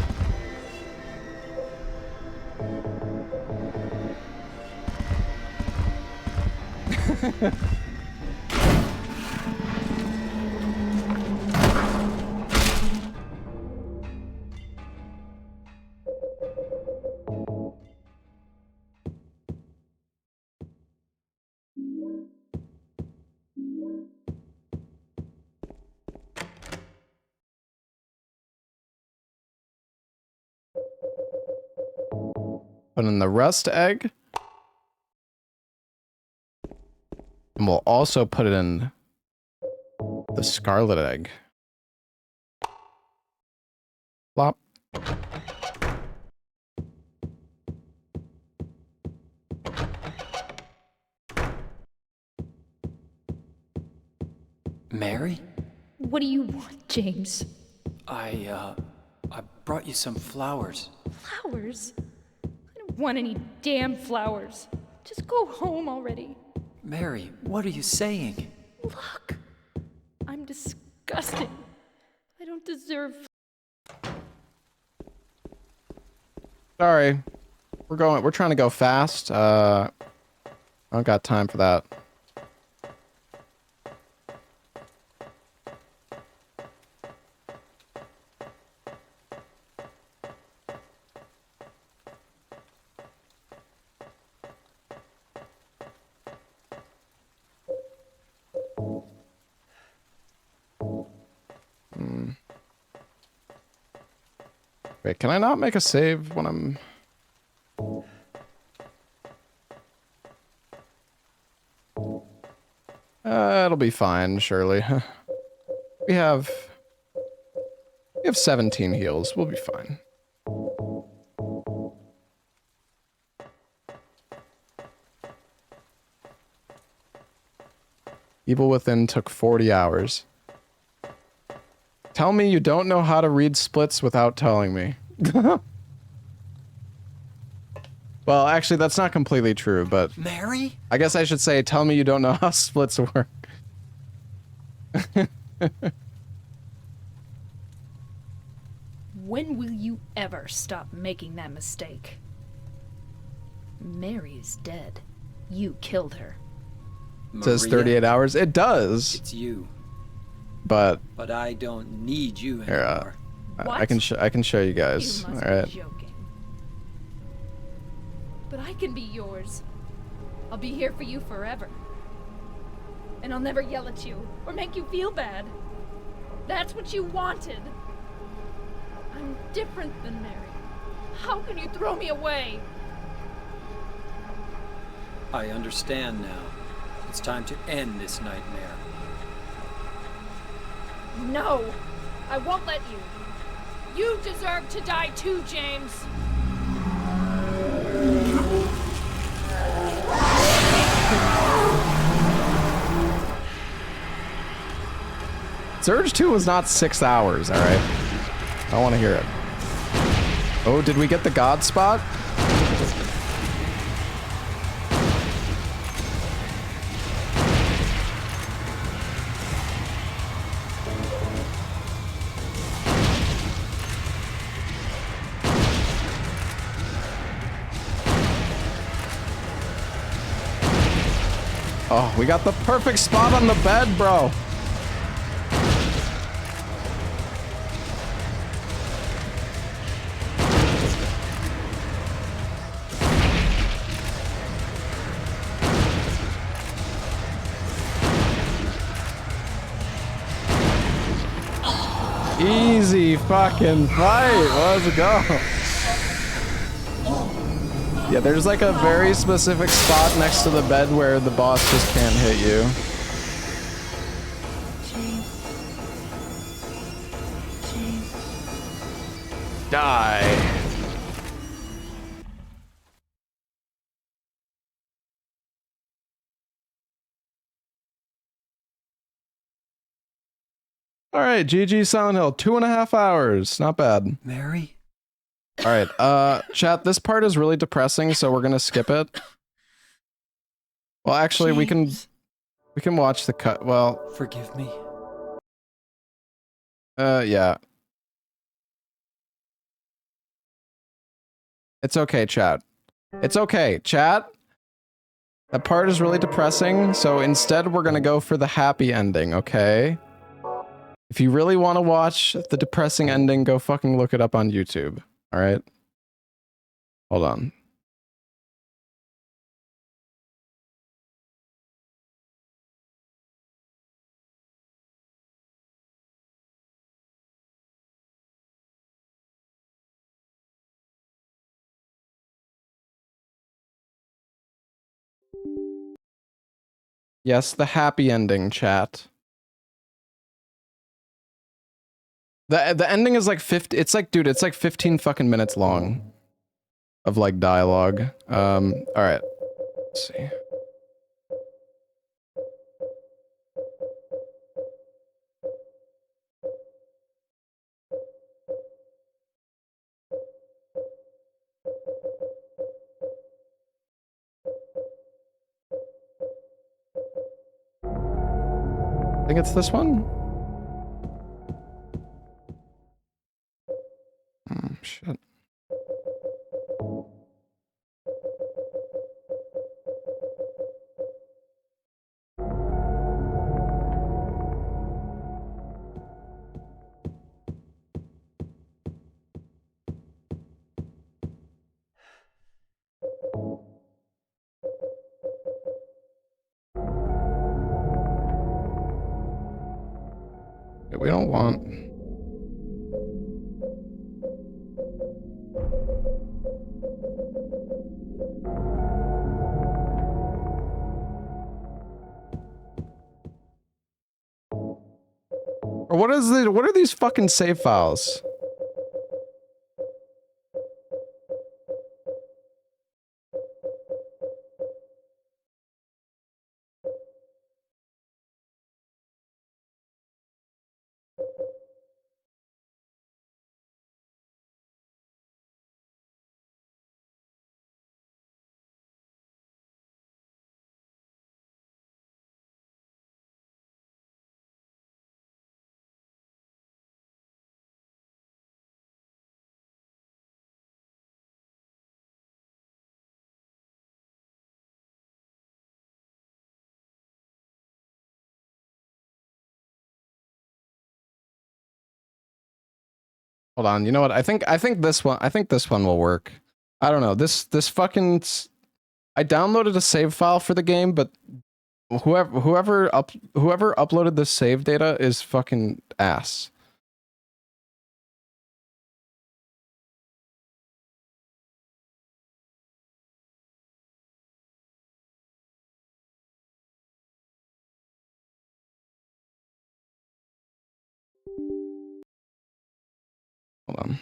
Put in the rust egg. And we'll also put it in the scarlet egg. Plop. Mary? What do you want, James? I brought you some flowers. Flowers? I don't want any damn flowers. Just go home already. Mary, what are you saying? Look, I'm disgusting. I don't deserve. Sorry. We're trying to go fast. I don't got time for that. Wait, can I not make a save when I'm... it'll be fine, surely. We have 17 heals. We'll be fine. Evil Within took 40 hours. Tell me you don't know how to read splits without telling me. Well, actually, that's not completely true, but... Mary? I guess I should say, tell me you don't know how splits work. When will you ever stop making that mistake? Mary is dead. You killed her. It says 38 hours. It does. It's you. But I don't need you here, anymore. I can show you guys. You must All right. be joking. But I can be yours. I'll be here for you forever. And I'll never yell at you or make you feel bad. That's what you wanted. I'm different than Mary. How can you throw me away? I understand now. It's time to end this nightmare. No! I won't let you. You deserve to die too, James. Surge 2 was not 6 hours, alright? I want to hear it. Oh, did we get the God spot? Oh, we got the perfect spot on the bed, bro. Easy fucking fight. Let's go. Yeah, there's like a very specific spot next to the bed where the boss just can't hit you. Die. All right, GG Silent Hill, 2.5 hours. Not bad. Mary? All right, chat, this part is really depressing, so we're gonna skip it. Well, actually, we can watch the cut. Well, forgive me. Yeah. It's okay, chat. It's okay, chat. That part is really depressing, so instead we're gonna go for the happy ending, okay? If you really want to watch the depressing ending, go fucking look it up on YouTube. All right. Hold on. Yes, the happy ending, chat. The ending is like 50, it's like, dude, it's like 15 fucking minutes long of like dialogue. All right. Let's see. I think it's this one. Oh, shit. Yeah, we don't want... Or what are these fucking save files? Hold on, you know what? I think this one will work. I don't know. This fucking I downloaded a save file for the game, but whoever uploaded the save data is fucking ass. Hold on.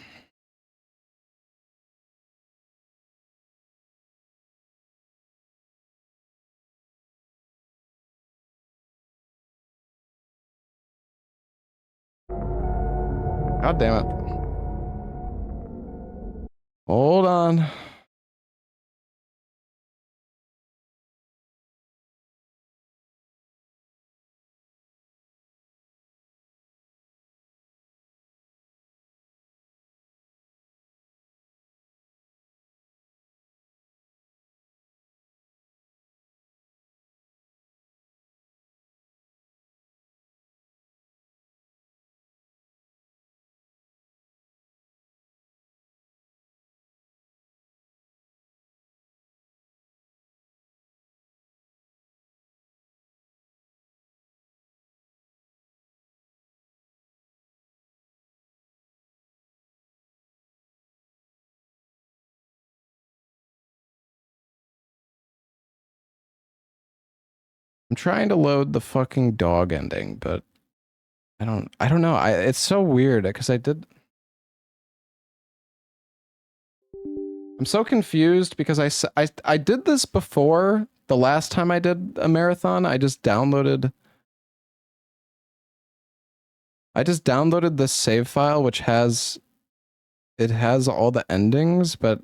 God damn it. Hold on. I'm trying to load the fucking dog ending, but I don't know. It's so weird because I'm so confused because I did this before the last time I did a marathon. I just downloaded this save file which has all the endings, but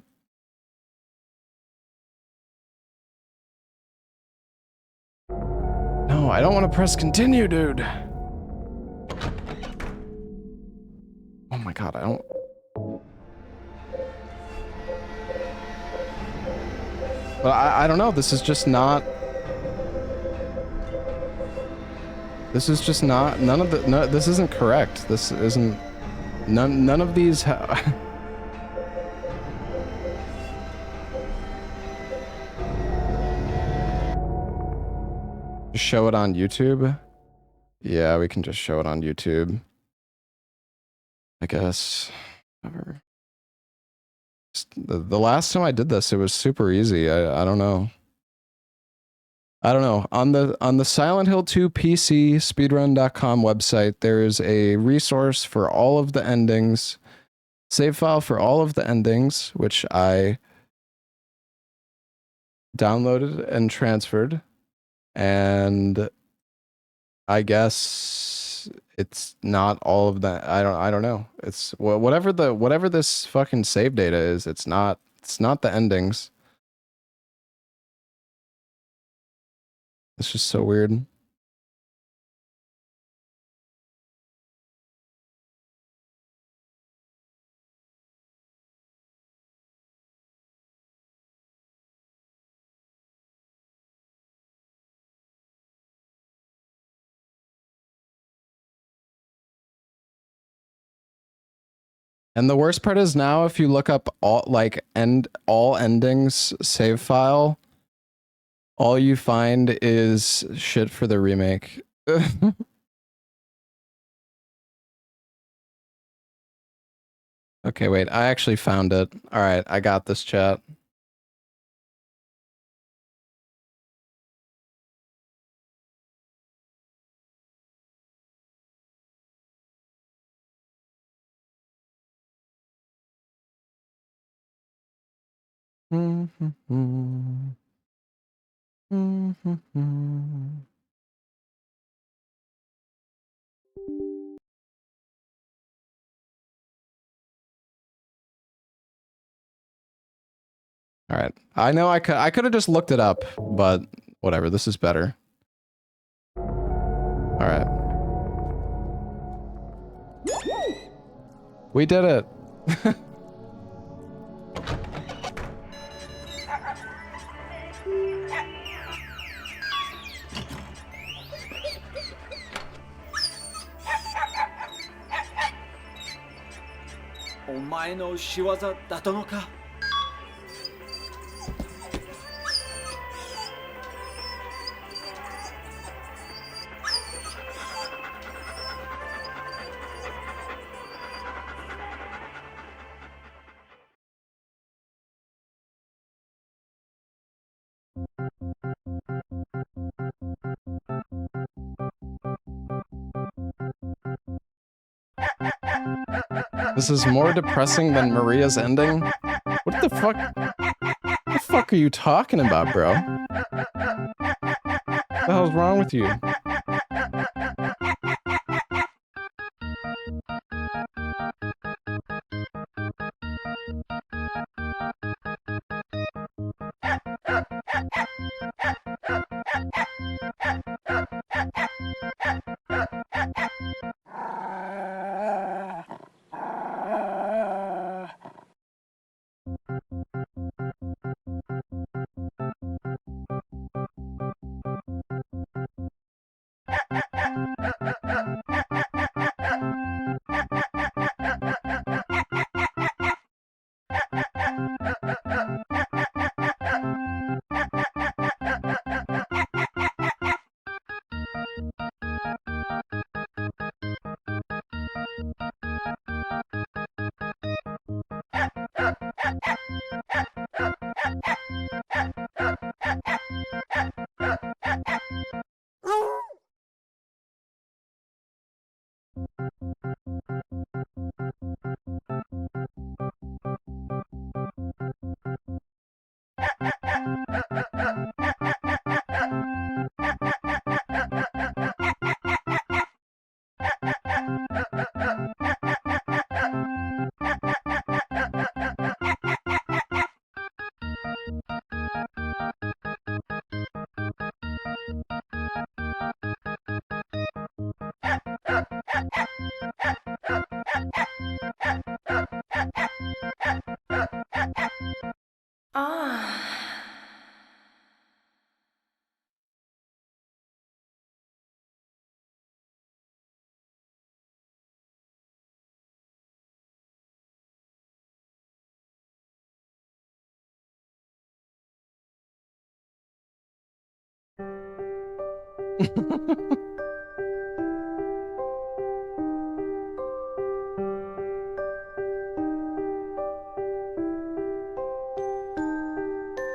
no, I don't want to press continue, dude. Oh my god, I don't. But I don't know. This is just not. This is just not. None of the. No, this isn't correct. This isn't. None of these. Just show it on YouTube. Yeah, we can just show it on YouTube. I guess. Whatever. The last time I did this, it was super easy. I don't know. I don't know. On the Silent Hill 2 PC speedrun.com website, there is a resource for all of the endings, save file for all of the endings, which I downloaded and transferred, and I guess it's not all of that. I don't know. It's whatever this fucking save data is. It's not the endings. It's just so weird. And the worst part is now if you look up all endings save file, all you find is shit for the remake. Okay, wait, I actually found it. All right, I got this, chat. All right. I know I could have just looked it up, but whatever. This is better. All right. We did it. This is more depressing than Maria's ending? What the fuck? What the fuck are you talking about, bro? What the hell's wrong with you?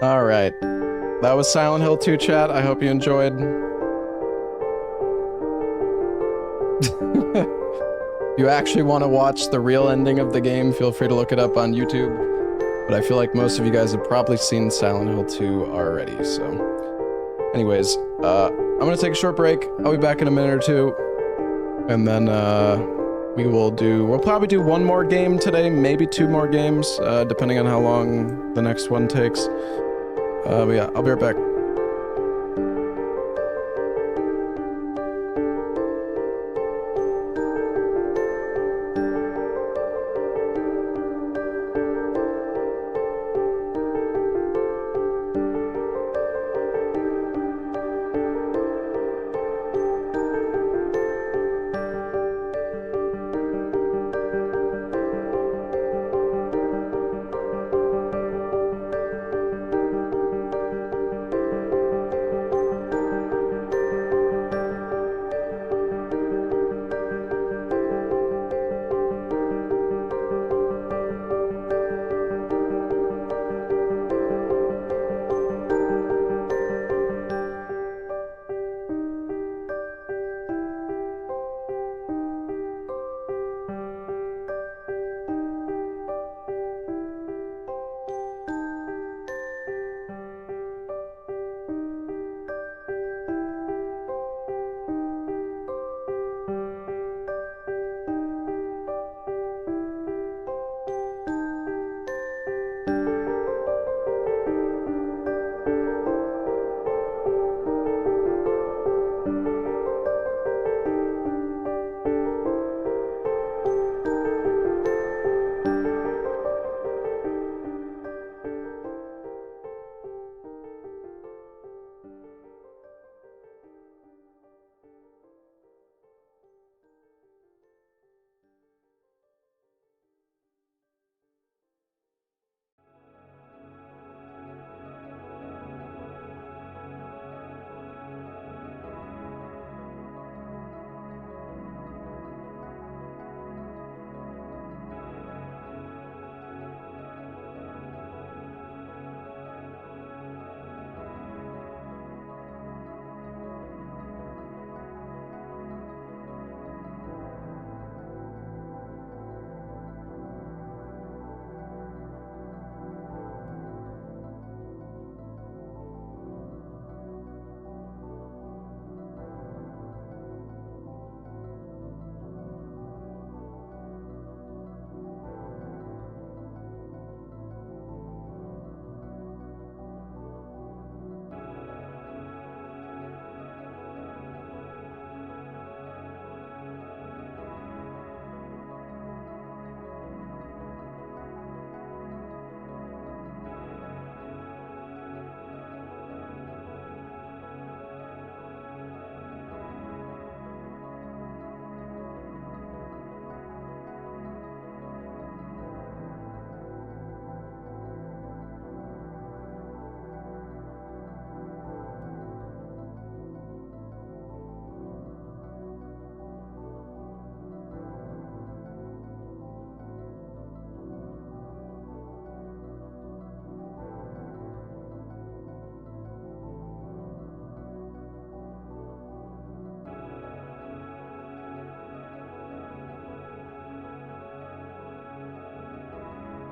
All right. That was Silent Hill 2 chat. I hope you enjoyed. If you actually want to watch the real ending of the game, feel free to look it up on YouTube. But I feel like most of you guys have probably seen Silent Hill 2 already, so... Anyways, I'm gonna take a short break. I'll be back in a minute or two. And then, we'll probably do one more game today, maybe 2 more games, depending on how long the next one takes. But yeah, I'll be right back.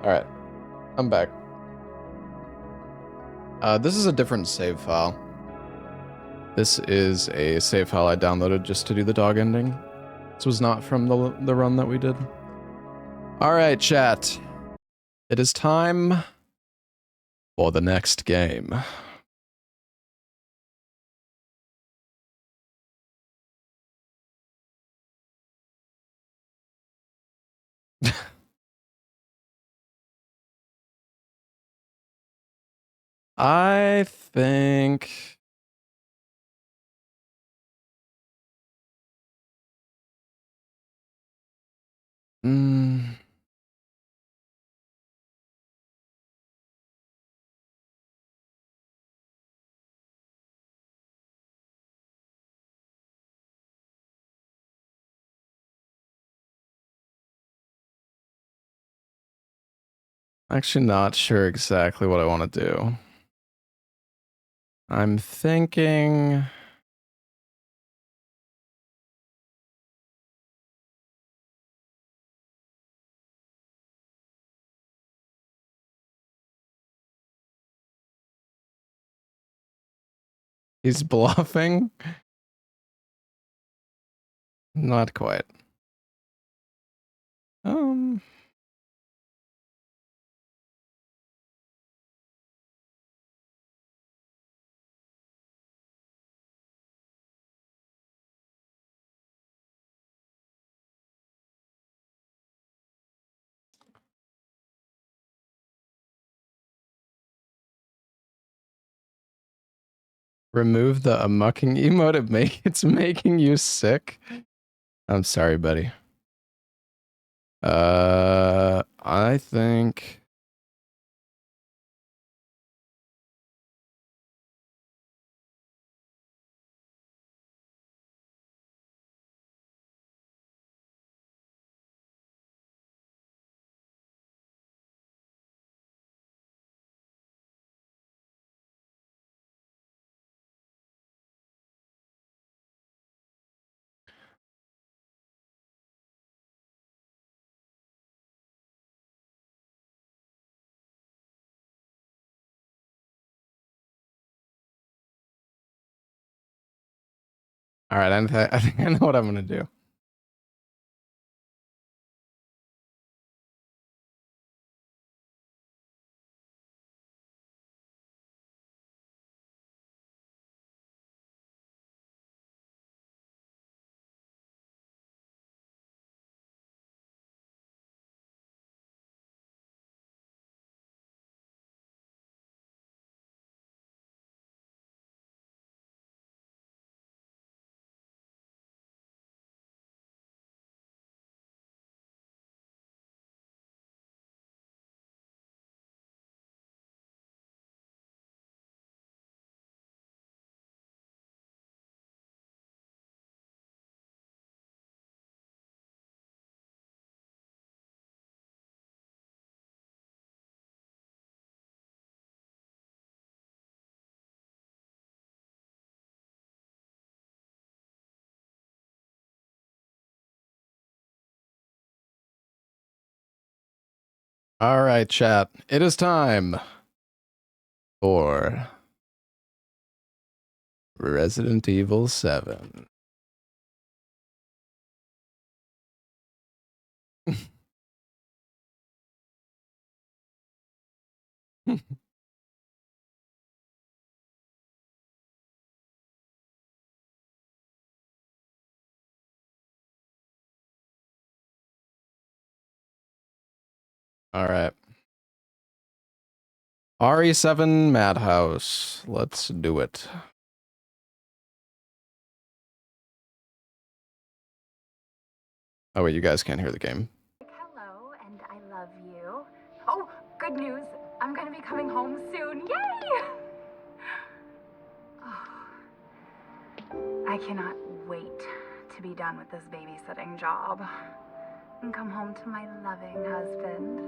Alright. I'm back. This is a different save file. This is a save file I downloaded just to do the dog ending. This was not from the run that we did. Alright, chat. It is time for the next game. I think... Actually not sure exactly what I want to do. I'm thinking... He's bluffing? Not quite. Remove the mucking emote. It's making you sick. I'm sorry, buddy. I think... Alright, I think I know what I'm gonna do. Alright, chat. It is time for Resident Evil 7. Alright. RE7 Madhouse. Let's do it. Oh wait, you guys can't hear the game. Hello, and I love you. Oh, good news. I'm gonna be coming home soon. Yay! Oh, I cannot wait to be done with this babysitting job and come home to my loving husband.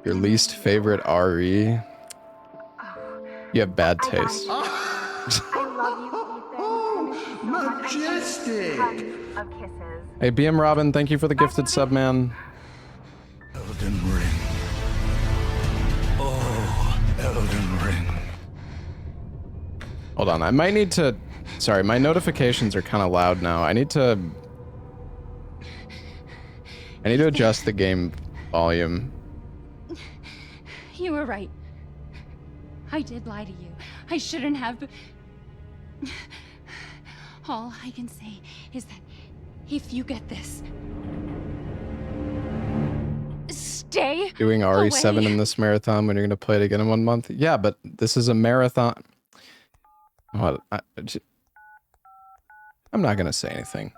Your least favorite RE? You have bad taste. I love you, Ethan. Majestic. Tons of kisses. Hey, BM Robin, thank you for the gifted sub, man. Elden Ring. Hold on, I might need to... Sorry, my notifications are kind of loud now. I need to adjust the game volume. You were right. I did lie to you. I shouldn't have. All I can say is that if you get this, stay Doing RE7 away. in this marathon when you're going to play it again in 1 month? Yeah, but this is a marathon. What? I'm not going to say anything.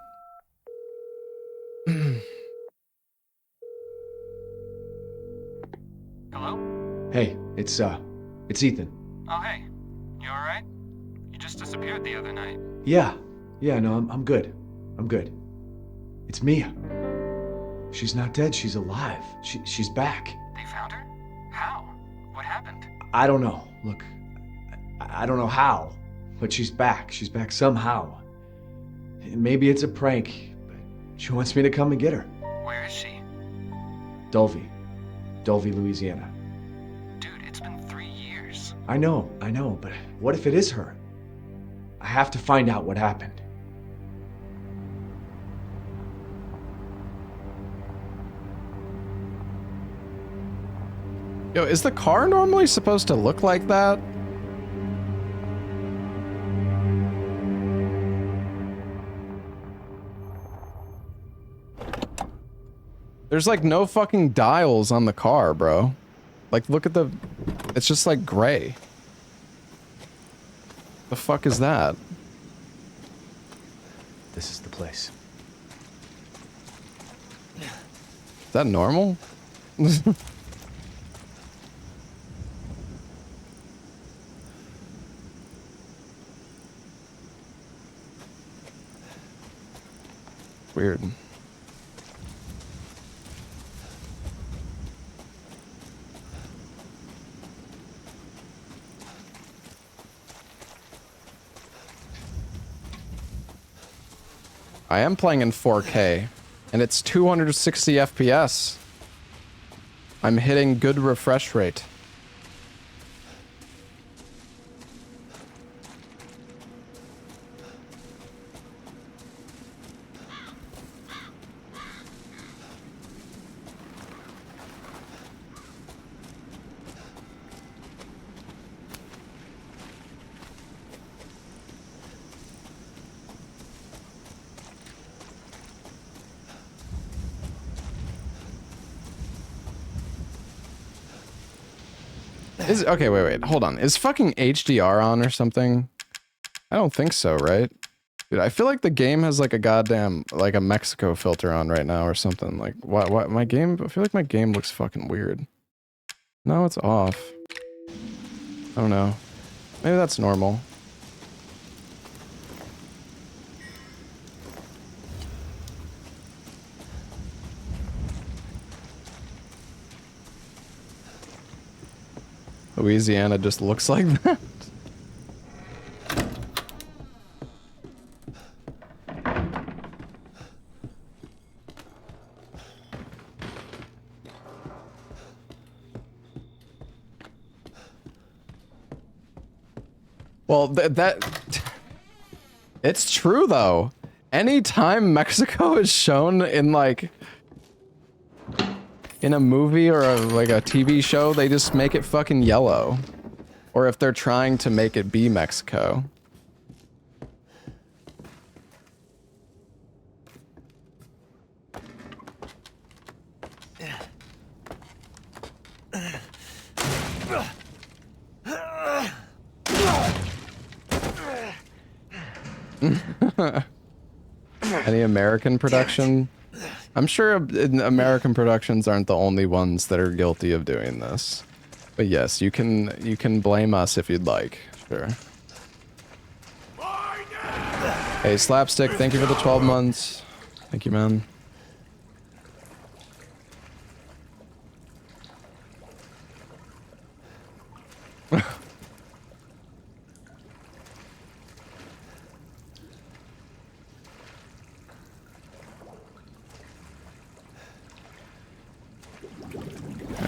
Hello? Hey, it's Ethan. Oh, hey. You alright? You just disappeared the other night. Yeah, no, I'm good. I'm good. It's Mia. She's not dead, she's alive. She's back. They found her? How? What happened? I don't know. Look, I don't know how, but she's back. She's back somehow. Maybe it's a prank, but she wants me to come and get her. Where is she? Dulvey, Louisiana. Dude, it's been 3 years. I know, but what if it is her? I have to find out what happened. Yo, is the car normally supposed to look like that? There's like no fucking dials on the car, bro. Like, look at the... It's just like gray. The fuck is that? This is the place. Is that normal? Weird. I am playing in 4K, and it's 260 FPS. I'm hitting good refresh rate. Okay, wait, hold on. Is fucking HDR on or something? I don't think so, right? Dude, I feel like the game has like a goddamn, like a Mexico filter on right now or something. Like, what, my game, I feel like my game looks fucking weird. No, it's off. I don't know. Maybe that's normal. Louisiana just looks like that. Well, it's true though. Anytime Mexico is shown in like in a movie or like a TV show, they just make it fucking yellow. Or if they're trying to make it be Mexico. Any American production? I'm sure American productions aren't the only ones that are guilty of doing this. But yes, you can blame us if you'd like. Sure. Hey, Slapstick, thank you for the 12 months. Thank you, man.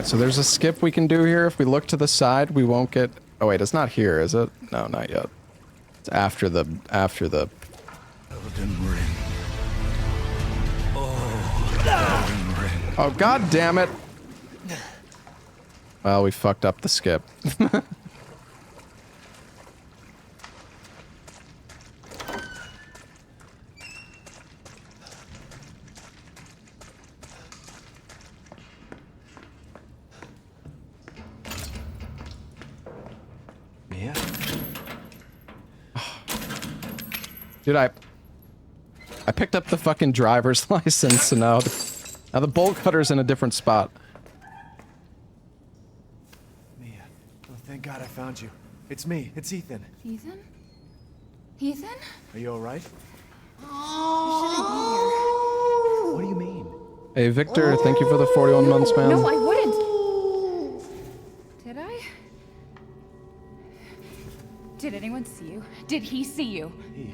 So there's a skip we can do here. If we look to the side, we won't get... Oh wait, it's not here, is it? No, not yet. It's after the Elden Ring. Oh, Elden Ring. Oh, god damn it. Well, we fucked up the skip. Mia? Dude, I picked up the fucking driver's license, and now the bolt cutter's in a different spot. Mia. Oh, thank God I found you. It's me. It's Ethan. Ethan? Ethan? Are you alright? You shouldn't be here. What do you mean? Hey, Victor, thank you for the 41 months, man. No, I wouldn't. Did I? Did anyone see you? Did he see you? Hey,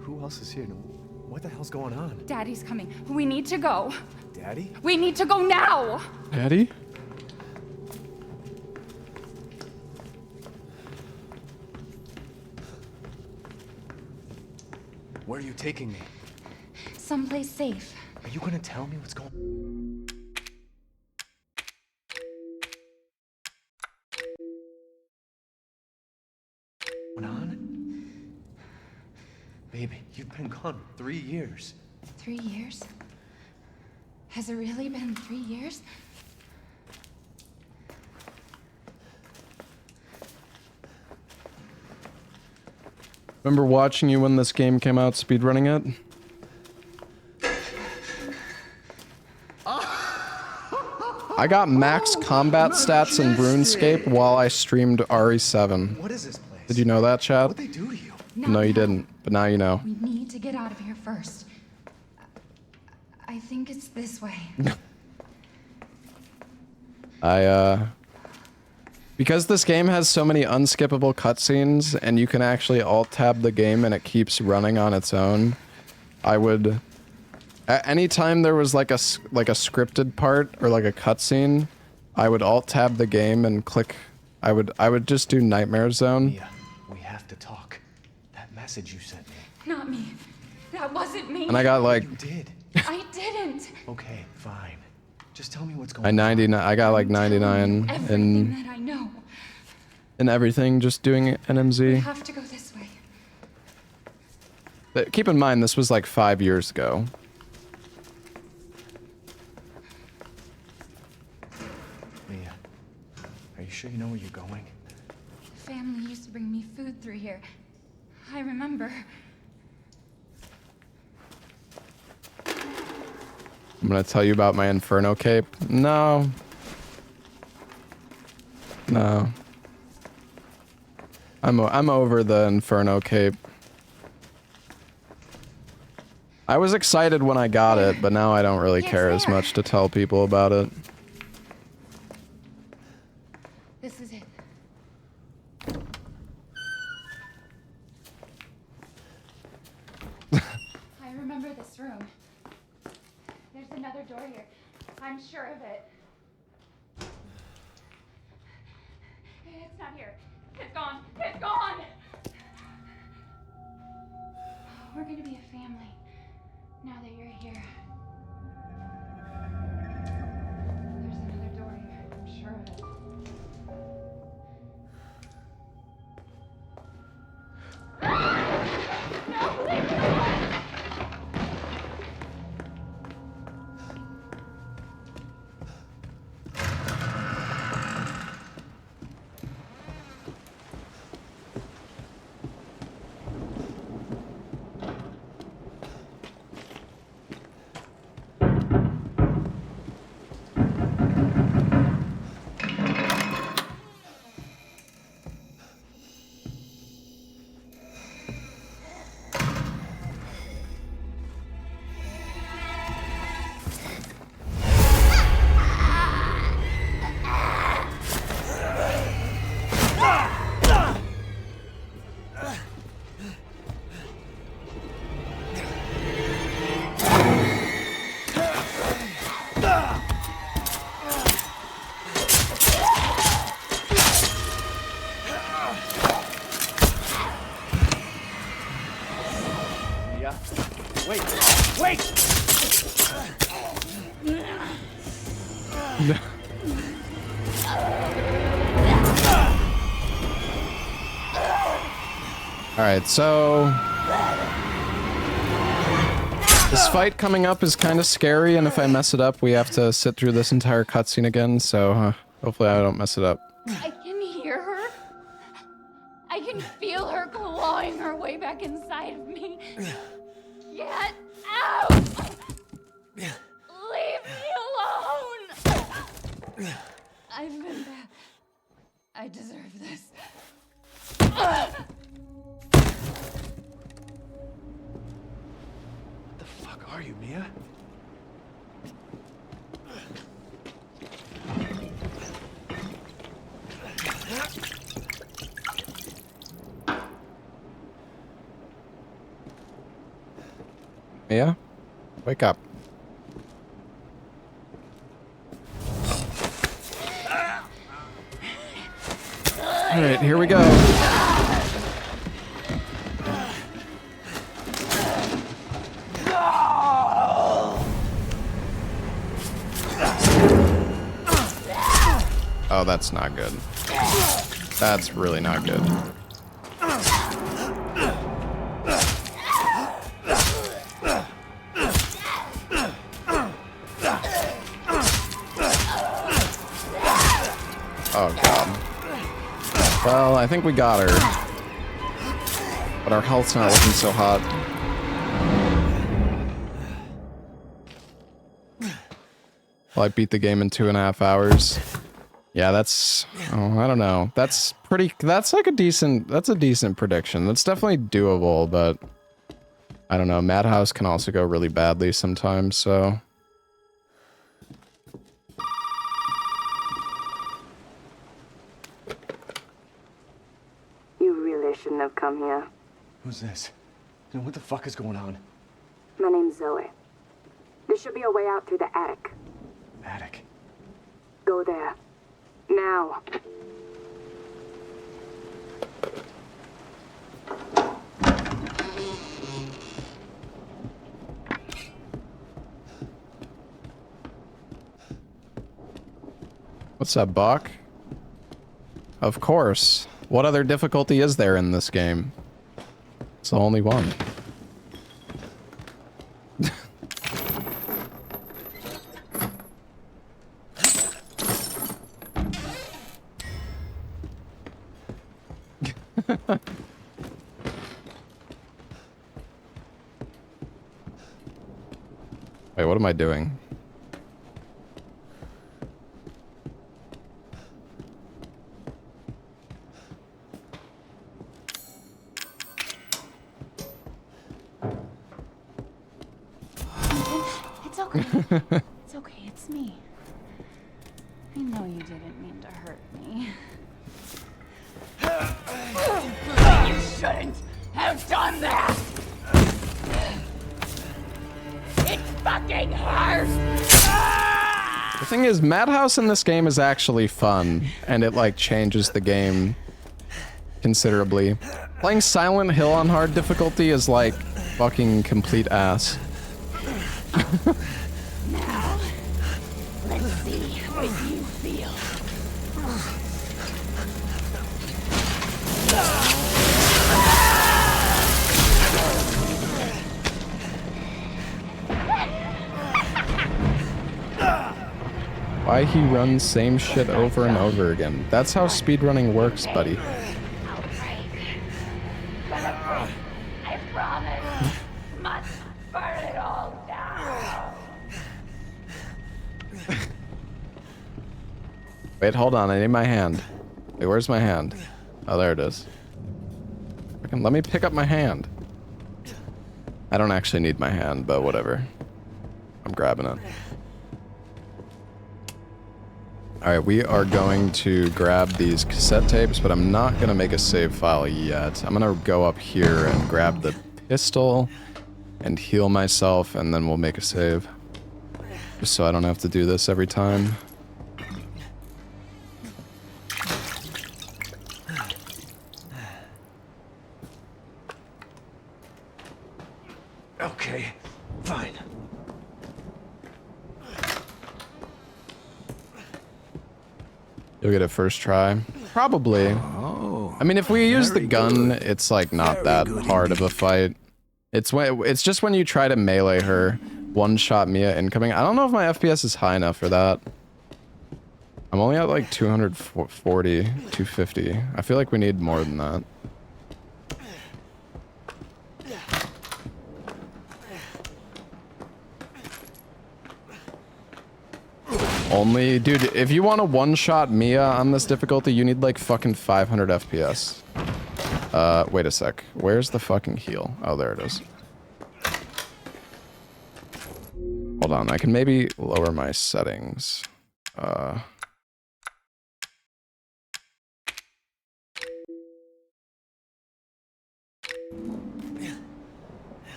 who else is here? What the hell's going on? Daddy's coming. We need to go. Daddy? We need to go now! Daddy? Where are you taking me? Someplace safe. Are you gonna tell me what's going on? Baby, you've been gone 3 years. 3 years? Has it really been 3 years? Remember watching you when this game came out, speedrunning it? I got max combat stats in RuneScape while I streamed RE7. What is this place? Did you know that, Chad? What'd they do to you? No, you didn't, but now you know. We need to get out of here first. I think it's this way. Because this game has so many unskippable cutscenes, and you can actually alt-tab the game and it keeps running on its own, I would... Anytime there was like a scripted part or like a cutscene, I would alt-tab the game and click... I would just do Nightmare Zone. Mia, we have to talk. That message you sent me. Not me. That wasn't me. And I got like... You did. I didn't. Okay, fine. Just tell me what's going I got like 99 Everything that I know. in everything, just doing We NMZ. have to go this way. But keep in mind, this was like 5 years ago. Mia, are you sure you know where you're going? Family used to bring me food through here. I remember. I'm gonna tell you about my Inferno cape. No. No. I'm over the Inferno cape. I was excited when I got it, but now I don't really care as much to tell people about it. This is it. I remember this room. There's another door here. I'm sure of it. It's not here. It's gone. It's gone! We're gonna be a family now that you're here. There's another door here. I'm sure of it. No, leave me alone! Wait! Alright, so this fight coming up is kind of scary, and if I mess it up, we have to sit through this entire cutscene again, so hopefully I don't mess it up. I can hear her. I can feel her clawing her way back inside of me. Get out! Leave me alone! I've been bad. I deserve this. The fuck are you, Mia? Mia? Wake up. Alright, here we go. Oh, that's not good. That's really not good. Oh god. Well, I think we got her. But our health's not looking so hot. Well, I beat the game in 2.5 hours. Yeah, that's... Oh, I don't know. That's pretty... That's like a decent... That's a decent prediction. That's definitely doable, but... I don't know. Madhouse can also go really badly sometimes, so... You really shouldn't have come here. Who's this? And what the fuck is going on? My name's Zoe. There should be a way out through the attic. Attic. Go there. Now. What's up, Bach? Of course. What other difficulty is there in this game? It's the only one. Wait, what am I doing? It's okay. It's okay, it's me. I know you didn't mean to hurt me. You shouldn't have done that! It fucking hurts! The thing is, Madhouse in this game is actually fun, and it, like, changes the game considerably. Playing Silent Hill on hard difficulty is, like, fucking complete ass. Now, let's see what you feel. Why he runs same shit over and over again? That's how speedrunning works, buddy. I promise. Must burn it all down. Wait, hold on, I need my hand. Wait, where's my hand? Oh, there it is. Frickin' let me pick up my hand. I don't actually need my hand, but whatever. I'm grabbing it. Alright, we are going to grab these cassette tapes, but I'm not going to make a save file yet. I'm going to go up here and grab the pistol and heal myself, and then we'll make a save. Just so I don't have to do this every time. Okay, Fine. You'll get it first try. Probably. I mean, if we use the gun, it's like not that hard of a fight. It's just when you try to melee her, one-shot Mia incoming. I don't know if my FPS is high enough for that. I'm only at like 240, 250. I feel like we need more than that. Only, dude, if you want to one-shot Mia on this difficulty, you need like fucking 500 FPS. Wait a sec. Where's the fucking heal? Oh, there it is. Hold on, I can maybe lower my settings.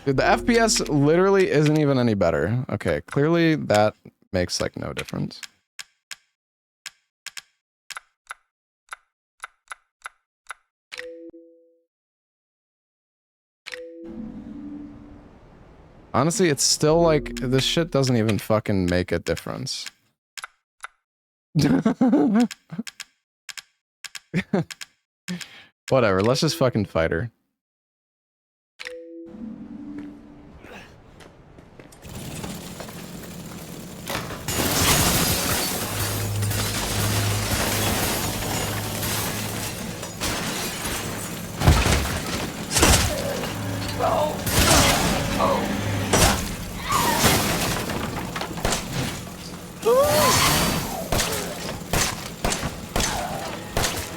Dude, the FPS literally isn't even any better. Okay, clearly that makes like no difference. Honestly, it's still like, this shit doesn't even fucking make a difference. Whatever, let's just fucking fight her.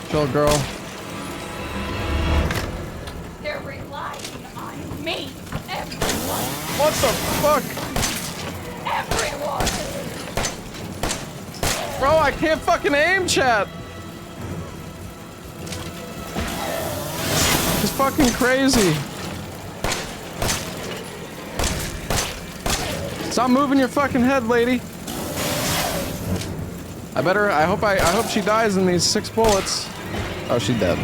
Chill, girl. They're relying on me. Everyone. What the fuck? Everyone. Bro, I can't fucking aim, chat. It's fucking crazy. Stop moving your fucking head, lady. I hope she dies in these 6 bullets. Oh, she's dead.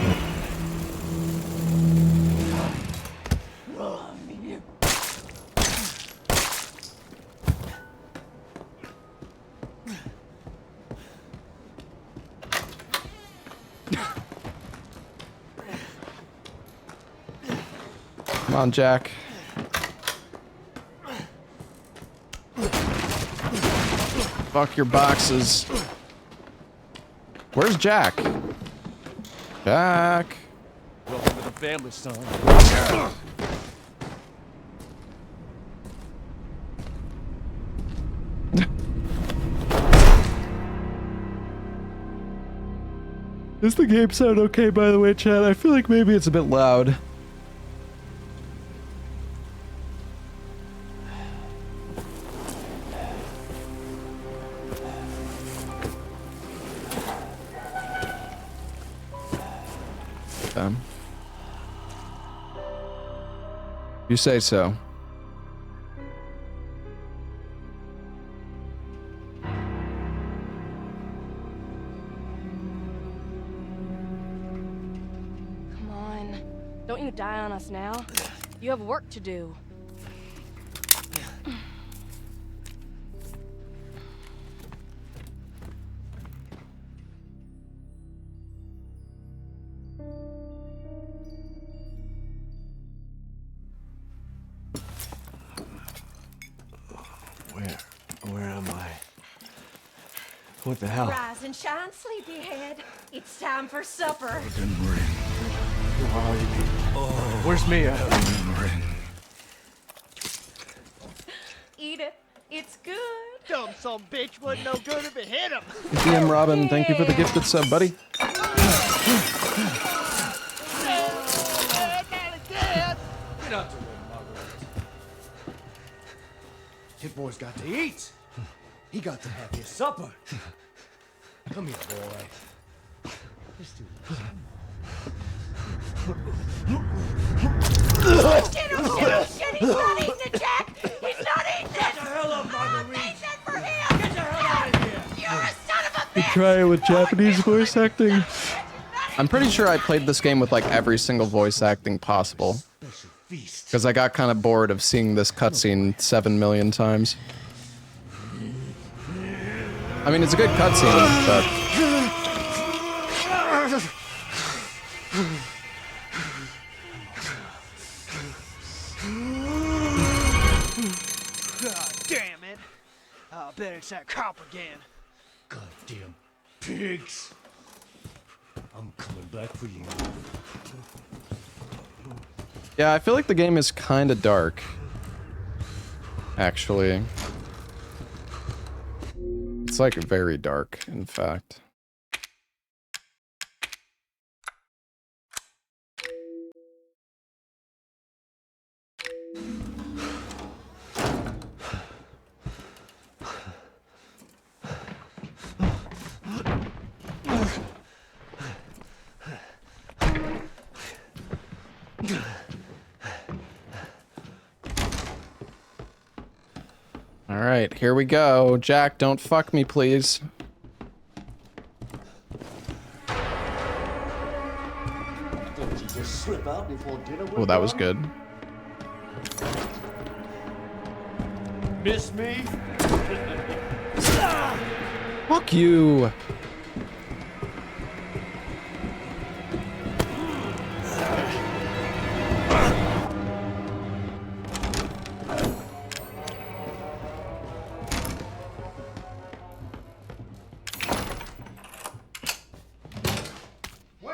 Come on, Jack. Fuck your boxes. Where's Jack? Jack. Welcome to the family, son. Does the game sound okay, by the way, chat? I feel like maybe it's a bit loud. You say so. Come on. Don't you die on us now. You have work to do. Where am I? What the hell? Rise and shine, sleepyhead. It's time for supper. Where are you? Oh. Where's Mia? Eat it. It's good. Dumb son bitch wasn't no good if it hit him. DM Robin, thank you for the gifted sub, buddy. Get out the way, Margaret. Hit boy's got to eat. He got to have his supper. Come here, boy. Let's do this. Shit, he's not eating it, Jack! He's not eating it! Get the hell up, Marguerite! I made that for him! Get the hell out of here! You're a son of a bitch! Try it with Japanese voice acting. I'm pretty sure I played this game with like every single voice acting possible. feast. Because I got kind of bored of seeing this cutscene 7 million times. I mean, it's a good cutscene, but... God damn it! I'll bet it's that cop again. Goddamn pigs! I'm coming back for you. Yeah, I feel like the game is kind of dark. Actually. It's like very dark, in fact. Alright, here we go. Jack, don't fuck me, please. Didn't you just slip out before dinner? Oh, that was good. Miss me? Fuck you!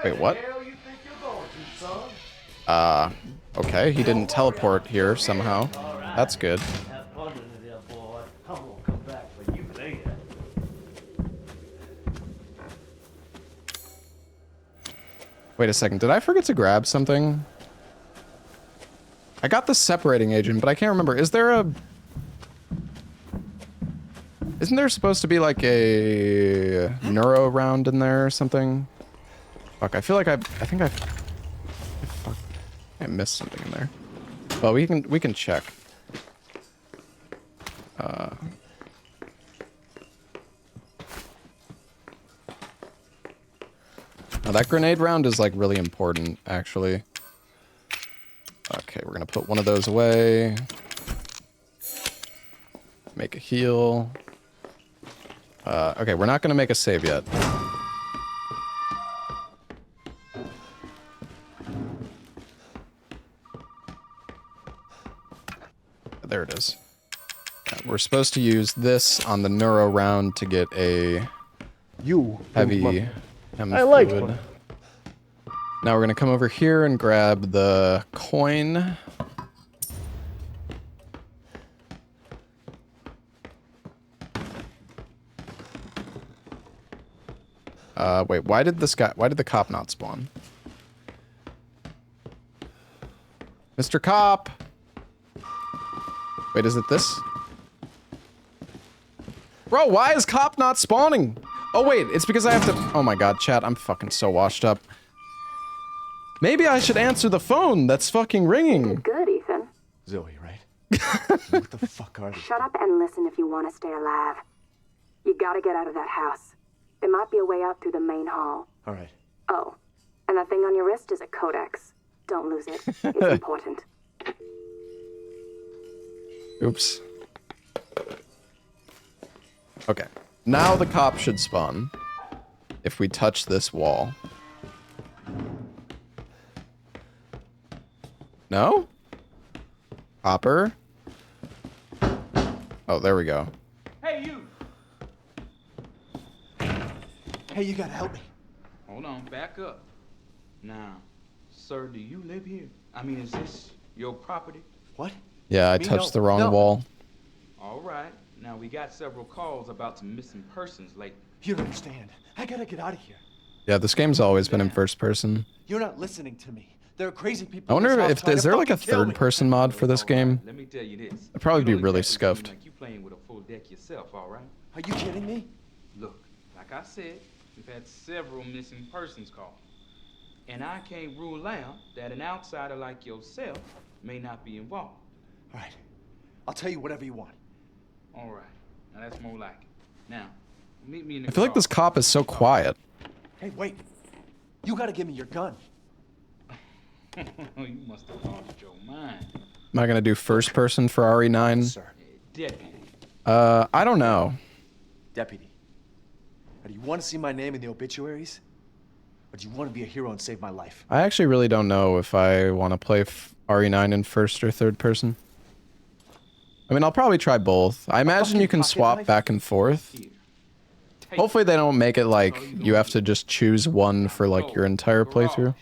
Wait, what? Okay, he didn't teleport here somehow. That's good. Have fun in there, boy. I'm gonna come back for you later. Wait a second, did I forget to grab something? I got the separating agent, but I can't remember. Is there a... Isn't there supposed to be like a neuro round in there or something? Fuck, I feel like I think I... Fuck. I missed something in there. Well, we can check. Now that grenade round is like really important, actually. Okay, we're gonna put one of those away. Make a heal. Okay, we're not gonna make a save yet. There it is. We're supposed to use this on the neuro round to get a heavy I like fluid. money. Now we're gonna come over here and grab the coin. Wait, why did the cop not spawn? Mr. Cop! Wait, is it this? Bro, why is cop not spawning? Oh wait, it's because I have to... Oh my god, chat, I'm fucking so washed up. Maybe I should answer the phone that's fucking ringing. Good, Ethan. Zoe, right? What the fuck are they? Shut up and listen if you want to stay alive. You gotta get out of that house. There might be a way out through the main hall. All right. Oh, and that thing on your wrist is a codex. Don't lose it. It's important. Oops. Okay. Now the cop should spawn. If we touch this wall. No? Hopper? Oh, there we go. Hey, you! Hey, you gotta help me. Hold on, back up. Now, sir, do you live here? I mean, is this your property? What? Yeah, I touched the wrong wall. All right. Now, we got several calls about some missing persons lately. You don't understand. I gotta get out of here. Yeah, this game's always been in first person. You're not listening to me. There are crazy people. I wonder in this house if trying is to there like a fucking kill me. third person mod for this game? Let me tell you this. I'd probably be You don't really exactly seem scuffed. like you playing with a full deck yourself, all right? Are you kidding me? Look, like I said, we've had several missing persons calls. And I can't rule out that an outsider like yourself may not be involved. All right. I'll tell you whatever you want. All right. Now that's more like it. Now, meet me in the I feel like this cop is so quiet. Hey, wait. You gotta give me your gun. You must have lost your mind. Am I gonna do first person for RE9? Sir. Deputy. I don't know. Deputy. Now, do you want to see my name in the obituaries? Or do you want to be a hero and save my life? I actually really don't know if I want to play RE9 in first or third person. I mean, I'll probably try both. I imagine you can swap back and forth. Hopefully they don't make it like you have to just choose one for like your entire playthrough.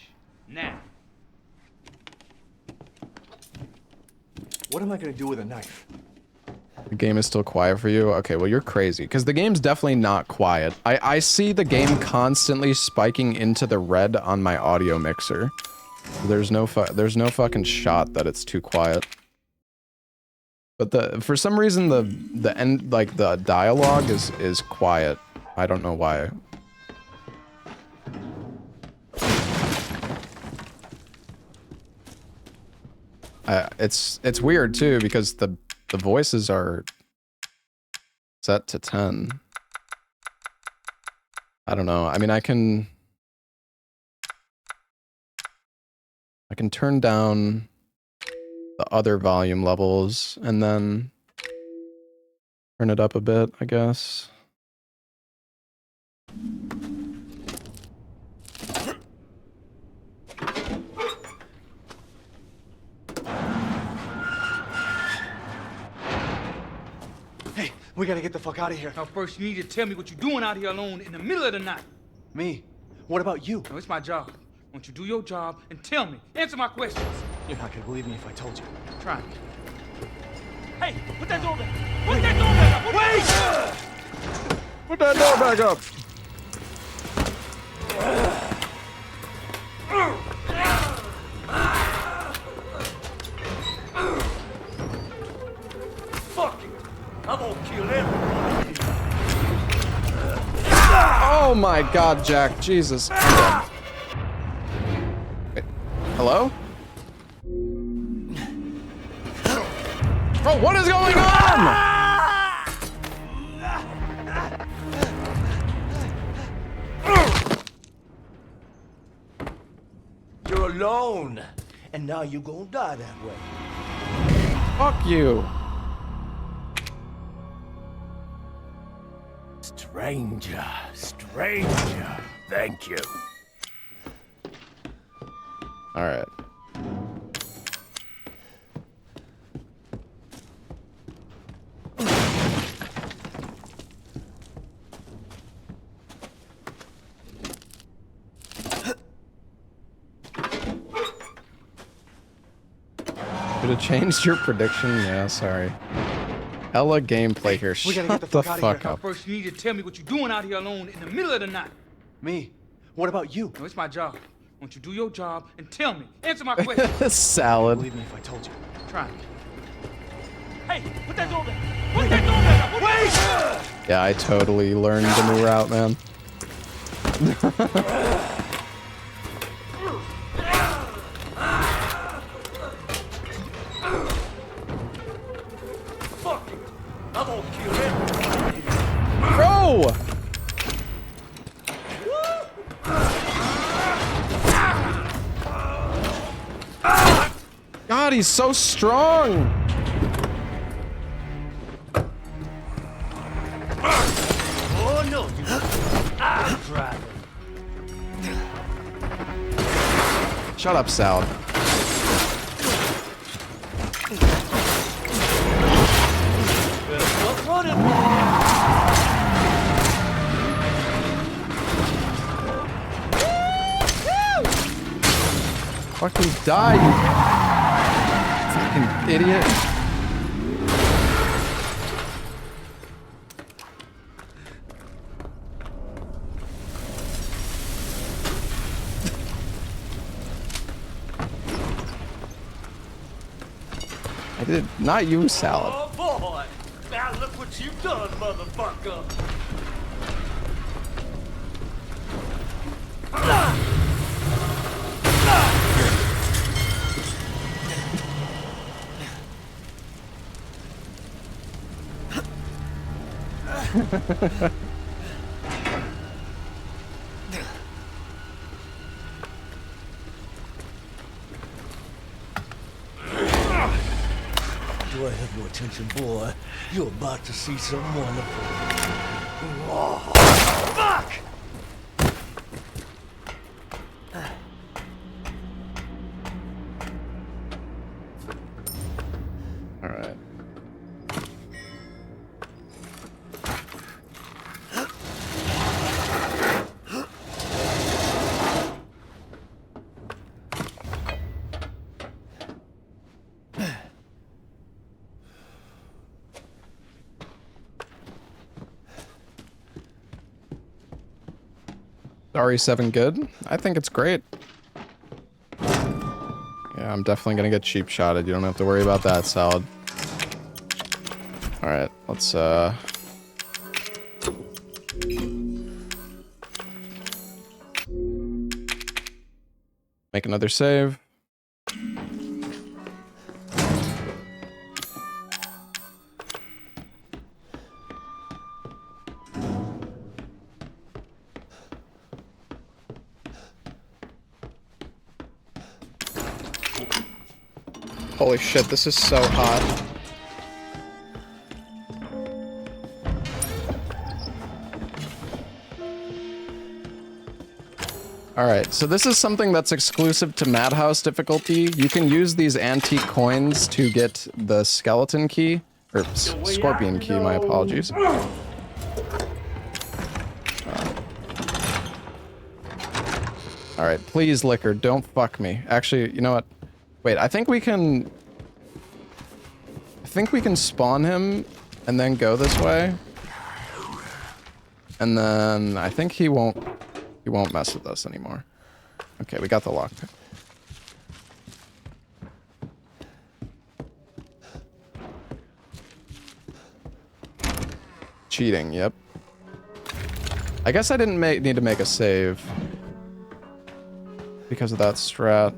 Now. What am I going to do with a knife? The game is still quiet for you? Okay, well, you're crazy. Because the game's definitely not quiet. I see the game constantly spiking into the red on my audio mixer. There's no fucking shot that it's too quiet. But for some reason the end, like the dialogue is quiet. I don't know why. It's weird too because the voices are set to 10. I don't know. I mean, I can turn down the other volume levels and then turn it up a bit, I guess. Hey, we gotta get the fuck out of here. Now, first you need to tell me what you're doing out here alone in the middle of the night. Me? What about you? No, it's my job. Won't you do your job and tell me? Answer my questions. You're not gonna believe me if I told you. Try me. Hey, put that door back. Put that door back up. Wait! Put that door back up. Fuck you! I'm gonna kill everybody. Oh my God, Jack! Jesus. Wait, hello? Bro, what is going on? You're alone, and now you're gonna die that way. Fuck you. Stranger, stranger, thank you. All right. Could have changed your prediction? Yeah, sorry. Hella gameplay here. We gotta Shut get the the fuck fuck outta up. First, you need to tell me what you're doing out here alone in the middle of the night. Me? What about you? No, it's my job. Won't you do your job and tell me? Answer my questions. Salad. Believe me if I told you. Try me. Hey, put that door back. Put that door back up. Wait! Yeah, I totally learned the new route, man. Fuck you! I'm gonna kill everybody. Bro! God, he's so strong! Oh no, you! I'm driving. Shut up, Salad. Better stop running. Fucking die, you fucking idiot. I did not you, Salad. Oh boy! Now look what you've done, motherfucker! attention, boy. You're about to see some wonderful. Oh, fuck! All right. RE7 good? I think it's great. Yeah, I'm definitely gonna get cheap shotted. You don't have to worry about that, Salad. Alright, let's make another save. Holy shit, this is so hot. Alright, so this is something that's exclusive to Madhouse difficulty. You can use these antique coins to get the skeleton key. Or scorpion key, my apologies. Alright, please, Liquor, don't fuck me. Actually, you know what? Wait, I think we can spawn him and then go this way. And then I think he won't mess with us anymore. Okay, we got the lockpick. Cheating, yep. I guess I didn't need to make a save because of that strat.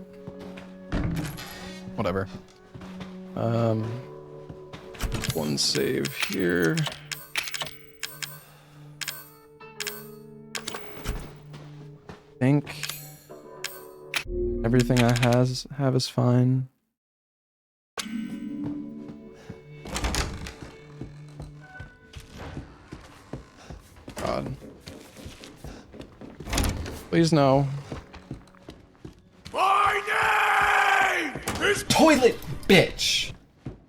Whatever. One save here. I think everything I have is fine. God. Please no. This toilet bitch!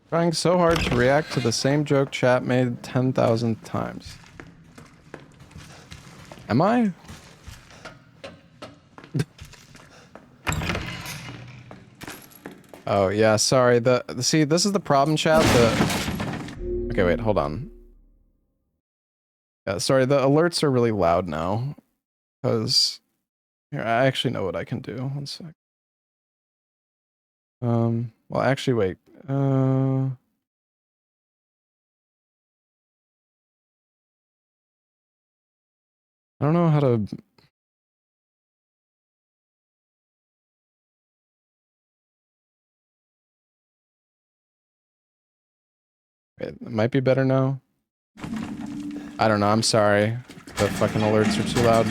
Trying so hard to react to the same joke chat made 10,000 times. Am I? Oh yeah, sorry. See, this is the problem, chat. Okay, wait, hold on. Yeah, sorry. The alerts are really loud now, because here I actually know what I can do. One sec. Well, actually, wait. I don't know how to. Wait, it might be better now. I don't know. I'm sorry. The fucking alerts are too loud.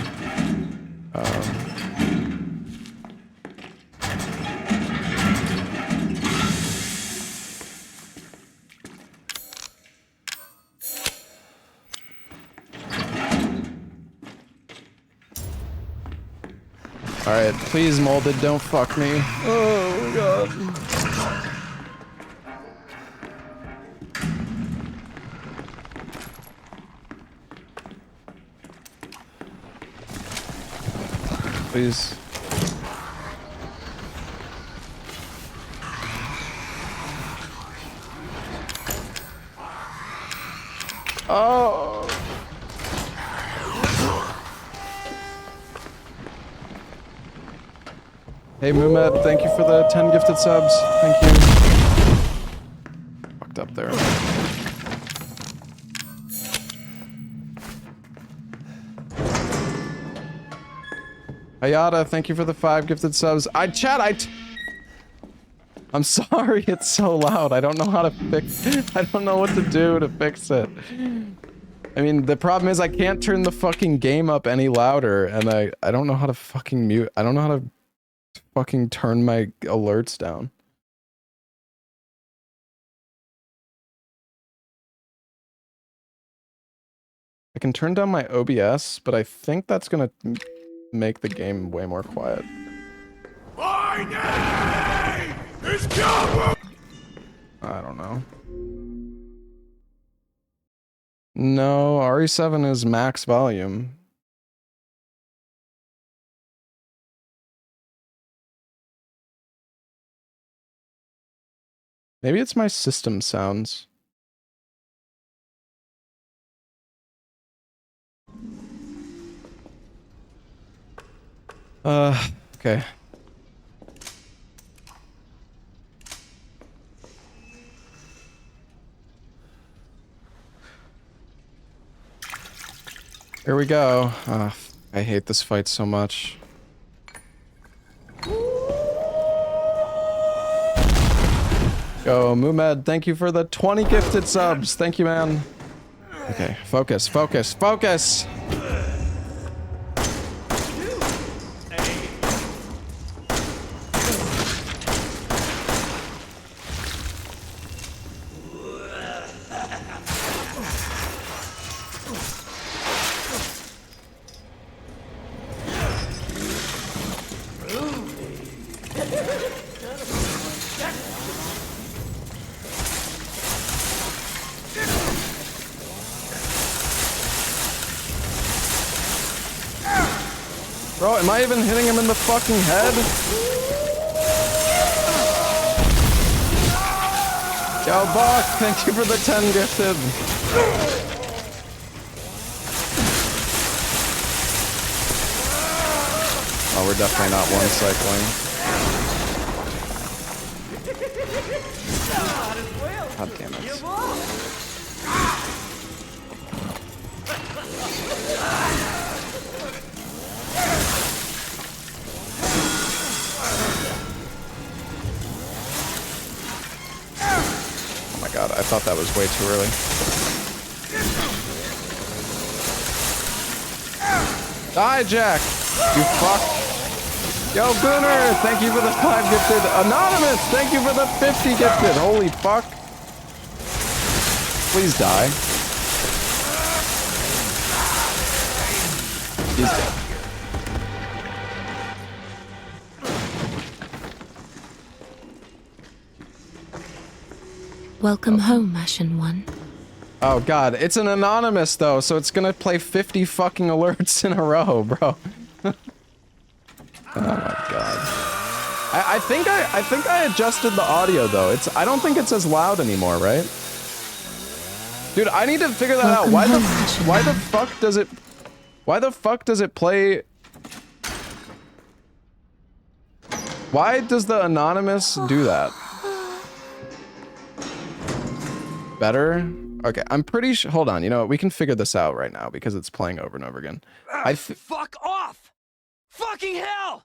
Alright, please, Molded, don't fuck me. Oh, God. Please. Oh. Hey Mumet, thank you for the 10 gifted subs. Thank you. Fucked up there. Ayada, thank you for the 5 gifted subs. I'm sorry it's so loud. I don't know how to fix it. I don't know what to do to fix it. I mean, the problem is I can't turn the fucking game up any louder, and I don't know how to fucking mute. I don't know how to fucking turn my alerts down. I can turn down my OBS, but I think that's gonna make the game way more quiet. My name is Cowboy. I don't know. No, RE7 is max volume. Maybe it's my system sounds. Okay. Here we go. I hate this fight so much. Go, Mumed, thank you for the 20 gifted subs. Thank you, man. Okay, focus, focus, focus! Bro, am I even hitting him in the fucking head? Yo, Buck, thank you for the 10 gifted. Oh, we're definitely not one cycling. God damn it. Oh my god, I thought that was way too early. Die, Jack! You fuck! Yo, Gunner! Thank you for the 5 gifted. Anonymous! Thank you for the 50 gifted! Holy fuck! Please die. He's dead. Welcome home, Ashen One. Oh god, it's an anonymous though, so it's gonna play 50 fucking alerts in a row, bro. Oh my god. I think I adjusted the audio though. I don't think it's as loud anymore, right? Dude, I need to figure that out. Why the fuck does it play? Why does the anonymous do that? Better? Okay, I'm pretty sure. Hold on, you know what? We can figure this out right now because it's playing over and over again. Fuck off! Fucking hell!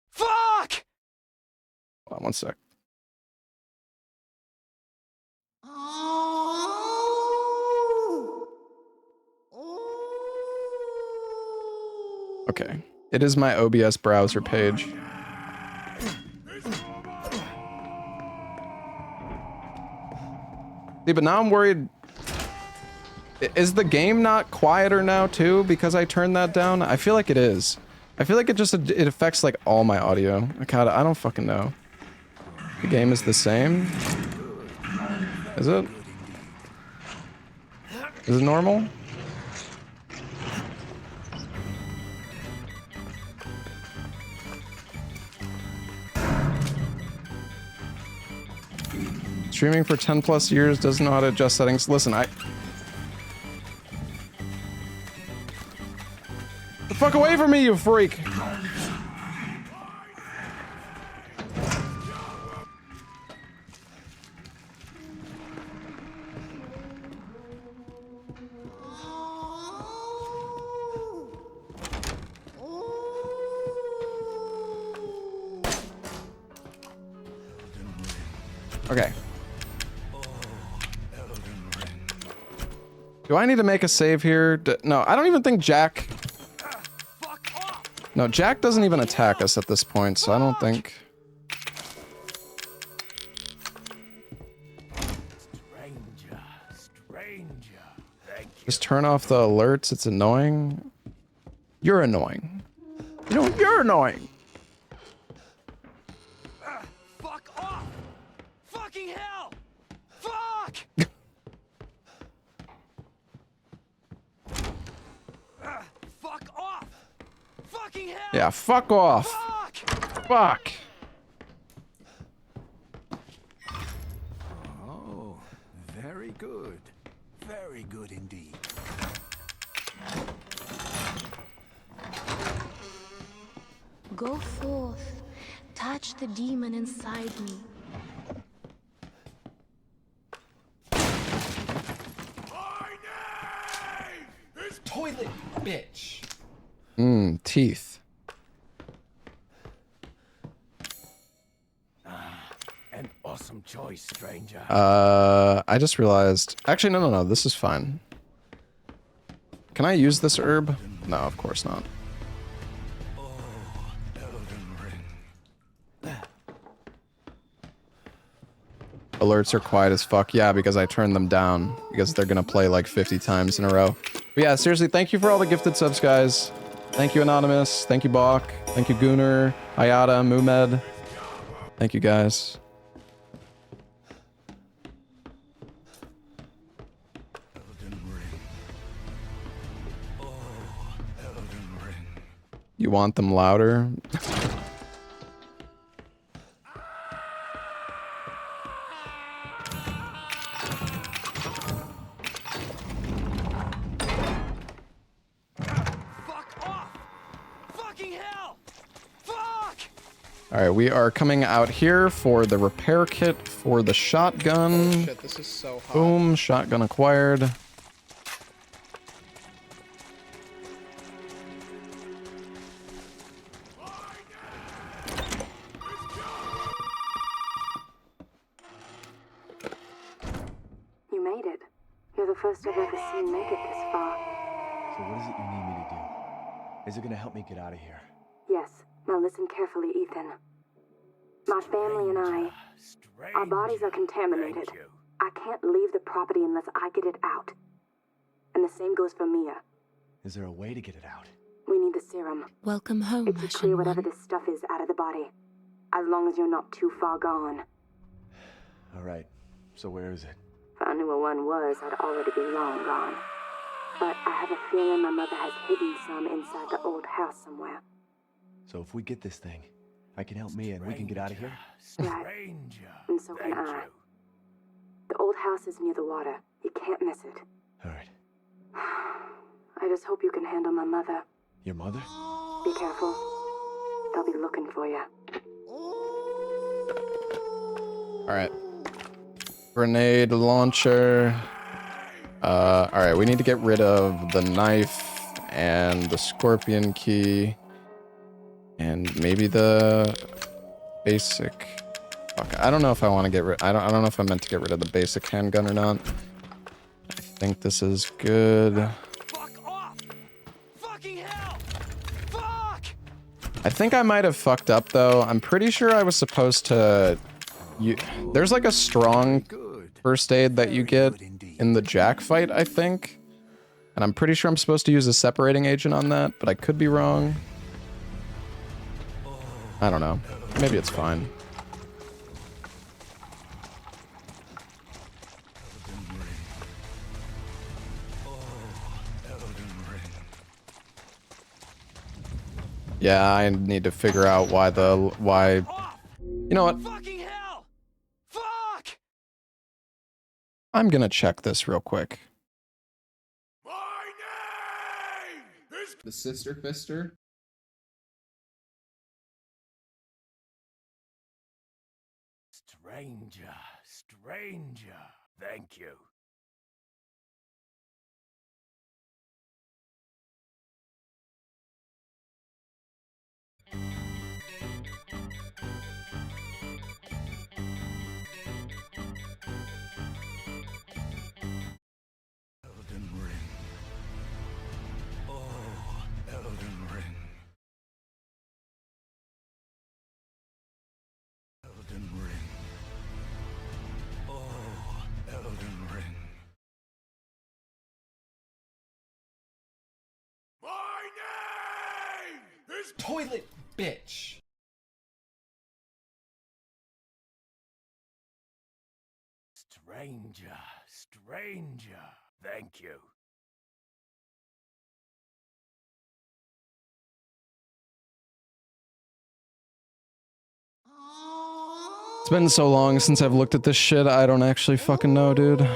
Fuck! Hold on one sec. Okay, it is my OBS browser page. See, but now I'm worried. Is the game not quieter now too because I turned that down? I feel like it is. I feel like it affects like all my audio. God, I don't fucking know. The game is the same. Is it? Is it normal? Streaming for 10 plus years, doesn't know how to adjust settings. Listen, the fuck away from me, you freak! Okay. Do I need to make a save here? No, I don't even think Jack... No, Jack doesn't even attack us at this point, so I don't think... Stranger, thank Just turn off the alerts. It's annoying. You're annoying. You know, you're annoying. Fuck off! Fucking hell! Fuck! Fuck off! Fucking hell! Yeah, fuck off. Fuck. Oh, very good. Very good indeed. Go forth, touch the demon inside me. Toilet, bitch. Teeth. An awesome choice, stranger. I just realized. Actually, no. This is fine. Can I use this herb? No, of course not. Alerts are quiet as fuck. Yeah, because I turned them down. Because they're gonna play like 50 times in a row. But yeah, seriously, thank you for all the gifted subs, guys. Thank you, Anonymous. Thank you, Bach. Thank you, Gunnar, Ayada, Mumed. Thank you, guys. You want them louder? Alright, we are coming out here for the repair kit for the shotgun. Oh shit, this is so hot. Boom, shotgun acquired. You made it. You're the first I've ever seen make it this far. So what is it you need me to do? Is it gonna help me get out of here? Yes. Now listen carefully, Ethan. My family and I, our bodies are contaminated. I can't leave the property unless I get it out. And the same goes for Mia. Is there a way to get it out? We need the serum. Welcome home, It should clear whatever this stuff is out of the body. As long as you're not too far gone. Alright, so where is it? If I knew where one was, I'd already be long gone. But I have a feeling my mother has hidden some inside the old house somewhere. So if we get this thing, I can help Mia and we can get out of here? Right. And so can I. The old house is near the water. You can't miss it. Alright. I just hope you can handle my mother. Your mother? Be careful. They'll be looking for you. Alright. Grenade launcher. Alright, we need to get rid of the knife and the scorpion key. And maybe the basic. Fuck, I don't know if I want to get rid. I don't know if I meant to get rid of the basic handgun or not. I think this is good. I think I might have fucked up though. I'm pretty sure I was supposed to. There's like a strong first aid that you get in the Jack fight, I think. And I'm pretty sure I'm supposed to use a separating agent on that, but I could be wrong. I don't know. Maybe it's fine. Yeah, I need to figure out why you know what? I'm gonna check this real quick. The Sister Fister? Stranger, thank you. Toilet bitch. Stranger, stranger. Thank you. It's been so long since I've looked at this shit, I don't actually fucking know, dude.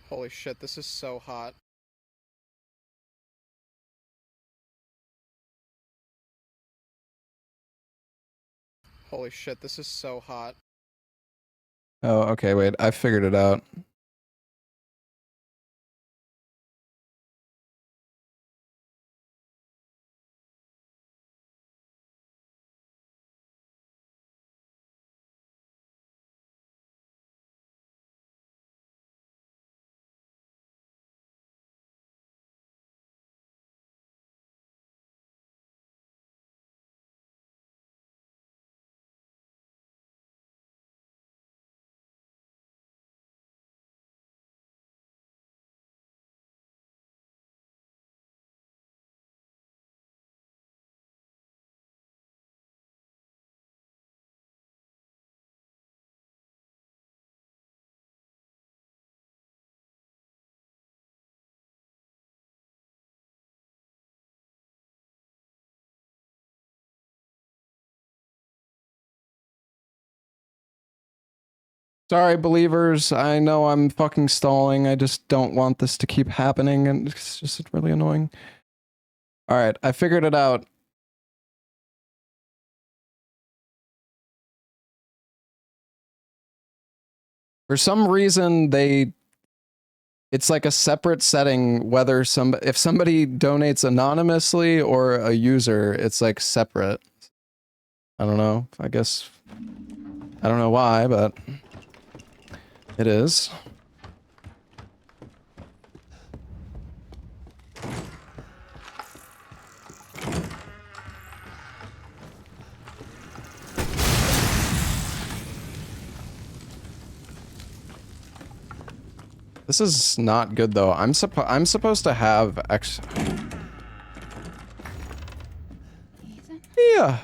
Holy shit, this is so hot. Holy shit, this is so hot. Oh, okay, wait, I figured it out. Sorry, believers. I know I'm fucking stalling. I just don't want this to keep happening, and it's just really annoying. Alright, I figured it out. For some reason, it's like a separate setting whether if somebody donates anonymously or a user, it's like separate. I don't know. I guess I don't know why, but it is. This is not good though. I'm supposed to have Yeah.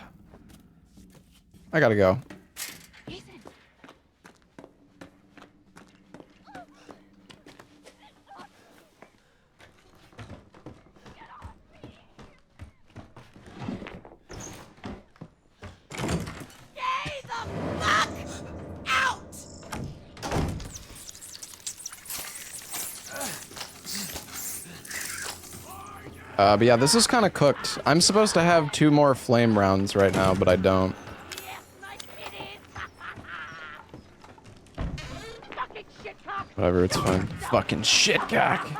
I gotta go. But yeah, this is kind of cooked. I'm supposed to have 2 more flame rounds right now, but I don't. Whatever, it's fine. Fucking shitcock.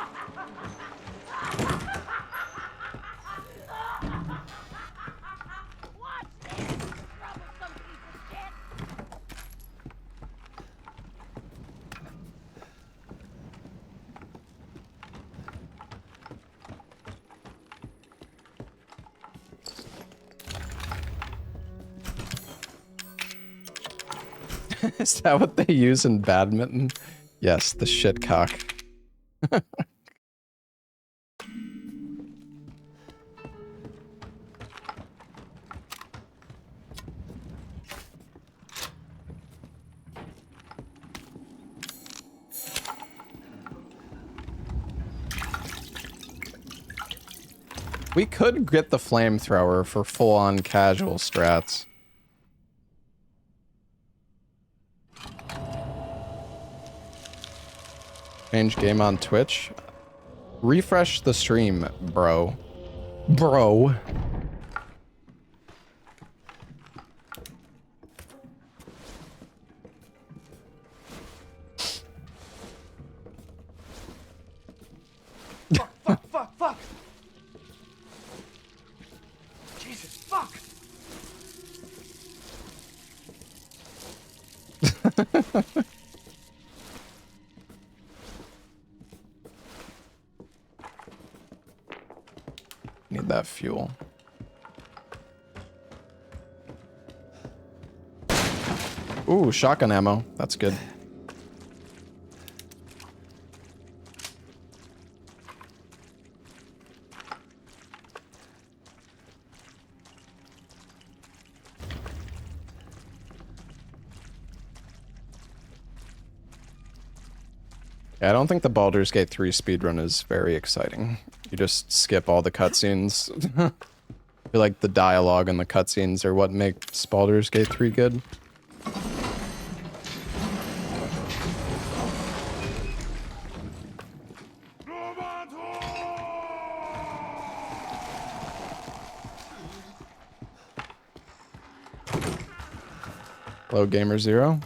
Is that what they use in badminton? Yes, the shitcock. We could get the flamethrower for full-on casual strats. Change game on Twitch. Refresh the stream, bro. Bro. Fuck! Jesus, fuck! Need that fuel. Ooh, shotgun ammo. That's good. Yeah, I don't think the Baldur's Gate 3 speedrun is very exciting. You just skip all the cutscenes. I feel like the dialogue and the cutscenes are what makes Baldur's Gate 3 good. Hello, Gamer Zero.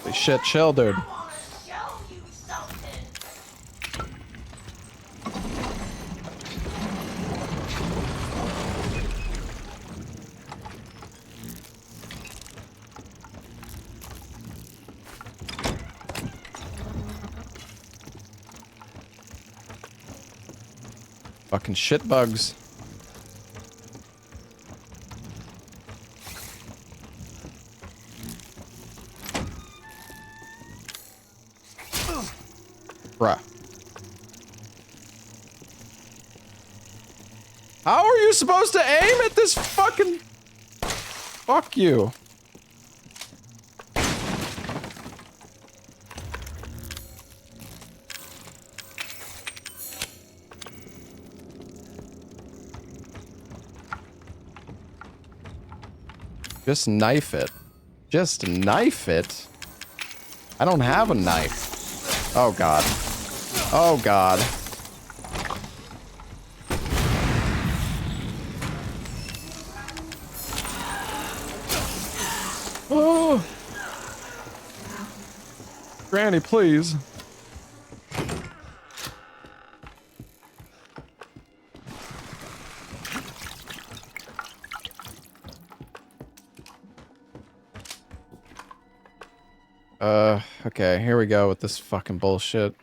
Holy shit, chill, dude. Fucking shit bugs. Bruh. How are you supposed to aim at this fucking... Fuck you. Just knife it. Just knife it? I don't have a knife. Oh god. Oh god. Oh. Granny, please. Okay, here we go with this fucking bullshit.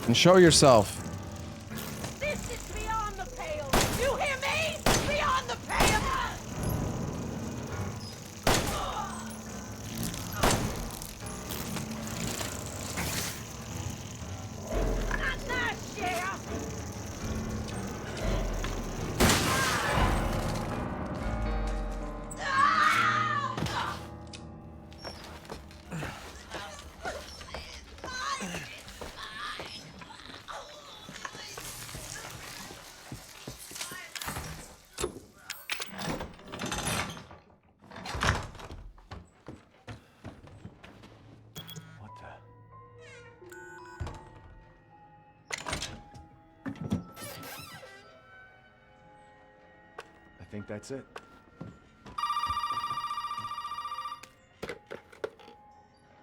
And show yourself. This is beyond the pale. You hear me? Beyond the pale. Not nice, yeah. I think that's it.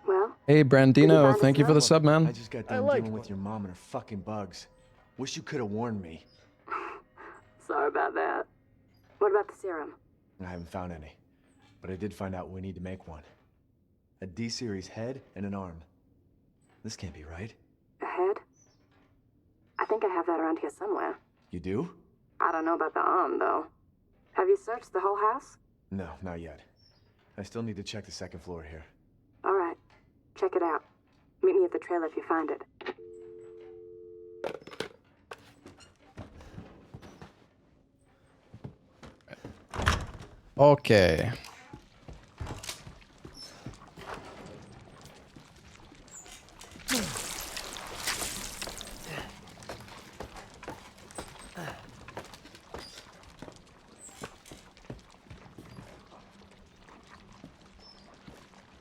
Well? Hey, Brandino, thank you for the sub, man. I just got done dealing with your mom and her fucking bugs. Wish you could have warned me. Sorry about that. What about the serum? I haven't found any, but I did find out we need to make one. A D-series head and an arm. This can't be right. A head? I think I have that around here somewhere. You do? I don't know about the arm, though. Have you searched the whole house? No, not yet. I still need to check the second floor here. All right. Check it out. Meet me at the trailer if you find it. Okay.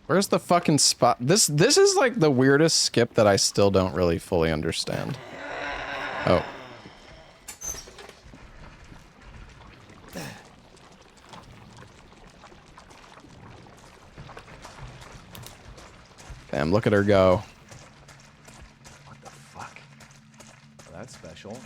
Where's the fucking spot? This is like the weirdest skip that I still don't really fully understand. Oh. Damn, look at her go. What the fuck? Well, that's special.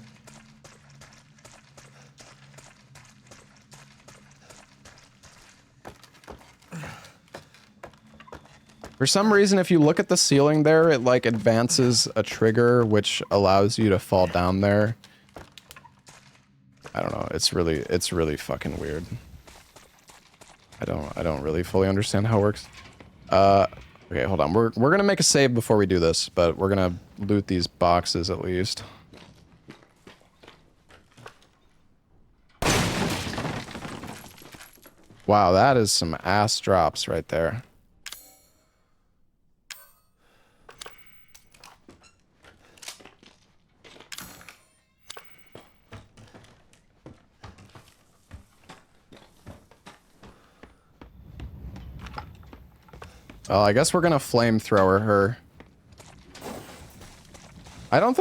For some reason, if you look at the ceiling there, it like advances a trigger, which allows you to fall down there. I don't know. It's really fucking weird. I don't really fully understand how it works. Okay, hold on. We're gonna make a save before we do this, but we're gonna loot these boxes at least. Wow, that is some ass drops right there. Well, I guess we're gonna flamethrower her. I don't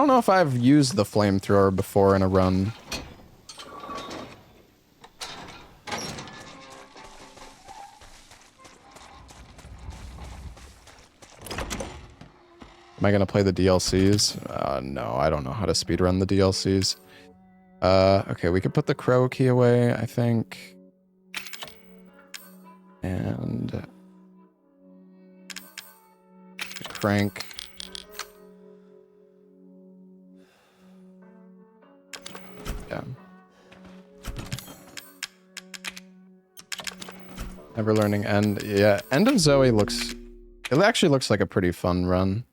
know if I've used the flamethrower before in a run. Am I gonna play the DLCs? No, I don't know how to speedrun the DLCs. Okay, we could put the crow key away, I think. And... the crank. Yeah. Never Learning End. Yeah, End of Zoe looks... it actually looks like a pretty fun run.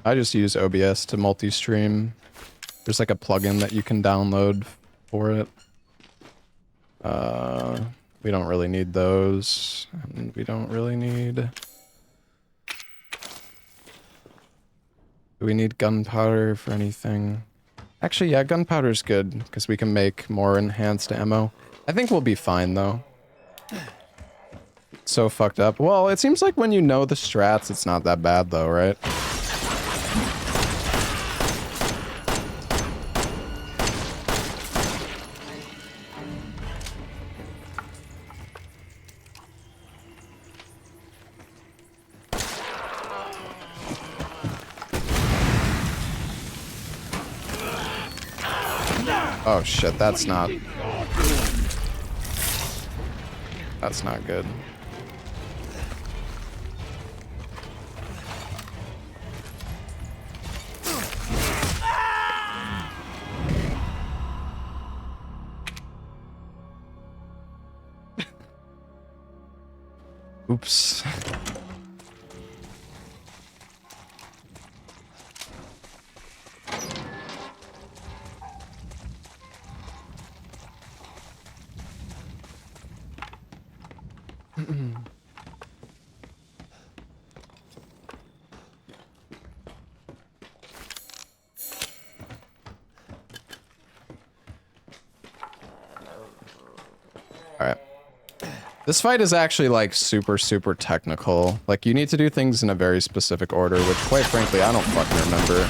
I just use OBS to multi-stream. There's like a plugin that you can download for it. We don't really need those. And we don't really need... do we need gunpowder for anything? Actually, yeah, gunpowder's good, because we can make more enhanced ammo. I think we'll be fine, though. So fucked up. Well, it seems like when you know the strats, it's not that bad, though, right? Oh shit, that's not good. Oops. Alright. This fight is actually like super technical. Like you need to do things in a very specific order, which quite frankly I don't fucking remember.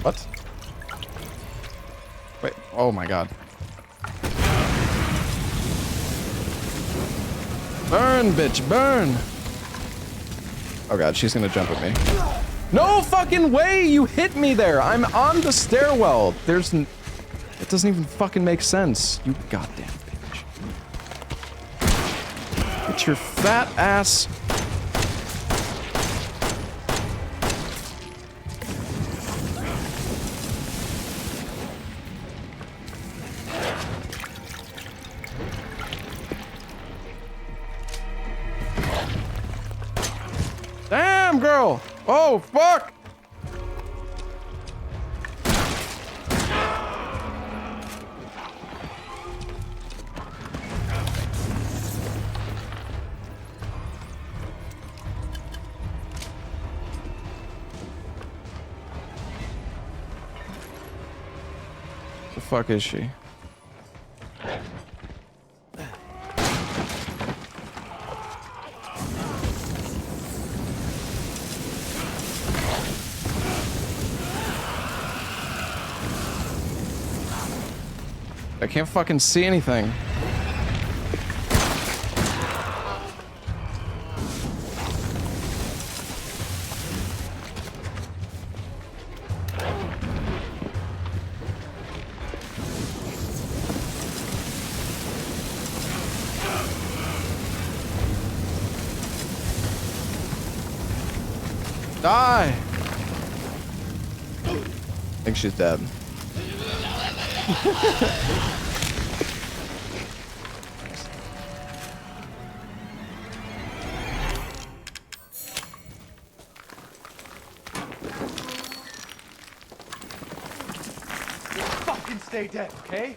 What? Wait, oh my god. Burn, bitch, burn! Oh god, she's gonna jump at me. No fucking way! You hit me there! I'm on the stairwell! It doesn't even fucking make sense. You goddamn bitch. Get your fat ass... girl. Oh, fuck. The fuck is she? I can't fucking see anything. Die! I think she's dead. Fucking stay dead, okay?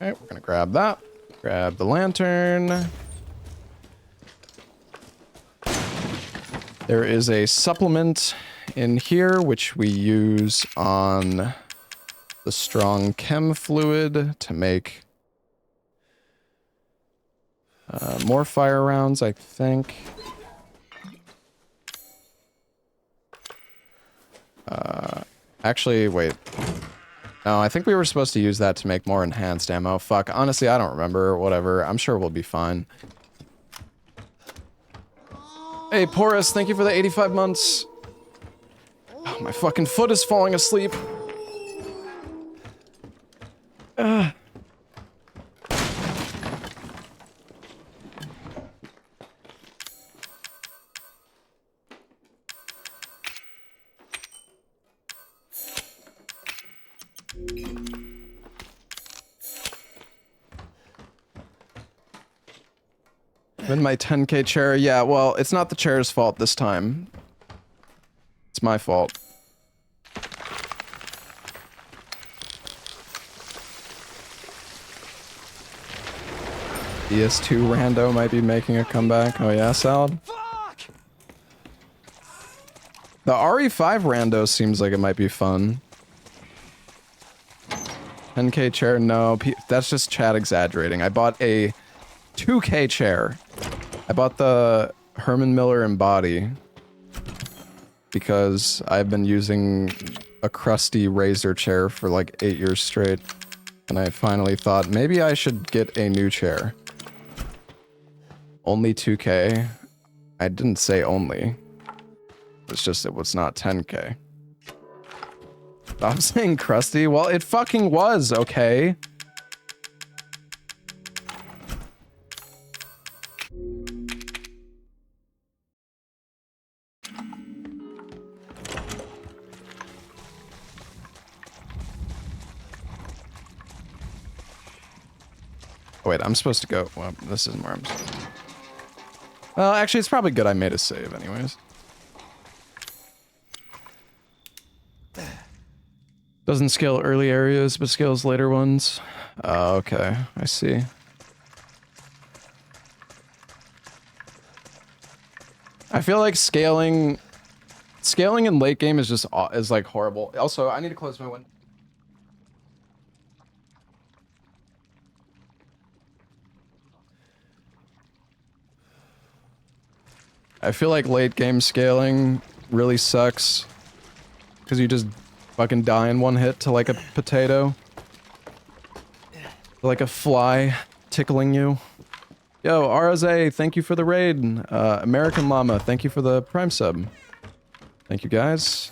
Okay, we're gonna grab that. Grab the lantern. There is a supplement in here, which we use on the strong chem fluid to make more fire rounds, I think. Actually, wait. No, I think we were supposed to use that to make more enhanced ammo. Fuck, honestly, I don't remember. Whatever. I'm sure we'll be fine. Hey, Porus, thank you for the 85 months. Oh, my fucking foot is falling asleep. In my 10K chair, yeah, well, it's not the chair's fault this time. It's my fault. DS2 rando might be making a comeback. Oh yeah, Salad? The RE5 rando seems like it might be fun. 10K chair, no, that's just Chad exaggerating. I bought a 2K chair. I bought the Herman Miller Embody because I've been using a crusty Razer chair for like 8 years straight, and I finally thought maybe I should get a new chair. Only 2K. I didn't say only. It's just it was not 10K. Stop saying crusty. Well, it fucking was, okay? Oh, wait, I'm supposed to go. Well, this isn't where I'm supposed to go. Well, actually, it's probably good I made a save anyways. Doesn't scale early areas, but scales later ones. Okay, I see. I feel like scaling in late game is just like horrible. Also, I need to close my window. I feel like late game scaling really sucks because you just fucking die in one hit to like a potato. Like a fly tickling you. Yo, RZ, thank you for the raid. American Llama, thank you for the Prime sub. Thank you guys.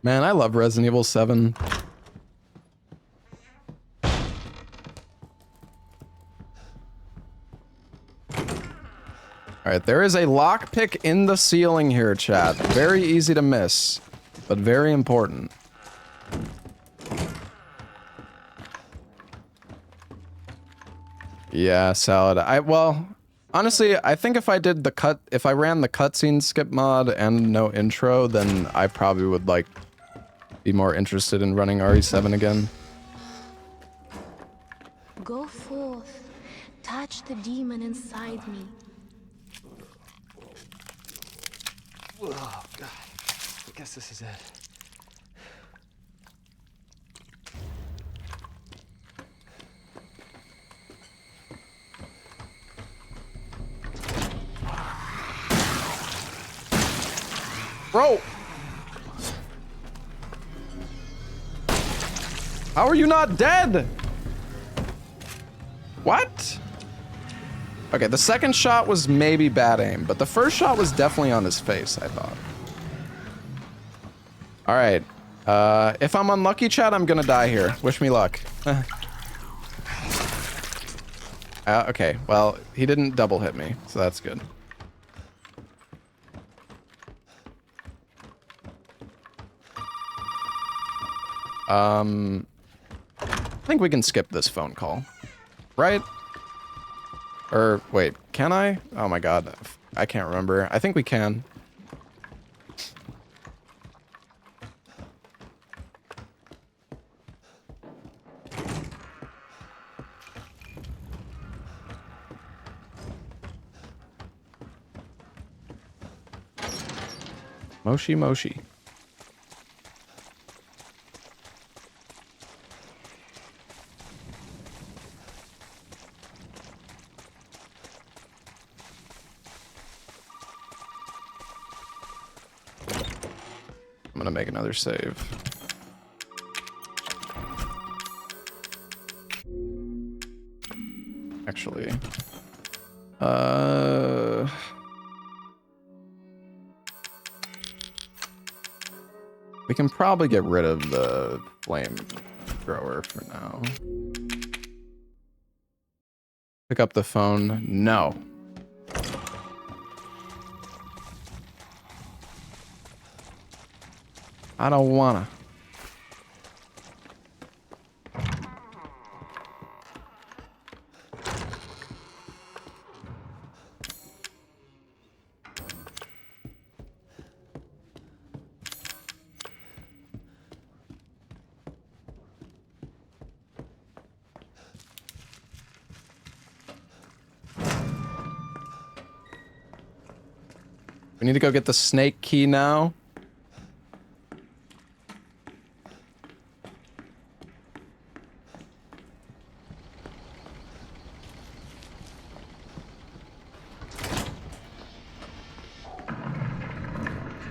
Man, I love Resident Evil 7. Alright, there is a lockpick in the ceiling here, chat. Very easy to miss, but very important. Yeah, salad. Well, honestly, I think if I ran the cutscene skip mod and no intro, then I probably would, like, be more interested in running RE7 again. Go forth. Touch the demon inside me. Oh, God. I guess this is it. Bro! How are you not dead? What? Okay, the second shot was maybe bad aim, but the first shot was definitely on his face, I thought. Alright. If I'm unlucky, chat, I'm gonna die here. Wish me luck. Okay, well, he didn't double hit me, so that's good. I think we can skip this phone call, right? Or, wait, can I? Oh my god, I can't remember. I think we can. Moshi Moshi. I'm gonna make another save. Actually, we can probably get rid of the flamethrower for now. Pick up the phone. No. I don't wanna. We need to go get the snake key now.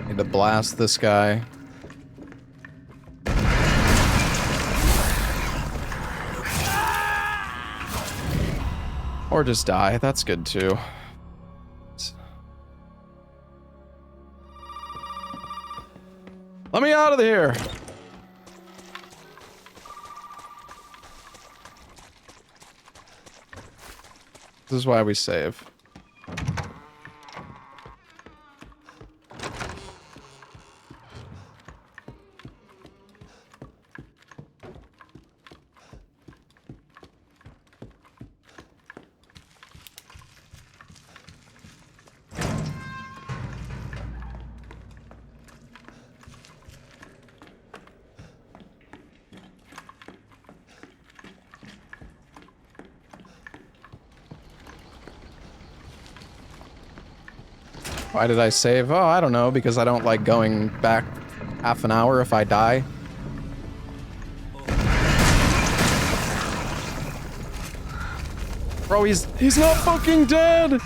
Need to blast this guy. Or just die. That's good too. Let me out of here. This is why we save. Why did I save? Oh, I don't know, because I don't like going back half an hour if I die. Bro, he's not fucking dead!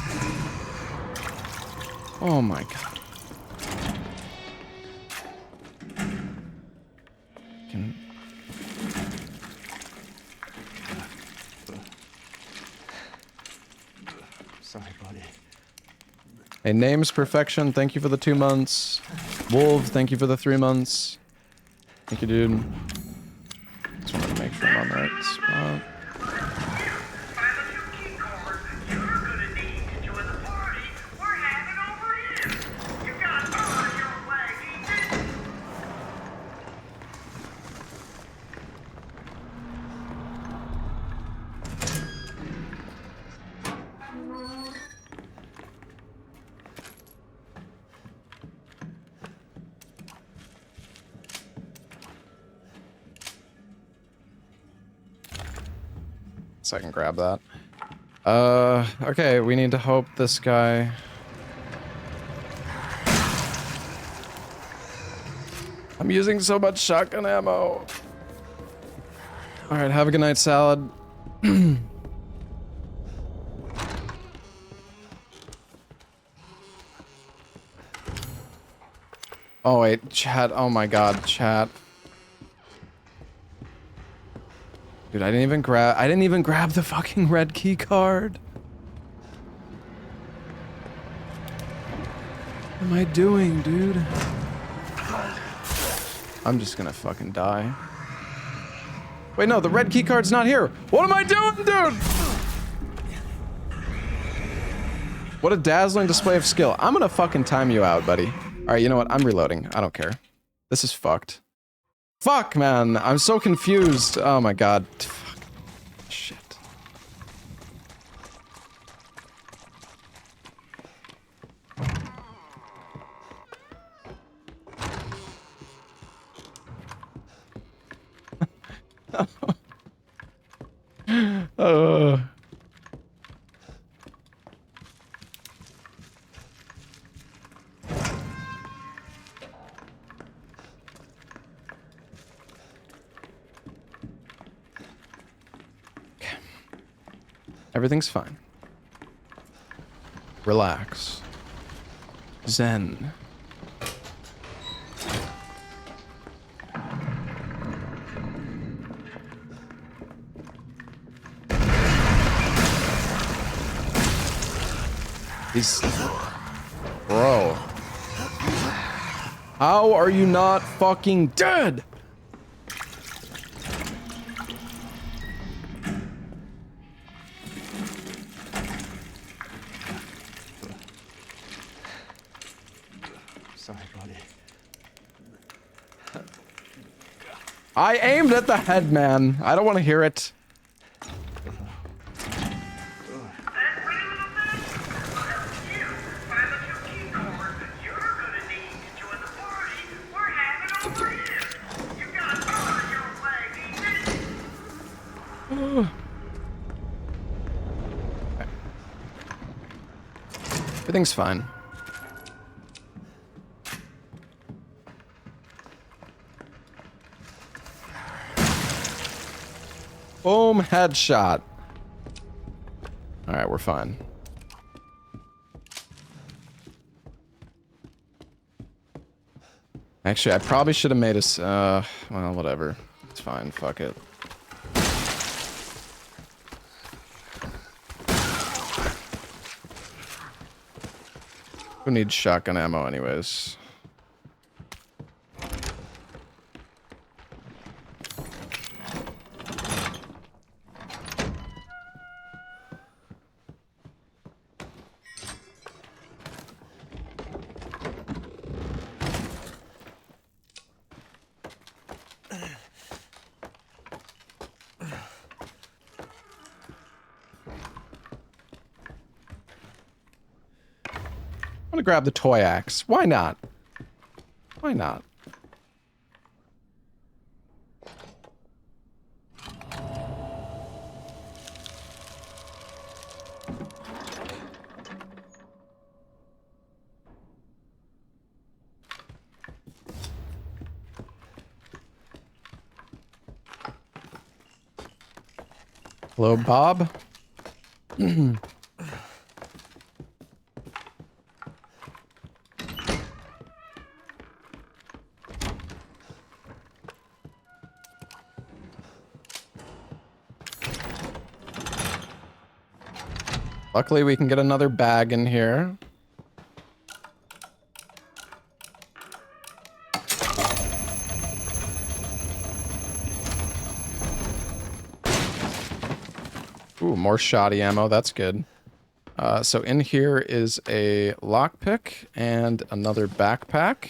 Oh my god. Sorry, buddy. Hey, Name's Perfection, thank you for the 2 months. Wolf, thank you for the 3 months. Thank you, dude. Just wanted to make sure I'm on the right spot. So I can grab that. Okay, we need to hope this guy... I'm using so much shotgun ammo. Alright, have a good night, Salad. Oh wait, chat. Oh my god, chat. Dude, I didn't even grab the fucking red key card. What am I doing, dude? I'm just gonna fucking die. Wait, no, the red key card's not here. What am I doing, dude? What a dazzling display of skill. I'm gonna fucking time you out, buddy. Alright, you know what? I'm reloading. I don't care. This is fucked. Fuck, man. I'm so confused. Oh my god. Fuck. Shit. Everything's fine. Relax. Zen. He's... Bro. How are you not fucking dead? Sorry, buddy. I aimed at the head, man. I don't want to hear it. Everything's fine. Boom, headshot. Alright, we're fine. Actually, I probably should have made us, well, whatever. It's fine, fuck it. Who needs shotgun ammo anyways? I'm gonna grab the toy axe. Why not? Why not? Hello, Bob. Luckily, we can get another bag in here. Ooh, more shoddy ammo. That's good. So in here is a lockpick and another backpack.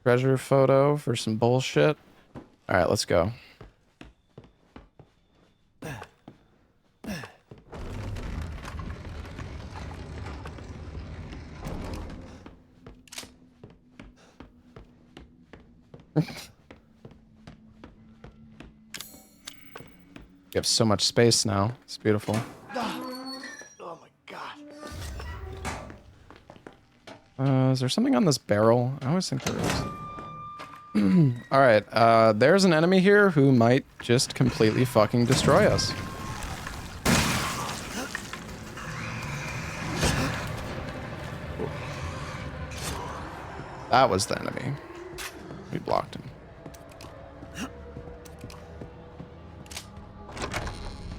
Treasure photo for some bullshit. All right, let's go. have so much space now. It's beautiful. Oh my god. Is there something on this barrel? I always think there is. Alright, there's an enemy here who might just completely fucking destroy us. That was the enemy. We blocked him.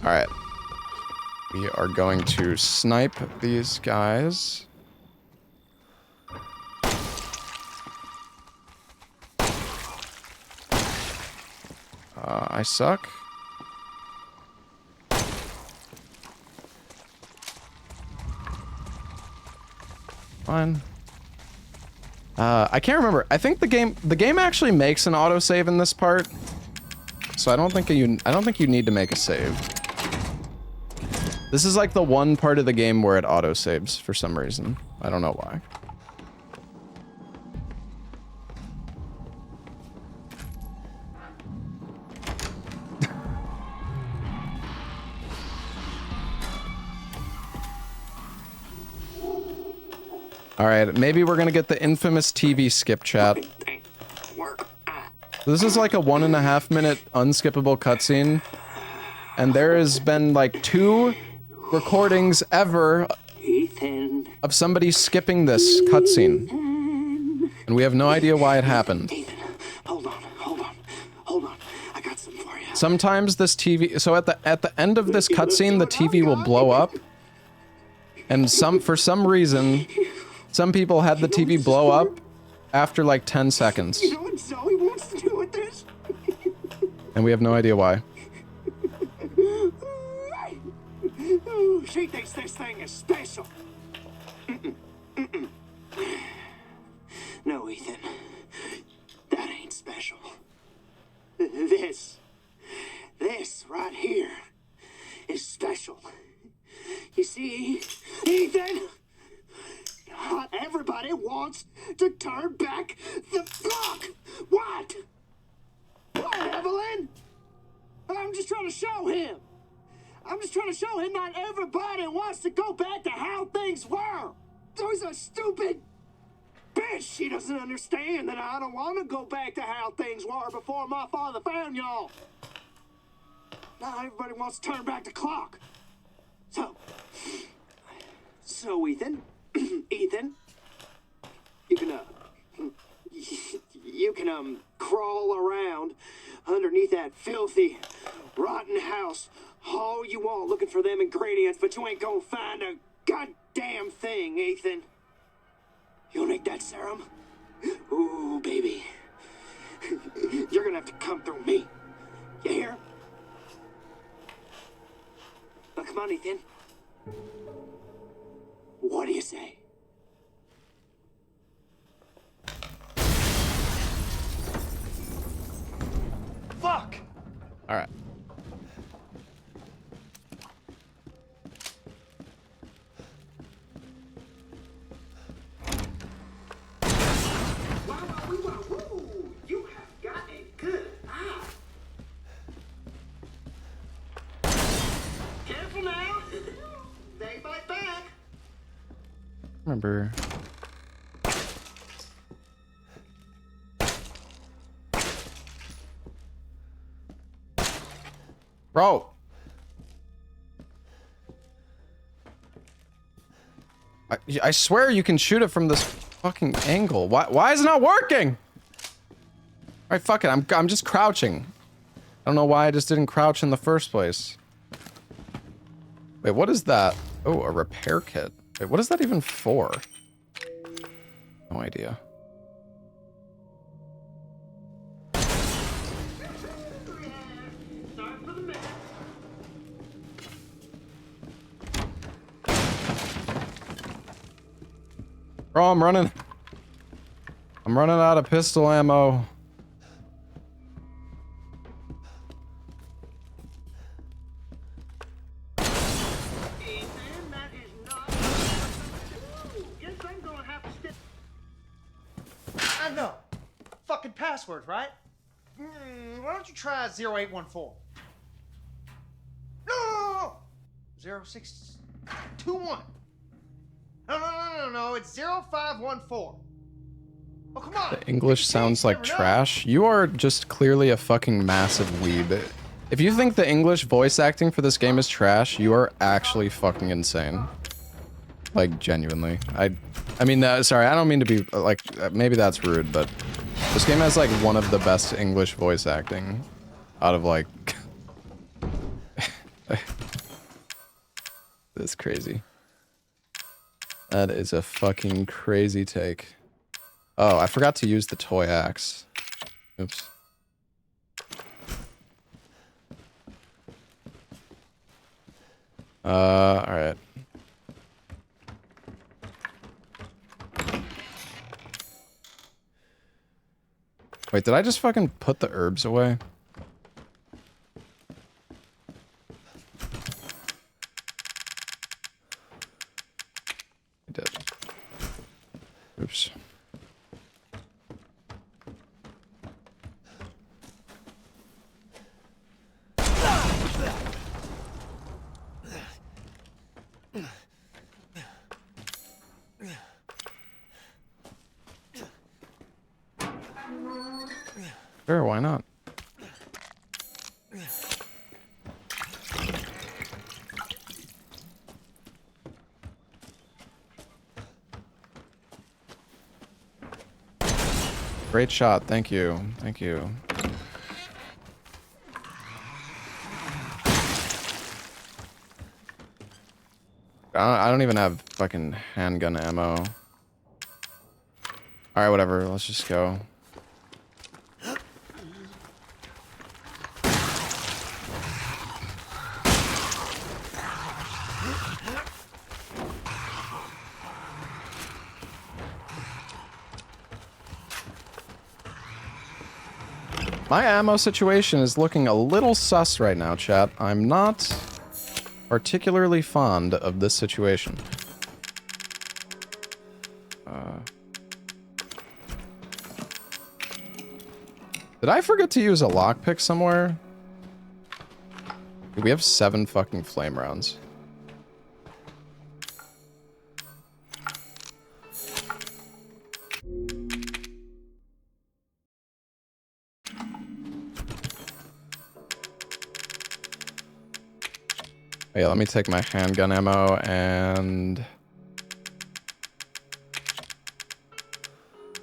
Alright. We are going to snipe these guys. I suck. Fine. I can't remember. I think the game actually makes an autosave in this part. So I don't think you need to make a save. This is like the one part of the game where it autosaves for some reason. I don't know why. Alright, maybe we're gonna get the infamous TV skip chat. This is like a 1.5 minute unskippable cutscene. And there has been like 2 recordings ever of somebody skipping this cutscene. And we have no idea why it happened. Hold on. I got something for you. Sometimes this TV, so at the end of this cutscene, the TV will blow up. And for some reason, some people had the TV blow up after like 10 seconds. You know what Zoe wants to do with this? And we have no idea why. She thinks this thing is special. No, Ethan. That ain't special. This right here is special. You see, Ethan? Not everybody wants to turn back the clock. What? What, Evelyn? I'm just trying to show him. Not everybody wants to go back to how things were. There's a stupid bitch. She doesn't understand that I don't want to go back to how things were before my father found y'all. Not everybody wants to turn back the clock. So Ethan, you can crawl around underneath that filthy, rotten house all you want looking for them ingredients, but you ain't gonna find a goddamn thing, Ethan. You'll need that serum? Ooh, baby. You're gonna have to come through me. You hear? Now come on, Ethan. What do you say? Fuck! Alright. You have got a good eye. Careful now. They bite back. Remember. Bro. I swear you can shoot it from this fucking angle. Why is it not working? Alright, fuck it. I'm just crouching. I don't know why I just didn't crouch in the first place. Wait, what is that? Oh, a repair kit. Wait, what is that even for? No idea. Bro, I'm running out of pistol ammo. I know. Fucking password, right? Why don't you try 0814? 0621. No, it's 0514. Oh, come on. The English sounds like trash. You are just clearly a fucking massive weeb. If you think the English voice acting for this game is trash, you are actually fucking insane. Like, genuinely. I mean, sorry, I don't mean to be, like, maybe that's rude, but this game has, like, one of the best English voice acting out of, like... That's crazy. That is a fucking crazy take. Oh, I forgot to use the toy axe. Oops. Alright. Wait, did I just fucking put the herbs away? I did. Oops. Sure, why not? Great shot, thank you. Thank you. I don't even have fucking handgun ammo. Alright, whatever, let's just go. My ammo situation is looking a little sus right now, chat. I'm not particularly fond of this situation. Did I forget to use a lockpick somewhere? We have 7 fucking flame rounds. Yeah, let me take my handgun ammo and...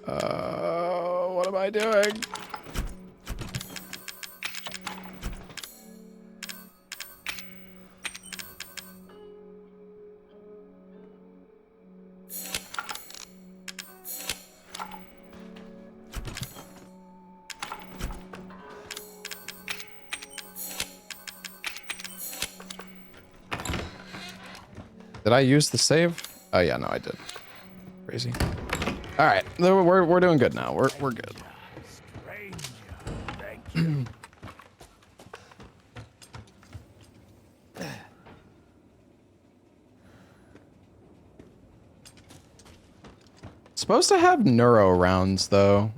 what am I doing? Did I use the save? Oh yeah, no, I did. Crazy. All right, we're doing good now. We're good. Supposed to have neuro rounds though.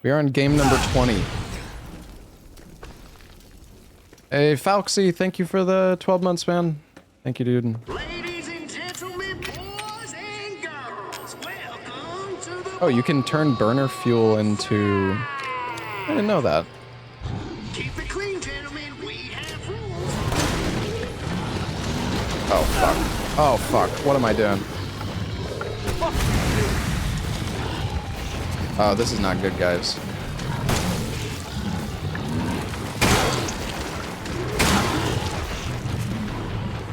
We are on game number 20. Hey, Falxy, thank you for the 12 months, man. Thank you, dude. Ladies and gentlemen, boys and girls, welcome to the... Oh, you can turn burner fuel into... I didn't know that. Keep it clean, gentlemen. We have rules. Oh, fuck. Oh, fuck. What am I doing? Oh, this is not good, guys.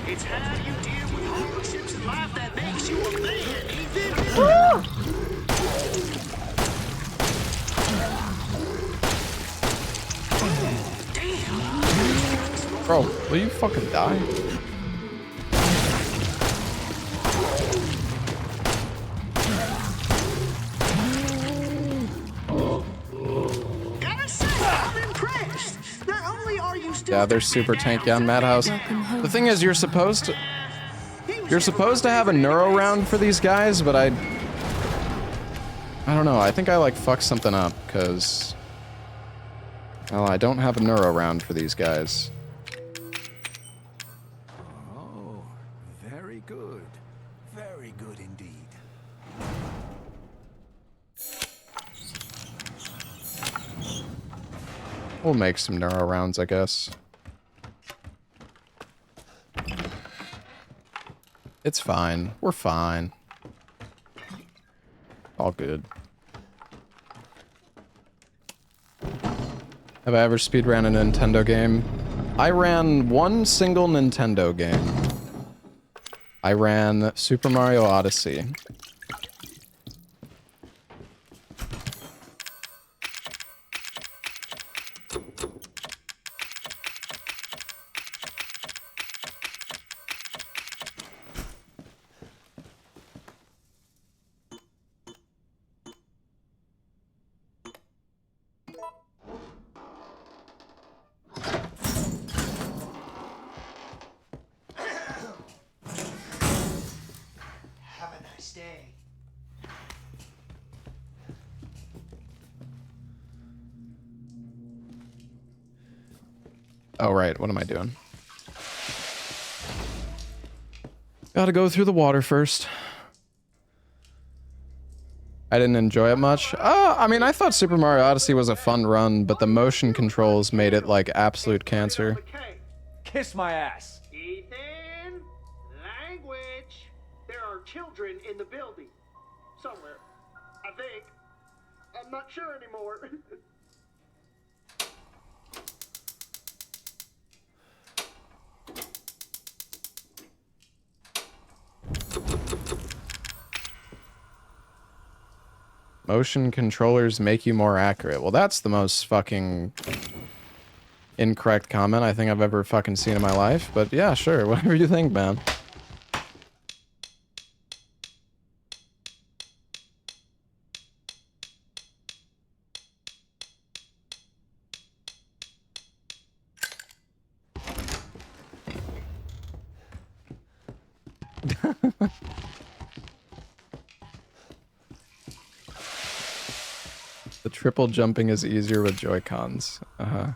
It's how you deal with hardships in life that makes you a man, Ethan. Bro, will you fucking die? Yeah, they're super tanky on Madhouse. The thing is, you're supposed to have a neuro round for these guys, but I don't know. I think I like fucked something up because, well, I don't have a neuro round for these guys. Oh, very good. Very good indeed. We'll make some neuro rounds, I guess. It's fine. We're fine. All good. Have I ever speedran a Nintendo game? I ran one single Nintendo game. I ran Super Mario Odyssey. Have a nice day. Oh, right. What am I doing? Gotta go through the water first. I didn't enjoy it much. I mean, I thought Super Mario Odyssey was a fun run, but the motion controls made it like absolute cancer. Kiss my ass. Ethan, language. There are children in the building. Somewhere. I think. I'm not sure anymore. Motion controllers make you more accurate. Well, that's the most fucking incorrect comment I think I've ever fucking seen in my life. But yeah, sure. Whatever you think, man. The triple jumping is easier with Joy-Cons. Uh-huh.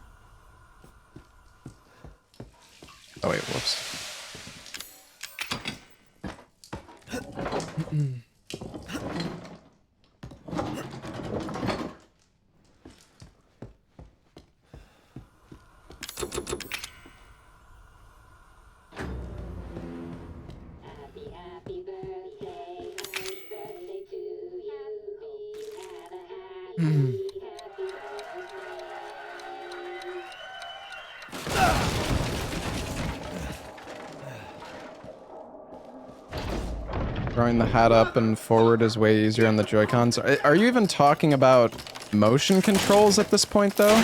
Oh wait, whoops. Throwing the hat up and forward is way easier on the Joy-Cons. Are you even talking about motion controls at this point, though?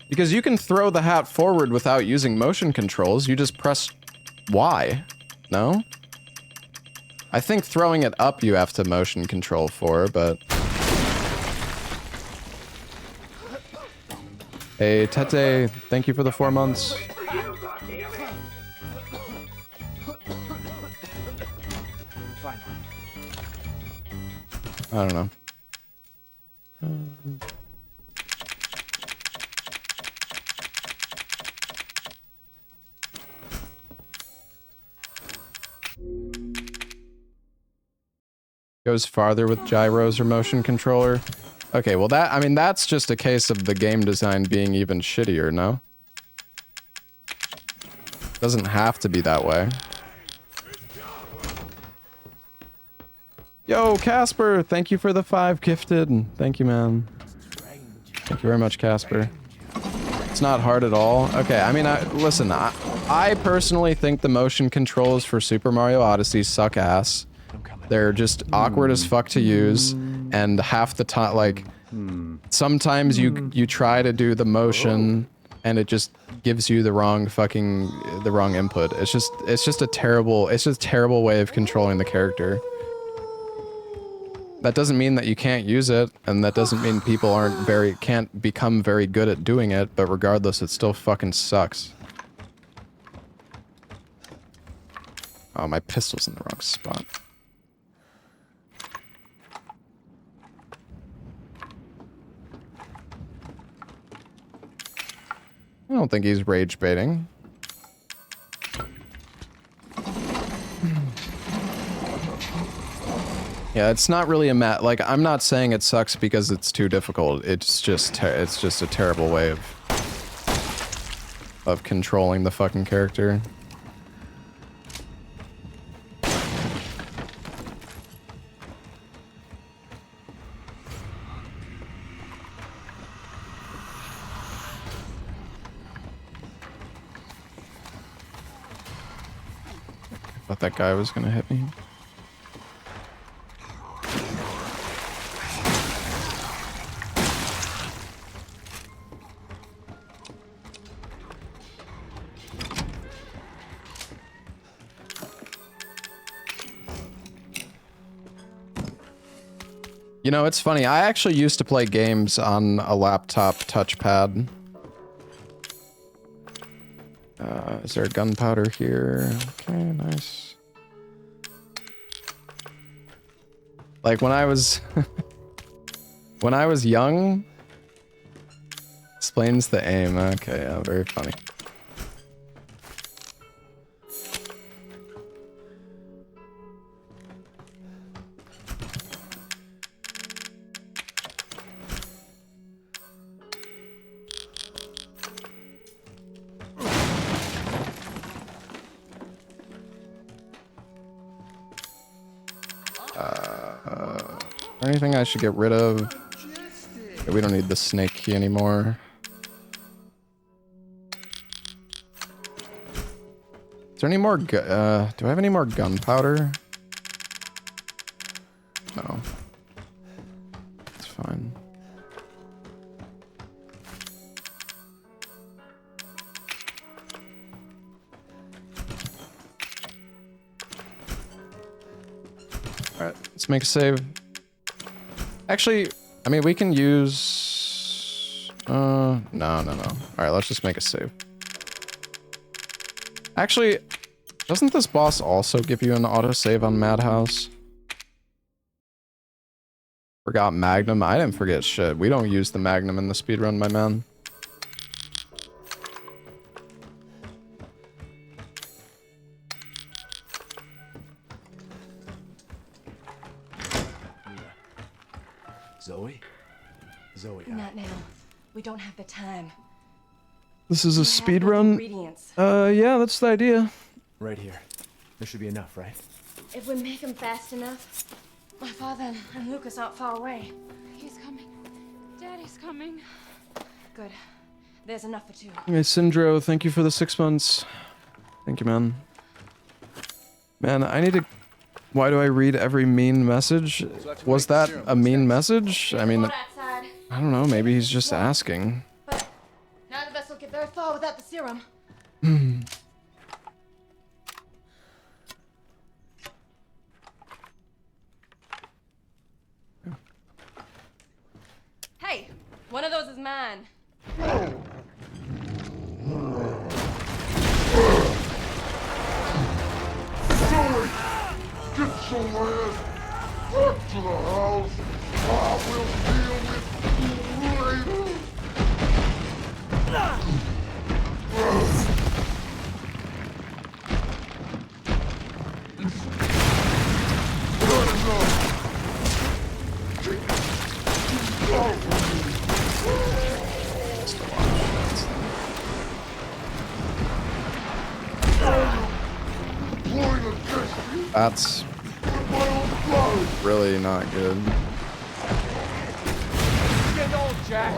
Because you can throw the hat forward without using motion controls. You just press Y. No? I think throwing it up you have to motion control for, but... Hey, Tete, thank you for the 4 months. Fine. I don't know. Goes farther with gyros or motion controller. Okay, well that, I mean, that's just a case of the game design being even shittier, no? Doesn't have to be that way. Yo, Casper, thank you for the 5 gifted. Thank you, man. Thank you very much, Casper. It's not hard at all. Okay, I mean, listen, I personally think the motion controls for Super Mario Odyssey suck ass. They're just awkward as fuck to use, and half the time, like, sometimes you try to do the motion, and it just gives you the wrong input. It's just a terrible way of controlling the character. That doesn't mean that you can't use it, and that doesn't mean people can't become very good at doing it, but regardless, it still fucking sucks. Oh, my pistol's in the wrong spot. I don't think he's rage baiting. Yeah, it's not really like, I'm not saying it sucks because it's too difficult. It's just a terrible way of controlling the fucking character. I thought that guy was gonna hit me. You know, it's funny. I actually used to play games on a laptop touchpad. Is there gunpowder here? Okay, nice. Like when I was when I was young. Explains the aim. Okay, yeah, very funny. Anything I should get rid of? Okay, we don't need the snake key anymore. Is there any more do I have any more gunpowder? No. It's fine. Alright, let's make a save. Actually, I mean, we can use... No. Alright, let's just make a save. Actually, doesn't this boss also give you an autosave on Madhouse? Forgot Magnum? I didn't forget shit. We don't use the Magnum in the speedrun, my man. Zoe. Not now. We don't have the time. This is a speedrun? Yeah, that's the idea. Right here. There should be enough, right? If we make him fast enough, my father and Lucas aren't far away. He's coming. Daddy's coming. Good. There's enough for two. Hey, Syndro, thank you for the 6 months. Thank you, man. Man, I need to... Why do I read every mean message? Was that a mean message? I mean... I don't know, maybe he's just asking. But none of us will get very far without the serum. Hey, one of those is mine. Zoe! Get your ass back to the house! I will deal with you later! That's really not good. Get old, Jack.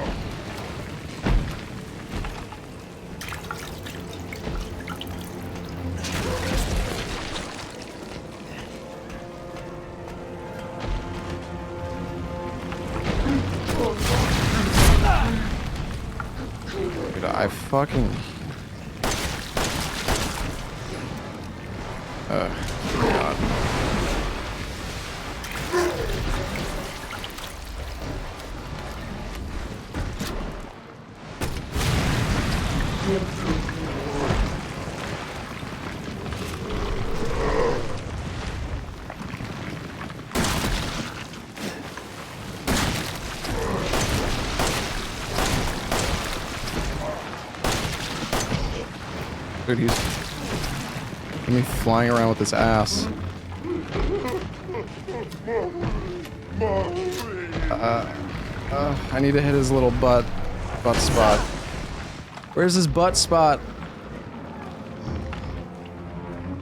Dude, I fucking... God. Dude, he's gonna be flying around with his ass. I need to hit his little butt spot. Where's his butt spot?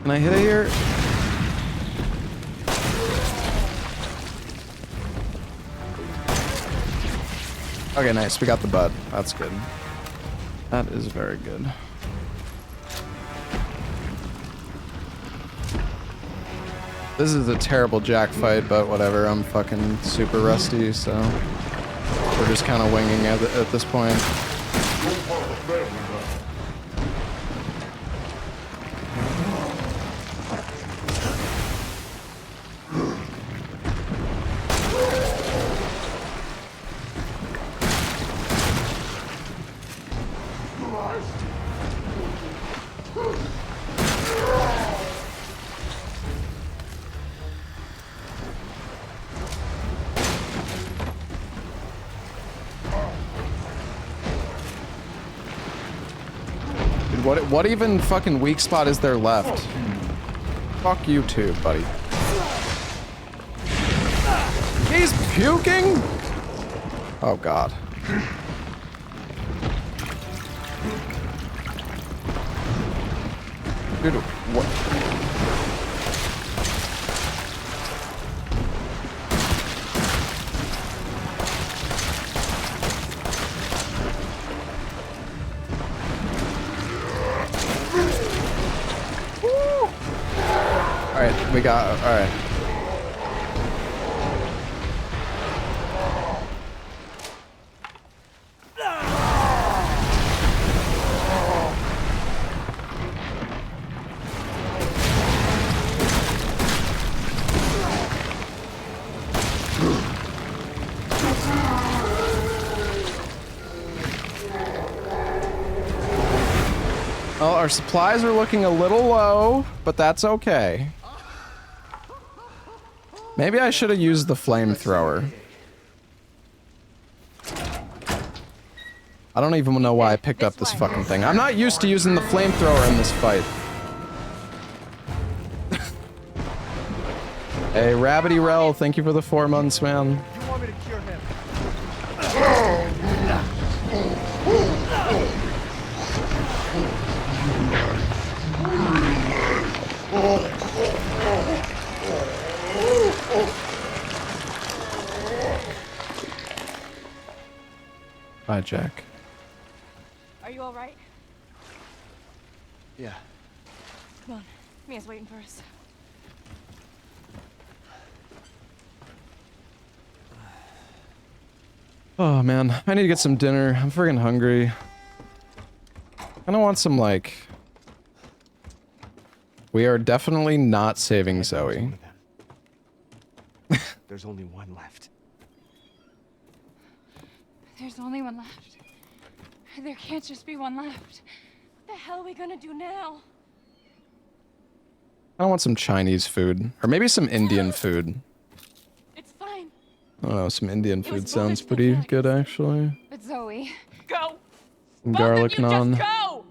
Can I hit it here? Okay, nice. We got the butt. That's good. That is very good. This is a terrible Jack fight, but whatever. I'm fucking super rusty, so we're just kind of winging it at this point. What even fucking weak spot is there left? Fuck you too, buddy. He's puking? Oh god. Dude, what? Alright, we got, alright. Well, our supplies are looking a little low, but that's okay. Maybe I should have used the flamethrower. I don't even know why I picked up this fucking thing. I'm not used to using the flamethrower in this fight. Hey, Rabbity Rel, thank you for the 4 months, man. You want me to cure him? Bye, Jack. Are you all right? Yeah. Come on. Mia's waiting for us. Oh man, I need to get some dinner. I'm friggin' hungry. I don't want some, like... We are definitely not saving Zoe. There's only one left. There's only one left. There can't just be one left. What the hell are we gonna do now? I want some Chinese food. Or maybe some Indian food. It's fine. I don't know, some Indian food sounds pretty good, actually. But Zoe, go. Some garlic naan. Go.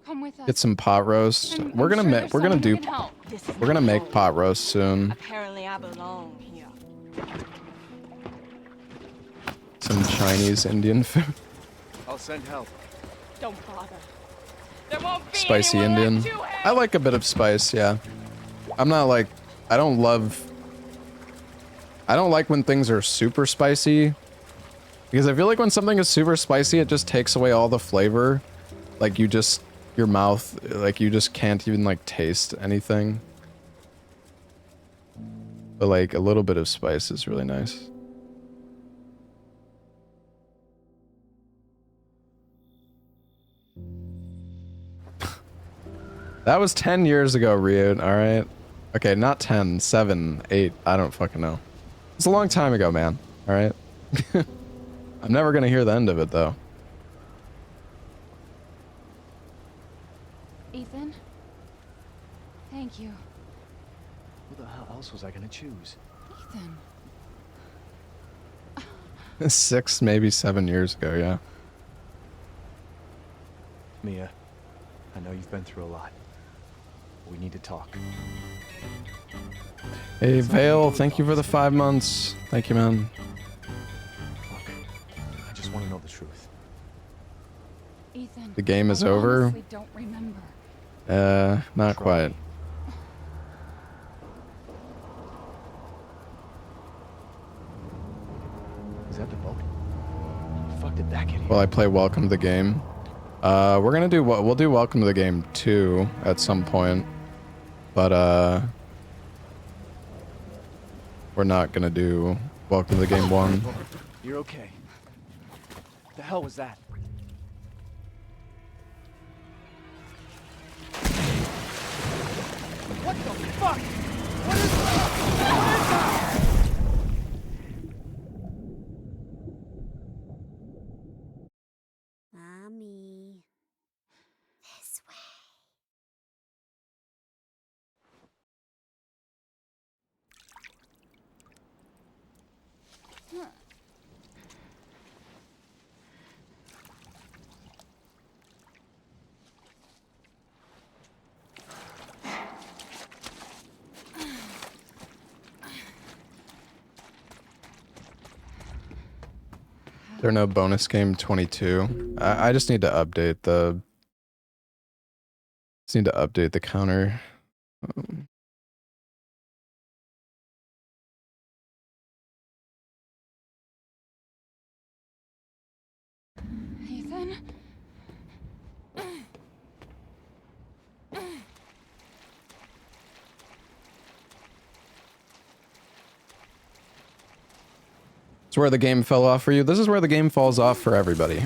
Come with us. Get some pot roast. We're gonna make pot roast soon. Apparently I belong here. Some Chinese Indian food. I'll send help. Don't bother. There won't be Spicy Indian. I like a bit of spice, yeah. I'm not like, I don't like when things are super spicy. Because I feel like when something is super spicy, it just takes away all the flavor. Like your mouth, like you just can't even like taste anything. But like a little bit of spice is really nice. That was 10 years ago, Ryut, alright? Okay, not 10, 7, 8, I don't fucking know. It's a long time ago, man, alright? I'm never gonna hear the end of it, though. Ethan? Thank you. Who the hell else was I gonna choose? Ethan. 6, maybe 7 years ago, yeah. Mia, I know you've been through a lot. We need to talk. Hey, Vale, thank you for the 5 months. Thank you, man. Look, I just want to know the truth. Ethan. The game is I over? honestly don't remember. Not quite. Is that the boat? How the fuck did that get here? Well, I play Welcome to the Game. We're gonna do what we'll do Welcome to the Game 2 at some point. But we're not gonna do Welcome to the Game 1. You're okay. The hell was that? What the fuck? What is that? Mommy. This way. There are no bonus game 22. I just need to update the. Just need to update the counter. Ethan? It's where the game fell off for you. This is where the game falls off for everybody.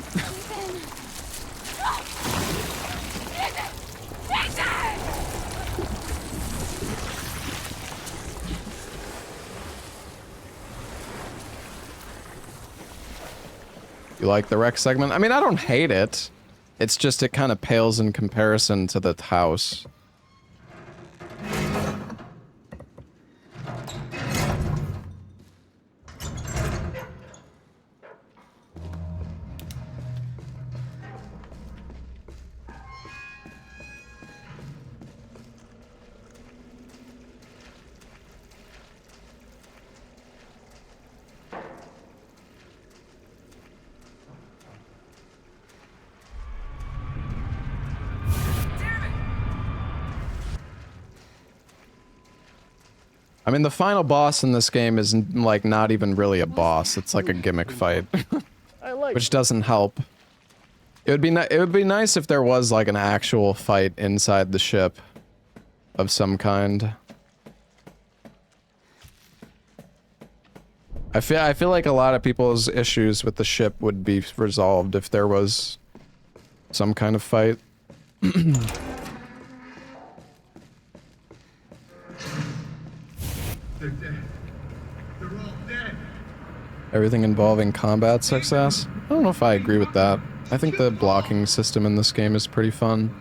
You like the rec segment? I mean, I don't hate it. It's just it kind of pales in comparison to the house. I mean, the final boss in this game is like not even really a boss. It's like a gimmick fight, which doesn't help. It would be nice if there was like an actual fight inside the ship of some kind. I feel like a lot of people's issues with the ship would be resolved if there was some kind of fight. They're dead. They're all dead. Everything involving combat success? I don't know if I agree with that. I think the blocking system in this game is pretty fun.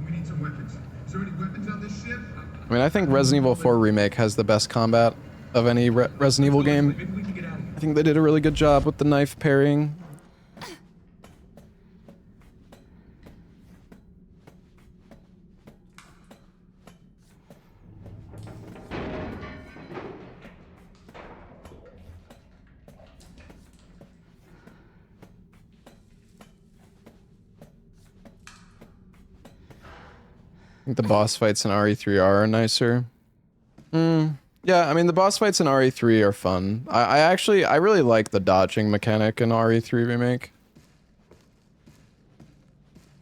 We need some weapons. Is there any weapons on this ship? I mean, I think Resident Evil 4 Remake has the best combat of any Resident Evil game. I think they did a really good job with the knife parrying. I think the boss fights in RE3 are nicer. Yeah, I mean, the boss fights in RE3 are fun. I really like the dodging mechanic in RE3 Remake.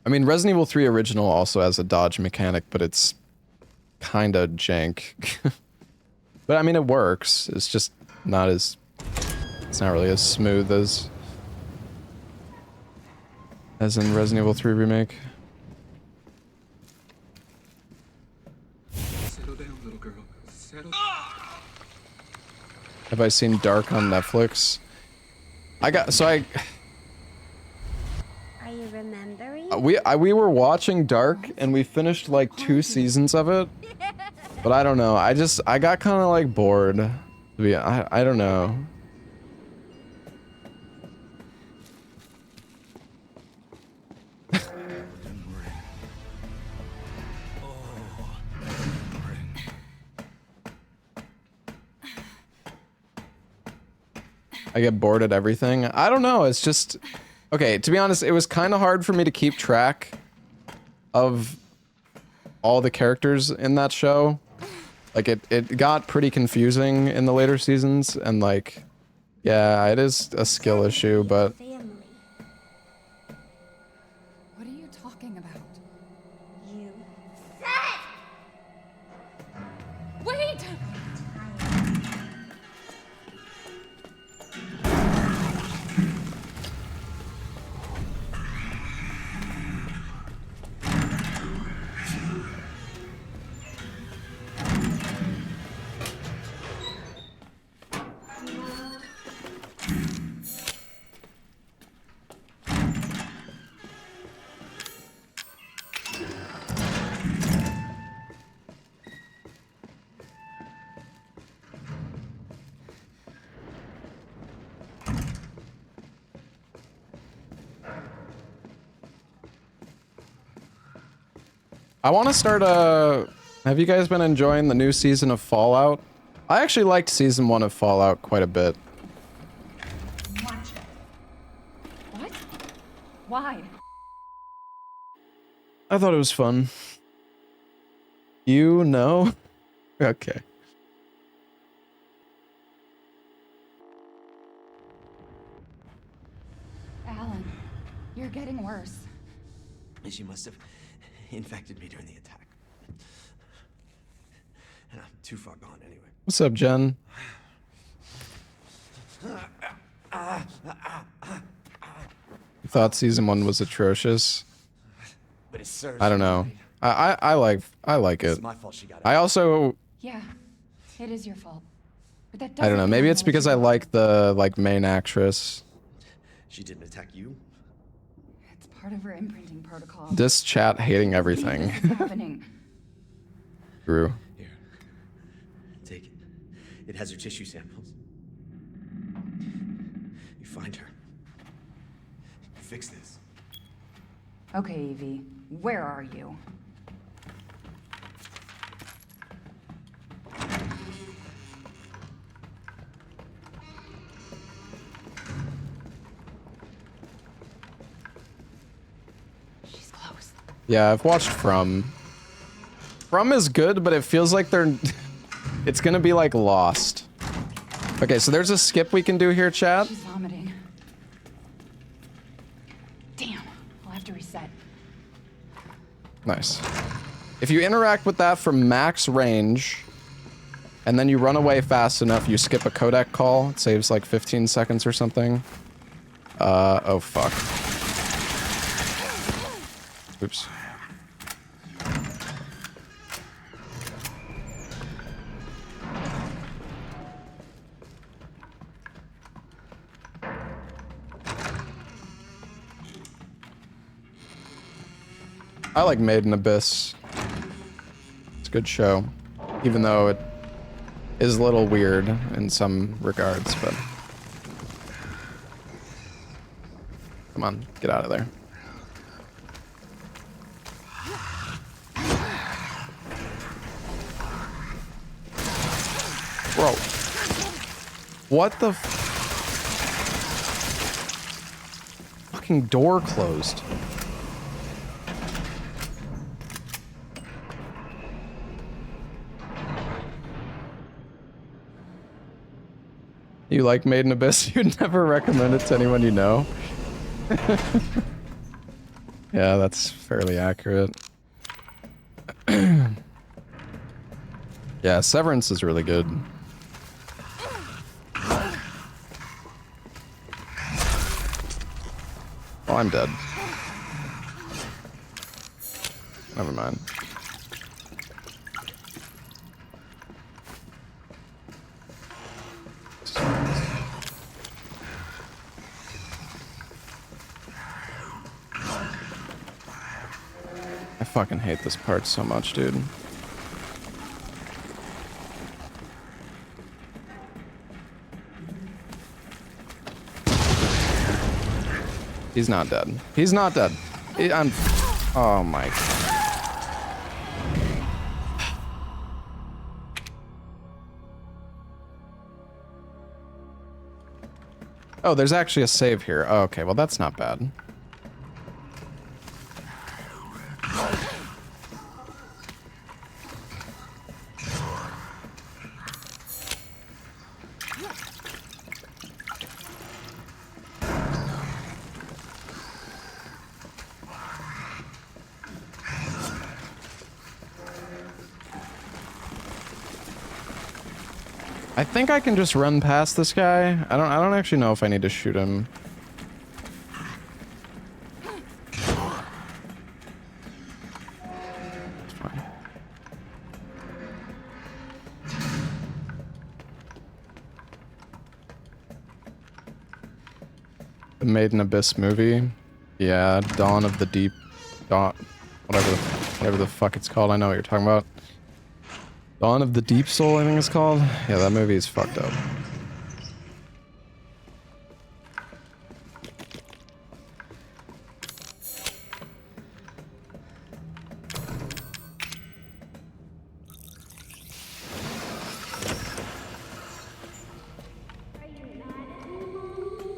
I mean, Resident Evil 3 Original also has a dodge mechanic, but it's kinda jank. But I mean, it works. It's just not as... It's not really as smooth as in Resident Evil 3 Remake. Have I seen Dark on Netflix? I Are you remembering? we were watching Dark and we finished like 2 seasons of it. But I don't know. I got kind of like bored. I don't know. I get bored at everything. I don't know. It's just okay. To be honest, it was kind of hard for me to keep track of all the characters in that show. Like it got pretty confusing in the later seasons, and like, yeah, it is a skill issue, but What are you talking about? You Wait! I want to start have you guys been enjoying the new season of Fallout? I actually liked season 1 of Fallout quite a bit. What? Why? I thought it was fun. You know? Okay. Alan, you're getting worse. She must have infected me during the attack. And I'm too far gone anyway. What's up, Jen? You thought season 1 was atrocious? But it serves I don't know. I like it. It's my fault she got it. I also Yeah, it is your fault. But that I don't know. Maybe it's because I like the main actress. She didn't attack you? It's part of her imprinting protocol. This chat hating everything. This is happening. Drew. Here. Take it. It has her tissue samples. You find her. You fix this. Okay, Evie, where are you? She's close. Yeah, I've watched From. From is good, but it feels like it's gonna be like Lost. Okay, so there's a skip we can do here, chat. She's vomiting. Damn, I'll have to reset. Nice. If you interact with that from max range, and then you run away fast enough, you skip a codec call. It saves like 15 seconds or something. Oh fuck. Oops. I like Made in Abyss. It's a good show, even though it is a little weird in some regards, but... Come on, get out of there. Bro. What the fucking door closed? You like Made in Abyss? You'd never recommend it to anyone you know? Yeah, that's fairly accurate. Yeah, Severance is really good. Oh, I'm dead. Never mind. fucking hate this part so much, dude. He's not dead. He's not dead. Oh my God. Oh, there's actually a save here. Oh, okay, well that's not bad. I think I can just run past this guy. I don't actually know if I need to shoot him. It's fine. The Made in Abyss movie. Yeah, Dawn of the Deep. Whatever the fuck it's called. I know what you're talking about. Dawn of the Deep Soul, I think it's called. Yeah, that movie is fucked up.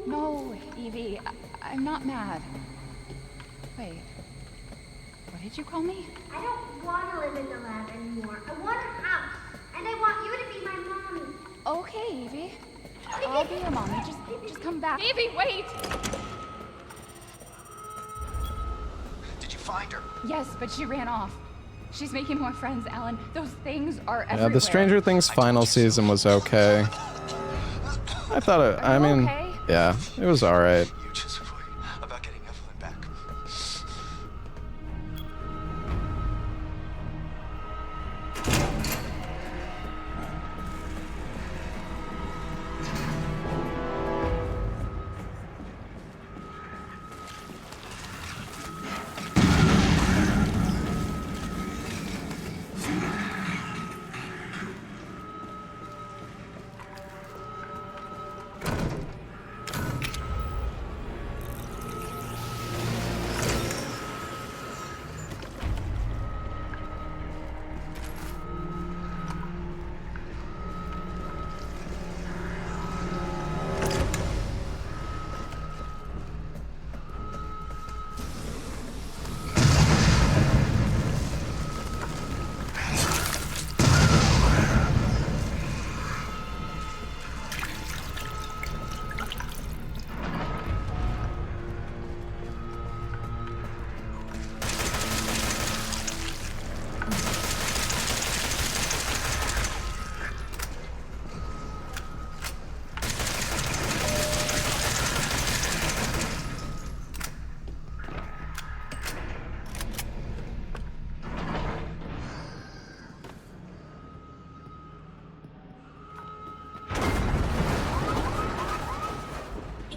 No, Evie, I'm not mad. Wait, what did you call me? I don't want to live in the lab anymore. I want a house, and I want you to be my mommy. Okay, Evie. I'll be your mommy. Just come back. Evie, wait! Did you find her? Yes, but she ran off. She's making more friends, Alan. Those things are everywhere. Yeah, the Stranger Things final season was okay. I thought it, I mean, okay? yeah, it was alright. You just worry about getting Evelyn back.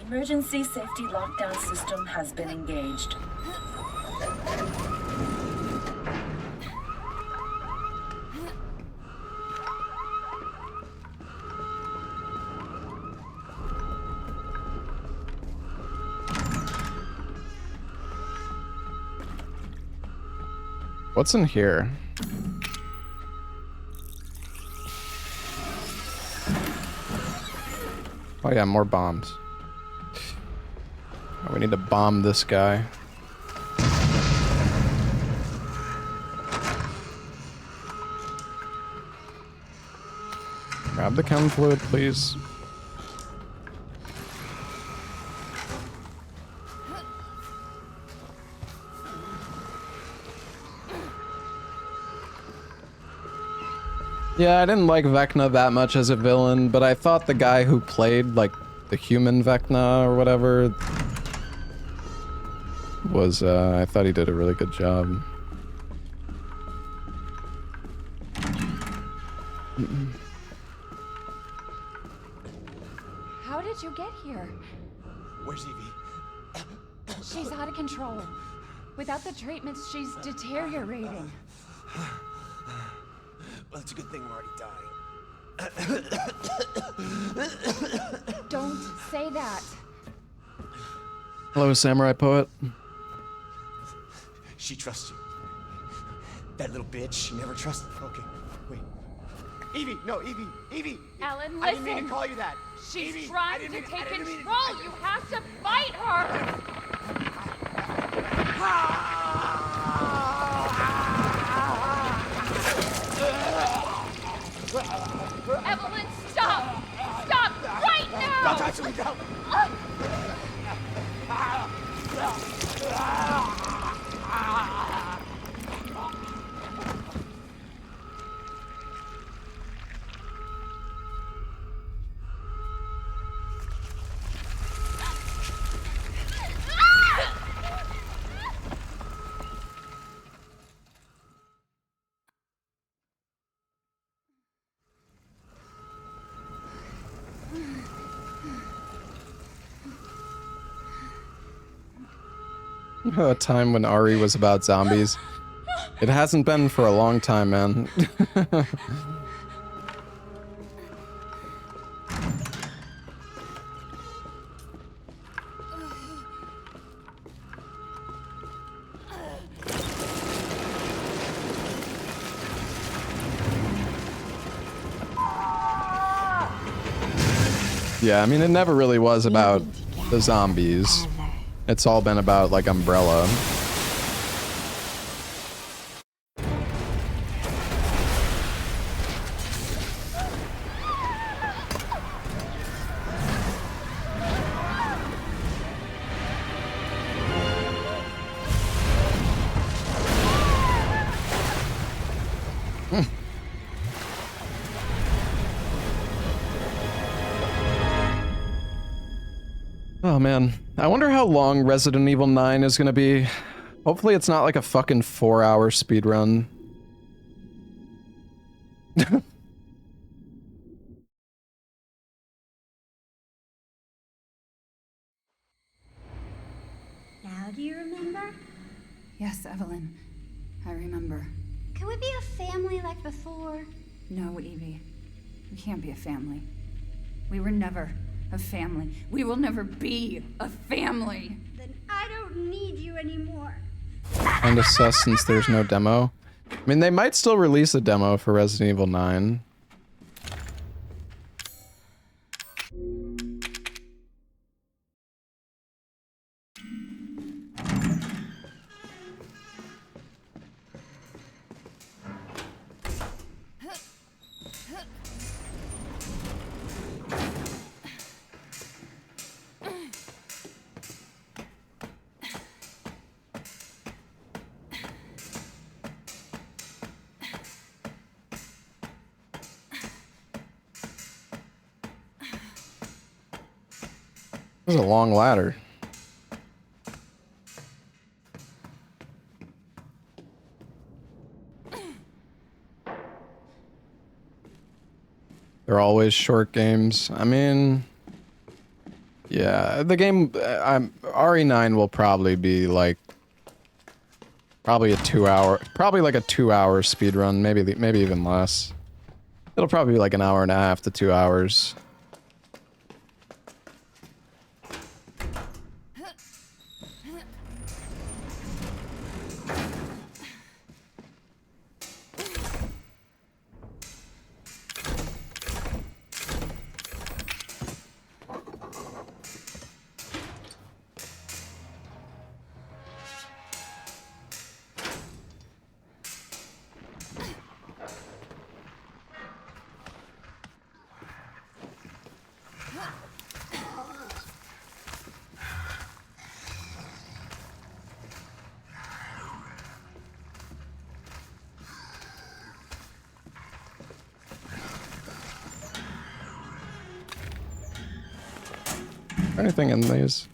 Emergency safety lockdown system has been engaged. What's in here? Oh yeah, more bombs. Oh, we need to bomb this guy. Grab the chem fluid, please. Yeah, I didn't like Vecna that much as a villain, but I thought the guy who played, like, the human Vecna or whatever was, I thought he did a really good job. How did you get here? Where's Evie? She's out of control. Without the treatments, she's deteriorating. Well, it's a good thing we're already dying. Don't say that. Hello, Samurai Poet. She trusts you. That little bitch, she never trusted. Okay, wait. Evie, no, Evie. Alan, listen. I didn't mean to call you that. She's Evie, trying to take control. You have to fight her. Evelyn, stop! Stop right now! Don't touch me, don't! A time when Ari was about zombies. It hasn't been for a long time, man. Yeah, I mean, it never really was about the zombies. It's all been about, like, Umbrella. Oh man, I wonder how long Resident Evil 9 is gonna be. Hopefully it's not like a fucking 4-hour speedrun. Now do you remember? Yes, Evelyn. I remember. Can we be a family like before? No, Evie. We can't be a family. We were never a family. We will never be a family. Then I don't need you anymore. Kinda sus since there's no demo. I mean, they might still release a demo for Resident Evil 9. This is a long ladder. They're always short games. I mean, yeah, the game, RE9 will probably be like, probably a 2-hour, probably like a 2-hour speedrun, maybe even less. It'll probably be like an hour and a half to 2 hours. Anything in these?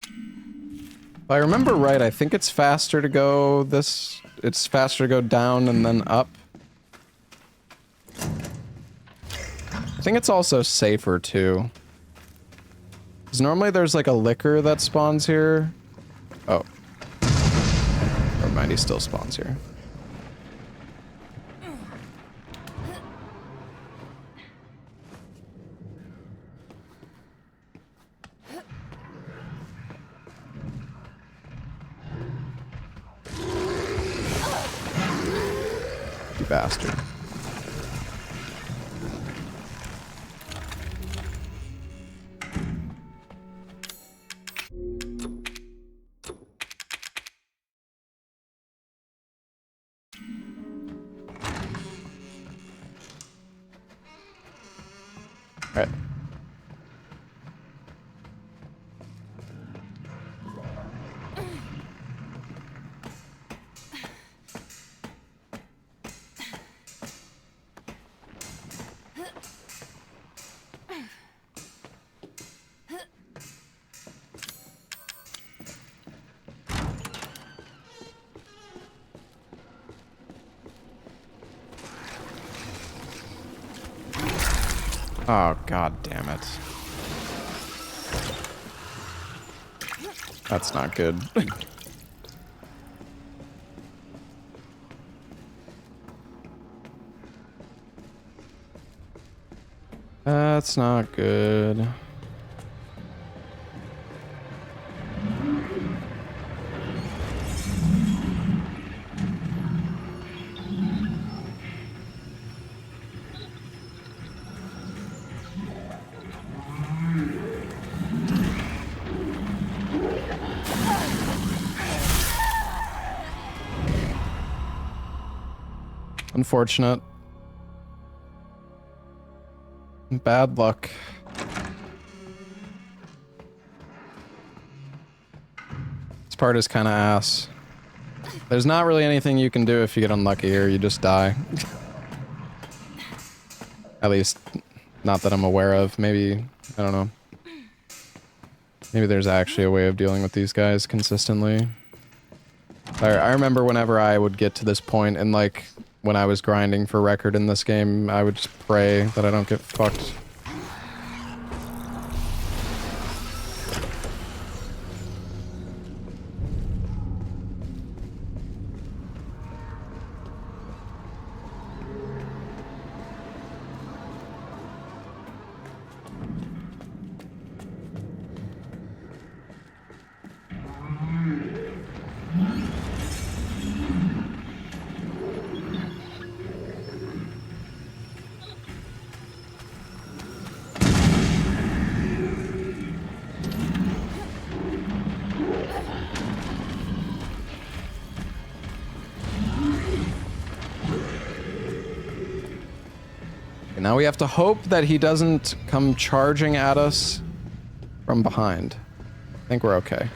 If I remember right, I think it's faster to go this... It's faster to go down and then up. I think it's also safer, too. Because normally there's like a liquor that spawns here. Oh. Never mind, he still spawns here. You bastard. All right. Oh, god damn it. That's not good. That's not good. Unfortunate. Bad luck. This part is kind of ass. There's not really anything you can do if you get unlucky here, you just die. At least, not that I'm aware of. Maybe, I don't know. Maybe there's actually a way of dealing with these guys consistently. I remember whenever I would get to this point and like, when I was grinding for record in this game, I would just pray that I don't get fucked. Now we have to hope that he doesn't come charging at us from behind. I think we're okay.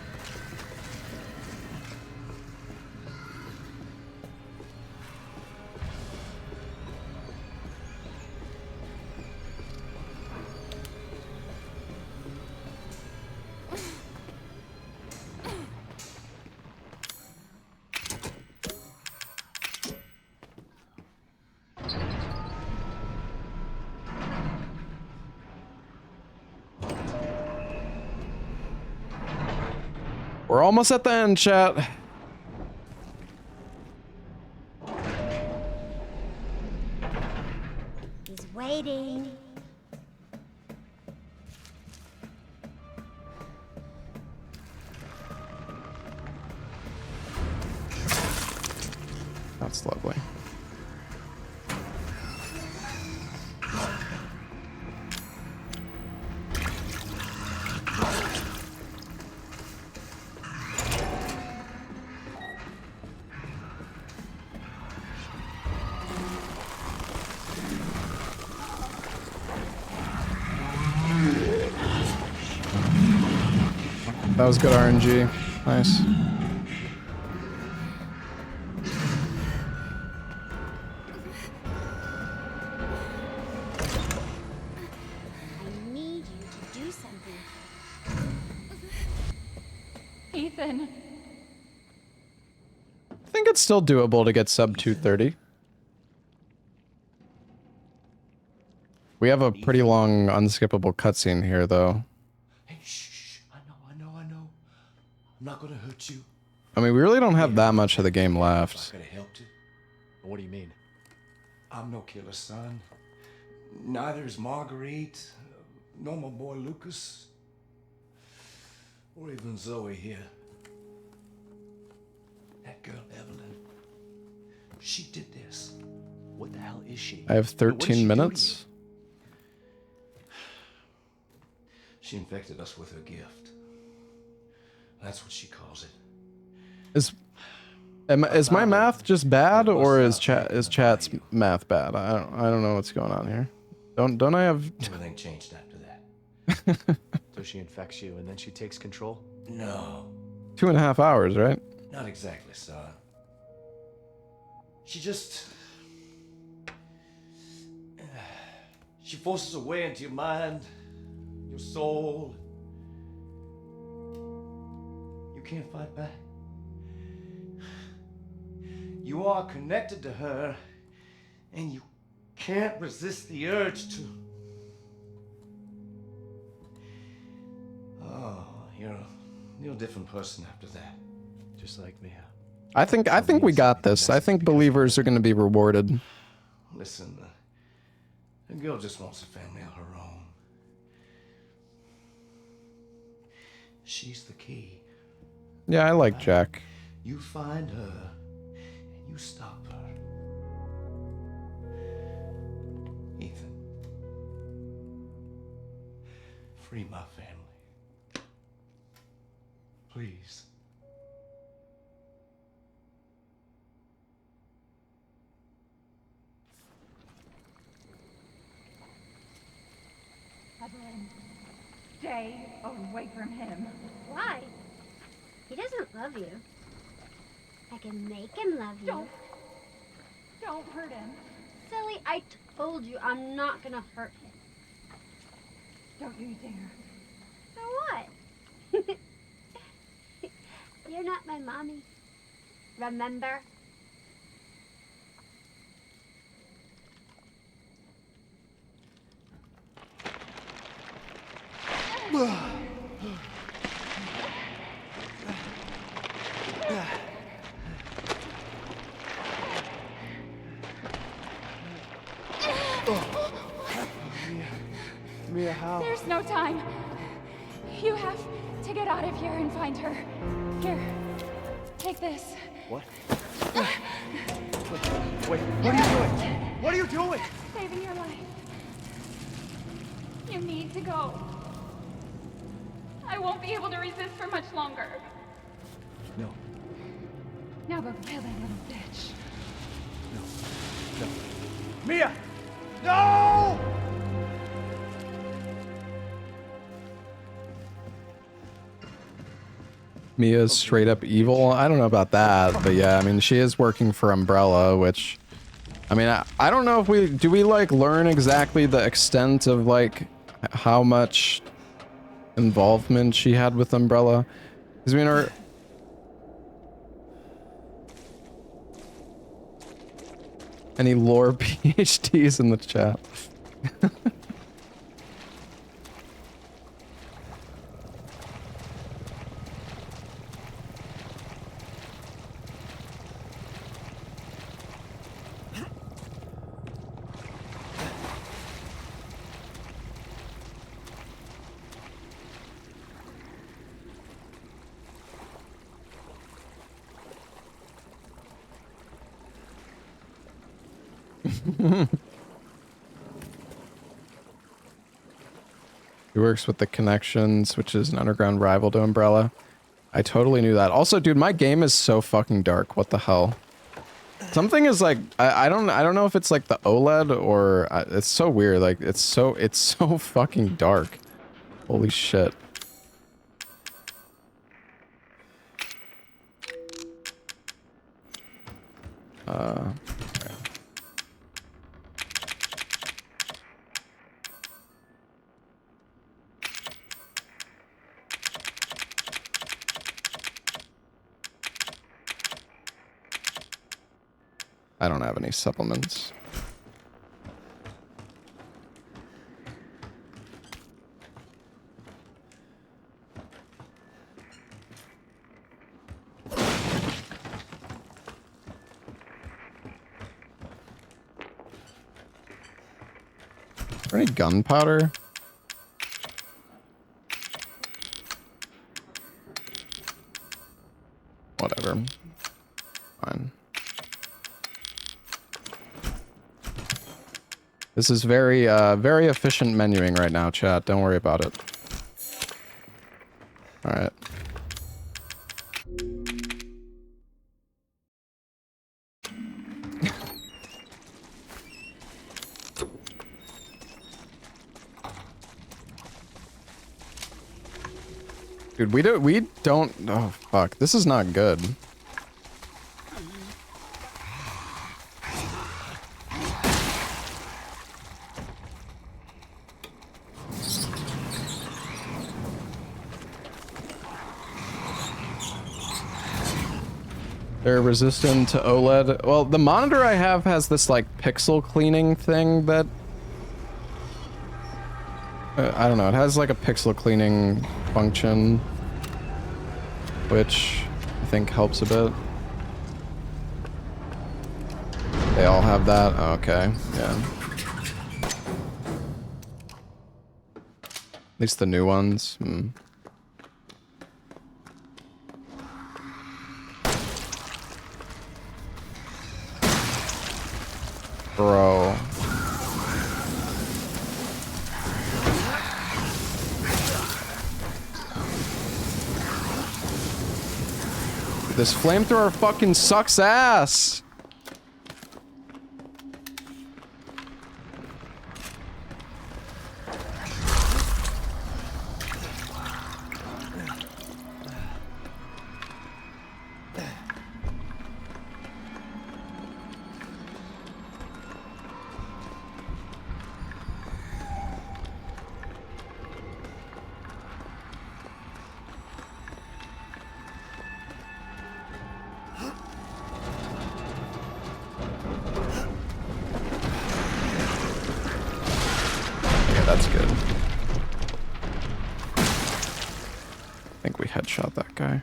We're almost at the end, chat. He's waiting. That's lovely. That was good RNG. Nice. I need you to do something. Ethan. I think it's still doable to get sub 230. We have a pretty long unskippable cutscene here, though. Hey, shh. I know. I'm not gonna hurt you. I mean, we really don't have that much of the game left. I could have helped you. What do you mean? I'm no killer, son. Neither is Marguerite, nor my boy Lucas, or even Zoe here. That girl, Evelyn, she did this. What the hell is she? I have 13 minutes. She infected us with her gift. That's what she calls it. Is my math just bad, or is chat's math bad? I don't know what's going on here. Don't I have? Everything changed after that. So she infects you and then she takes control? No. 2.5 hours, right? Not exactly, son. She just... She forces her way into your mind, your soul. You can't fight back. You are connected to her, and you can't resist the urge to... Oh, you're a different person after that. Just like me. I think we got this. I think believers are going to be rewarded. Listen, the girl just wants a family of her own. She's the key. Yeah, I like Jack. You find her, and you stop her. Ethan, free my family. Please. Evelyn, stay away from him. Why? He doesn't love you. I can make him love you. Don't hurt him. Silly, I told you I'm not gonna hurt him. Don't you dare. So what? You're not my mommy. Remember? Mia, how? There's no time. You have to get out of here and find her. Here, take this. What? Wait, what are you doing? What are you doing? Saving your life. You need to go. I won't be able to resist for much longer. No. Now go kill that little bitch. No. Mia! No! Mia's straight up evil. I don't know about that, but yeah, I mean, she is working for Umbrella, which, I mean, I don't know if do we like learn exactly the extent of like how much involvement she had with Umbrella? Because I mean, any lore PhDs in the chat? He works with the Connections, which is an underground rival to Umbrella. I totally knew that. Also, dude, my game is so fucking dark. What the hell? Something is like I don't know if it's like the OLED or it's so weird. Like it's so fucking dark. Holy shit. I don't have any supplements. there any gunpowder? Whatever. Fine. This is very efficient menuing right now, chat. Don't worry about it. Alright. Dude, we don't, oh fuck, this is not good. They're resistant to OLED. Well, the monitor I have has this like pixel cleaning thing that I don't know, it has like a pixel cleaning function, which I think helps a bit. They all have that? Oh, okay, yeah. At least the new ones. Bro. This flamethrower fucking sucks ass. That's good. I think we headshot that guy.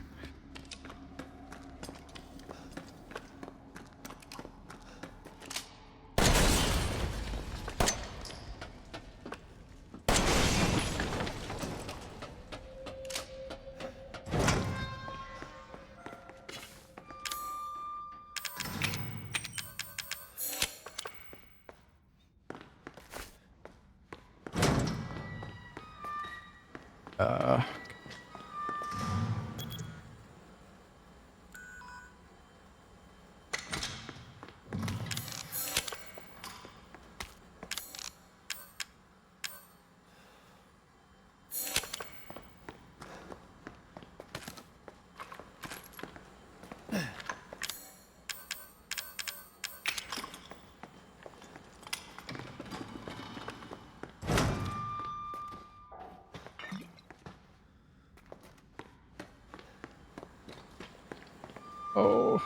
Oh.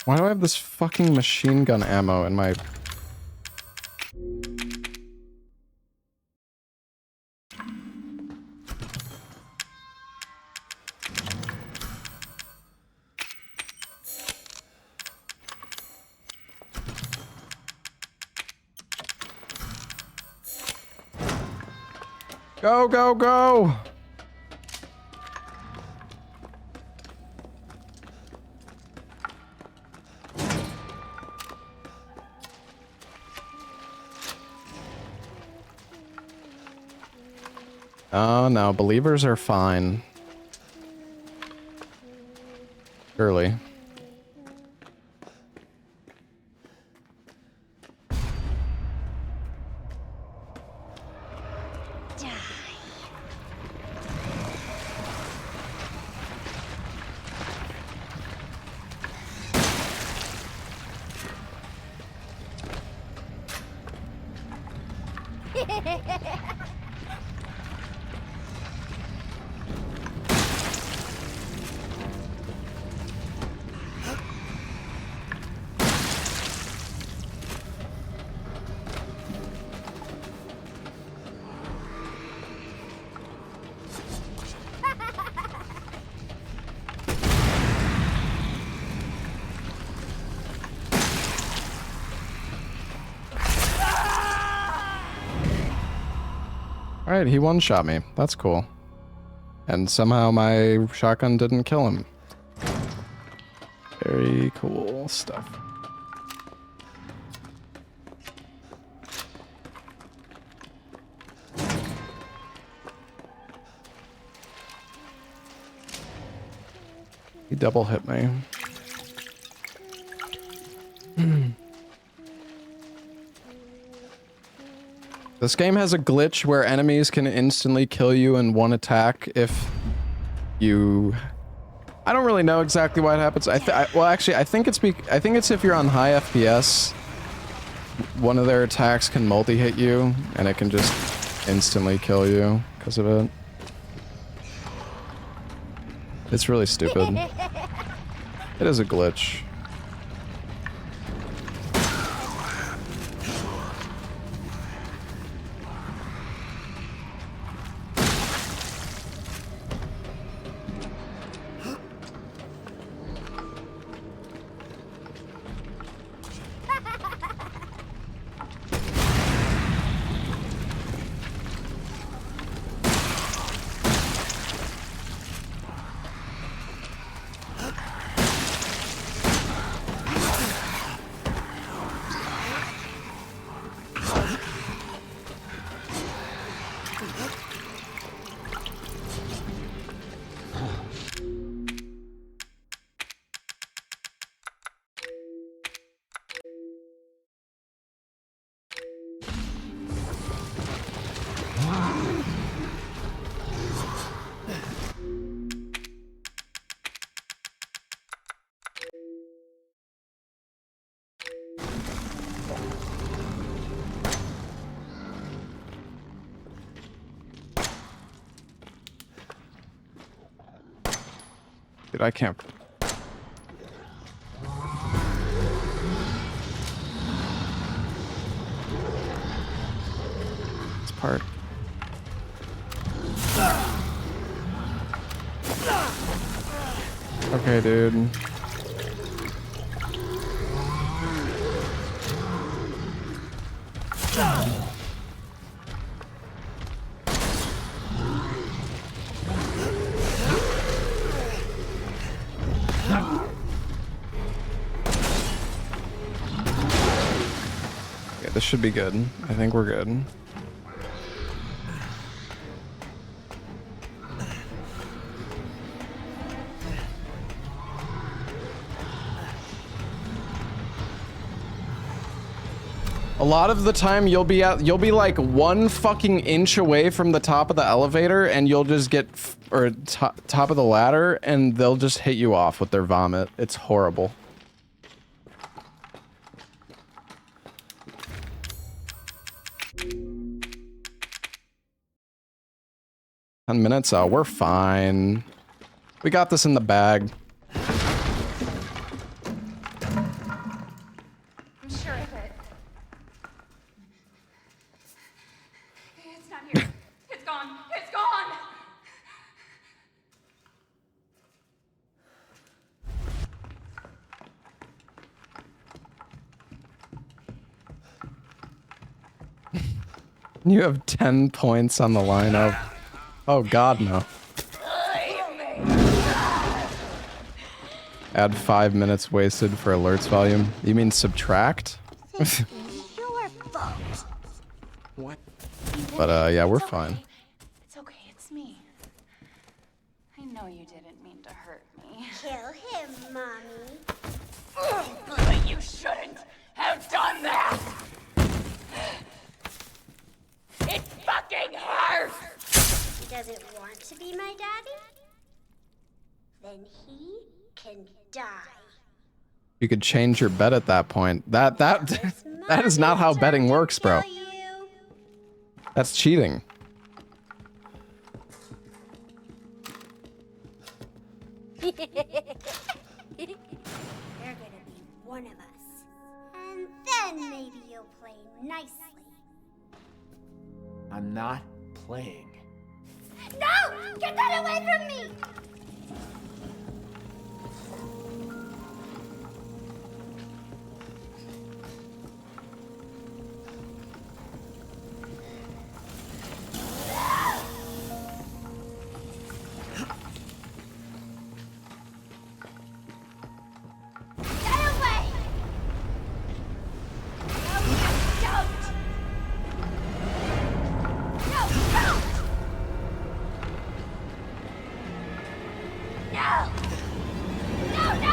Why do I have this fucking machine gun ammo in my... Go, go, go! Oh no, believers are fine. Surely. right, he one-shot me. That's cool. And somehow my shotgun didn't kill him. Very cool stuff. He double hit me. This game has a glitch where enemies can instantly kill you in one attack if you... I don't really know exactly why it happens. Well, actually, I think it's if you're on high FPS, one of their attacks can multi-hit you, and it can just instantly kill you because of it. It's really stupid. It is a glitch. Dude, I can't. This part. Okay, dude. Okay, this should be good. I think we're good. A lot of the time you'll be like 1 fucking inch away from the top of the elevator and you'll just get, or top of the ladder, and they'll just hit you off with their vomit. It's horrible. Ten minutes? Oh, we're fine. We got this in the bag. You have 10 points on the lineup. Oh god, no. Add 5 minutes wasted for alerts volume. You mean subtract? What? But yeah, we're fine. It's okay, it's me. I know you didn't mean to hurt me. Kill him, Mommy. But you shouldn't have done that! It fucking hurts! He doesn't want to be my daddy? Then he can die. You could change your bet at that point. That is not how betting works, bro. That's cheating. You're gonna be one of us. And then maybe you'll play nicely. I'm not playing. No! Get that away from me! No! No, no,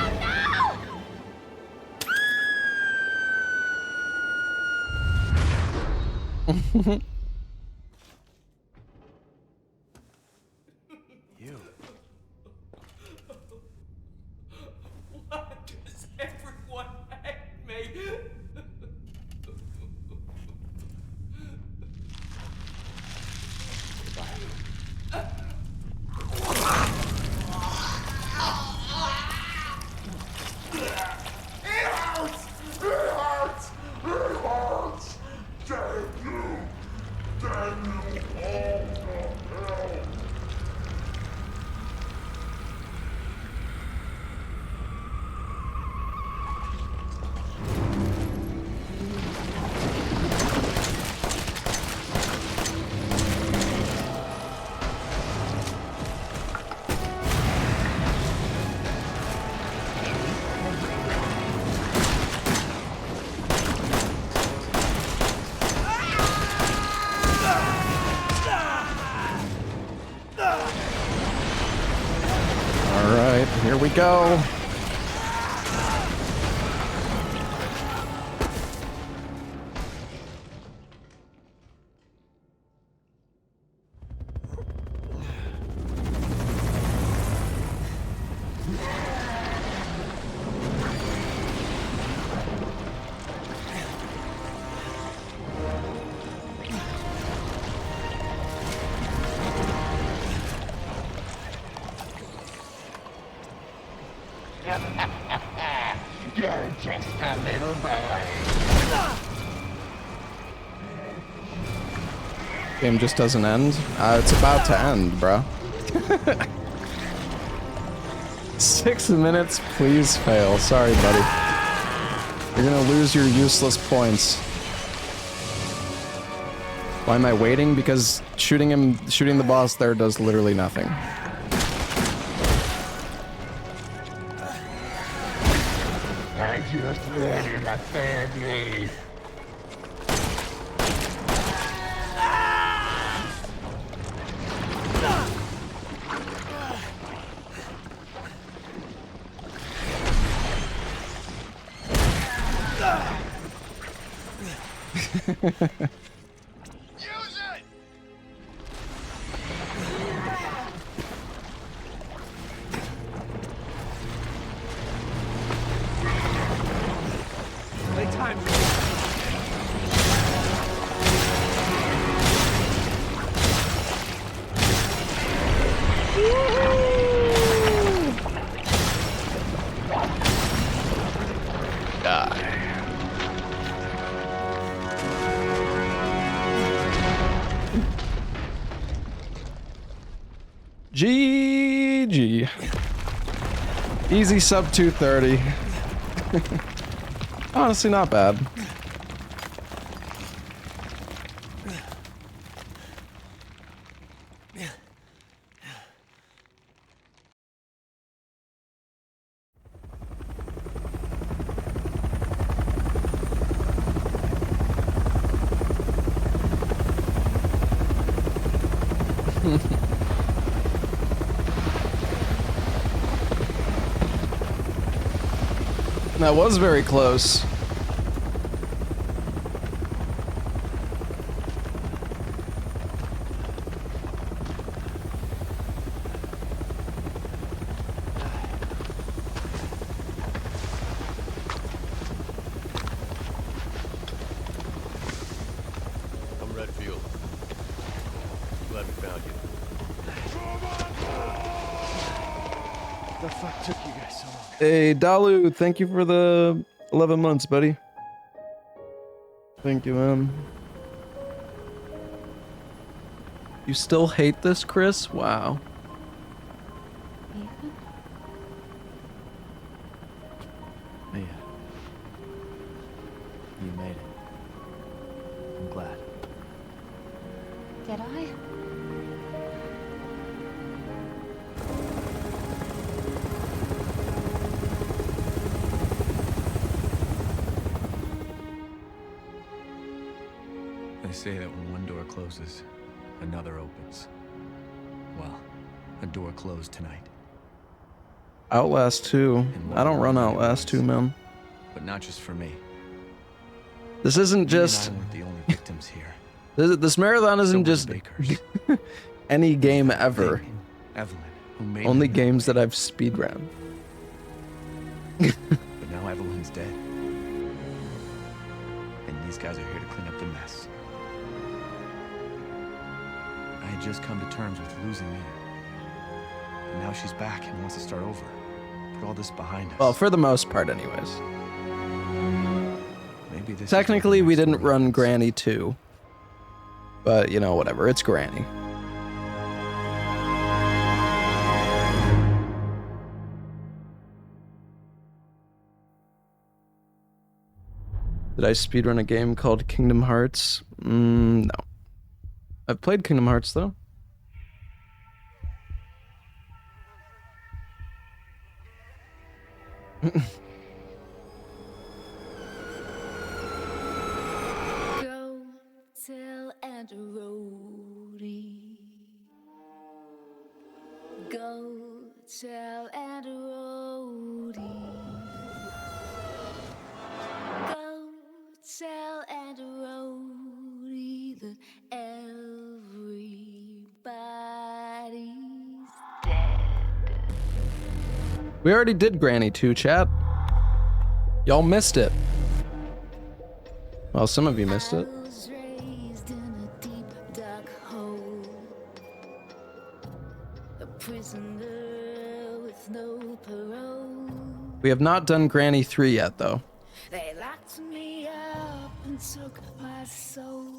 no! You. Why does everyone hate me? All right, here we go. You're just a little boy. Game just doesn't end. It's about to end, bro. 6 minutes, please fail. Sorry, buddy. You're gonna lose your useless points. Why am I waiting? Because shooting the boss there does literally nothing. I just wanted a family. Playtime. GG. Easy sub 230. Honestly, not bad. That was very close. I'm Redfield. Glad we found you. The fuck took you guys so long? Hey, Dalu, thank you for the 11 months, buddy. Thank you, man. You still hate this, Chris? Wow. Ethan? Mia. You made it. I'm glad. Did I? They say that when one door closes, another opens. Well, a door closed tonight. Outlast 2. I don't run Outlast 2, man. But not just for me. This isn't You and just... I weren't the only victims here. This marathon isn't just any game ever. Evelyn, who made Only them. games that I've speedrun. But now Evelyn's dead. And these guys are here to clean up the mess. I had just come to terms with losing Mia. But now she's back and wants to start over. Put all this behind us. Well, for the most part, anyways. Maybe this Technically, we didn't run Granny 2. But, you know, whatever. It's Granny. Did I speedrun a game called Kingdom Hearts? No. I've played Kingdom Hearts, though. Go tell Aunt Rhodey. Go tell Aunt Rhodey. Go tell Aunt Rhodey that everybody's dead. We already did Granny 2, chat. Y'all missed it. Well, some of you missed it. Was raised in a deep dark hole. A prisoner with no parole. We have not done Granny 3 yet, though. They locked me up and took my soul.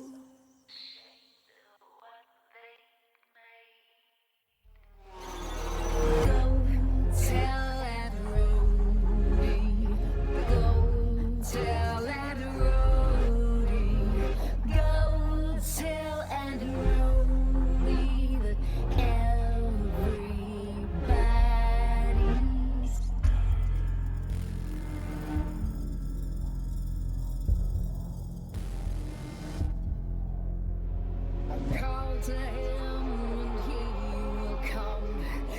Go tell Aunt Rhodey. Go tell Aunt Rhodey. Go tell Aunt Rhodey that everybody's call to him and he will come.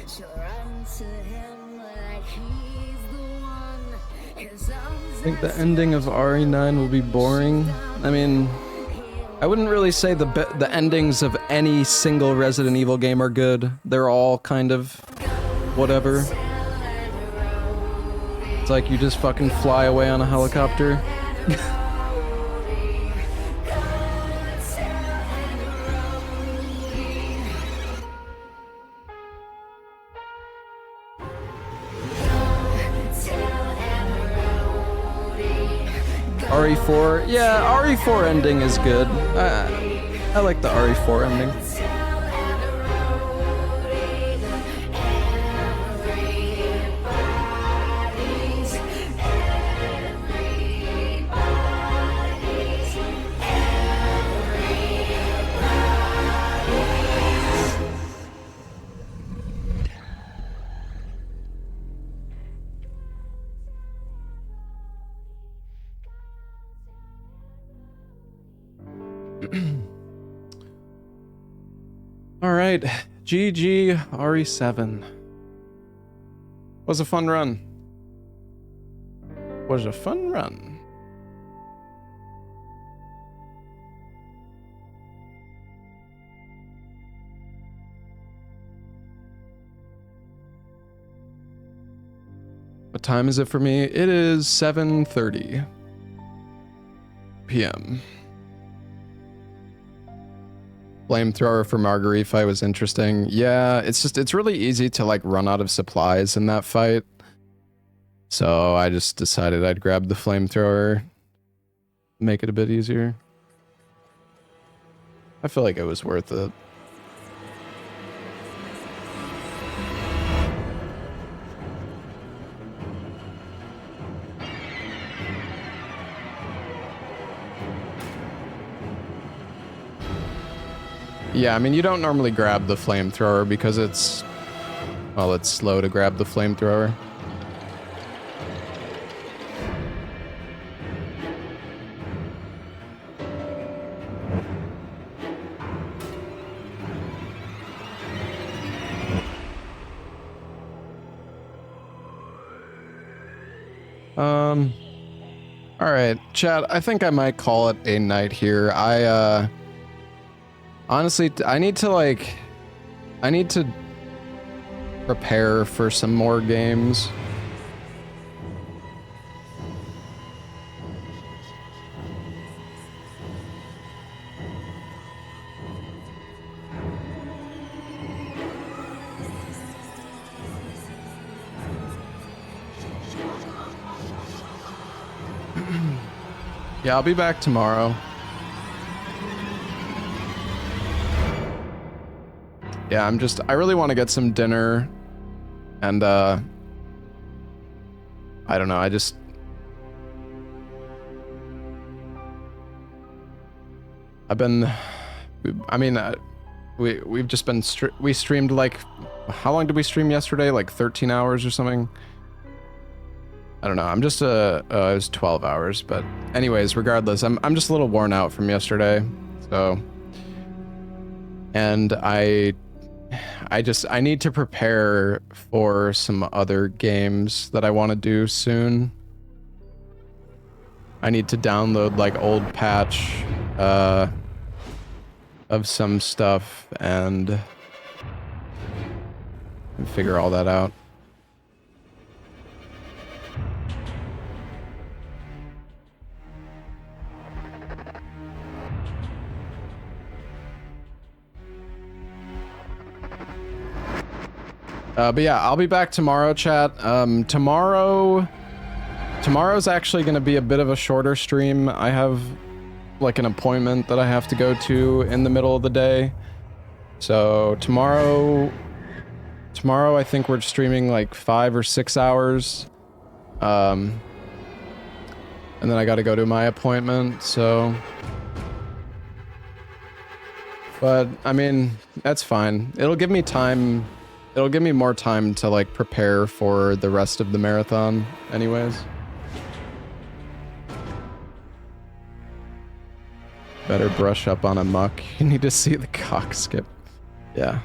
She'll run to him like he's the one. His arms I think the ending of RE9 will be boring. I mean, I wouldn't really say the endings of any single Resident Evil game are good. They're all kind of whatever. It's like you just fucking fly away on a helicopter. RE4, yeah, RE4 ending is good. I like the RE4 ending. All right, GG RE7. Was a fun run. Was a fun run. What time is it for me? It is 7:30 p.m. Flamethrower for Margarita was interesting. Yeah, it's really easy to like run out of supplies in that fight. So I just decided I'd grab the flamethrower, make it a bit easier. I feel like it was worth it. Yeah, I mean, you don't normally grab the flamethrower because it's slow to grab the flamethrower. All right, chat, I think I might call it a night here. Honestly, I need to prepare for some more games. Yeah, I'll be back tomorrow. Yeah, I really want to get some dinner, and I don't know, we've just been, we streamed like, how long did we stream yesterday? Like 13 hours or something? I don't know, I'm just, it was 12 hours, but anyways, regardless, I'm just a little worn out from yesterday, so, and I need to prepare for some other games that I want to do soon. I need to download like old patch, of some stuff and figure all that out. But yeah, I'll be back tomorrow, chat. Tomorrow's actually going to be a bit of a shorter stream. I have like an appointment that I have to go to in the middle of the day. So tomorrow I think we're streaming like 5 or 6 hours. And then I got to go to my appointment, so. But I mean, that's fine. It'll give me time. It'll give me more time to like prepare for the rest of the marathon anyways. Better brush up on a muck. You need to see the cock skip. Yeah.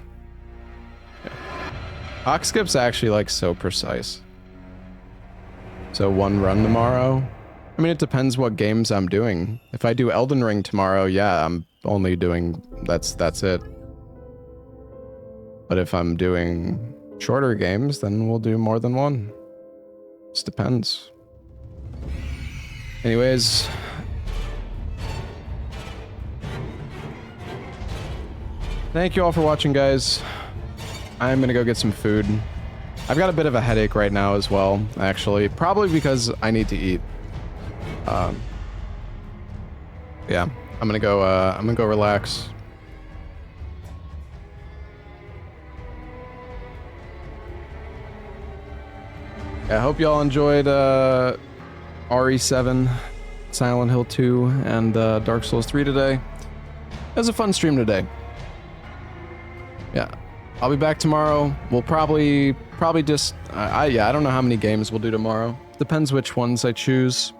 Cock skip's actually like so precise. So 1 run tomorrow. I mean, it depends what games I'm doing. If I do Elden Ring tomorrow, yeah, I'm only doing, that's it. But if I'm doing shorter games, then we'll do more than 1. Just depends. Anyways. Thank you all for watching, guys. I'm gonna go get some food. I've got a bit of a headache right now as well, actually. Probably because I need to eat. Yeah, I'm gonna go relax. I hope y'all enjoyed RE7, Silent Hill 2, and Dark Souls 3 today. It was a fun stream today. Yeah, I'll be back tomorrow. We'll probably just, I don't know how many games we'll do tomorrow. Depends which ones I choose.